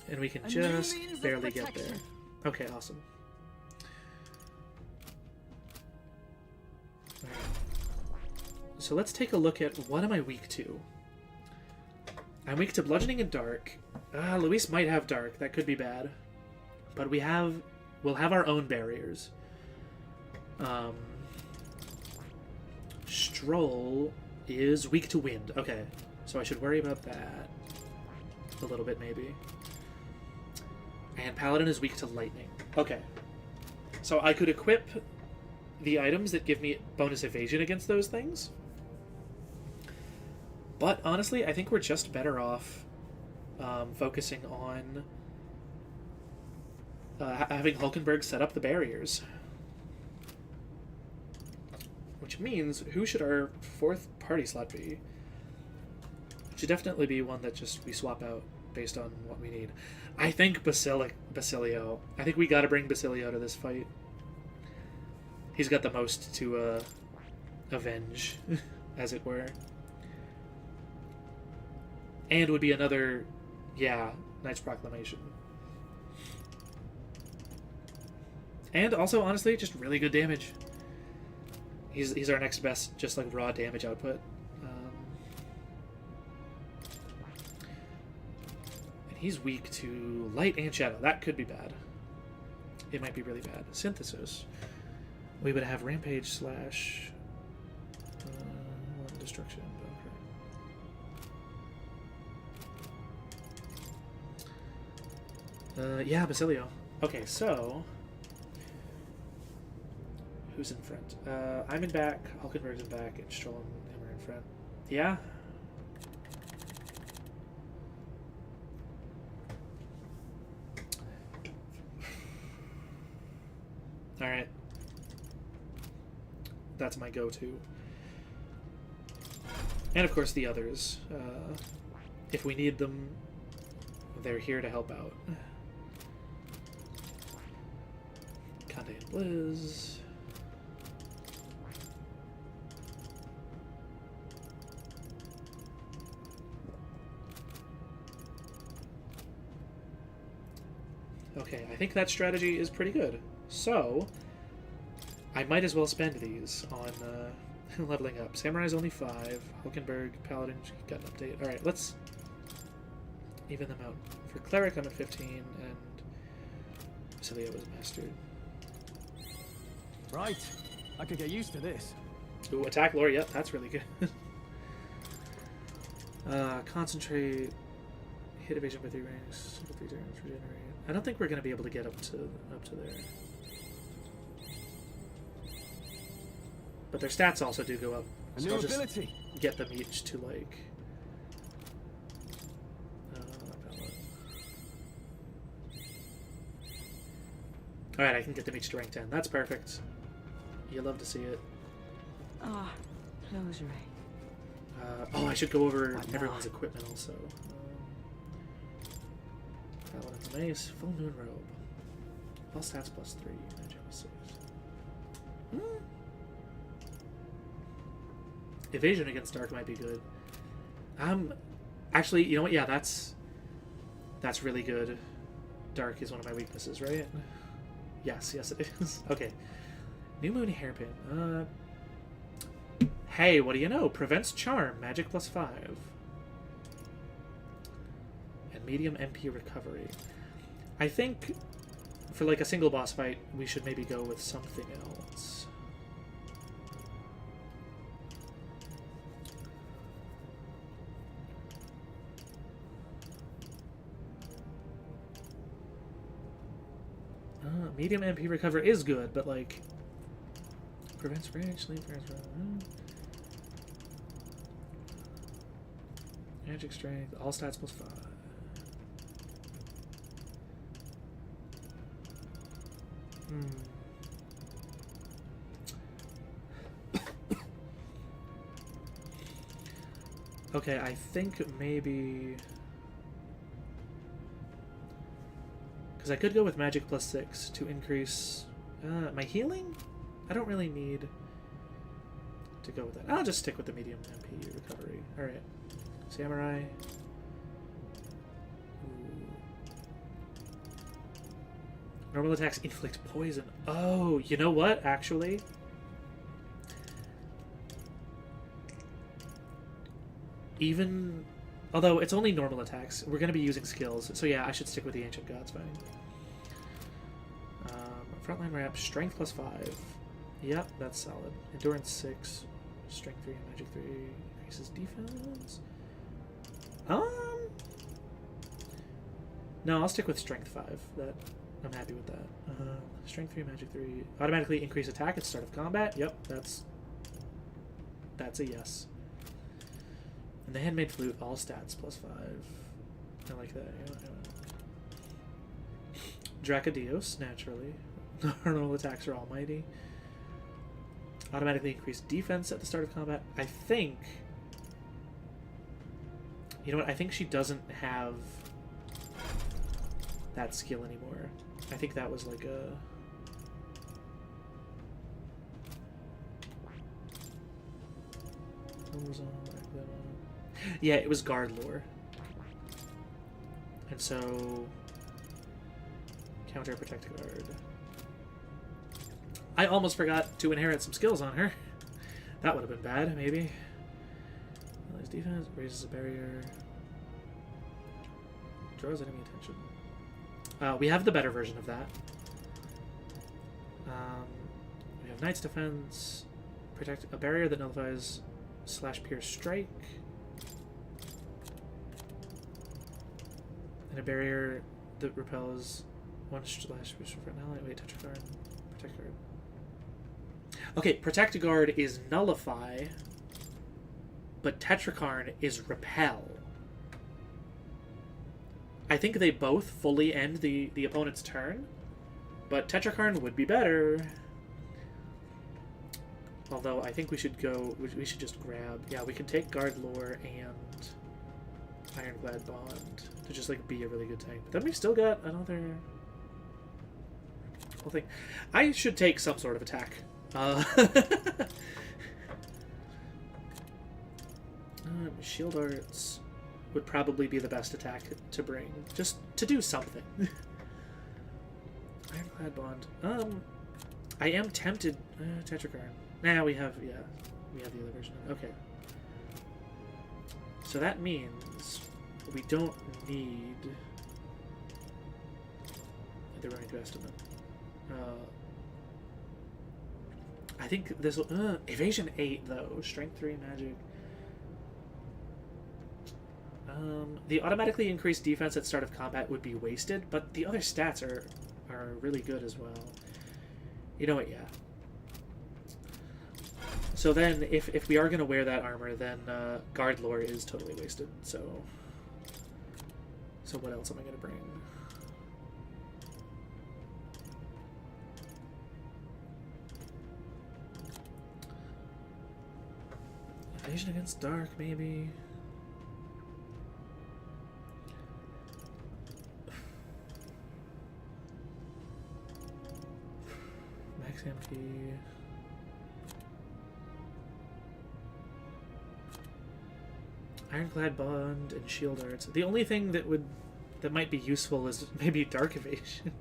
And we can just barely get there. Okay, awesome. Alright. So let's take a look at what am I weak to. I'm weak to bludgeoning and dark. Luis might have dark. That could be bad. But we'll have our own barriers. Stroll is weak to wind. Okay, so I should worry about that a little bit maybe. And Paladin is weak to lightning. Okay, so I could equip the items that give me bonus evasion against those things. But honestly, I think we're just better off focusing on having Hulkenberg set up the barriers. Which means, who should our 4th party slot be? It should definitely be one that just we swap out based on what we need. I think Basilio. I think we gotta bring Basilio to this fight. He's got the most to avenge, as it were. And would be another, yeah, Knight's Proclamation. And also, honestly, just really good damage. He's our next best, just like raw damage output. And he's weak to light and shadow. That could be bad. It might be really bad. Synthesis. We would have rampage slash destruction. Okay. Yeah, Basilio. Okay, so who's in front? I'm in back, Hulkenberg's in back, and Stroll and him are in front. Yeah? Alright. That's my go-to. And of course the others. If we need them, they're here to help out. Conde and Blizz. Okay, I think that strategy is pretty good. So, I might as well spend these on leveling up. Samurai's only 5. Hulkenberg, Paladin, got an update. Alright, let's even them out. For Cleric, I'm at 15, and Basilio was mastered. Right, I could get used to this. Ooh, attack lore, yep, that's really good. Concentrate, hit evasion by 3 ranks, 3 turns, regenerate. I don't think we're going to be able to get up to there. But their stats also do go up. So I'll just get them each to, like... Alright, I can get them each to rank 10. That's perfect. You love to see it. Ah, rosary. Oh, I should go over everyone's equipment also. Paladin's Mace, Full Moon Robe. All stats plus 3, magic plus 6. Evasion against Dark might be good. Actually, you know what? Yeah, that's really good. Dark is one of my weaknesses, right? Yes, it is. Okay. New Moon Hairpin. Hey, what do you know? Prevents Charm, magic plus 5. And medium MP recovery. I think for like a single boss fight, we should maybe go with something else. Medium MP recover is good, but like prevents rage, sleep, magic strength, all stats plus 5. Okay, I think maybe... Because I could go with magic plus 6 to increase my healing? I don't really need to go with that. I'll just stick with the medium MP recovery. Alright. Samurai. Ooh. Normal attacks inflict poison. Oh, you know what, actually? Even... Although, it's only normal attacks. We're going to be using skills. So yeah, I should stick with the Ancient Gods fine. Frontline rep, strength plus 5. Yep, that's solid. Endurance 6. Strength 3 and magic 3. Increases defense. No, I'll stick with strength 5. That I'm happy with that. Strength 3, magic 3. Automatically increase attack at start of combat. Yep, that's a yes. And the handmade flute, all stats plus 5. I like that. Dracodios, naturally. Normal attacks are almighty. Automatically increase defense at the start of combat. I think... You know what? I think she doesn't have that skill anymore. I think that was like a... Yeah, it was guard lore. And so... Counter protect guard. I almost forgot to inherit some skills on her. That would have been bad, maybe. Allies defense, raises a barrier. Draws enemy attention. We have the better version of that. We have Knight's Defense. Protect a barrier that nullifies /pierce strike. And a barrier that repels one /pierce for an ally. Wait, touch a card. Protect guard. Okay, Protect Guard is Nullify, but Tetrakarn is Repel. I think they both fully end the opponent's turn, but Tetrakarn would be better. Although I think we should go... We should just grab... Yeah, we can take Guard Lore and Ironclad Bond to just like be a really good tank. But then we've still got another whole thing. I should take some sort of attack. Shield Arts would probably be the best attack to bring, just to do something. Ironclad Bond. I am tempted. Tetrakarn. Nah, we have the other version. Okay. So that means we don't need the running to estimate. I think this will... Evasion 8, though. Strength 3, magic. The automatically increased defense at start of combat would be wasted, but the other stats are really good as well. You know what, yeah. So then, if we are going to wear that armor, then Guard Lore is totally wasted, so... So what else am I going to bring? Evasion against Dark, maybe. Max MP. Ironclad Bond and Shield Arts. The only thing that might be useful is maybe Dark Evasion.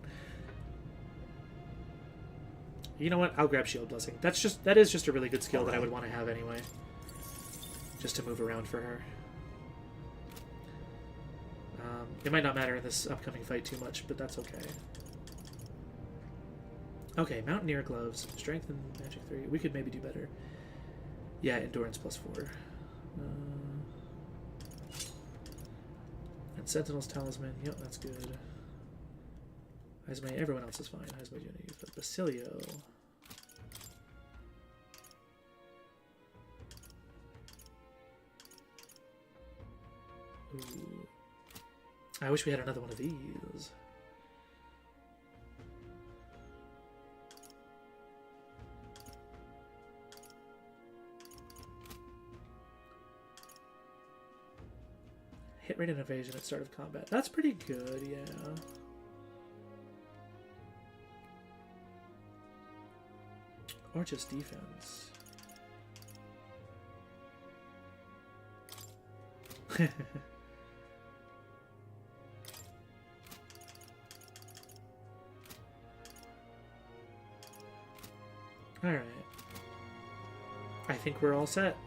You know what? I'll grab Shield Blessing. That is just a really good skill that I would want to have anyway. Just to move around for her. It might not matter in this upcoming fight too much, but that's okay. Okay, Mountaineer Gloves. Strength and Magic 3. We could maybe do better. Yeah, Endurance plus 4. And Sentinel's Talisman. Yep, that's good. Hizme, everyone else is fine. Hizme, Jenny, but Basilio. Ooh. I wish we had another one of these. Hit rate and evasion at start of combat. That's pretty good, yeah. Or just defense. Alright. I think we're all set.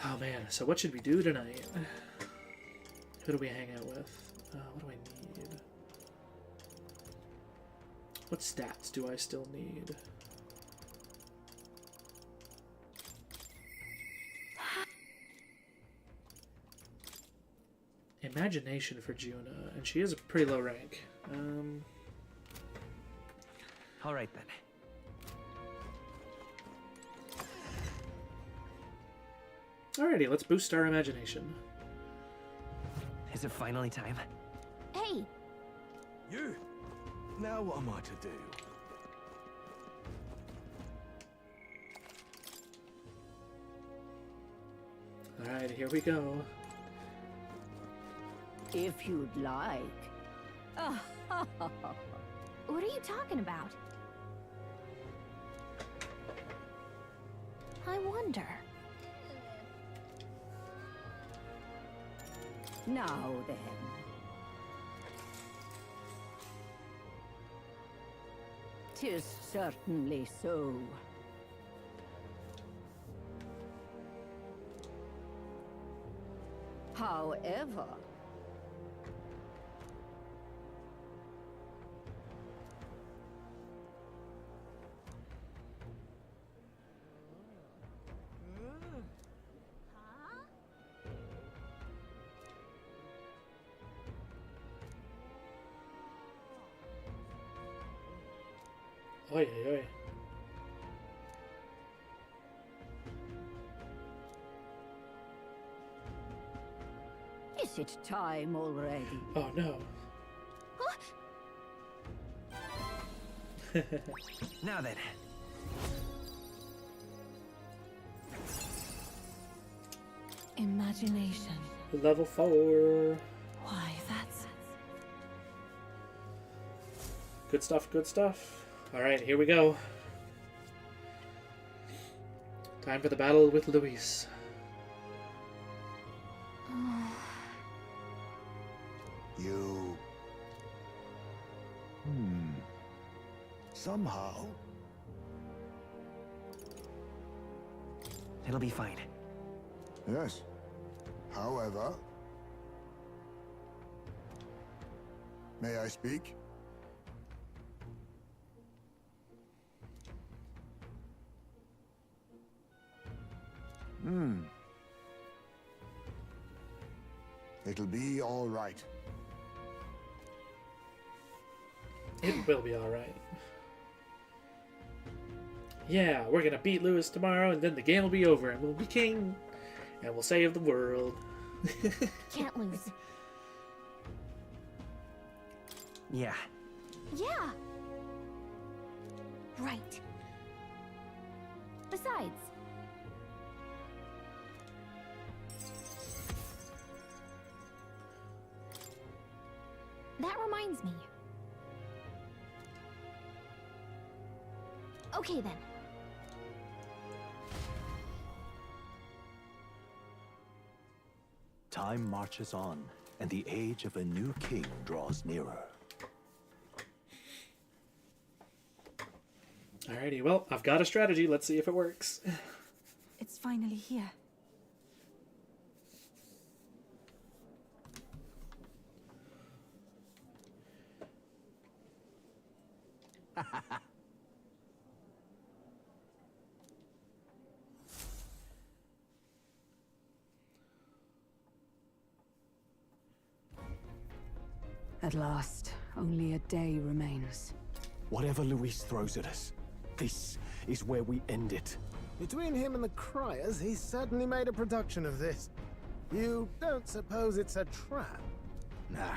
Oh man, so what should we do tonight? Who do we hang out with? What do I need? What stats do I still need? Imagination for Juna, and she is a pretty low rank. All right then. Alrighty, let's boost our imagination. Is it finally time? Hey! You! Now what am I to do? Alright, here we go. If you'd like. What are you talking about? I wonder. Now then. "'Tis certainly so. However, Oi, oi, oi. is it time already?" Oh no. Now then. Imagination. Level 4. Why, that's... Good stuff, good stuff. Alright, here we go. Time for the battle with Luis. You... Somehow... It'll be fine. Yes. However... May I speak? It'll be all right. It will be alright. Yeah, we're gonna beat Lewis tomorrow, and then the game will be over, and we'll be king, and we'll save the world. Can't lose. Yeah. Yeah. Right. Besides, that reminds me. Okay then. Time marches on, and the age of a new king draws nearer. Alrighty, well, I've got a strategy. Let's see if it works. It's finally here. At last, only a day remains. Whatever Luis throws at us, this is where we end it. Between him and the criers, he's certainly made a production of this. You don't suppose it's a trap? Nah,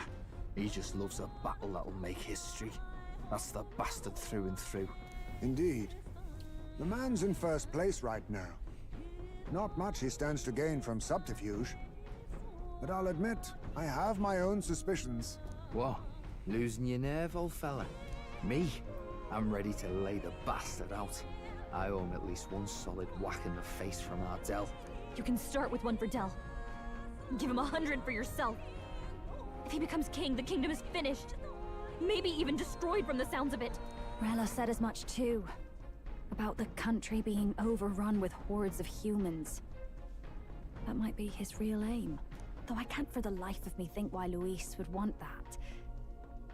he just loves a battle that'll make history. That's the bastard through and through. Indeed. The man's in first place right now. Not much he stands to gain from subterfuge. But I'll admit, I have my own suspicions. What? Losing your nerve, old fella? Me? I'm ready to lay the bastard out. I owe him at least one solid whack in the face from Ardell. You can start with one for Del. Give him 100 for yourself. If he becomes king, the kingdom is finished. Maybe even destroyed from the sounds of it. Rella said as much too. About the country being overrun with hordes of humans. That might be his real aim. Though I can't for the life of me think why Luis would want that.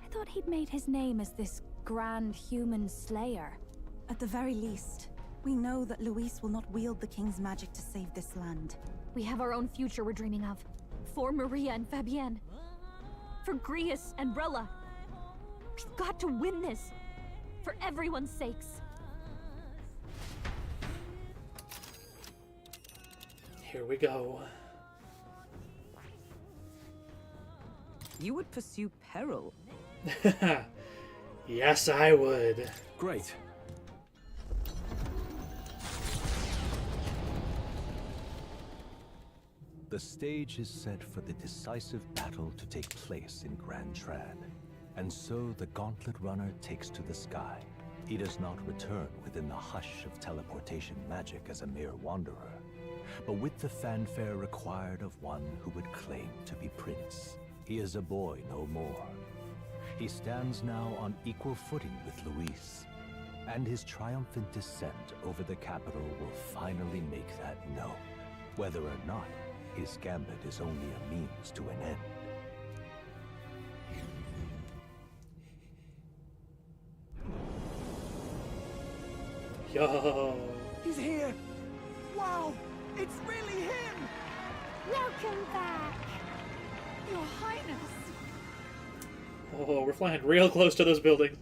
I thought he'd made his name as this grand human slayer. At the very least, we know that Luis will not wield the king's magic to save this land. We have our own future we're dreaming of. For Maria and Fabienne. For Grius and Rella. We've got to win this. For everyone's sakes. Here we go. You would pursue peril? Yes, I would. Great. The stage is set for the decisive battle to take place in Grand Trad. And so the Gauntlet Runner takes to the sky. He does not return within the hush of teleportation magic as a mere wanderer, but with the fanfare required of one who would claim to be prince. He is a boy no more. He stands now on equal footing with Luis, and his triumphant descent over the capital will finally make that known, whether or not his gambit is only a means to an end. Yo. He's here! Wow! It's really him! Welcome back, Your Highness. Oh, we're flying real close to those buildings.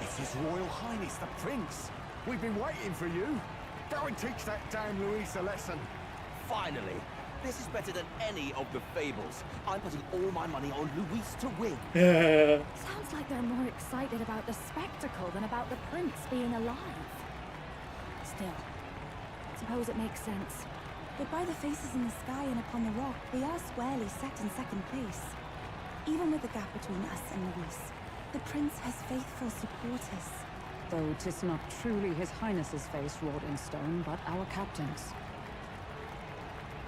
It's His Royal Highness, the Prince! We've been waiting for you! Go and teach that damn Luis a lesson! Finally! This is better than any of the fables. I'm putting all my money on Luis to win. Sounds like they're more excited about the spectacle than about the prince being alive. Still, suppose it makes sense. But by the faces in the sky and upon the rock, we are squarely set in second place. Even with the gap between us and Luis, the prince has faithful supporters. Though 'tis not truly His Highness's face wrought in stone, but our captain's.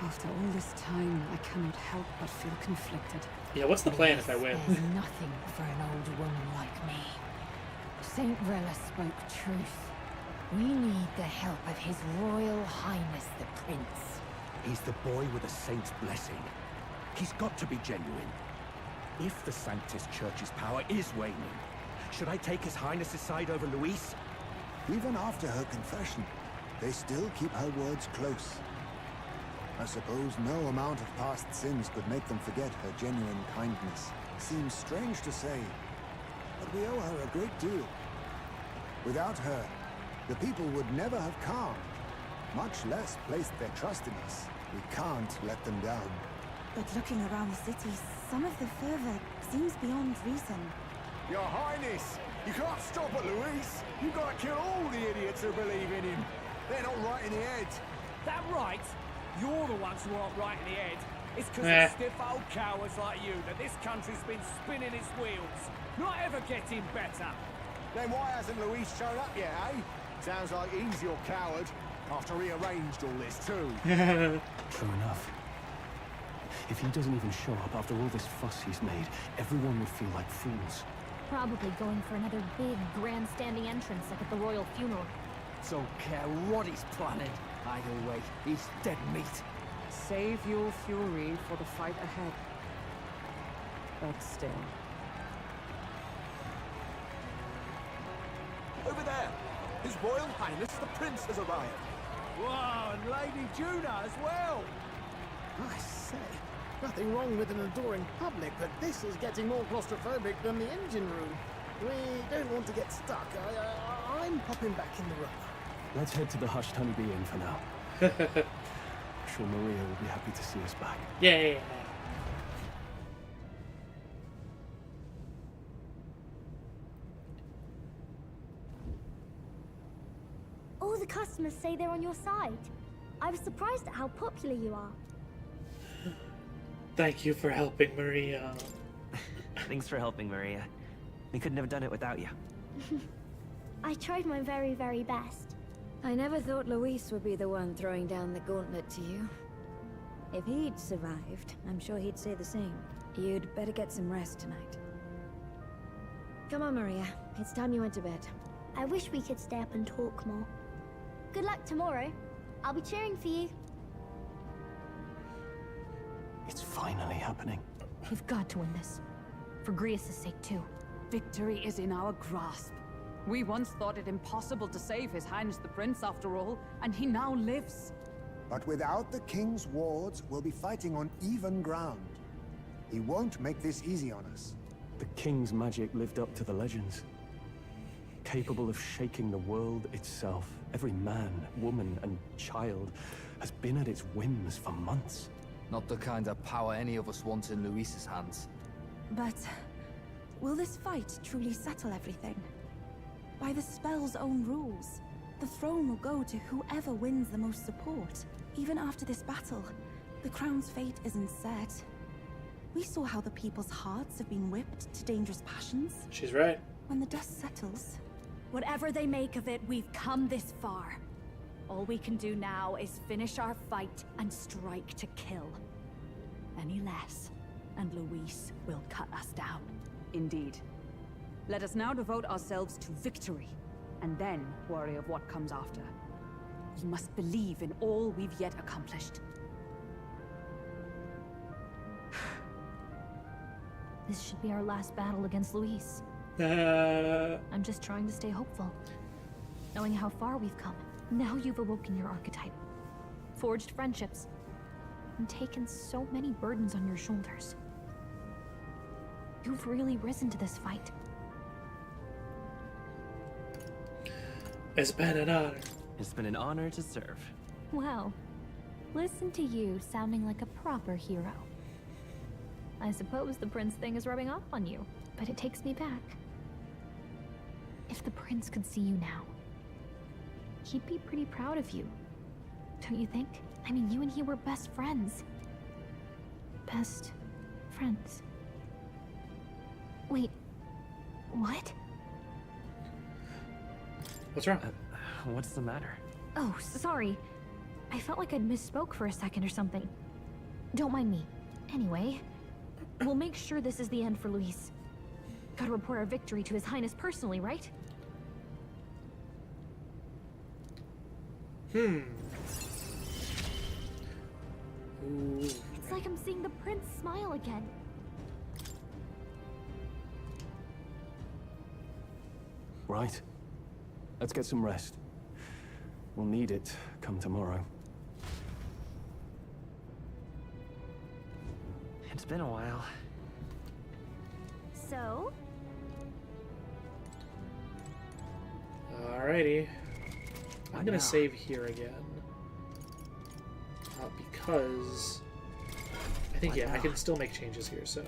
After all this time, I cannot help but feel conflicted. Yeah, what's the plan if I win? There's nothing for an old woman like me. Saint Rella spoke truth. We need the help of His Royal Highness the Prince. He's the boy with a saint's blessing. He's got to be genuine. If the Sanctus Church's power is waning, should I take His Highness's side over Luis? Even after her confession, they still keep her words close. I suppose no amount of past sins could make them forget her genuine kindness. Seems strange to say, but we owe her a great deal. Without her, the people would never have calmed, much less placed their trust in us. We can't let them down. But looking around the city, some of the fervor seems beyond reason. Your Highness, you can't stop at Luis. You've got to kill all the idiots who believe in him. They're not right in the head. That right? You're the ones who aren't right in the head. It's because of stiff old cowards like you that this country's been spinning its wheels. Not ever getting better. Then why hasn't Luis shown up yet, eh? Sounds like he's your coward, after he arranged all this too. True enough. If he doesn't even show up after all this fuss he's made, everyone would feel like fools. Probably going for another big, grandstanding entrance like at the royal funeral. Don't care what he's planning. Either way, he's dead meat. Save your fury for the fight ahead. But still. Over there! His Royal Highness the Prince has arrived. Wow, and Lady Juna as well. I say, nothing wrong with an adoring public, but this is getting more claustrophobic than the engine room. We don't want to get stuck. I'm popping back in the room. Let's head to the Hushed Honeybee Inn for now. I'm sure Maria will be happy to see us back. Yeah. All the customers say they're on your side. I was surprised at how popular you are. Thank you for helping, Maria. Thanks for helping, Maria. We couldn't have done it without you. I tried my very, very best. I never thought Luis would be the one throwing down the gauntlet to you. If he'd survived, I'm sure he'd say the same. You'd better get some rest tonight. Come on, Maria. It's time you went to bed. I wish we could stay up and talk more. Good luck tomorrow. I'll be cheering for you. It's finally happening. We've got to win this. For Grius' sake, too. Victory is in our grasp. We once thought it impossible to save His Highness the Prince after all, and he now lives. But without the king's wards, we'll be fighting on even ground. He won't make this easy on us. The king's magic lived up to the legends. Capable of shaking the world itself. Every man, woman, and child has been at its whims for months. Not the kind of power any of us want in Luis's hands. But will this fight truly settle everything? By the spell's own rules, the throne will go to whoever wins the most support. Even after this battle, the crown's fate isn't set. We saw how the people's hearts have been whipped to dangerous passions. She's right. When the dust settles... Whatever they make of it, we've come this far. All we can do now is finish our fight and strike to kill. Any less, and Luis will cut us down. Indeed. Let us now devote ourselves to victory, and then worry of what comes after. We must believe in all we've yet accomplished. This should be our last battle against Luis. I'm just trying to stay hopeful. Knowing how far we've come. Now you've awoken your archetype. Forged friendships. And taken so many burdens on your shoulders. You've really risen to this fight. It's been an honor. It's been an honor to serve. Wow. Listen to you sounding like a proper hero. I suppose the prince thing is rubbing off on you, but it takes me back. If the prince could see you now, he'd be pretty proud of you. Don't you think? I mean, you and he were best friends. Best friends. Wait, what? What's wrong? What's the matter? Oh, sorry. I felt like I'd misspoke for a second or something. Don't mind me. Anyway, we'll make sure this is the end for Luis. Gotta report our victory to His Highness personally, right? Ooh. It's like I'm seeing the prince smile again. Right. Let's get some rest. We'll need it come tomorrow. It's been a while. So? Alrighty. I'm gonna save here again. Because... I think, yeah, I can still make changes here, so...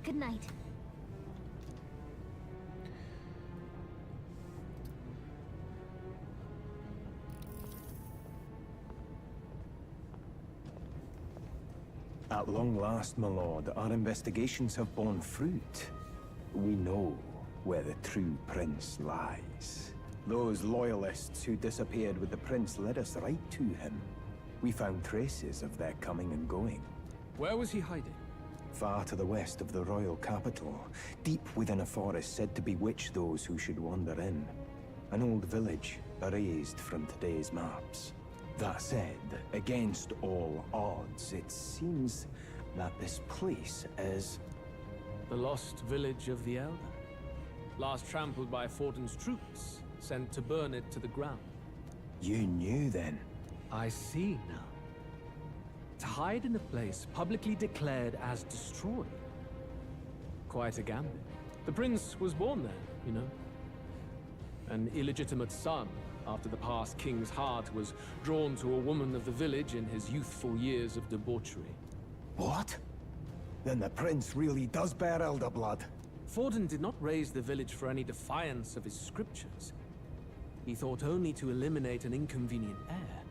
Good night. At long last, my lord, our investigations have borne fruit. We know where the true prince lies. Those loyalists who disappeared with the prince led us right to him. We found traces of their coming and going. Where was he hiding? Far to the west of the royal capital, deep within a forest said to bewitch those who should wander in. An old village, erased from today's maps. That said, against all odds, it seems that this place is... The lost village of the Elder. Last trampled by Fortin's troops, sent to burn it to the ground. You knew then? I see now. To hide in a place publicly declared as destroyed. Quite a gambit. The prince was born there, you know. An illegitimate son, after the past king's heart was drawn to a woman of the village in his youthful years of debauchery. What? Then the prince really does bear elder blood. Fortin did not raise the village for any defiance of his scriptures. He thought only to eliminate an inconvenient heir,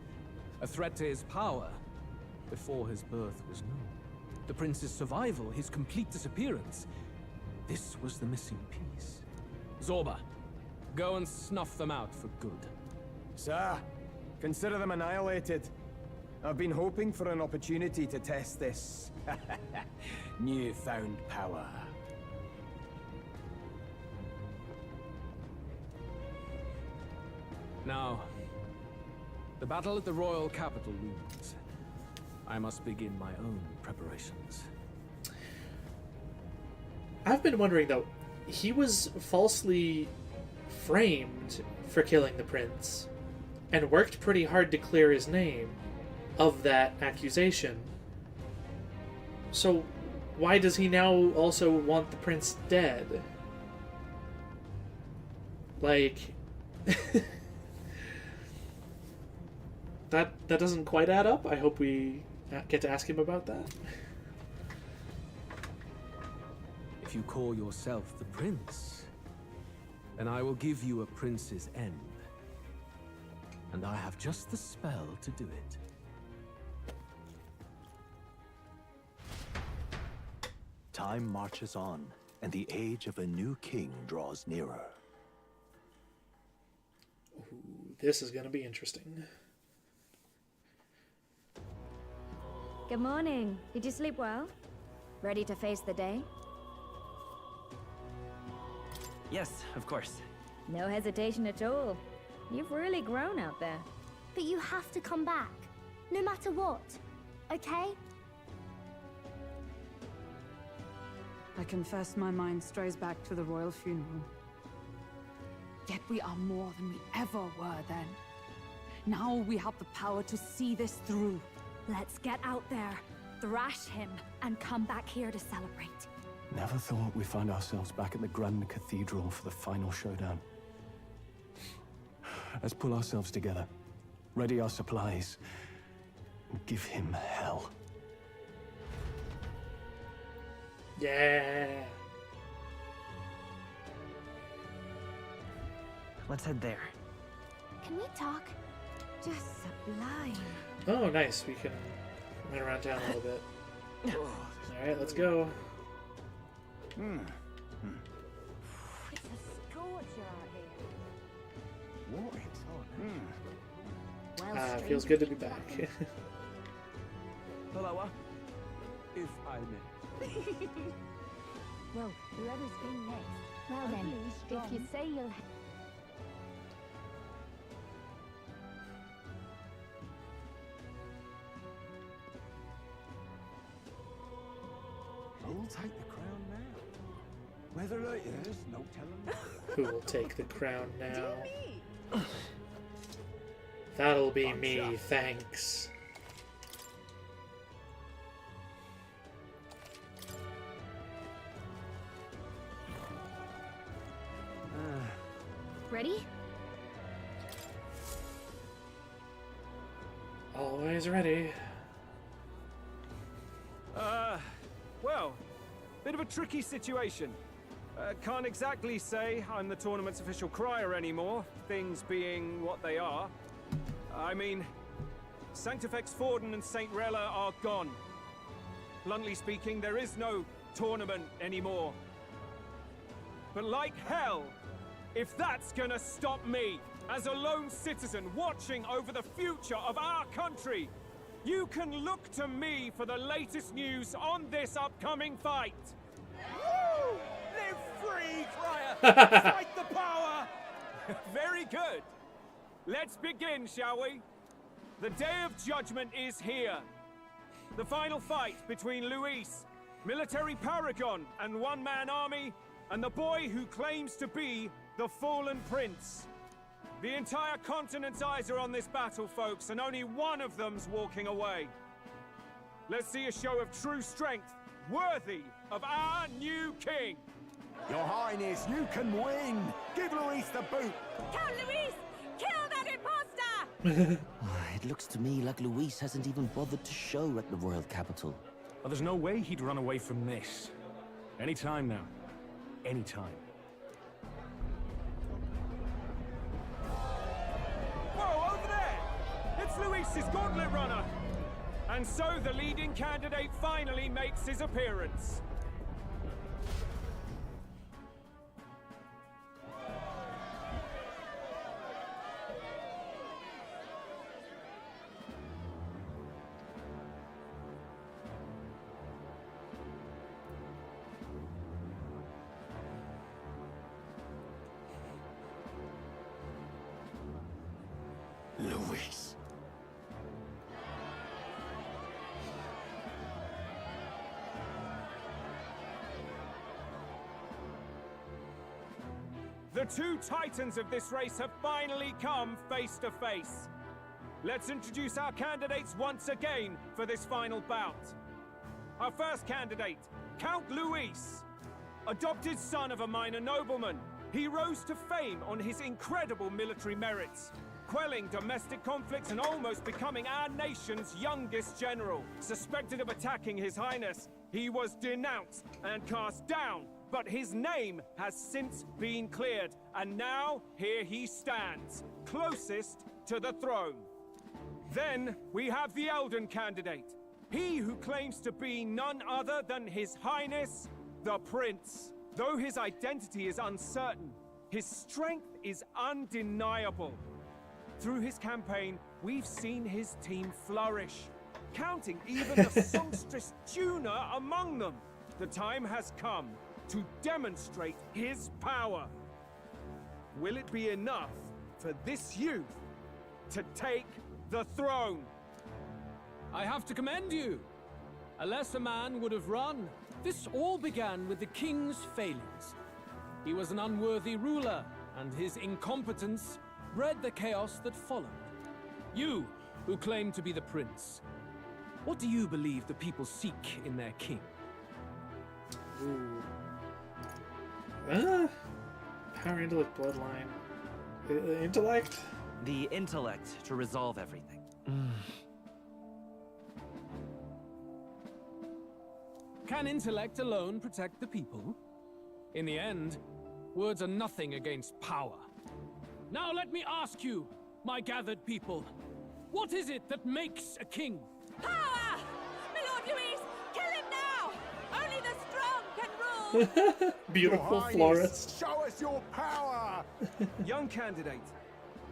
a threat to his power, before his birth was known. The prince's survival, his complete disappearance, this was the missing piece. Zorba, go and snuff them out for good. Sir, consider them annihilated. I've been hoping for an opportunity to test this newfound power. Now, the battle at the royal capital looms. I must begin my own preparations. I've been wondering, though, he was falsely framed for killing the prince, and worked pretty hard to clear his name of that accusation. So, why does he now also want the prince dead? Like... that doesn't quite add up. I hope we get to ask him about that. If you call yourself the prince, then I will give you a prince's end. And I have just the spell to do it. Time marches on, and the age of a new king draws nearer. Ooh, this is going to be interesting. Good morning. Did you sleep well? Ready to face the day? Yes, of course. No hesitation at all. You've really grown out there. But you have to come back, no matter what, okay? I confess my mind strays back to the royal funeral. Yet we are more than we ever were then. Now we have the power to see this through. Let's get out there, thrash him, and come back here to celebrate. Never thought we'd find ourselves back at the Grand Cathedral for the final showdown. Let's pull ourselves together, ready our supplies, and give him hell. Yeah. Let's head there. Can we talk? Just sublime. Oh, nice. We can run around town a little bit. Alright, let's go. It's a scorcher out here. What? Well, Feels good to be back. Hello, if I may. Well, whoever's in next. Well then, if you say you'll... Who'll take the crown now? Whether it is, no telling. Who will take the crown now? That'll be me, thanks. Ready? Always ready. Well, bit of a tricky situation. Can't exactly say I'm the tournament's official crier anymore, things being what they are. I mean, Sanctifex Forden and St. Rella are gone. Bluntly speaking, there is no tournament anymore. But like hell, if that's gonna stop me, as a lone citizen watching over the future of our country, you can look to me for the latest news on this upcoming fight. Woo! Live free, crier! Fight the power! Very good. Let's begin, shall we? The day of judgment is here. The final fight between Luis, military paragon and one-man army, and the boy who claims to be the fallen prince. The entire continent's eyes are on this battle, folks, and only one of them's walking away. Let's see a show of true strength, worthy of our new king. Your Highness, you can win! Give Luis the boot! Count Luis! Kill that imposter! It looks to me like Luis hasn't even bothered to show at the royal capital. Well, there's no way he'd run away from this. Anytime now. Anytime. Whoa, over there! It's Luis's gauntlet runner! And so the leading candidate finally makes his appearance. Luis. The two titans of this race have finally come face to face. Let's introduce our candidates once again for this final bout. Our first candidate, Count Luis. Adopted son of a minor nobleman, he rose to fame on his incredible military merits, quelling domestic conflicts and almost becoming our nation's youngest general. Suspected of attacking His Highness, he was denounced and cast down, but his name has since been cleared, and now here he stands, closest to the throne. Then we have the Elden candidate, he who claims to be none other than His Highness, the Prince. Though his identity is uncertain, his strength is undeniable. Through his campaign, we've seen his team flourish, counting even the songstress Tuna among them. The time has come to demonstrate his power. Will it be enough for this youth to take the throne? I have to commend you. A lesser man would have run. This all began with the king's failings. He was an unworthy ruler, and his incompetence bred the chaos that followed. You, who claim to be the prince, what do you believe the people seek in their king? Power, intellect, bloodline. Intellect? The intellect to resolve everything. Can intellect alone protect the people? In the end, words are nothing against power. Now let me ask you, my gathered people, what is it that makes a king? Power! My Lord Luis, kill him now! Only the strong can rule! Beautiful florist. Show us your power! Young candidate,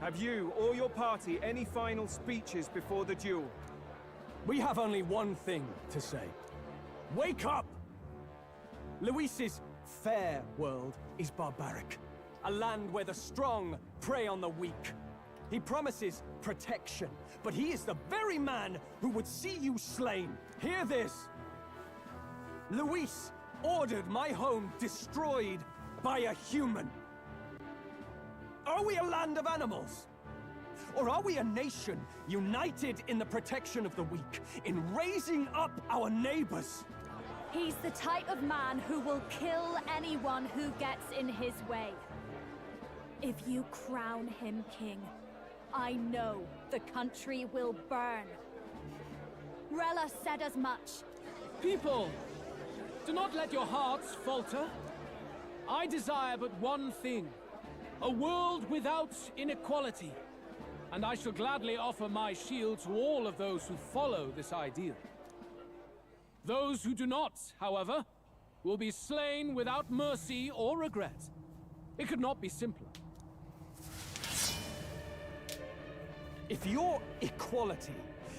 have you or your party any final speeches before the duel? We have only one thing to say. Wake up! Luis's fair world is barbaric. A land where the strong prey on the weak. He promises protection, but he is the very man who would see you slain. Hear this. Luis ordered my home destroyed by a human. Are we a land of animals? Or are we a nation united in the protection of the weak, in raising up our neighbors? He's the type of man who will kill anyone who gets in his way. If you crown him king, I know the country will burn. Rella said as much. People, do not let your hearts falter. I desire but one thing, a world without inequality. And I shall gladly offer my shield to all of those who follow this ideal. Those who do not, however, will be slain without mercy or regret. It could not be simpler. If your equality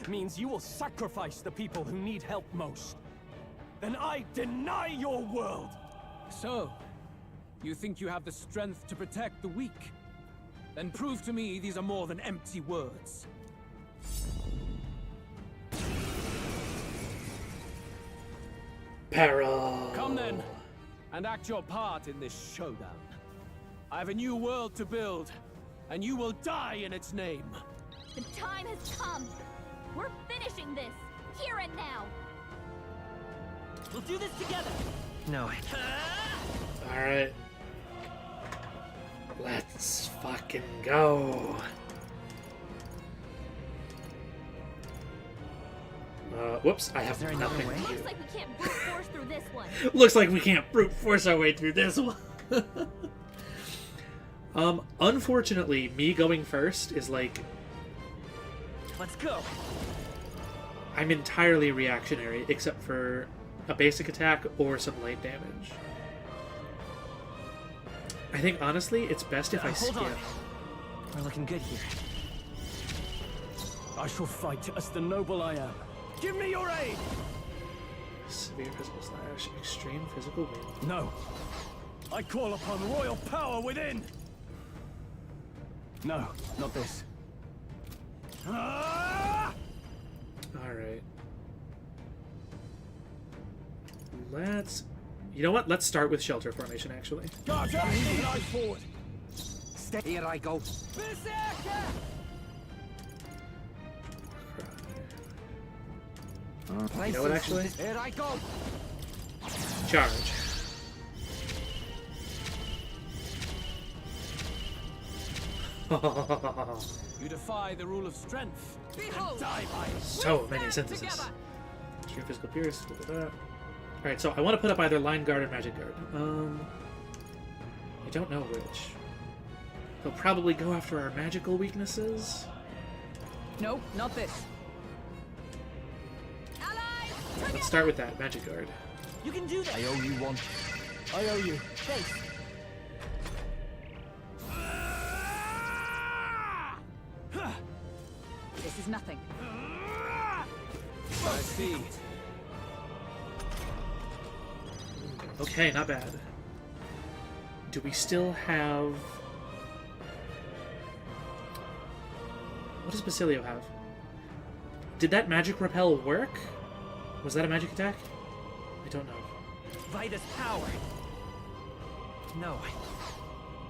means you will sacrifice the people who need help most, then I deny your world! So, you think you have the strength to protect the weak? Then prove to me these are more than empty words. Peril. Come then, and act your part in this showdown. I have a new world to build, and you will die in its name. The time has come. We're finishing this, here and now. We'll do this together. No. Alright. Let's fucking go. Whoops, I have nothing to do. Looks like we can't brute force through this one. Looks like we can't brute force our way through this one. Unfortunately, me going first is like... Let's go. I'm entirely reactionary, except for a basic attack or some light damage. I think, honestly, it's best if I skip. Hold on. We're looking good here. I shall fight as the noble I am. Give me your aid! Severe physical slash, extreme physical wind. No. I call upon royal power within! No, not this. Alright. Let's... You know what? Let's start with shelter formation, actually. Guards up! Eyes forward! Stay. Here I go. You know what, actually? Here I go. Charge. You defy the rule of strength. Behold, die by it. So many syntheses. Extreme physical pierce. Alright, so I want to put up either line guard or magic guard. I don't know which. He'll probably go after our magical weaknesses. Nope, not this. Let's start with that, magic guard. You can do that. I owe you one. I owe you. Thanks. This is nothing. I see. Okay, not bad. Do we still have... What does Basilio have? Did that magic repel work? Was that a magic attack? I don't know. Vitus power. No.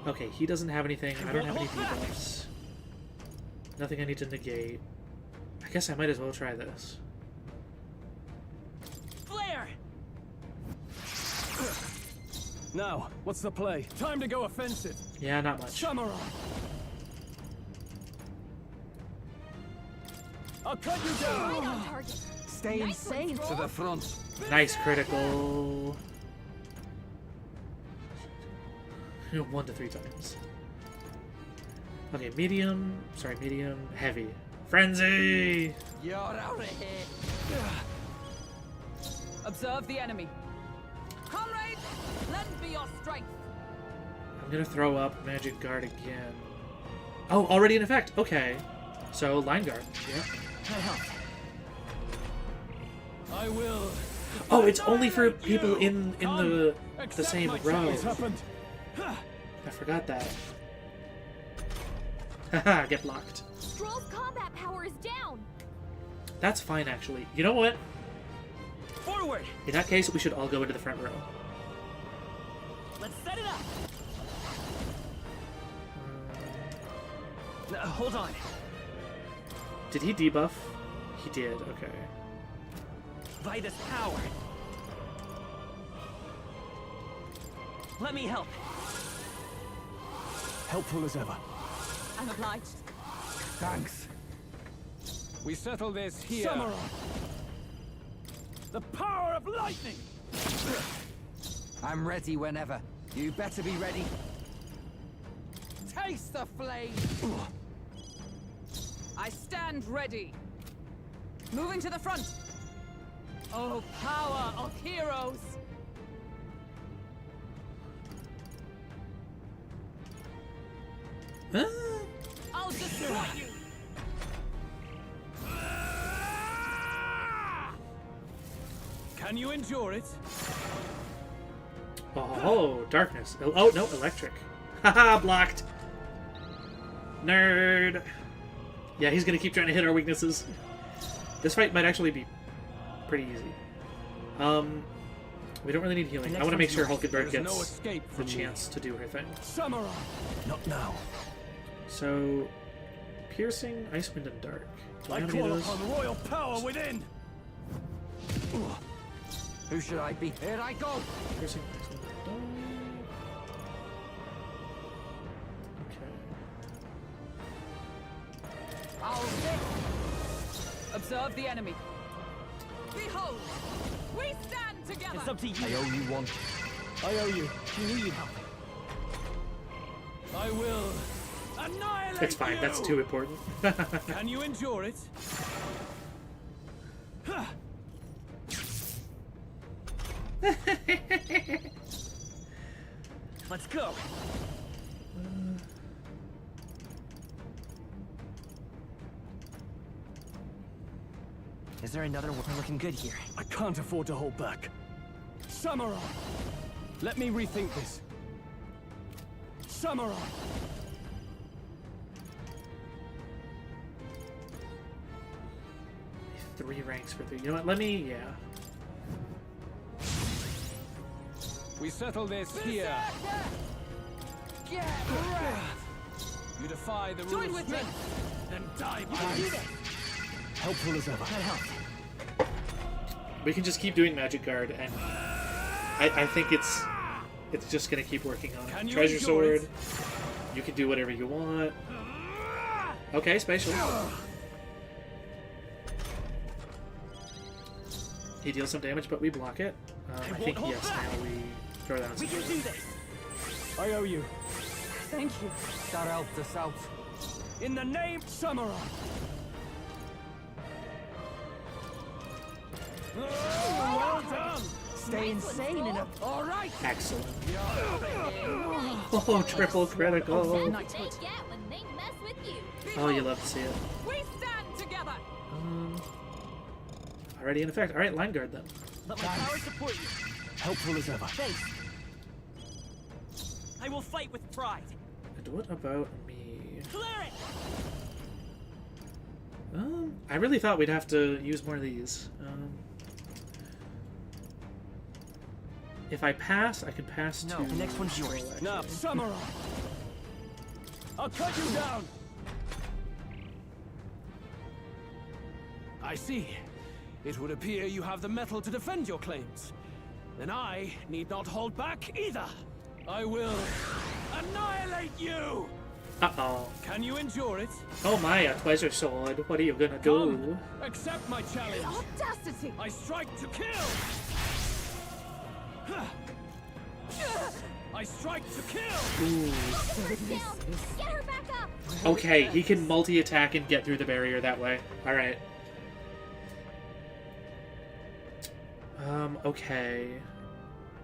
Okay, he doesn't have anything. I don't have any debuffs. Nothing I need to negate. I guess I might as well try this. Flare. Now, what's the play? Time to go offensive. Yeah, not much. Samurai. I'll cut you down. right on target. Stay insane to the front. Nice critical. 1 to 3 times. Okay, medium. Sorry, medium. Heavy. Frenzy! You're out of here. Observe the enemy. Comrades, lend me your strength. I'm gonna throw up magic guard again. Oh, already in effect. Okay. So, line guard. Yeah. I will. Oh, it's only for people in the same row. I forgot that. Haha, get blocked. Stroll's combat power is down. That's fine, actually. You know what? Forward. In that case, we should all go into the front row. Let's set it up. Hold on. Did he debuff? He did, okay. Vitus power. Let me help. Helpful as ever. I'm obliged. Thanks. We settle this here. Samurai. The power of lightning. I'm ready whenever. You better be ready. Taste the flame. I stand ready. Moving to the front. Oh, power of heroes. Huh? I'll destroy you. Can you endure it? Oh, darkness. Oh, no, electric. Haha, blocked. Nerd. Yeah, he's gonna keep trying to hit our weaknesses. This fight might actually be pretty easy. We don't really need healing. The I want to make next sure one's Hulkenberg There's no gets escape the from me. chance to do her thing. Samurai! Not now. So, piercing, ice, wind, and dark. Do I I have any of call those? upon royal power within. Who should I be? Here I go! Piercing, ice, wind, and dark. Okay. I'll sit. Observe the enemy. Behold, we stand together. It's up to you. I owe you one. I owe you. You knew you'd help. I will annihilate It's fine, you. that's too important. Can you endure it? Let's go. Is there another one? We're looking good here. I can't afford to hold back. Samurai! Let me rethink this. Samurai! 3 ranks for 3. You know what? Let me, yeah. We settle this here. You defy the Join rules with of me. strength, then die by Do this. Helpful as ever. That helped. We can just keep doing Magic Guard, and I think it's just gonna keep working on Can it. you Treasure endure Sword. it? You can do whatever you want. Okay, spatial. He deals some damage, but we block it. I think yes. Now we throw down. We some can do this. I owe you. Thank you. That helped us out. In the name Samurai! Well done! Stay insane in a... All right! Excellent. Oh, triple critical. They get when they mess with you. Oh, you love to see it. We stand together. Already in effect. All right, line guard then. Let my power support you. Helpful as ever. Thanks. I will fight with pride. And what about me? Clear it! I really thought we'd have to use more of these. If I pass, I can pass No, to... the next one's yours. Actually. Now, Samurai! I'll cut you down! I see. It would appear you have the metal to defend your claims. Then I need not hold back either. I will annihilate you! Uh-oh. Can you endure it? Oh my, a pleasure sword. What are you gonna do? Come, accept my challenge. The audacity! I strike to kill! I strike to kill! Ooh. Get her back up. Okay, he can multi-attack and get through the barrier that way. Alright. Okay.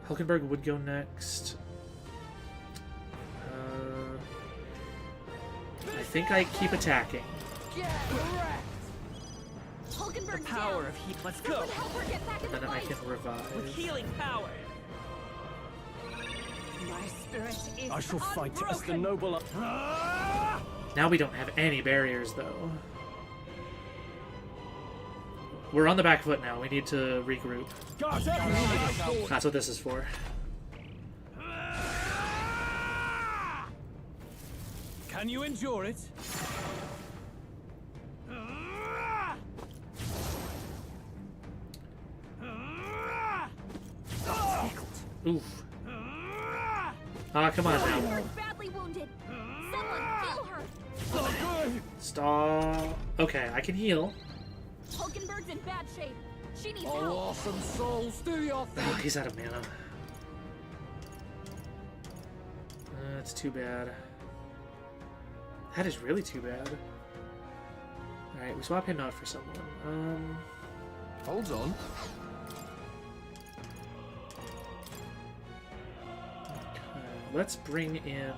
Hulkenberg would go next. I think I keep attacking. The power of heat. Let's go. Help her get back in And the then I fight. can revive. With healing power. My spirit is I shall fight as the unbroken. noble. Now we don't have any barriers, though. We're on the back foot now. We need to regroup. That's what this is for. Can you endure it? Oof. Ah, come on now. She's badly wounded. Someone heal her. Stop. Okay, I can heal. Hulkenberg's in bad shape. She needs Oh, help. awesome souls, do your thing. Oh, he's out of mana. That's too bad. That is really too bad. Alright, we swap him out for someone. Hold on. Let's bring in...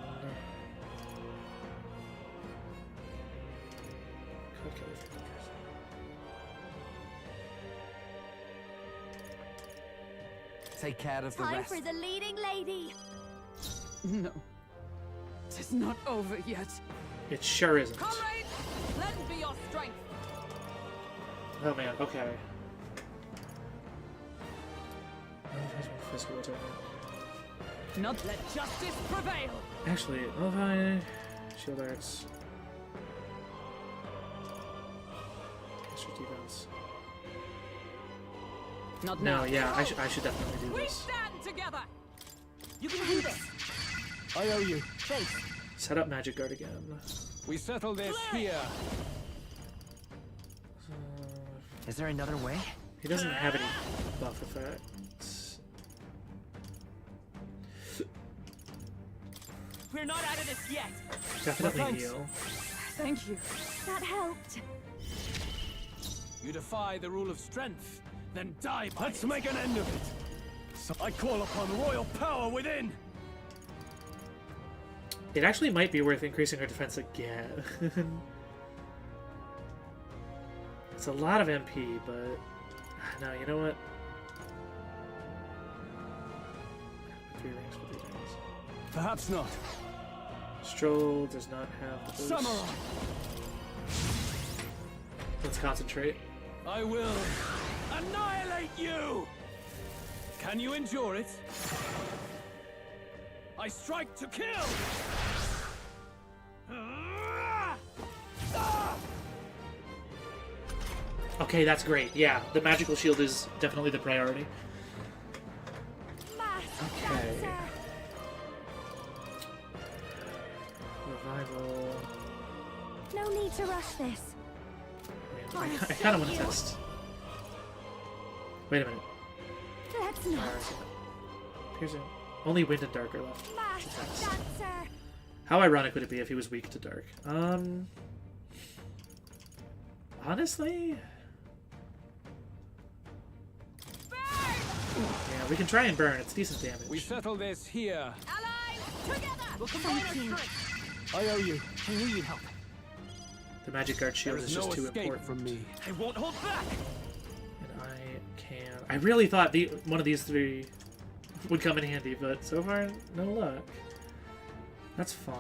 Take care of the Time rest. for the leading lady. No. It is not over yet. It sure isn't. Comrades, lend me your strength. Oh man, okay. Physical attack. Not let justice prevail. Actually, nullify shield arts. Extra defense. Not no, now. yeah, I should definitely do We this. stand together. You can do this. I owe you. Thanks. Set up magic guard again. We settle this here. Is there another way? He doesn't have any buff effects. We're not out of this yet. Definitely heal. Thank you. That helped. You defy the rule of strength, then die by Let's make an end of it. So I call upon royal power within. It actually might be worth increasing our defense again. It's a lot of MP, but no, you know what? 3 rings for 3 turns. Perhaps not. Stroll does not have the boost. Samurai. Let's concentrate. I will annihilate you! Can you endure it? I strike to kill! Okay, that's great. Yeah, the magical shield is definitely the priority. Okay. Revival. No need to rush this. I kind of want to test. Wait a minute. Let's not. Piercing. Only wind and dark are left. Master dancer. How ironic would it be if he was weak to dark? Honestly? Yeah, we can try and burn. It's decent damage. We settle this here. Allies, together! We'll combine our strength. I owe you. I knew you'd help. The magic guard shield There is is just no too escape important. from me. I won't hold back. And I can. I really thought one of these 3 would come in handy, but so far, no luck. That's fine.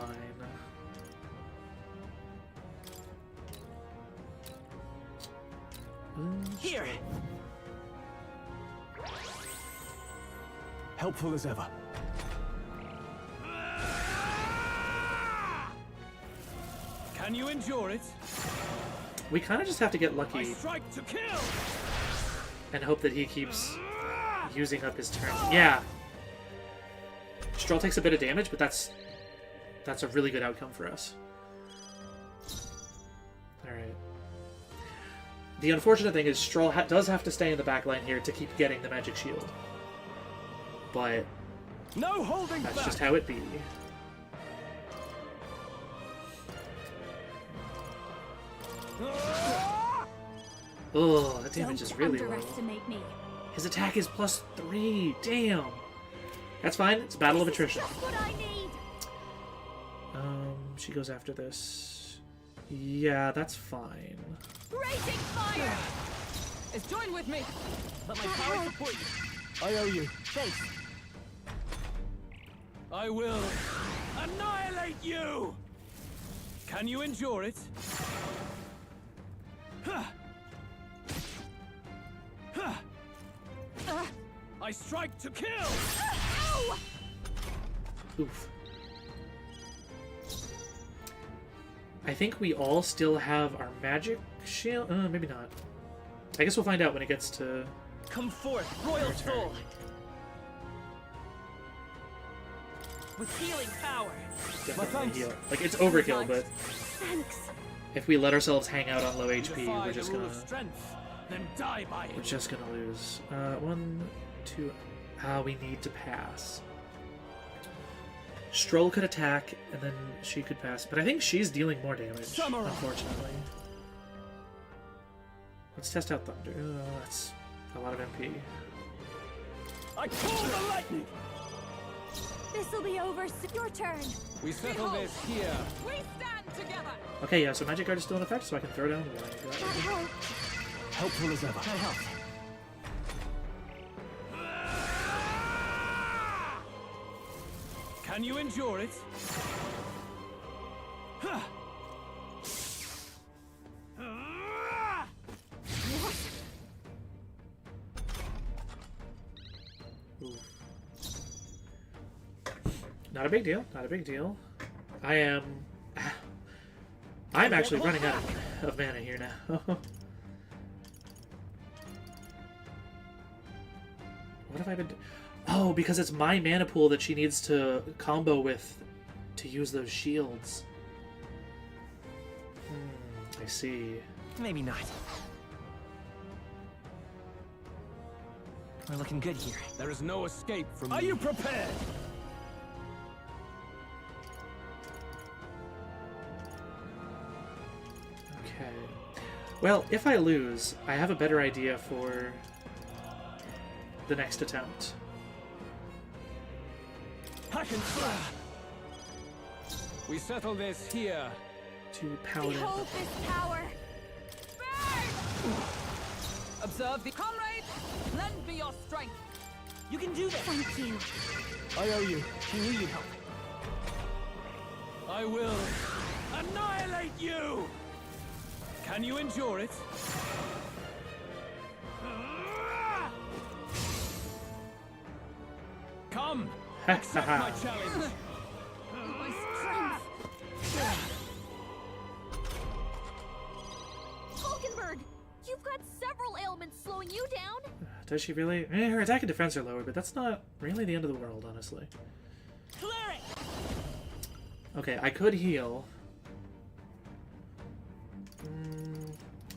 Here. Helpful as ever. Can you endure it? We kind of just have to get I lucky strike to kill! and hope that he keeps using up his turn. Yeah. Stroll takes a bit of damage, but that's a really good outcome for us. Alright. The unfortunate thing is Stroll does have to stay in the back line here to keep getting the magic shield. But no holding that's back. just how it be. Oh, that damage is really low. Underestimate me. His attack is +3. Damn. That's fine. It's a battle of attrition. Just what I need. She goes after this. Yeah, that's fine. Raging fire! Is join with me. Let my power support you. I owe you. Thanks. I will annihilate you! Can you endure it? I strike to kill! Oof. I think we all still have our magic shield. Maybe not. I guess we'll find out when it gets to. Come forth, royal soul. With healing power. Definitely heal. Like, it's overkill, but Thanks. if we let ourselves hang out on low HP, Defy we're just the rule gonna of strength, then die by it. we're just gonna lose. 1, 2. We need to pass. Stroll could attack, and then she could pass. But I think she's dealing more damage, Samurai. unfortunately. Let's test out Thunder. That's a lot of MP. I call the lightning. This'll be over soon. Your turn. We settle this here. We stand together. Okay, yeah, so Magic Guard is still in effect, so I can throw down the Warning That Guard. helped. Helpful as ever. That helped. Can you endure it? Not a big deal. Not a big deal. I'm actually running out of mana here now. What have I been Oh, because it's my mana pool that she needs to combo with to use those shields. I see. Maybe not. We're looking good here. There is no escape from Are you prepared? Okay. Well, if I lose, I have a better idea for the next attempt. We settle this here. To Paladin. Behold this power! Burn! Observe the comrades! Lend me your strength! You can do this! Thank you. I owe you. I knew you'd help. I will annihilate you! Can you endure it? Come! Accept my challenge! My strength! Falkenberg! You've got several ailments slowing you down! Does she really? Her attack and defense are lower, but that's not really the end of the world, honestly. Clear it! Okay, I could heal.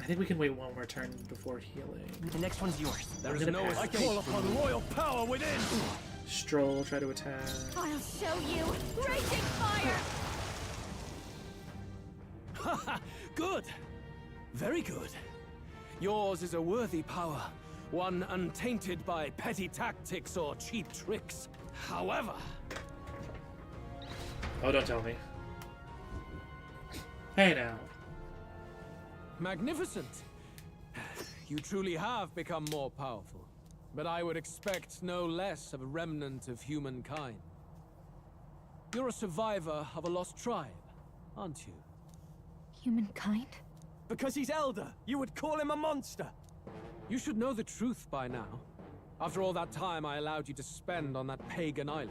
I think we can wait one more turn before healing. The next one's yours. There is no escape. I call upon royal power within! Stroll, try to attack. I'll show you! Raging fire! Haha! Good! Very good. Yours is a worthy power, one untainted by petty tactics or cheap tricks. However... Oh, don't tell me. Hey now. Magnificent! You truly have become more powerful. But I would expect no less of a remnant of humankind. You're a survivor of a lost tribe, aren't you? Humankind? Because he's elder, you would call him a monster. You should know the truth by now. After all that time I allowed you to spend on that pagan island.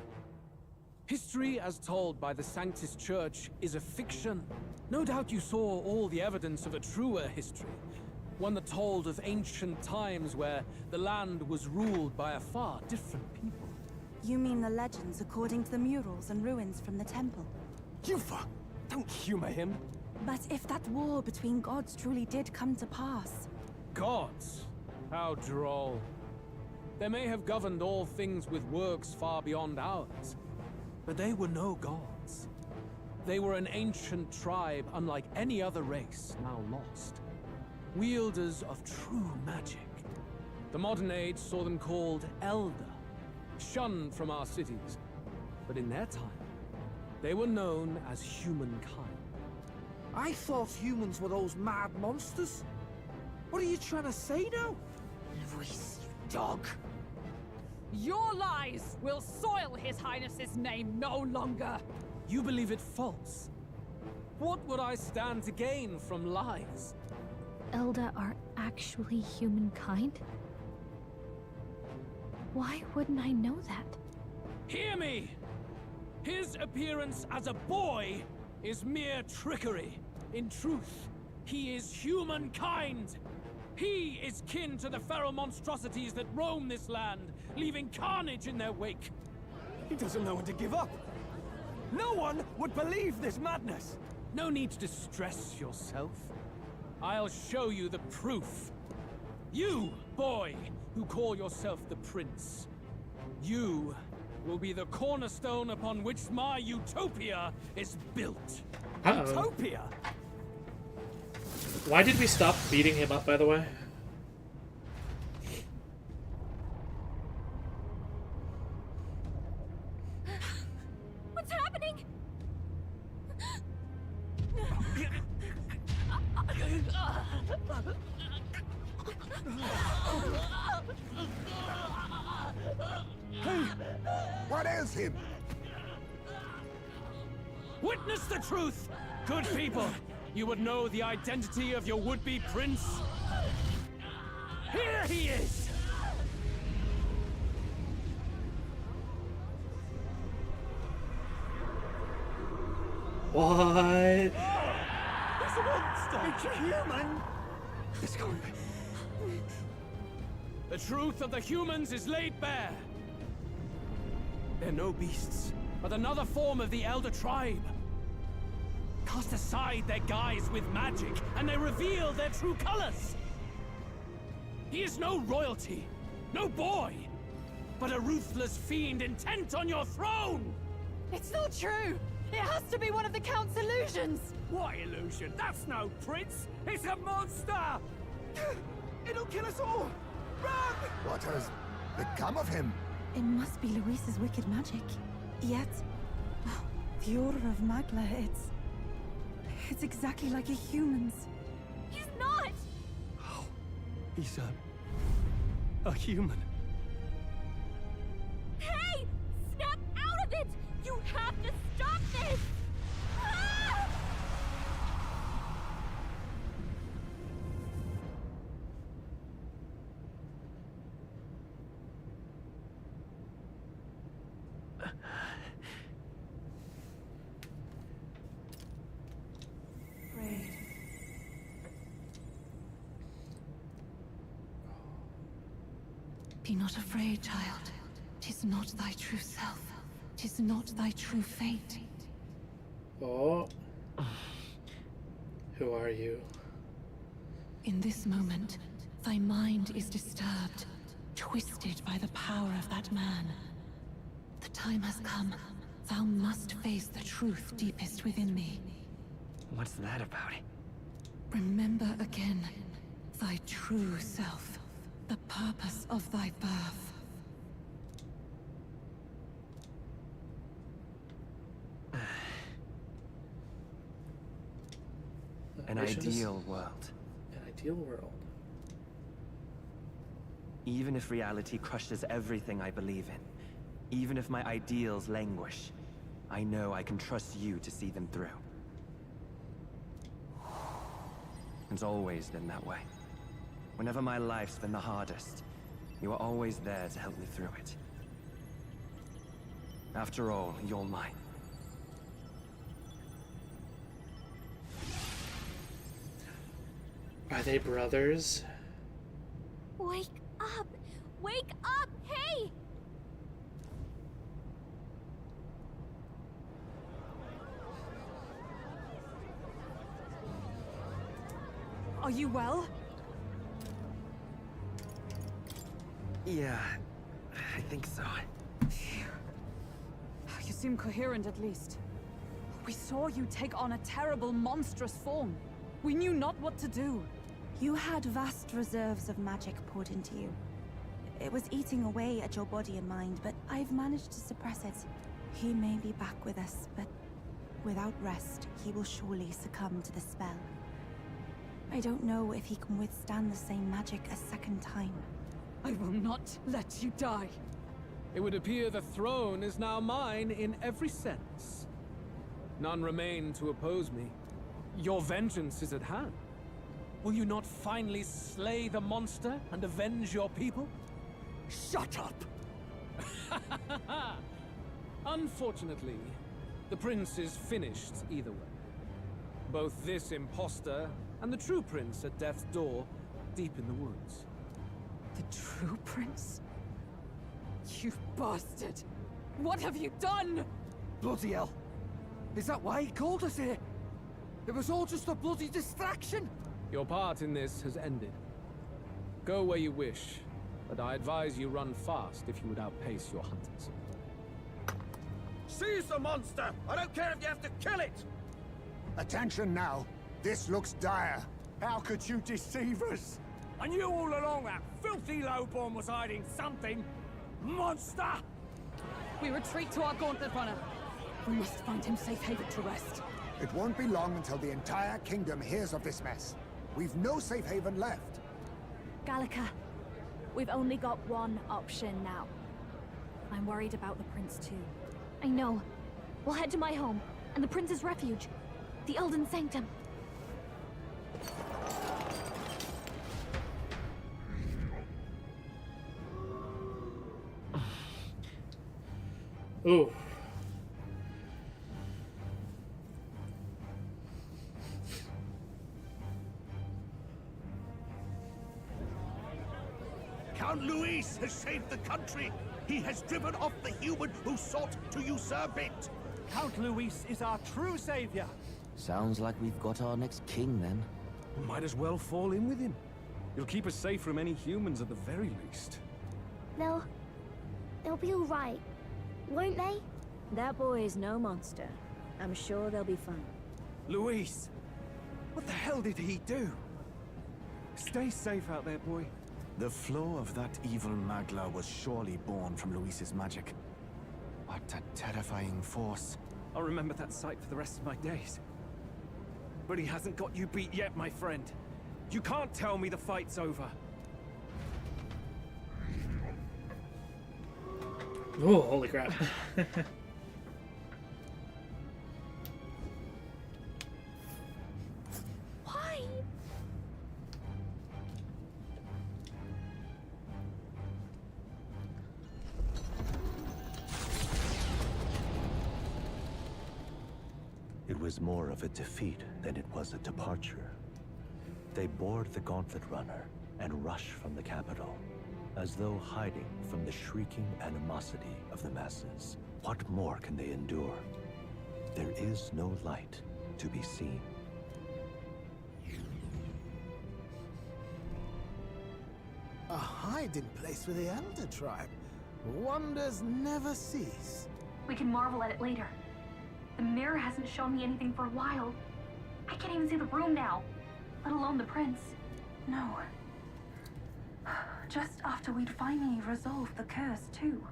History as told by the Sanctus Church is a fiction. No doubt you saw all the evidence of a truer history. One that told of ancient times where the land was ruled by a far different people. You mean the legends according to the murals and ruins from the temple? Yufa! Don't humor him. But if that war between gods truly did come to pass... Gods? How droll. They may have governed all things with works far beyond ours, but they were no gods. They were an ancient tribe unlike any other race now lost. Wielders of true magic. The modern age saw them called Elder, shunned from our cities. But in their time, they were known as humankind. I thought humans were those mad monsters. What are you trying to say now? Luis, you dog. Your lies will soil His Highness's name no longer. You believe it false. What would I stand to gain from lies? Elda are actually humankind? Why wouldn't I know that? Hear me! His appearance as a boy is mere trickery. In truth, he is humankind. He is kin to the feral monstrosities that roam this land, leaving carnage in their wake. He doesn't know when to give up. No one would believe this madness. No need to distress yourself. I'll show you the proof. You, boy, who call yourself the Prince. You will be the cornerstone upon which my utopia is built. Uh-oh. Utopia? Why did we stop beating him up, by the way? What's happening? Hey! What ails him? Witness the truth! Good people, you would know the identity of your would-be prince. Here he is! What? It's a monster! It's a human! It's going. The truth of the humans is laid bare. They're no beasts, but another form of the Elder Tribe. Cast aside their guise with magic, and they reveal their true colors. He is no royalty, no boy, but a ruthless fiend intent on your throne! It's not true! It has to be one of the Count's illusions! What illusion? That's no prince! It's a monster! It'll kill us all! Run! What has become of him? It must be Luis's wicked magic. Yet, the aura of Magla, it's exactly like a human's. He's not! He's a human. Hey! Snap out of it! You have to stop this! Ah! Be not afraid, child. 'Tis not thy true self. 'Tis not thy true fate. Oh. Who are you? In this moment, thy mind is disturbed, twisted by the power of that man. The time has come. Thou must face the truth deepest within thee. What's that about? Remember again thy true self, the purpose of thy birth. An ideal world. An ideal world. Even if reality crushes everything I believe in, even if my ideals languish, I know I can trust you to see them through. It's always been that way. Whenever my life's been the hardest, you are always there to help me through it. After all, you're mine. Are they brothers? Wake up! Wake up! Hey! Are you well? Yeah, I think so. You seem coherent at least. We saw you take on a terrible, monstrous form. We knew not what to do. You had vast reserves of magic poured into you. It was eating away at your body and mind, but I've managed to suppress it. He may be back with us, but without rest, he will surely succumb to the spell. I don't know if he can withstand the same magic a second time. I will not let you die. It would appear the throne is now mine in every sense. None remain to oppose me. Your vengeance is at hand. Will you not finally slay the monster and avenge your people? Shut up! Unfortunately, the prince is finished either way. Both this imposter and the true prince at death's door, deep in the woods. The true prince? You bastard! What have you done? Bloody hell! Is that why he called us here? It was all just a bloody distraction! Your part in this has ended. Go where you wish, but I advise you run fast if you would outpace your hunters. Seize the monster! I don't care if you have to kill it! Attention now. This looks dire. How could you deceive us? I knew all along that filthy lowborn was hiding something! Monster! We retreat to our gauntlet runner. We must find him safe haven to rest. It won't be long until the entire kingdom hears of this mess. We've no safe haven left. Gallica, we've only got one option now. I'm worried about the prince too. I know. We'll head to my home, and the prince's refuge. The Elden Sanctum. Ooh. Count Luis has saved the country. He has driven off the human who sought to usurp it. Count Luis is our true savior. Sounds like we've got our next king, then. Might as well fall in with him. He'll keep us safe from any humans at the very least. They'll be all right, won't they? That boy is no monster. I'm sure they'll be fine. Luis! What the hell did he do? Stay safe out there, boy. The flow of that evil Magla was surely born from Luis's magic. What a terrifying force. I'll remember that sight for the rest of my days. But he hasn't got you beat yet, my friend. You can't tell me the fight's over. Oh, holy crap. Why? It was more of a defeat than it was a departure. They board the Gauntlet Runner and rush from the capital, as though hiding from the shrieking animosity of the masses. What more can they endure? There is no light to be seen. A hiding place for the Elder Tribe. Wonders never cease. We can marvel at it later. The mirror hasn't shown me anything for a while. I can't even see the room now, let alone the prince. No. Just after we'd finally resolved the curse, too.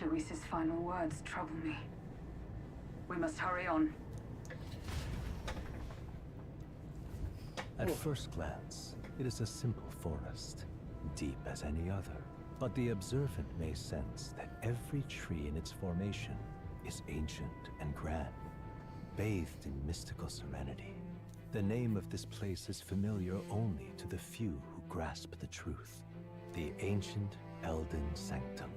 Luis's final words trouble me. We must hurry on. At first glance, it is a simple forest, deep as any other. But the observant may sense that every tree in its formation is ancient and grand, bathed in mystical serenity. The name of this place is familiar only to the few who grasp the truth. The ancient Elden Sanctum.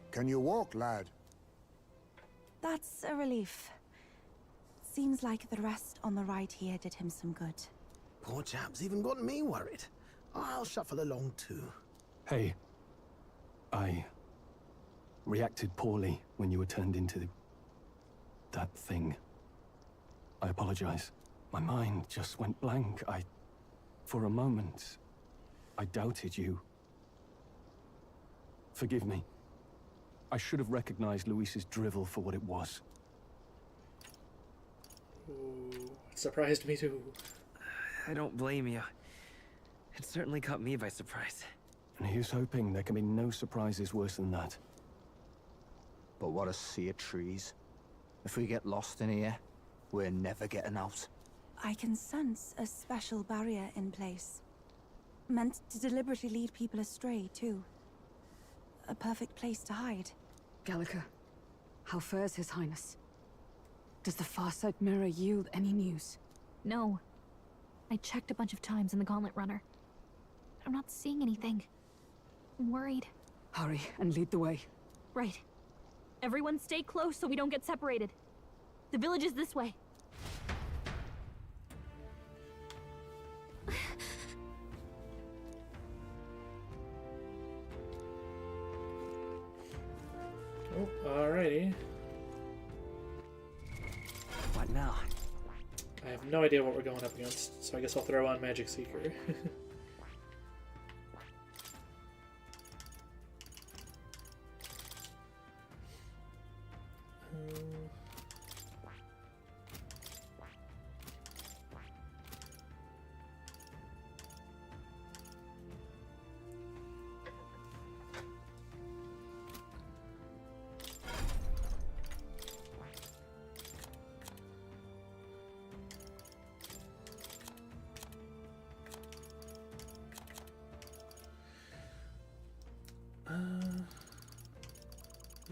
Can you walk, lad? That's a relief. Seems like the rest on the right here did him some good. Poor chap's even got me worried. I'll shuffle along too. Hey, I reacted poorly when you were turned into that thing. I apologize. My mind just went blank. For a moment, I doubted you. Forgive me. I should have recognized Luis's drivel for what it was. Ooh, it surprised me too. I don't blame you. It certainly caught me by surprise. And here's hoping there can be no surprises worse than that. But what a sea of trees. If we get lost in here, we're never getting out. I can sense a special barrier in place. Meant to deliberately lead people astray, too. A perfect place to hide. Gallica, how fares His Highness? Does the Farsight Mirror yield any news? No. I checked a bunch of times in the Gauntlet Runner. I'm not seeing anything. I'm worried. Hurry and lead the way. Right. Everyone stay close so we don't get separated. The village is this way. Oh, alrighty. What now? I have no idea what we're going up against, so I guess I'll throw on Magic Seeker.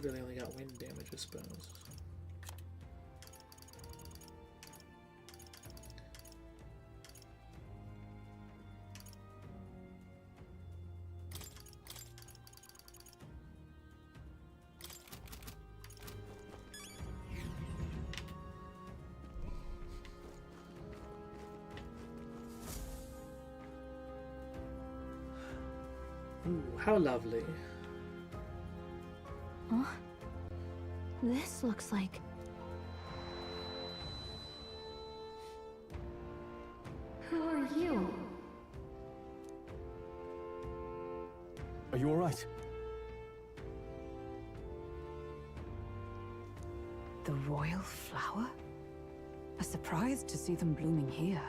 Really only got wind damage, I suppose. Ooh, how lovely. Huh? This looks like... Who are you? Are you all right? The royal flower? A surprise to see them blooming here.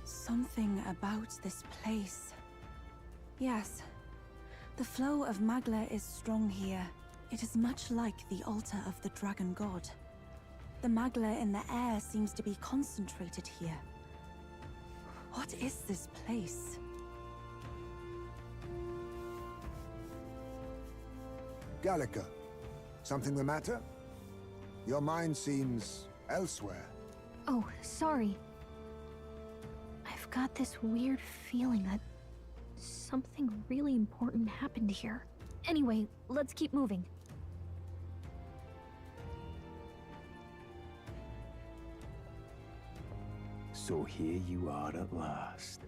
Something about this place. Yes. The flow of Magla is strong here. It is much like the altar of the dragon god. The Magla in the air seems to be concentrated here. What is this place? Gallica, something the matter? Your mind seems elsewhere. Oh, sorry. I've got this weird feeling that something really important happened here. Anyway, let's keep moving. So here you are at last.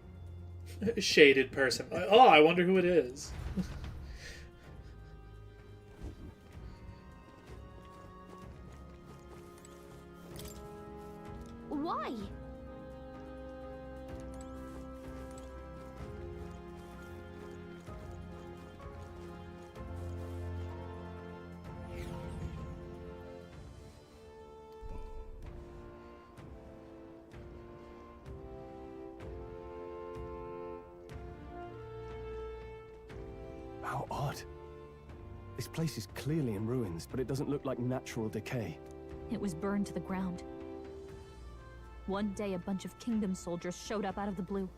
Shaded person. Oh, I wonder who it is. Why? How odd. This place is clearly in ruins, but it doesn't look like natural decay. It was burned to the ground. One day, a bunch of kingdom soldiers showed up out of the blue.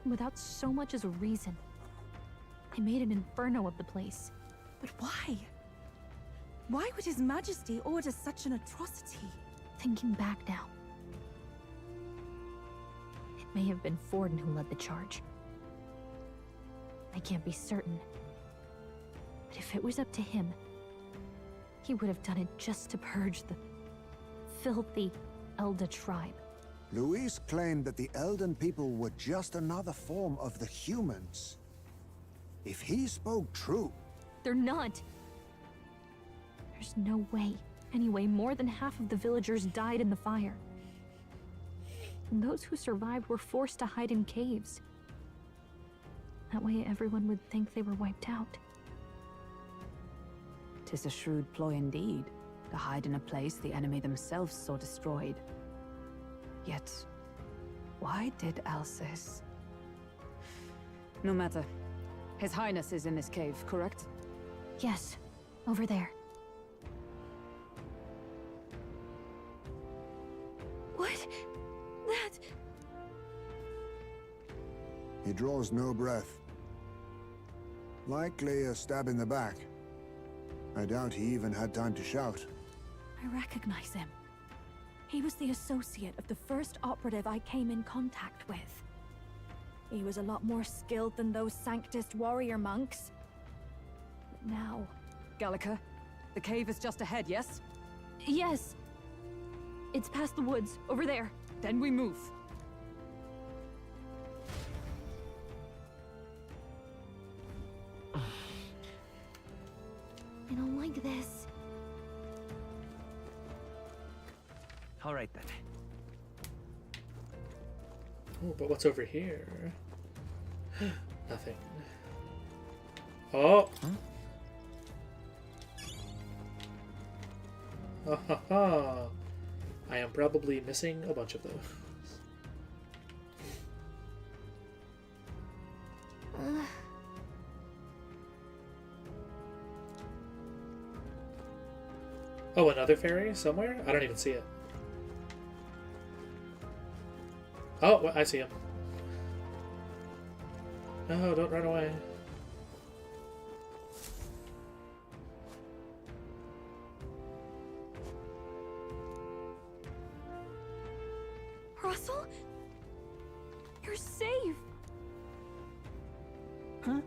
Without so much as a reason. They made an inferno of the place. But why? Why would His Majesty order such an atrocity? Thinking back now, it may have been Forden who led the charge. I can't be certain. But if it was up to him, he would have done it just to purge the filthy Elda tribe. Luis claimed that the Elden people were just another form of the humans. If he spoke true... They're not. There's no way. Anyway, more than half of the villagers died in the fire. And those who survived were forced to hide in caves. That way everyone would think they were wiped out. 'Tis a shrewd ploy indeed, to hide in a place the enemy themselves saw destroyed. Yet, why did Alcys? No matter. His Highness is in this cave, correct? Yes, over there. What? That... He draws no breath. Likely a stab in the back. I doubt he even had time to shout. I recognize him. He was the associate of the first operative I came in contact with. He was a lot more skilled than those Sanctist warrior monks. But now... Gallica, the cave is just ahead, yes? Yes. It's past the woods, over there. Then we move. I don't like this. All right then. Oh, but what's over here? Nothing. Oh! Ha ha ha! I am probably missing a bunch of those. Oh, another fairy somewhere? I don't even see it. Oh, well, I see him. No, don't run away. Russell? You're safe! Huh?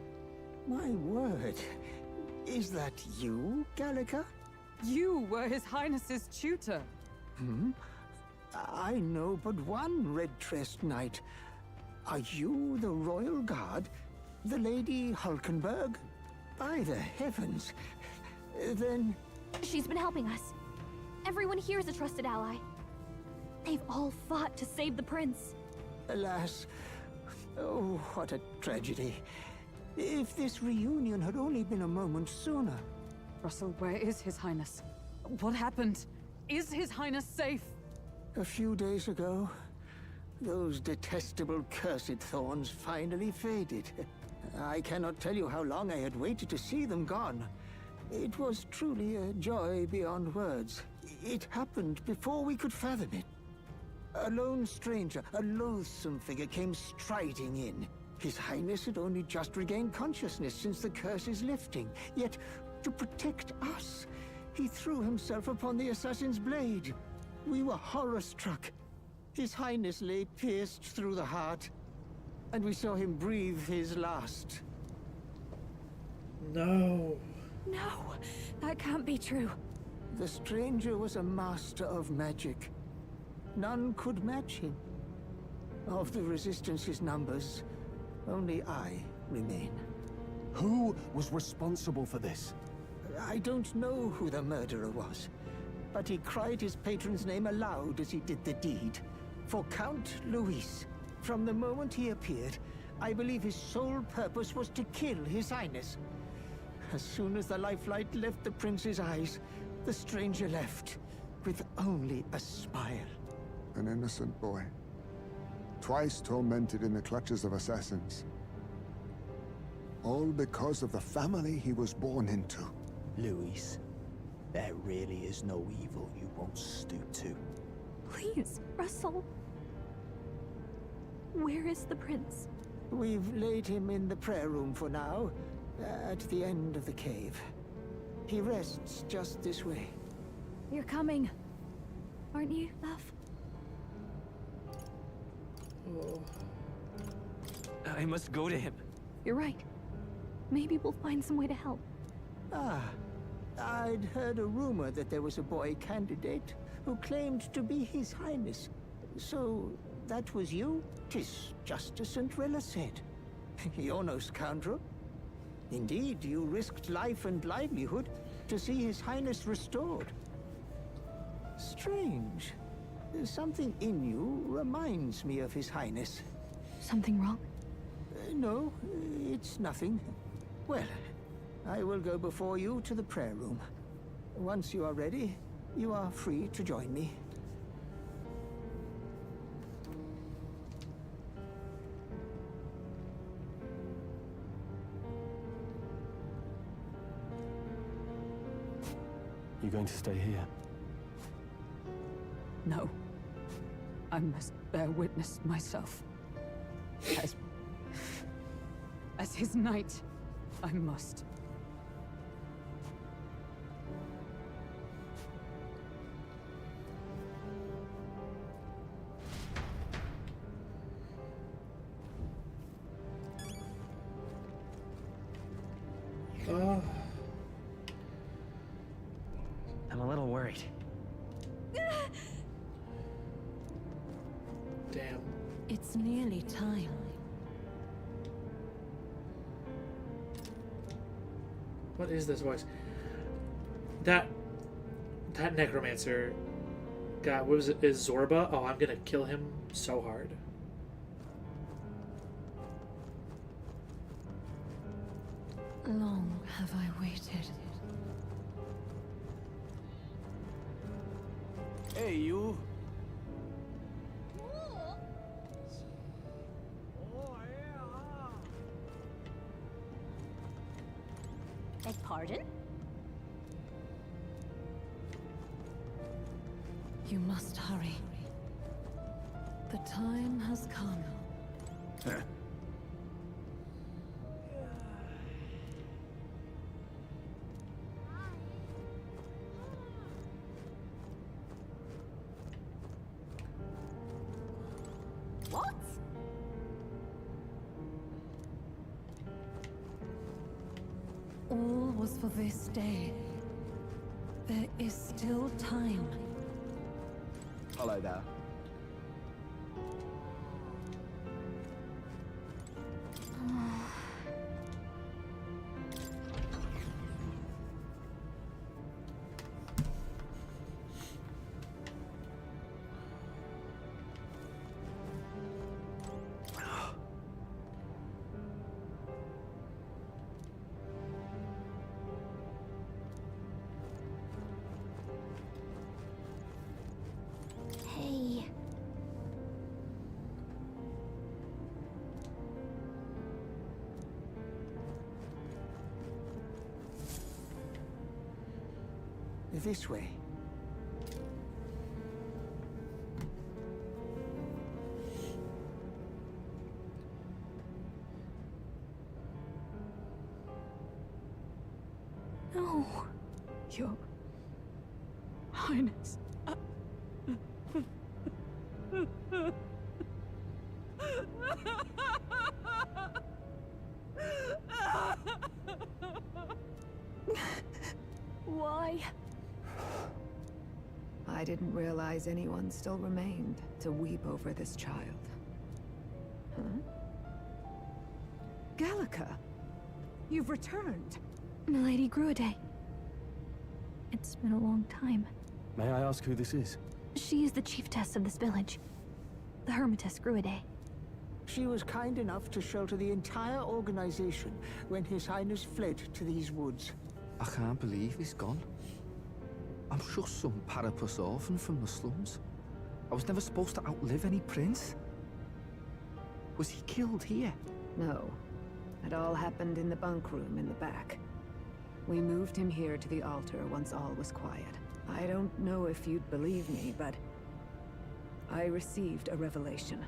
My word. Is that you, Gallica? You were His Highness's tutor. Hmm? I know but one red-tressed knight. Are you the royal guard? The Lady Hulkenberg? By the heavens. Then... She's been helping us. Everyone here is a trusted ally. They've all fought to save the prince. Alas. Oh, what a tragedy. If this reunion had only been a moment sooner. Russell, where is His Highness? What happened? Is His Highness safe? A few days ago, those detestable cursed thorns finally faded. I cannot tell you how long I had waited to see them gone. It was truly a joy beyond words. It happened before we could fathom it. A lone stranger, a loathsome figure came striding in. His Highness had only just regained consciousness since the curse's lifting. Yet, to protect us, he threw himself upon the assassin's blade. We were horror-struck. His Highness lay pierced through the heart, and we saw him breathe his last. No. No, that can't be true. The stranger was a master of magic. None could match him. Of the Resistance's numbers, only I remain. Who was responsible for this? I don't know who the murderer was, but he cried his patron's name aloud as he did the deed. For Count Luis, from the moment he appeared, I believe his sole purpose was to kill His Highness. As soon as the lifelight left the prince's eyes, the stranger left, with only a smile. An innocent boy. Twice tormented in the clutches of assassins. All because of the family he was born into. Luis, there really is no evil you won't stoop to. Please, Russell. Where is the prince? We've laid him in the prayer room for now, at the end of the cave. He rests just this way. You're coming, aren't you, love? Oh. I must go to him. You're right. Maybe we'll find some way to help. Ah, I'd heard a rumor that there was a boy candidate who claimed to be His Highness. So, that was you? 'Tis just as St. Rilla said. You're no scoundrel. Indeed, you risked life and livelihood to see His Highness restored. Strange. Something in you reminds me of His Highness. Something wrong? No, it's nothing. Well, I will go before you to the prayer room. Once you are ready, you are free to join me. You going to stay here? No. I must bear witness myself. As his knight, I must. I'm a little worried. Damn. It's nearly time. What is this voice? That necromancer guy, what was it? Is Zorba? Oh, I'm gonna kill him so hard. Long have I waited. Hey, you. Beg pardon? You must hurry. The time has come. What? All was for this day. There is still time. Hello there. This way. No. Your Highness. Why? I didn't realize anyone still remained to weep over this child. Huh? Gallica, you've returned. Milady Gruide. It's been a long time. May I ask who this is? She is the chiefess of this village. The Hermitess Gruide. She was kind enough to shelter the entire organization when His Highness fled to these woods. I can't believe he's gone. I'm just some parapus orphan from the slums. I was never supposed to outlive any prince. Was he killed here? No. It all happened in the bunk room in the back. We moved him here to the altar once all was quiet. I don't know if you'd believe me, but I received a revelation.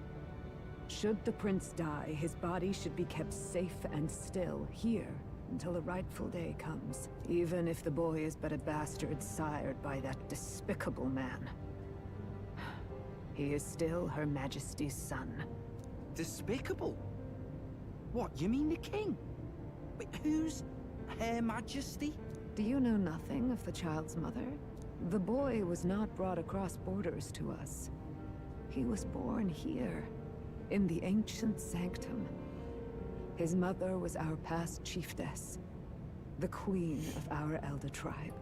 Should the prince die, his body should be kept safe and still here until the rightful day comes, even if the boy is but a bastard sired by that despicable man. He is still Her Majesty's son. Despicable? What, you mean the king? Wait, who's Her Majesty? Do you know nothing of the child's mother? The boy was not brought across borders to us. He was born here, in the ancient sanctum. His mother was our past chiefess, the queen of our elder tribe.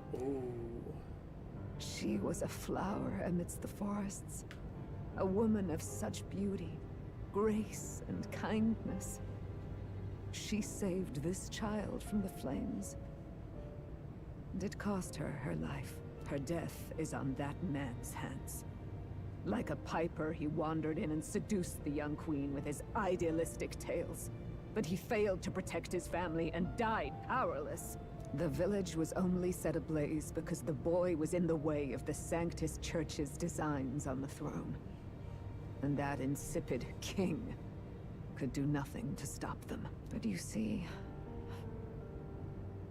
She was a flower amidst the forests, a woman of such beauty, grace, and kindness. She saved this child from the flames. And it cost her her life. Her death is on that man's hands. Like a piper, he wandered in and seduced the young queen with his idealistic tales. But he failed to protect his family and died powerless. The village was only set ablaze because the boy was in the way of the Sanctus Church's designs on the throne. And that insipid king could do nothing to stop them. But you see,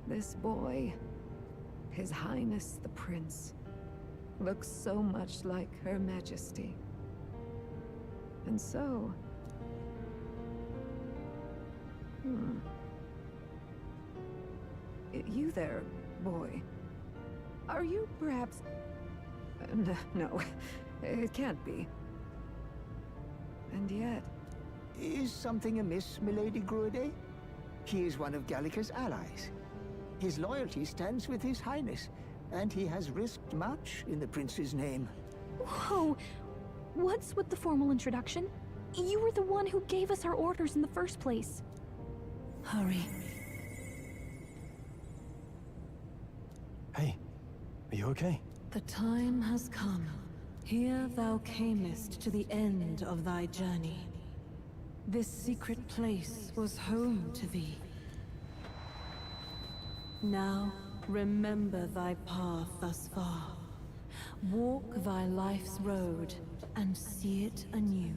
this boy, His Highness the Prince, looks so much like Her Majesty. And so... You there, boy. Are you perhaps... No, it can't be. And yet... Is something amiss, Milady Gruide? He is one of Gallica's allies. His loyalty stands with His Highness, and he has risked much in the prince's name. Whoa! What's with the formal introduction? You were the one who gave us our orders in the first place. Hurry. Hey, are you okay? The time has come. Here thou camest to the end of thy journey. This secret place was home to thee. Now, remember thy path thus far. Walk thy life's road and see it anew.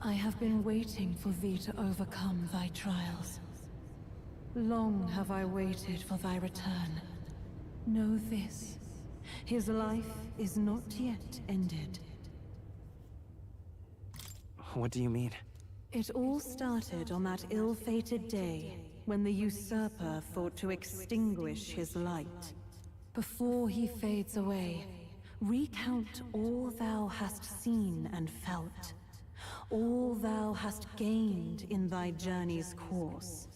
I have been waiting for thee to overcome thy trials. Long have I waited for thy return. Know this, his life is not yet ended. What do you mean? It all started on that ill-fated day when the usurper thought to extinguish his light. Before he fades away, recount all thou hast seen and felt, all thou hast gained in thy journey's course.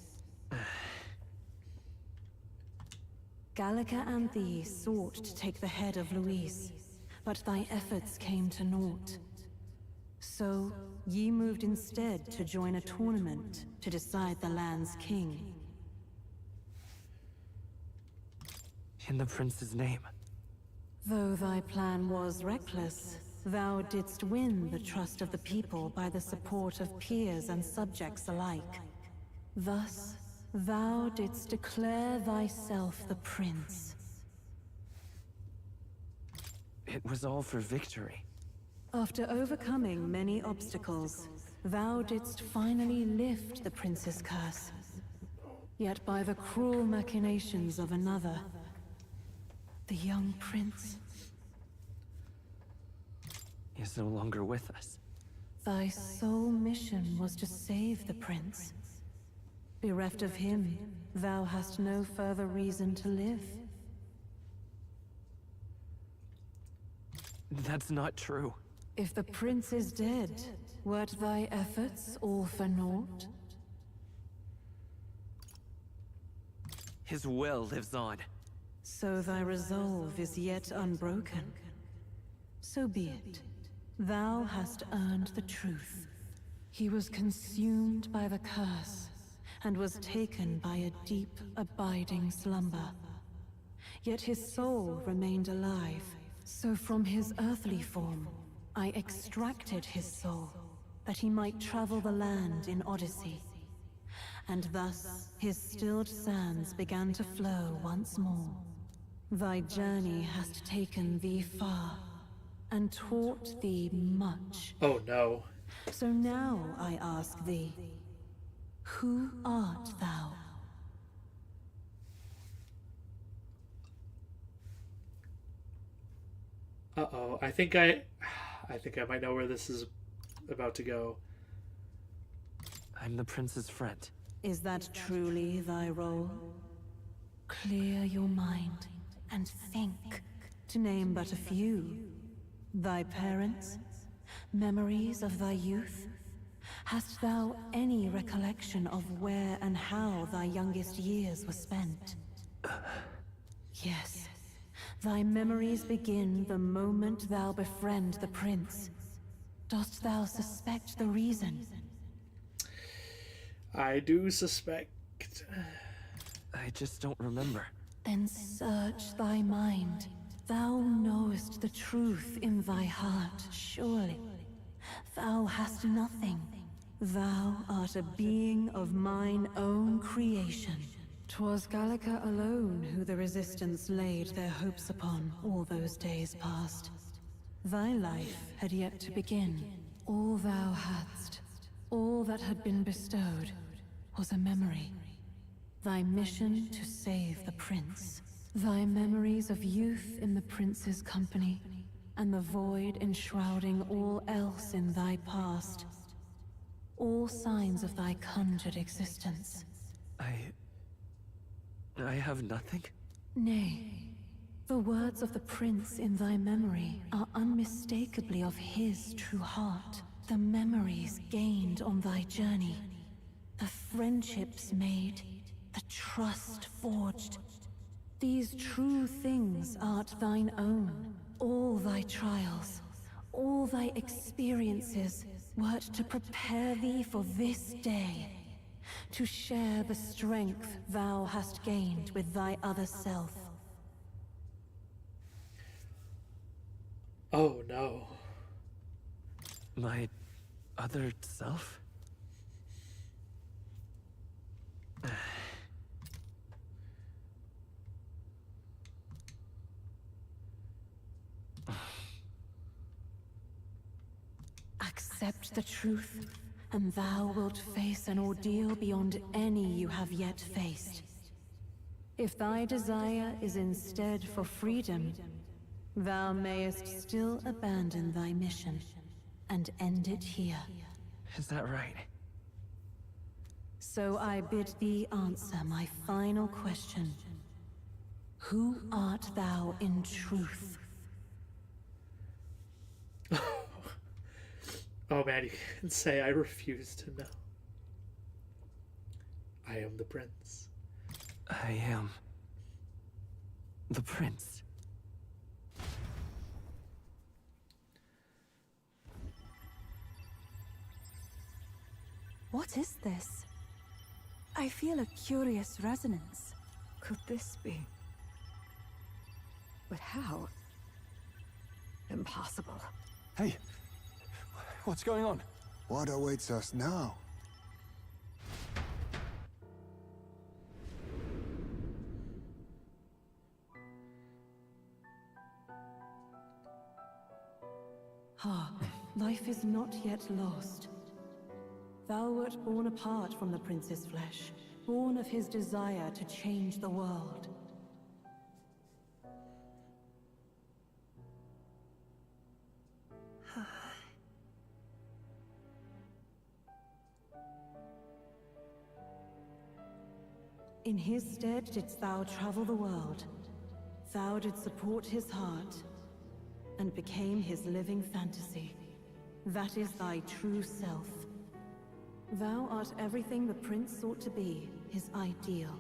Gallica and thee sought to take the head of Luis, but thy efforts came to naught. So, ye moved instead to join a tournament to decide the land's king. In the prince's name. Though thy plan was reckless, thou didst win the trust of the people by the support of peers and subjects alike. Thus, thou didst declare thyself the prince. It was all for victory. After overcoming many obstacles, thou didst finally lift the prince's curse. Yet by the cruel machinations of another, the young prince, He is no longer with us. thy sole mission was to save the prince. Bereft of him, thou hast no further reason to live. That's not true. If the prince is dead, wert thy efforts all for naught? His will lives on. So thy resolve is yet unbroken. So be it. Thou hast earned the truth. He was consumed by the curse, and was taken by a deep, abiding slumber. Yet his soul remained alive, so from his earthly form, I extracted his soul, that he might travel the land in Odyssey. And thus, his stilled sands began to flow once more. Thy journey hast taken thee far, and taught thee much. Oh no. So now I ask thee, who art thou? Uh-oh. I think I might know where this is about to go. I'm the prince's friend. Is that truly thy role? Clear your mind and think, to name but a few. Thy parents? Memories of thy youth? Hast thou any recollection of where and how thy youngest years were spent? Yes. Thy memories begin the moment thou befriend the prince. Dost thou suspect the reason? I do suspect. I just don't remember. Then search thy mind. Thou knowest the truth in thy heart, surely. Thou hast nothing. Thou art a being of mine own creation. 'Twas Gallica alone who the Resistance laid their hopes upon all those days past. Thy life had yet to begin. All thou hadst, all that had been bestowed, was a memory. Thy mission to save the prince. Thy memories of youth in the prince's company, and the void enshrouding all else in thy past. All signs of thy conjured existence. I have nothing? Nay, the words of the prince in thy memory are unmistakably of his true heart. The memories gained on thy journey, the friendships made, the trust forged. These true things art thine own. All thy trials, all thy experiences, wert to prepare thee for this day. To share the strength thou hast gained with thy other self. Oh no. My other self? Accept the truth, and thou wilt face an ordeal beyond any you have yet faced. If thy desire is instead for freedom, thou mayest still abandon thy mission, and end it here. Is that right? So I bid thee answer my final question. Who art thou in truth? Oh man, you can say I refuse to know. I am the prince. I am the prince. What is this? I feel a curious resonance. Could this be? But how? Impossible. Hey, what's going on? What awaits us now? Hark, life is not yet lost. Thou wert born apart from the prince's flesh, born of his desire to change the world. In his stead didst thou travel the world. Thou didst support his heart, and became his living fantasy. That is thy true self. Thou art everything the prince sought to be, his ideal.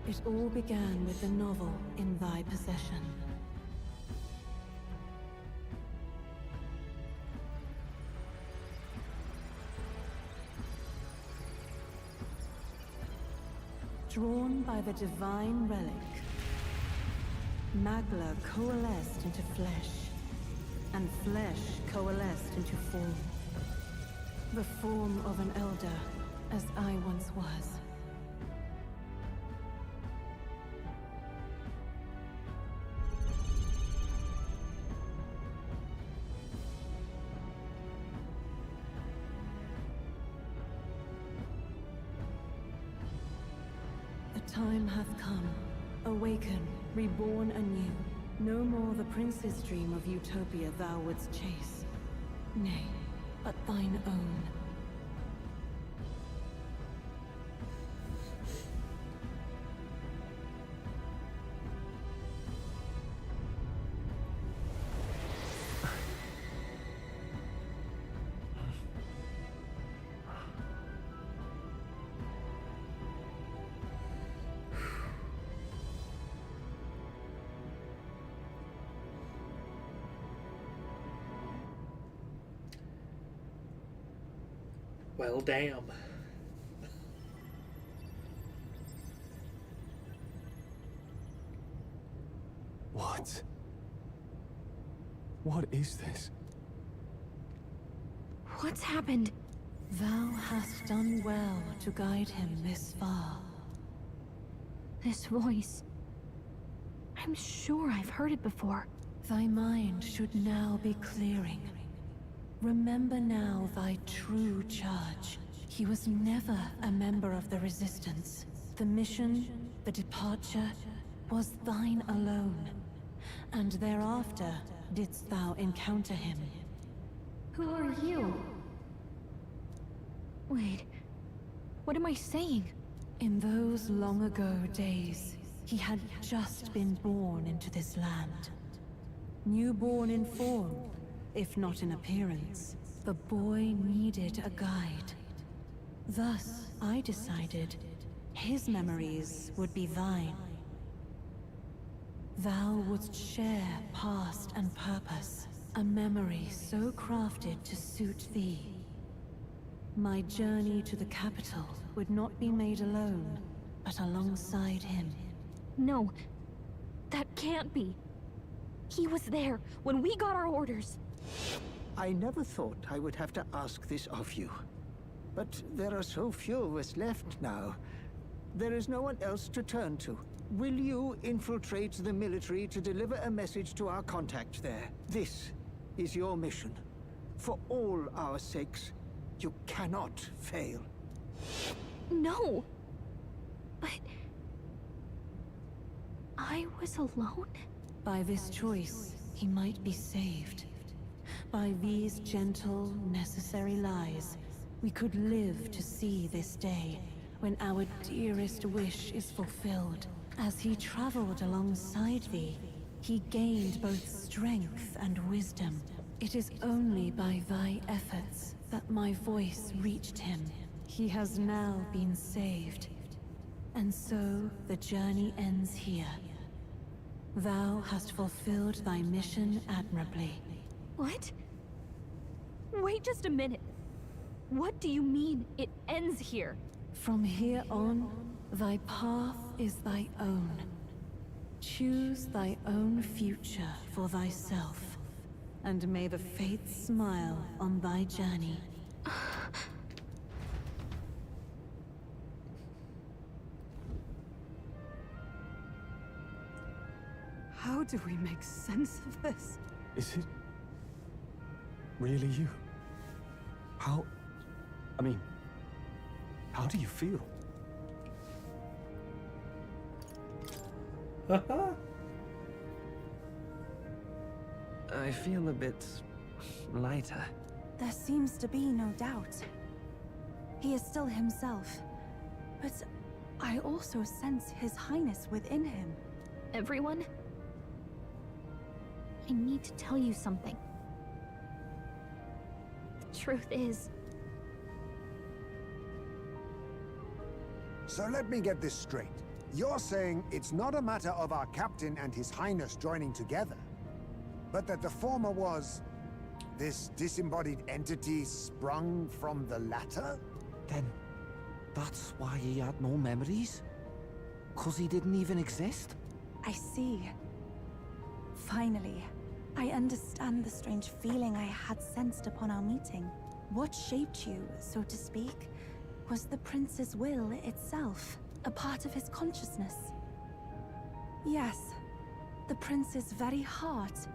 It all began with the novel in thy possession. Drawn by the divine relic, Magla coalesced into flesh, and flesh coalesced into form. The form of an elder, as I once was. Time hath come. Awaken, reborn anew. No more the prince's dream of utopia thou wouldst chase. Nay, but thine own. Well, damn. What? What is this? What's happened? Thou hast done well to guide him this far. This voice. I'm sure I've heard it before. Thy mind should now be clearing. Remember now thy true charge. He was never a member of the Resistance. The mission, the departure, was thine alone. And thereafter didst thou encounter him. Who are you? Wait, what am I saying? In those long ago days, he had just been born into this land. Newborn in form, if not in appearance, the boy needed a guide. Thus, I decided his memories would be thine. Thou wouldst share past and purpose, a memory so crafted to suit thee. My journey to the capital would not be made alone, but alongside him. No, that can't be. He was there when we got our orders. I never thought I would have to ask this of you. But there are so few of us left now. There is no one else to turn to. Will you infiltrate the military to deliver a message to our contact there? This is your mission. For all our sakes, you cannot fail. No! But... I was alone? By this choice, he might be saved. By these gentle, necessary lies, we could live to see this day, when our dearest wish is fulfilled. As he traveled alongside thee, he gained both strength and wisdom. It is only by thy efforts that my voice reached him. He has now been saved. And so, the journey ends here. Thou hast fulfilled thy mission admirably. What? Wait just a minute. What do you mean, it ends here? From here on, Thy path is thy own. Choose thy own future for thyself, and may the fates smile on thy journey. How do we make sense of this? Is it really you? How... I mean, how do you feel? I feel a bit lighter. There seems to be no doubt. He is still himself. But I also sense His Highness within him. Everyone? I need to tell you something. The truth is... So let me get this straight. You're saying it's not a matter of our captain and His Highness joining together, but that the former was this disembodied entity sprung from the latter? Then that's why he had no memories? 'Cause he didn't even exist? I see. Finally, I understand the strange feeling I had sensed upon our meeting. What shaped you, so to speak, was the prince's will itself, a part of his consciousness. Yes, the prince's very heart.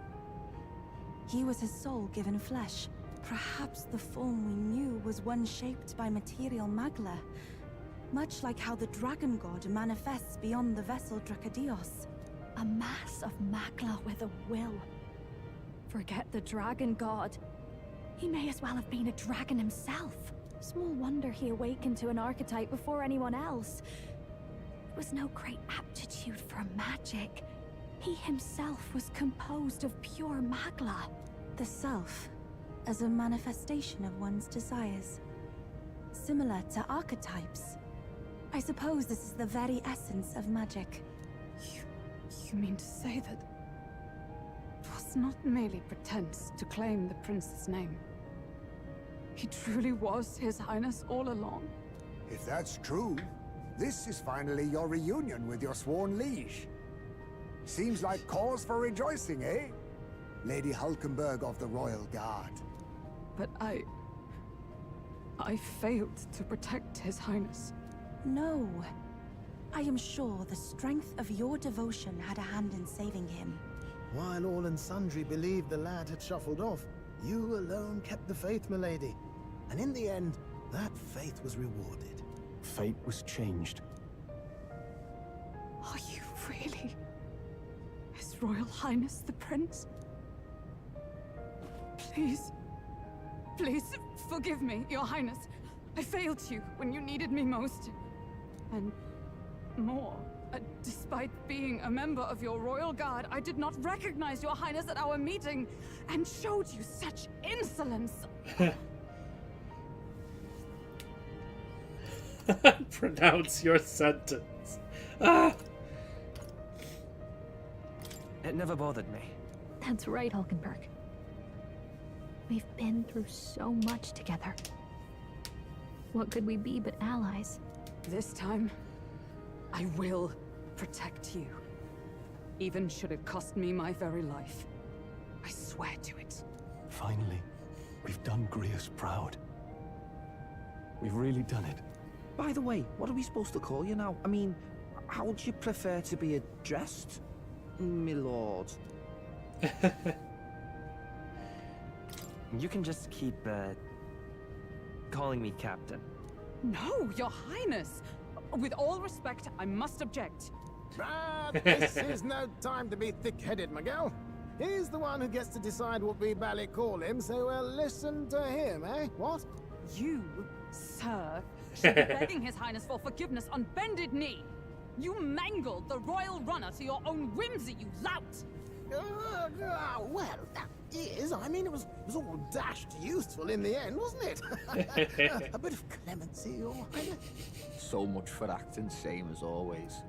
He was his soul given flesh. Perhaps the form we knew was one shaped by material magla, much like how the dragon god manifests beyond the vessel Drakadios. A mass of magla with a will. Forget the dragon god. He may as well have been a dragon himself. Small wonder he awakened to an archetype before anyone else. It was no great aptitude for magic. He himself was composed of pure magla. The self, as a manifestation of one's desires. Similar to archetypes. I suppose this is the very essence of magic. You mean to say that it was not merely pretense to claim the prince's name? He truly was His Highness all along? If that's true, this is finally your reunion with your sworn liege. Seems like cause for rejoicing, eh? Lady Hulkenberg of the Royal Guard. But I failed to protect His Highness. No. I am sure the strength of your devotion had a hand in saving him. While all and sundry believed the lad had shuffled off, you alone kept the faith, milady. And in the end, that faith was rewarded. Fate was changed. Are you really His Royal Highness the Prince? Please, please forgive me, Your Highness. I failed you when you needed me most. And more, despite being a member of your Royal Guard, I did not recognize Your Highness at our meeting and showed you such insolence. Pronounce your sentence. Ah! It never bothered me. That's right, Hulkenberg. We've been through so much together. What could we be but allies? This time, I will protect you. Even should it cost me my very life. I swear to it. Finally, we've done Grius proud. We've really done it. By the way, what are we supposed to call you now? I mean, how would you prefer to be addressed, my lord? You can just keep, calling me Captain. No, Your Highness! With all respect, I must object. But this is no time to be thick-headed, Miguel. He's the one who gets to decide what we ballet call him, so we'll listen to him, eh? What? You, sir, should be begging His Highness for forgiveness on bended knee. You mangled the royal runner to your own whimsy, you lout! Well, that is, I mean, it was all dashed useful in the end, wasn't it? A bit of clemency, Your Highness. So much for acting same as always.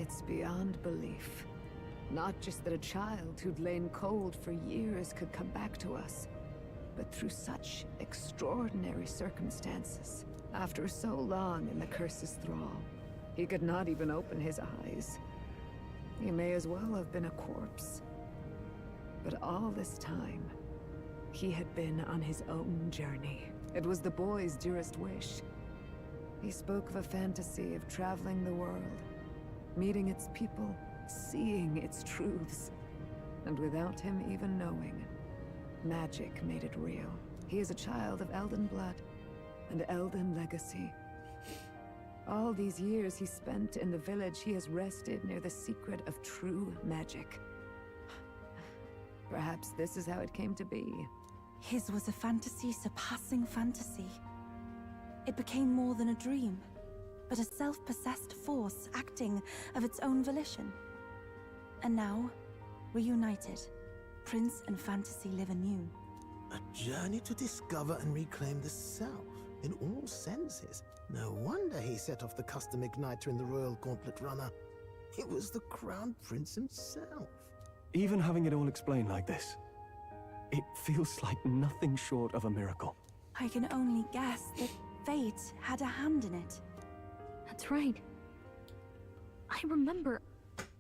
It's beyond belief. Not just that a child who'd lain cold for years could come back to us, but through such extraordinary circumstances. After so long in the curse's thrall, he could not even open his eyes. He may as well have been a corpse. But all this time, he had been on his own journey. It was the boy's dearest wish. He spoke of a fantasy of traveling the world, meeting its people, seeing its truths. And without him even knowing, magic made it real. He is a child of Elden blood and Elden legacy. All these years he spent in the village, he has rested near the secret of true magic. Perhaps this is how it came to be. His was a fantasy surpassing fantasy. It became more than a dream, but a self-possessed force acting of its own volition. And now, reunited, Prince and fantasy live anew. A journey to discover and reclaim the self, in all senses. No wonder he set off the custom igniter in the Royal Gauntlet Runner. It was the Crown Prince himself. Even having it all explained like this, it feels like nothing short of a miracle. I can only guess that fate had a hand in it. That's right. I remember,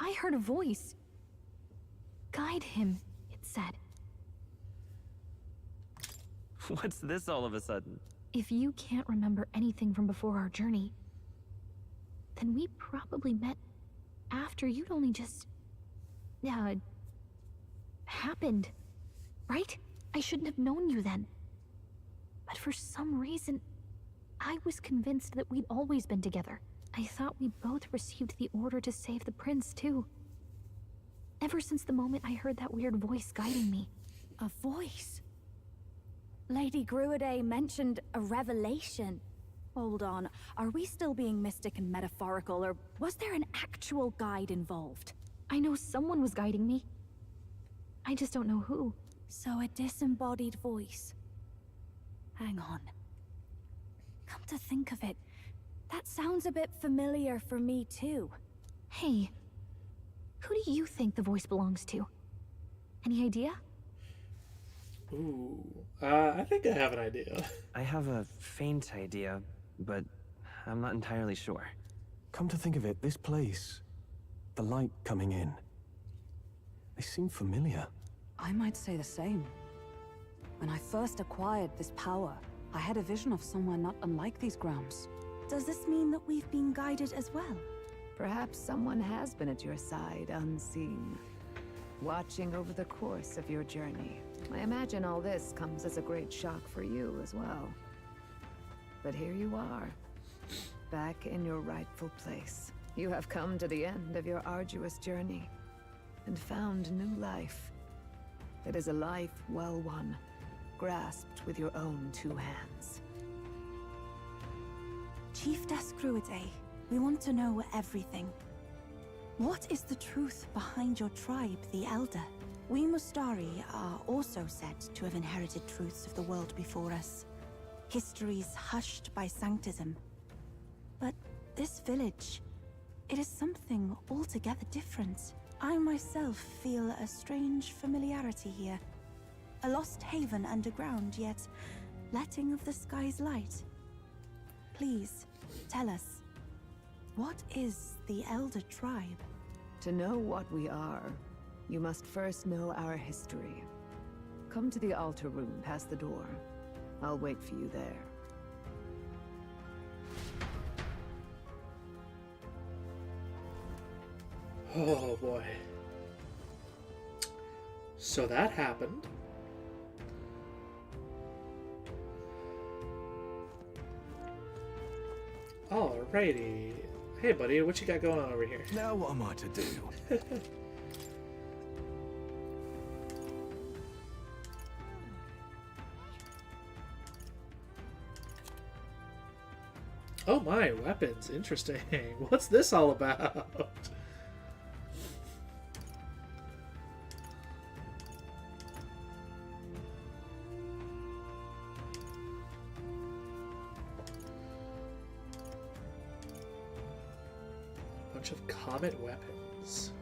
I heard a voice. Guide him, it said. What's this all of a sudden? If you can't remember anything from before our journey, then we probably met after you'd only just... happened, right? I shouldn't have known you then. But for some reason, I was convinced that we'd always been together. I thought we both received the order to save the prince, too. Ever since the moment I heard that weird voice guiding me. A voice? Lady Gruaday mentioned a revelation. Hold on, are we still being mystic and metaphorical, or was there an actual guide involved? I know someone was guiding me. I just don't know who. So a disembodied voice. Hang on. Come to think of it, that sounds a bit familiar for me too. Hey, who do you think the voice belongs to? Any idea? Ooh, I think I have an idea. I have a faint idea, but I'm not entirely sure. Come to think of it, this place, the light coming in, they seem familiar. I might say the same. When I first acquired this power, I had a vision of somewhere not unlike these grounds. Does this mean that we've been guided as well? Perhaps someone has been at your side unseen, watching over the course of your journey. I imagine all this comes as a great shock for you as well. But here you are, back in your rightful place. You have come to the end of your arduous journey and found new life. It is a life well won, grasped with your own two hands. Chiefess Gruaday, we want to know everything. What is the truth behind your tribe, the Elder? We Mustari are also said to have inherited truths of the world before us. Histories hushed by sanctism. But this village, it is something altogether different. I myself feel a strange familiarity here. A lost haven underground, yet letting of the sky's light. Please, tell us, what is the Elder tribe? To know what we are, you must first know our history. Come to the altar room past the door. I'll wait for you there. Oh boy. So that happened. Alrighty. Hey buddy, what you got going on over here? Now what am I to do? Oh my, weapons. Interesting. What's this all about? bunch of comet weapons.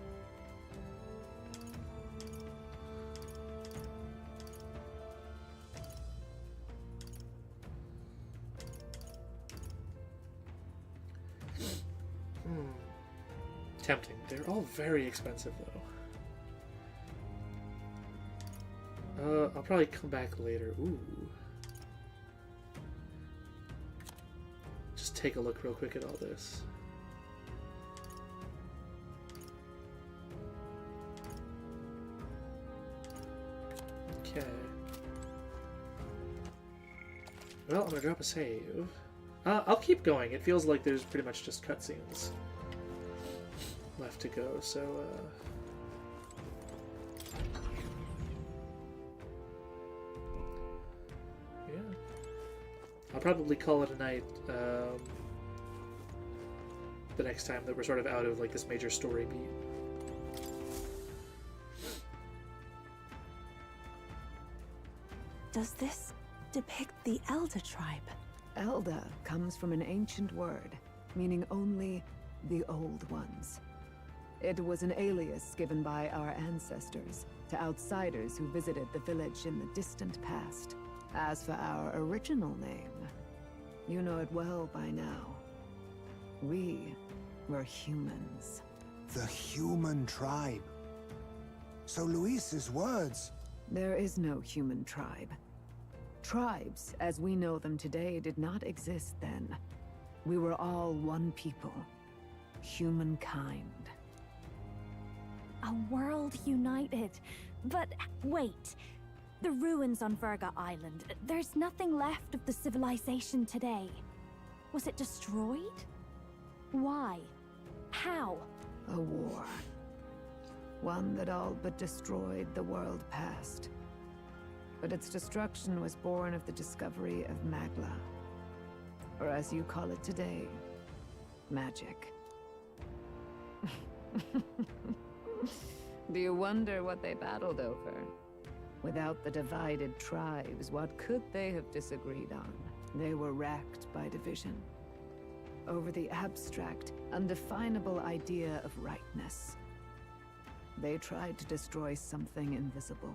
Tempting. They're all very expensive, though. I'll probably come back later. Ooh. Just take a look real quick at all this. Okay. Well, I'm gonna drop a save. I'll keep going. It feels like there's pretty much just cutscenes left to go, so yeah. I'll probably call it a night the next time that we're sort of out of like this major story beat. Does this depict the Elder tribe? Elder comes from an ancient word, meaning only the Old Ones. It was an alias given by our ancestors to outsiders who visited the village in the distant past. As for our original name, you know it well by now. We were humans. The human tribe. So Luis's words... There is no human tribe. Tribes, as we know them today, did not exist then. We were all one people. Humankind. A world united. But wait. The ruins on Virga Island. There's nothing left of the civilization today. Was it destroyed? Why? How? A war. One that all but destroyed the world past. But its destruction was born of the discovery of Magla. Or as you call it today, magic. Do you wonder what they battled over? Without the divided tribes, what could they have disagreed on? They were racked by division. Over the abstract, undefinable idea of rightness. They tried to destroy something invisible,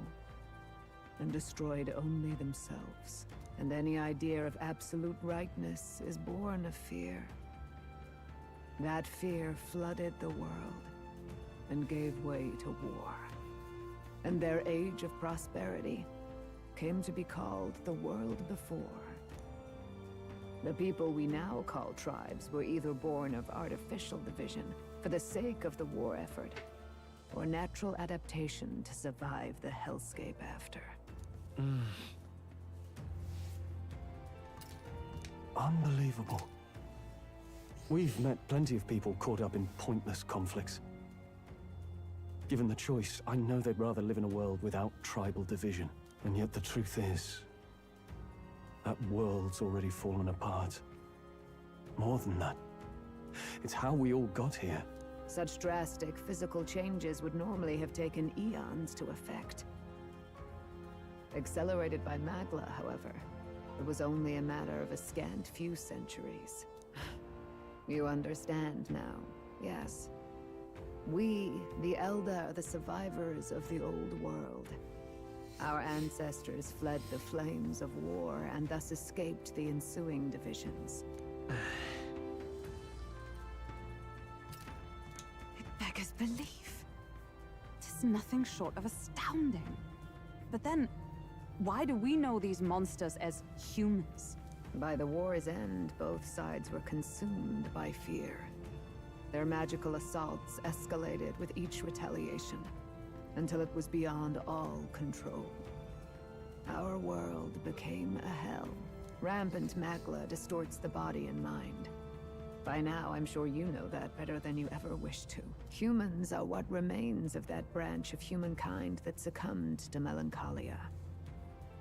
and destroyed only themselves. And any idea of absolute rightness is born of fear. That fear flooded the world, and gave way to war. And their age of prosperity came to be called the world before. The people we now call tribes were either born of artificial division for the sake of the war effort, or natural adaptation to survive the hellscape after. Unbelievable. We've met plenty of people caught up in pointless conflicts. Given the choice, I know they'd rather live in a world without tribal division. And yet the truth is, that world's already fallen apart. More than that, it's how we all got here. Such drastic physical changes would normally have taken eons to effect. Accelerated by Magla, however, it was only a matter of a scant few centuries. You understand now, yes? We, the Elder, are the survivors of the old world. Our ancestors fled the flames of war and thus escaped the ensuing divisions. It beggars belief. Tis nothing short of astounding. But then, why do we know these monsters as humans? By the war's end, both sides were consumed by fear. Their magical assaults escalated with each retaliation, until it was beyond all control. Our world became a hell. Rampant Magla distorts the body and mind. By now, I'm sure you know that better than you ever wished to. Humans are what remains of that branch of humankind that succumbed to melancholia.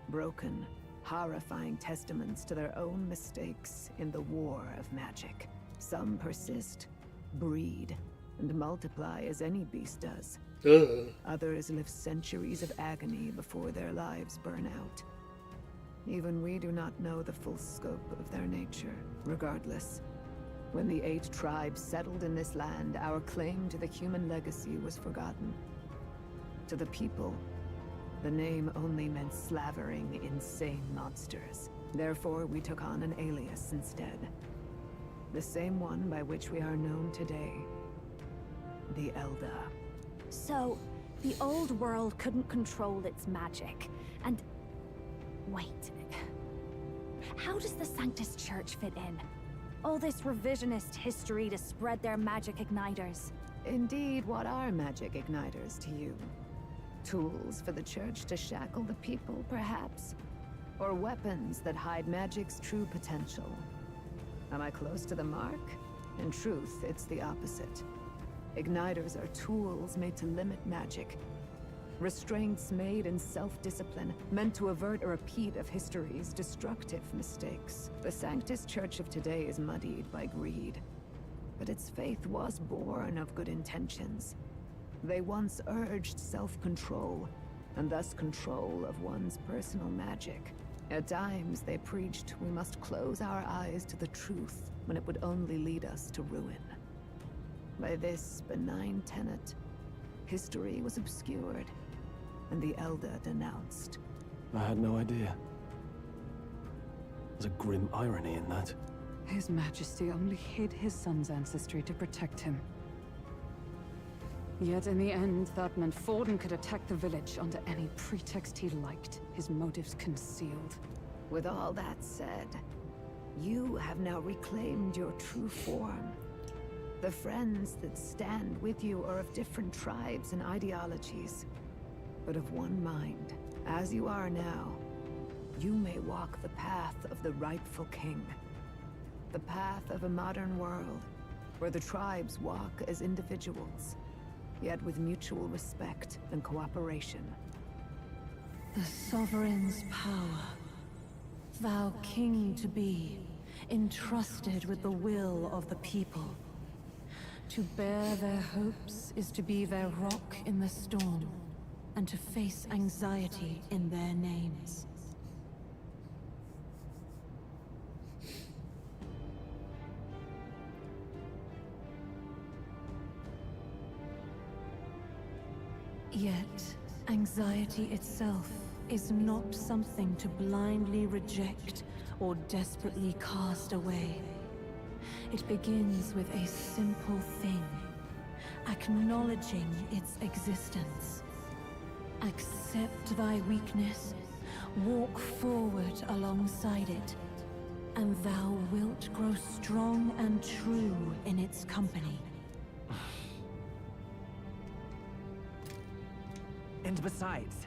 Broken, horrifying testaments to their own mistakes in the war of magic. Some persist, breed, and multiply as any beast does. Others live centuries of agony before their lives burn out. Even we do not know the full scope of their nature. Regardless, When the 8 tribes settled in this land, our claim to the human legacy was forgotten. To the people, the name only meant slavering insane monsters. Therefore, we took on an alias instead. The same one by which we are known today. The Elder. So, the old world couldn't control its magic, and... Wait. How does the Sanctus Church fit in? All this revisionist history to spread their magic igniters. Indeed, what are magic igniters to you? Tools for the Church to shackle the people, perhaps? Or weapons that hide magic's true potential? Am I close to the mark? In truth, it's the opposite. Igniters are tools made to limit magic. Restraints made in self-discipline, meant to avert a repeat of history's destructive mistakes. The Sanctus Church of today is muddied by greed. But its faith was born of good intentions. They once urged self-control, and thus control of one's personal magic. At times, they preached we must close our eyes to the truth when it would only lead us to ruin. By this benign tenet, history was obscured, and the Elder denounced. I had no idea. There's a grim irony in that. His Majesty only hid his son's ancestry to protect him. Yet in the end, that meant Forden could attack the village under any pretext he liked, his motives concealed. With all that said, you have now reclaimed your true form. The friends that stand with you are of different tribes and ideologies, but of one mind. As you are now, you may walk the path of the rightful king. The path of a modern world, where the tribes walk as individuals, yet with mutual respect and cooperation. The sovereign's power, thou king to be, entrusted with the will of the people. To bear their hopes is to be their rock in the storm, and to face anxiety in their names. Yet, anxiety itself is not something to blindly reject or desperately cast away. It begins with a simple thing, acknowledging its existence. Accept thy weakness, walk forward alongside it, and thou wilt grow strong and true in its company. And besides,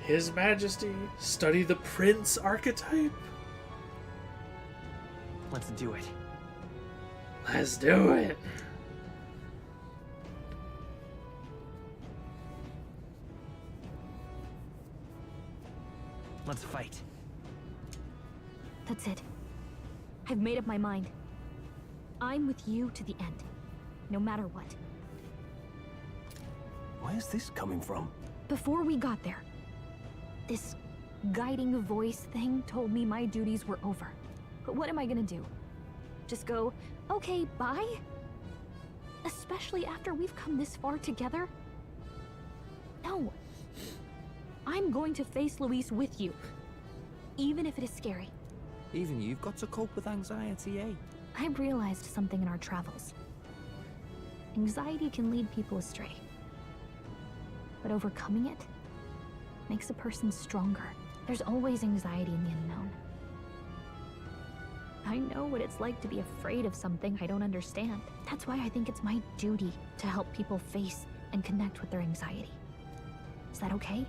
His Majesty, study the Prince archetype? let's do it. Let's do it. Let's fight. That's it. I've made up my mind. I'm with you to the end, no matter what. Where's this coming from? Before we got there, this guiding voice thing told me my duties were over. But what am I gonna do? Just go, okay, bye? Especially after we've come this far together? No. I'm going to face Luis with you, even if it is scary. Even you've got to cope with anxiety, eh? I realized something in our travels. Anxiety can lead people astray. But overcoming it makes a person stronger. There's always anxiety in the unknown. I know what it's like to be afraid of something I don't understand. That's why I think it's my duty to help people face and connect with their anxiety. Is that okay?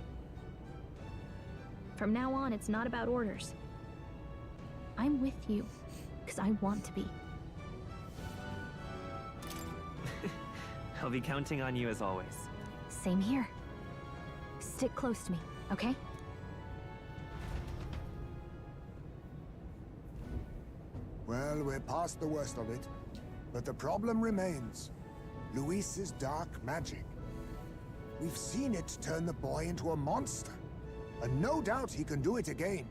From now on, it's not about orders. I'm with you, because I want to be. I'll be counting on you as always. Same here. Stick close to me, okay? Well, we're past the worst of it. But the problem remains. Luis's dark magic. We've seen it turn the boy into a monster. And no doubt he can do it again.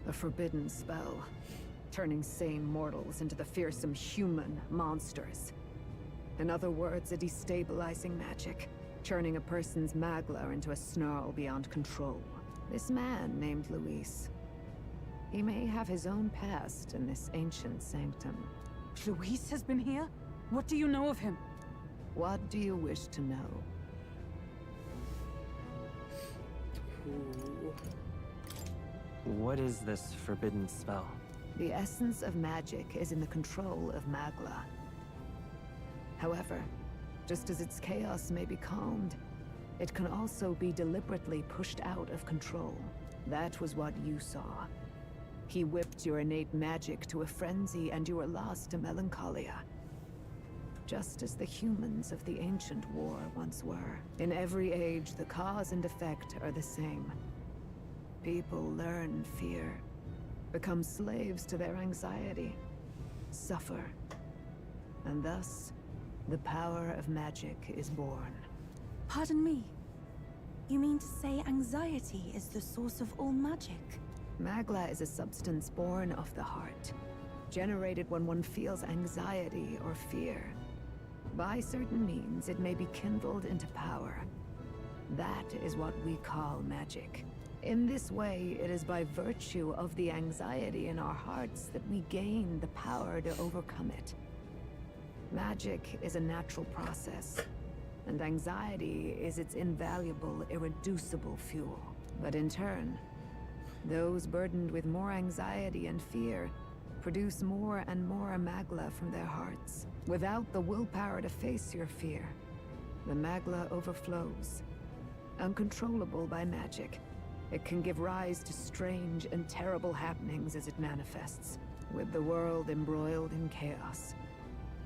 A forbidden spell, turning sane mortals into the fearsome human monsters. In other words, a destabilizing magic, turning a person's magla into a snarl beyond control. This man named Luis. He may have his own past in this ancient sanctum. Luis has been here? What do you know of him? What do you wish to know? Ooh. What is this forbidden spell? The essence of magic is in the control of magla. However, just as its chaos may be calmed, it can also be deliberately pushed out of control. That was what you saw. He whipped your innate magic to a frenzy and you were lost to melancholia. Just as the humans of the ancient war once were. In every age, the cause and effect are the same. People learn fear, become slaves to their anxiety, suffer, and thus, the power of magic is born. Pardon me. You mean to say anxiety is the source of all magic? Magla is a substance born of the heart, generated when one feels anxiety or fear. By certain means, it may be kindled into power. That is what we call magic. In this way, it is by virtue of the anxiety in our hearts that we gain the power to overcome it. Magic is a natural process, and anxiety is its invaluable, irreducible fuel. But in turn, those burdened with more anxiety and fear produce more and more magla from their hearts. Without the willpower to face your fear, the magla overflows. Uncontrollable by magic, it can give rise to strange and terrible happenings as it manifests, with the world embroiled in chaos.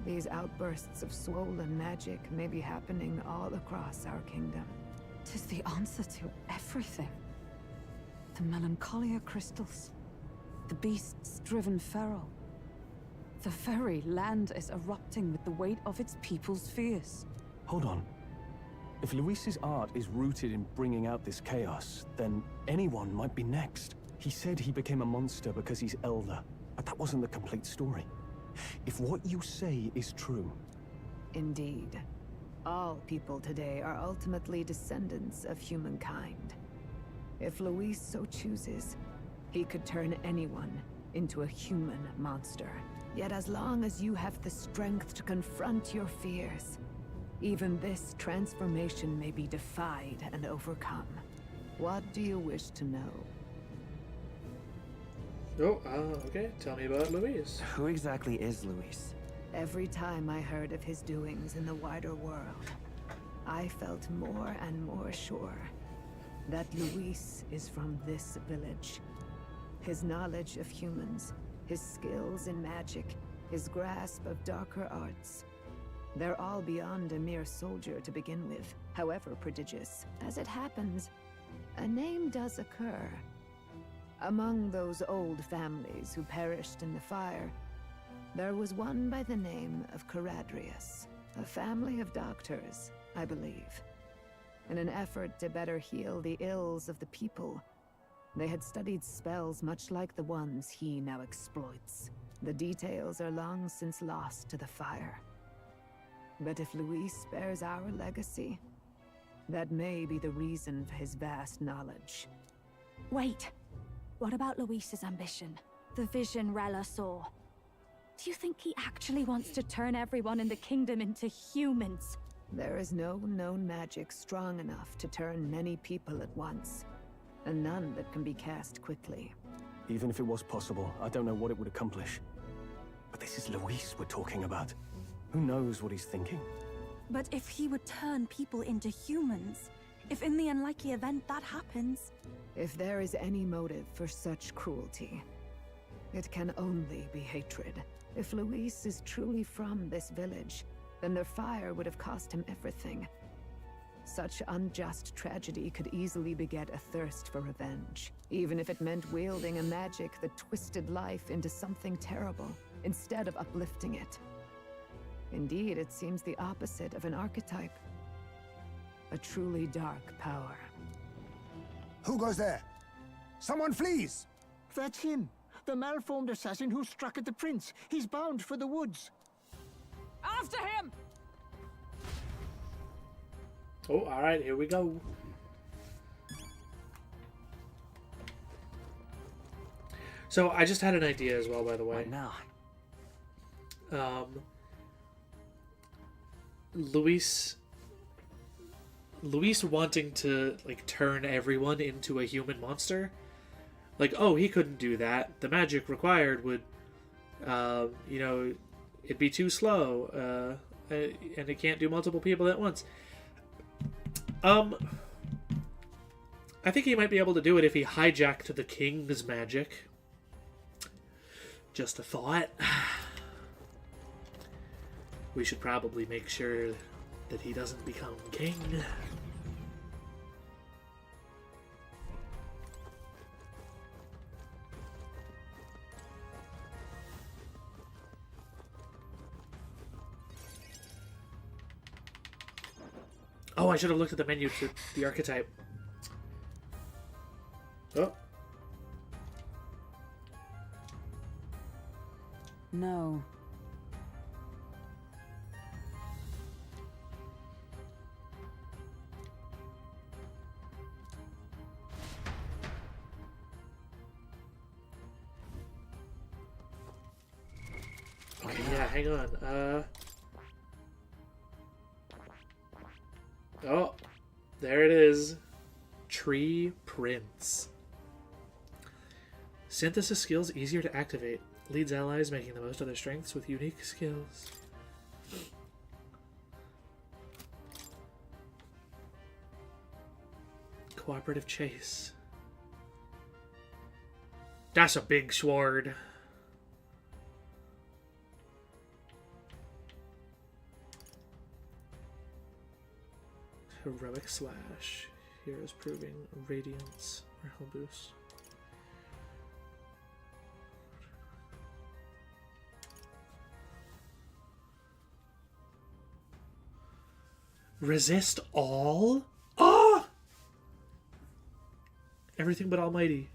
These outbursts of swollen magic may be happening all across our kingdom. 'Tis the answer to everything. The melancholia crystals, the beasts driven feral. The very land is erupting with the weight of its people's fears. Hold on. If Luis's art is rooted in bringing out this chaos, then anyone might be next. He said he became a monster because he's elder, but that wasn't the complete story. If what you say is true... Indeed. All people today are ultimately descendants of humankind. If Luis so chooses, he could turn anyone into a human monster. Yet as long as you have the strength to confront your fears, even this transformation may be defied and overcome. What do you wish to know? Oh, okay. Tell me about Luis. Who exactly is Luis? Every time I heard of his doings in the wider world, I felt more and more sure that Luis is from this village. His knowledge of humans, his skills in magic, his grasp of darker arts, they're all beyond a mere soldier to begin with, however prodigious. As it happens, a name does occur. Among those old families who perished in the fire, there was one by the name of Caradrius, a family of doctors, I believe. In an effort to better heal the ills of the people, they had studied spells much like the ones he now exploits. The details are long since lost to the fire. But if Luis bears our legacy, that may be the reason for his vast knowledge. Wait. What about Luis's ambition? The vision Rella saw. Do you think he actually wants to turn everyone in the kingdom into humans? There is no known magic strong enough to turn many people at once, and none that can be cast quickly. Even if it was possible, I don't know what it would accomplish. But this is Luis we're talking about. Who knows what he's thinking? But if he would turn people into humans, if in the unlikely event that happens... If there is any motive for such cruelty, it can only be hatred. If Luis is truly from this village, then their fire would have cost him everything. Such unjust tragedy could easily beget a thirst for revenge, even if it meant wielding a magic that twisted life into something terrible, instead of uplifting it. Indeed, it seems the opposite of an archetype. A truly dark power. Who goes there? Someone flees! That's him. The malformed assassin who struck at the prince. He's bound for the woods. After him! Oh, alright, here we go. So, I just had an idea as well, by the way. What now? Luis wanting to, like, turn everyone into a human monster. Like, oh, he couldn't do that. The magic required would, you know, it'd be too slow, and it can't do multiple people at once. I think he might be able to do it if he hijacked the king's magic. Just a thought. We should probably make sure that he doesn't become king. Oh, I should have looked at the menu to the archetype. Oh. No. Okay, yeah, hang on. Oh, there it is. Tree Prince. Synthesis skills easier to activate. Leads allies making the most of their strengths with unique skills. Cooperative chase. That's a big sword. Heroic slash. Heroes proving radiance or health boost. Resist all? Oh! Everything but almighty.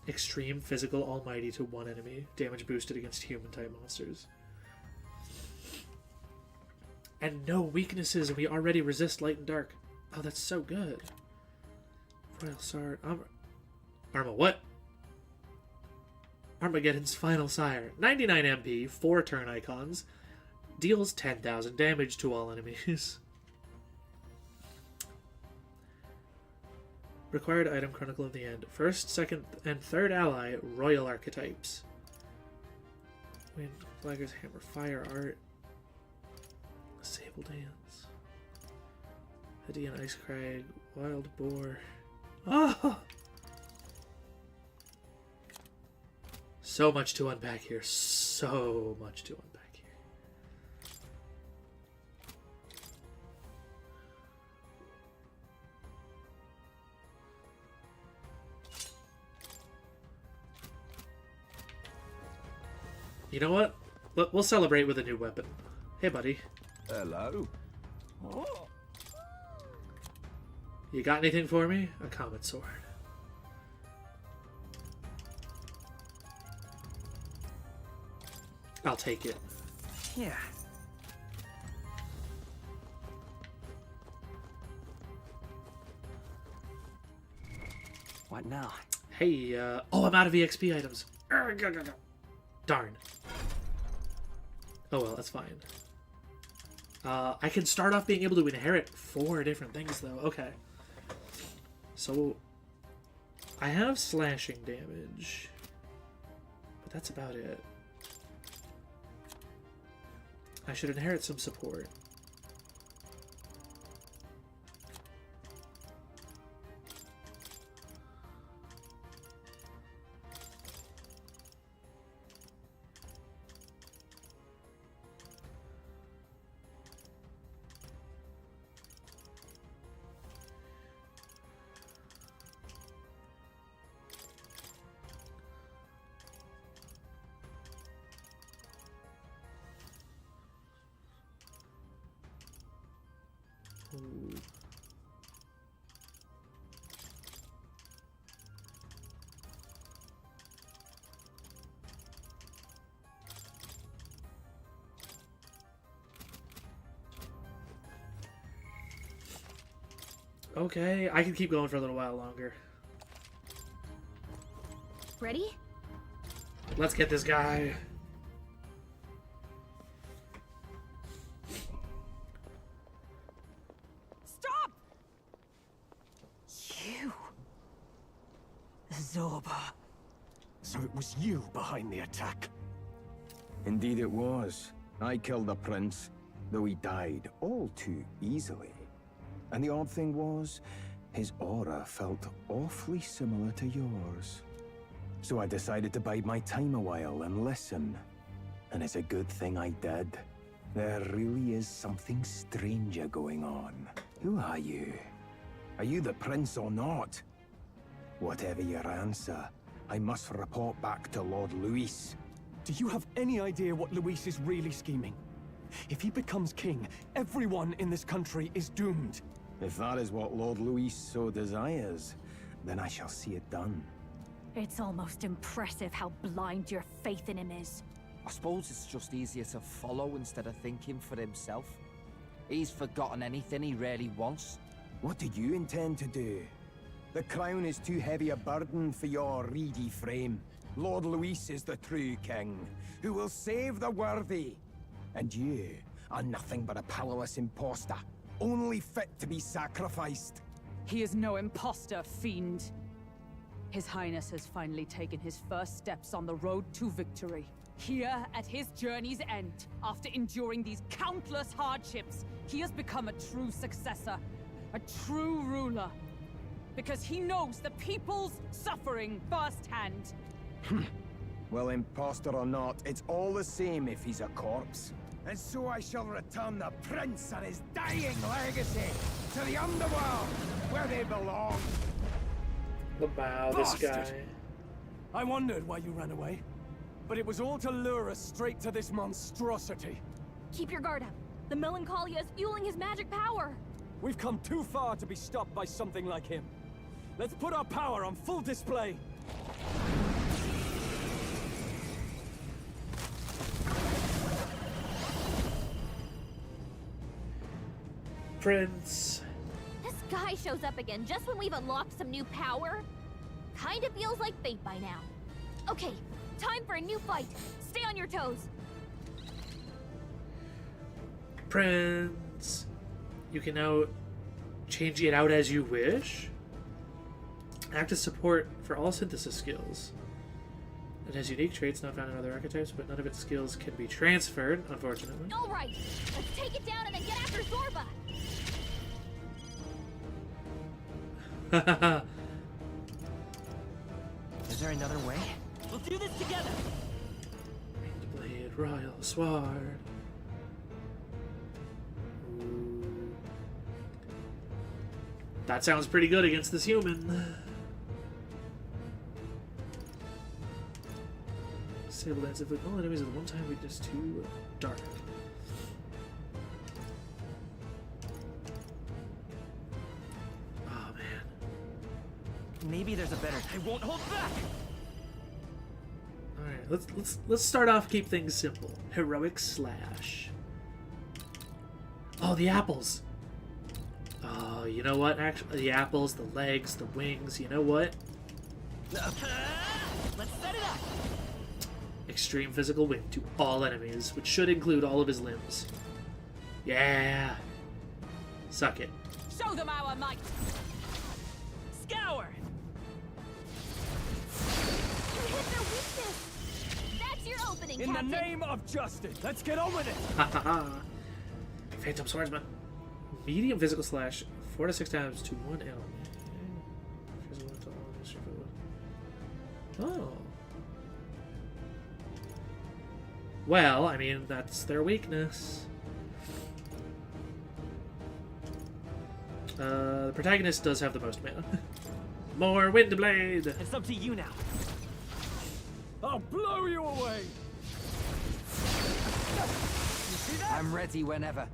Extreme physical almighty to one enemy. Damage boosted against human type monsters. And no weaknesses, and we already resist light and dark. Oh, that's so good. Royal Sword. Arma what? Armageddon's final sire. 99 MP, 4 turn icons. Deals 10,000 damage to all enemies. Required item Chronicle of the End. First, second, and third ally, Royal Archetypes. Wind, Flagger's Hammer, Fire Art. Sable Dance. Hadean Ice Crag, Wild Boar. Oh! So much to unpack here. So much to unpack here. You know what? We'll celebrate with a new weapon. Hey, buddy. Hello. Oh. You got anything for me? A comet sword. I'll take it. Yeah. What now? Hey, oh, I'm out of EXP items. Darn. Oh well, that's fine. I can start off being able to inherit 4 different things, though. Okay. So, I have slashing damage. But that's about it. I should inherit some support. Ooh. Okay, I can keep going for a little while longer. Ready? Let's get this guy. Stop! You. Zorba. So it was you behind the attack? Indeed it was. I killed the prince, though he died all too easily. And the odd thing was, his aura felt awfully similar to yours. So I decided to bide my time a while and listen. And it's a good thing I did. There really is something stranger going on. Who are you? Are you the prince or not? Whatever your answer, I must report back to Lord Luis. Do you have any idea what Luis is really scheming? If he becomes king, everyone in this country is doomed. If that is what Lord Luis so desires, then I shall see it done. It's almost impressive how blind your faith in him is. I suppose it's just easier to follow instead of thinking for himself. He's forgotten anything he really wants. What do you intend to do? The crown is too heavy a burden for your reedy frame. Lord Luis is the true king, who will save the worthy. And you are nothing but a powerless imposter, only fit to be sacrificed. He is no imposter, fiend. His Highness has finally taken his first steps on the road to victory. Here, at his journey's end, after enduring these countless hardships, he has become a true successor, a true ruler. Because he knows the people's suffering firsthand. Well, imposter or not, it's all the same if he's a corpse. And so I shall return the prince and his dying legacy to the underworld, where they belong. Wow, this guy. I wondered why you ran away, but it was all to lure us straight to this monstrosity. Keep your guard up. The Melancholia is fueling his magic power. We've come too far to be stopped by something like him. Let's put our power on full display. Prince. This guy shows up again just when we've unlocked some new power. Kinda feels like fate by now. Okay, time for a new fight. Stay on your toes. Prince. You can now change it out as you wish. Act as support for all synthesis skills. It has unique traits not found in other archetypes, but none of its skills can be transferred, unfortunately. Alright, let's take it down and then get after Zorba. Is there another way? We'll do this together. Blade, Royal, Sword. Ooh. That sounds pretty good against this human. Disable dance if all enemies at one time weakness too dark. Oh man. Maybe there's a better. I won't hold back. All right, let's start off. Keep things simple. Heroic slash. Oh, the apples. Oh, you know what? Actually, the apples, the legs, the wings. You know what? Let's set it up. Extreme physical wing to all enemies, which should include all of his limbs. Yeah. Suck it. Show them our might. Scour. You hit their weakness. That's your opening, In Captain. the name of justice, let's get on with it. Phantom Swordsman. Medium physical slash 4 to 6 times to 1 element. Oh. Well, I mean, that's their weakness. The protagonist does have the most mana. More Wind Blade! It's up to you now. I'll blow you away. I'm ready whenever.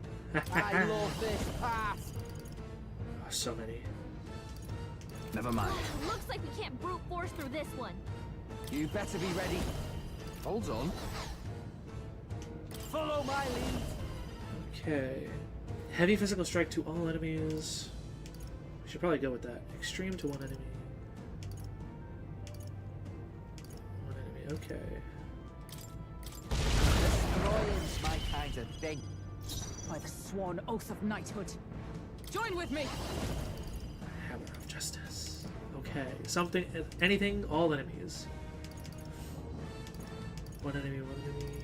I love this pass. so many. Never mind. Looks like we can't brute force through this one. You better be ready. Hold on. Follow my lead. Okay. Heavy physical strike to all enemies. We should probably go with that. Extreme to one enemy. One enemy, okay. Destroying's my kind of thing. By the sworn oath of knighthood. Join with me! Hammer of Justice. Okay. Something, anything, all enemies. One enemy, one enemy.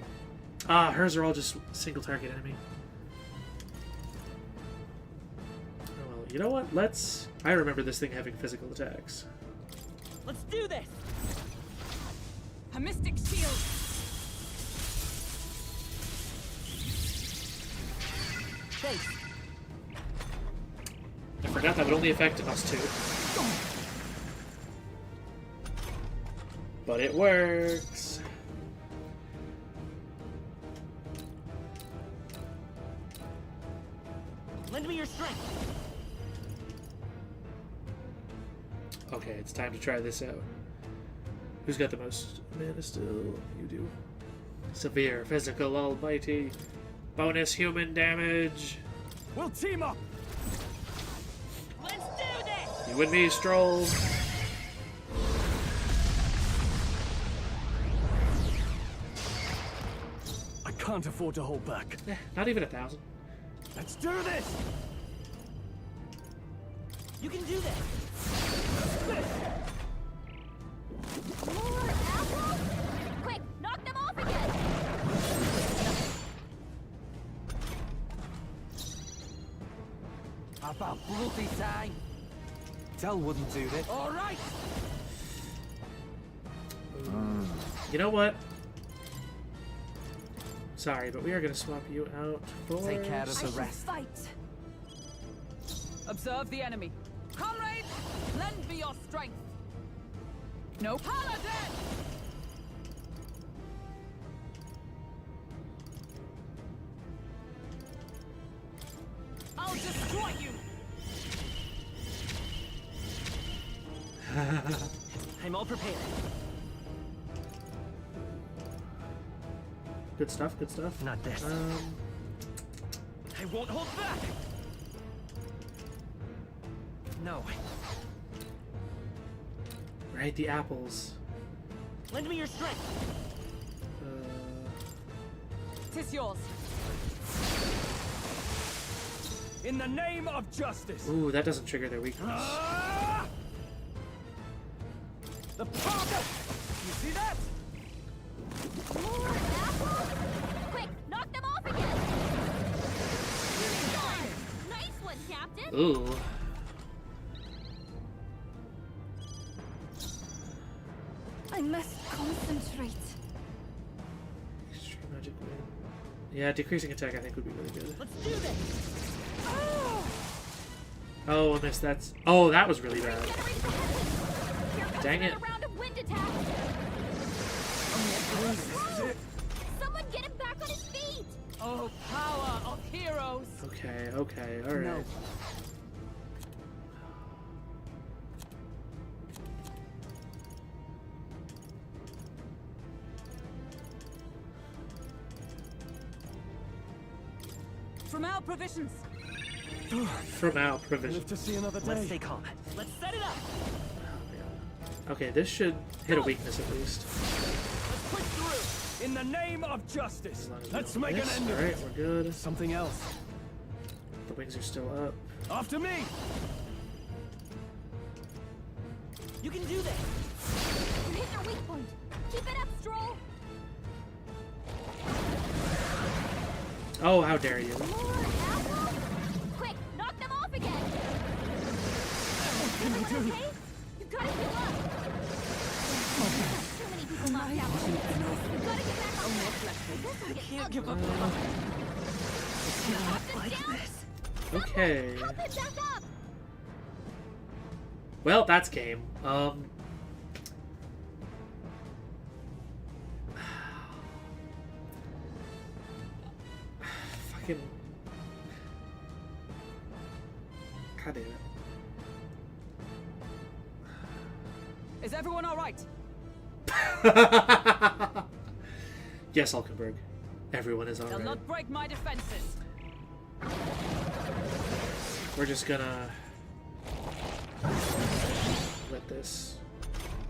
Ah, hers are all just single target enemy. Oh well, you know what? Let's... I remember this thing having physical attacks. Let's do this! A mystic shield! Thanks. I forgot that would only affect us two. But it works. Lend me your strength. Okay, it's time to try this out. Who's got the most mana still? You do. Severe, physical, almighty. Bonus human damage. We'll team up. Let's do this! You and me, Stroll. I can't afford to hold back. Not even 1,000. Let's do this. You can do this! More apples? Quick, knock them off again! About bloody time. Tell wouldn't do this. All right. You know what? Sorry, but we are going to swap you out for... Take care of the I shall rest. fight! Observe the enemy. Comrades, lend me your strength. No paladin! I'll destroy you! I'm all prepared. Good stuff, good stuff. Not this. I won't hold back! No. Right, the apples. Lend me your strength. Tis yours. In the name of justice. Ooh, that doesn't trigger their weakness. The power. You see that? More apples? Quick, knock them off again! Nice one, Captain! Ooh. I must concentrate. Extreme magic win. Yeah, decreasing attack I think would be really good. Let's do this! Oh, I missed that. Oh, that was really bad. Dang it. Round of wind attack! Someone get him back on his feet! Oh, power of heroes! Okay, okay, alright. No. From our provisions. From our provision. Live to see another day. Let's stay calm. Let's set it up! Okay, this should hit a weakness at least. Let's push through. In the name of justice. Let's make an end of Alright, it. we're good. Something else. The wings are still up. After me. You can do this! You hit their weak point! Keep it up, Stroll! Oh, how dare you. More apples? Quick, knock them off again! Everyone okay? You've got to heal up! Too many people knocked out. You've got to get back on track. This will get ugly. Give up. Okay. Help him back up! Well, that's game. Fucking. God damn it. Is everyone all right? Yes, Alkenberg. Everyone is They'll alright. not break my defenses. We're just gonna let this.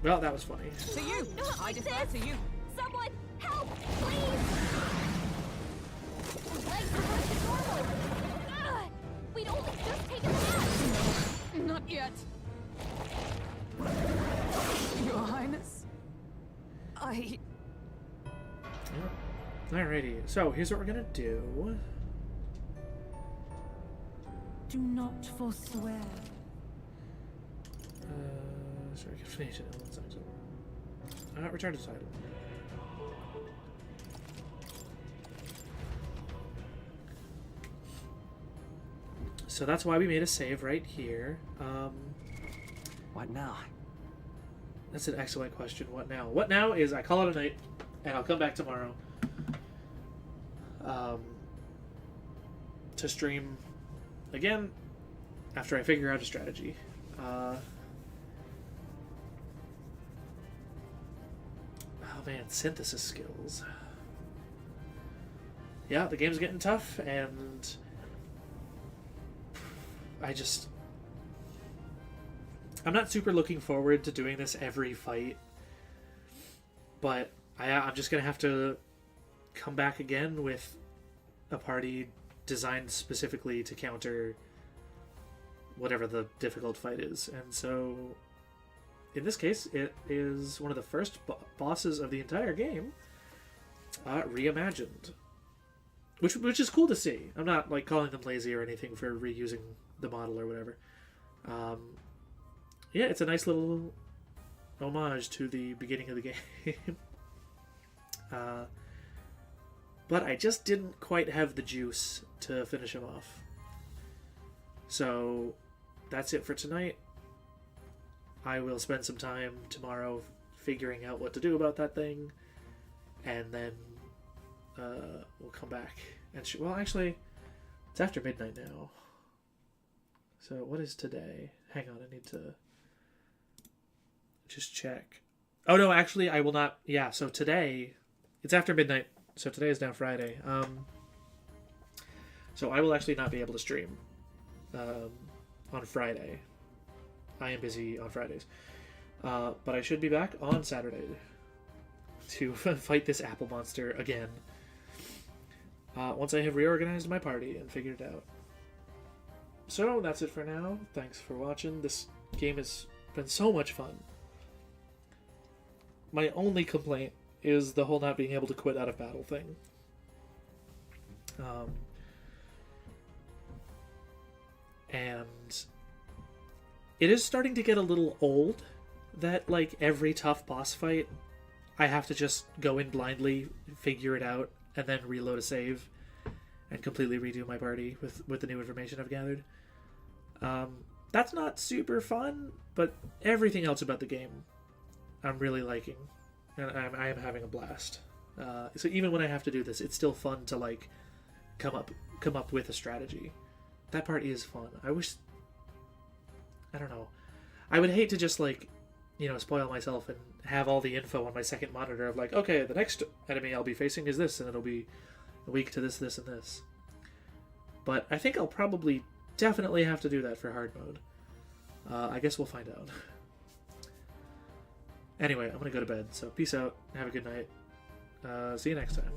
Well, that was funny. To you! I defer to you. Someone help, please! His legs revert to normal. Ugh, we'd only just taken a bath. Not yet. Your Highness. Alrighty, so here's what we're gonna do. Do not forswear. Sorry, confirmation element signs over. Return to title. So that's why we made a save right here. What now? That's an excellent question. What now? What now is I call it a night, and I'll come back tomorrow to stream again after I figure out a strategy. Oh man, synthesis skills. Yeah, the game's getting tough, and I'm not super looking forward to doing this every fight, but I'm just gonna have to come back again with a party designed specifically to counter whatever the difficult fight is. And so in this case, it is one of the first bosses of the entire game reimagined, which is cool to see. I'm not like calling them lazy or anything for reusing the model or whatever. Yeah, it's a nice little homage to the beginning of the game. But I just didn't quite have the juice to finish him off. So that's it for tonight. I will spend some time tomorrow figuring out what to do about that thing, and then we'll come back and well, actually, it's after midnight now. So what is today? Hang on, I need to just check. Oh no, actually, I will not. Yeah, so today, it's after midnight. So today is now Friday. So I will actually not be able to stream on Friday. I am busy on Fridays. But I should be back on Saturday to fight this apple monster again. Once I have reorganized my party and figured it out. So that's it for now. Thanks for watching. This game has been so much fun. My only complaint is the whole not being able to quit out of battle thing. And it is starting to get a little old that, like, every tough boss fight, I have to just go in blindly, figure it out, and then reload a save and completely redo my party with the new information I've gathered. That's not super fun, but everything else about the game I'm really liking, and I am having a blast. So even when I have to do this, it's still fun to, like, come up with a strategy. That part is fun. I don't know. I would hate to just, like, you know, spoil myself and have all the info on my second monitor of, like, okay, the next enemy I'll be facing is this, and it'll be weak to this, this, and this. But I think I'll probably definitely have to do that for hard mode. I guess we'll find out. Anyway, I'm gonna go to bed, so peace out, have a good night. See you next time.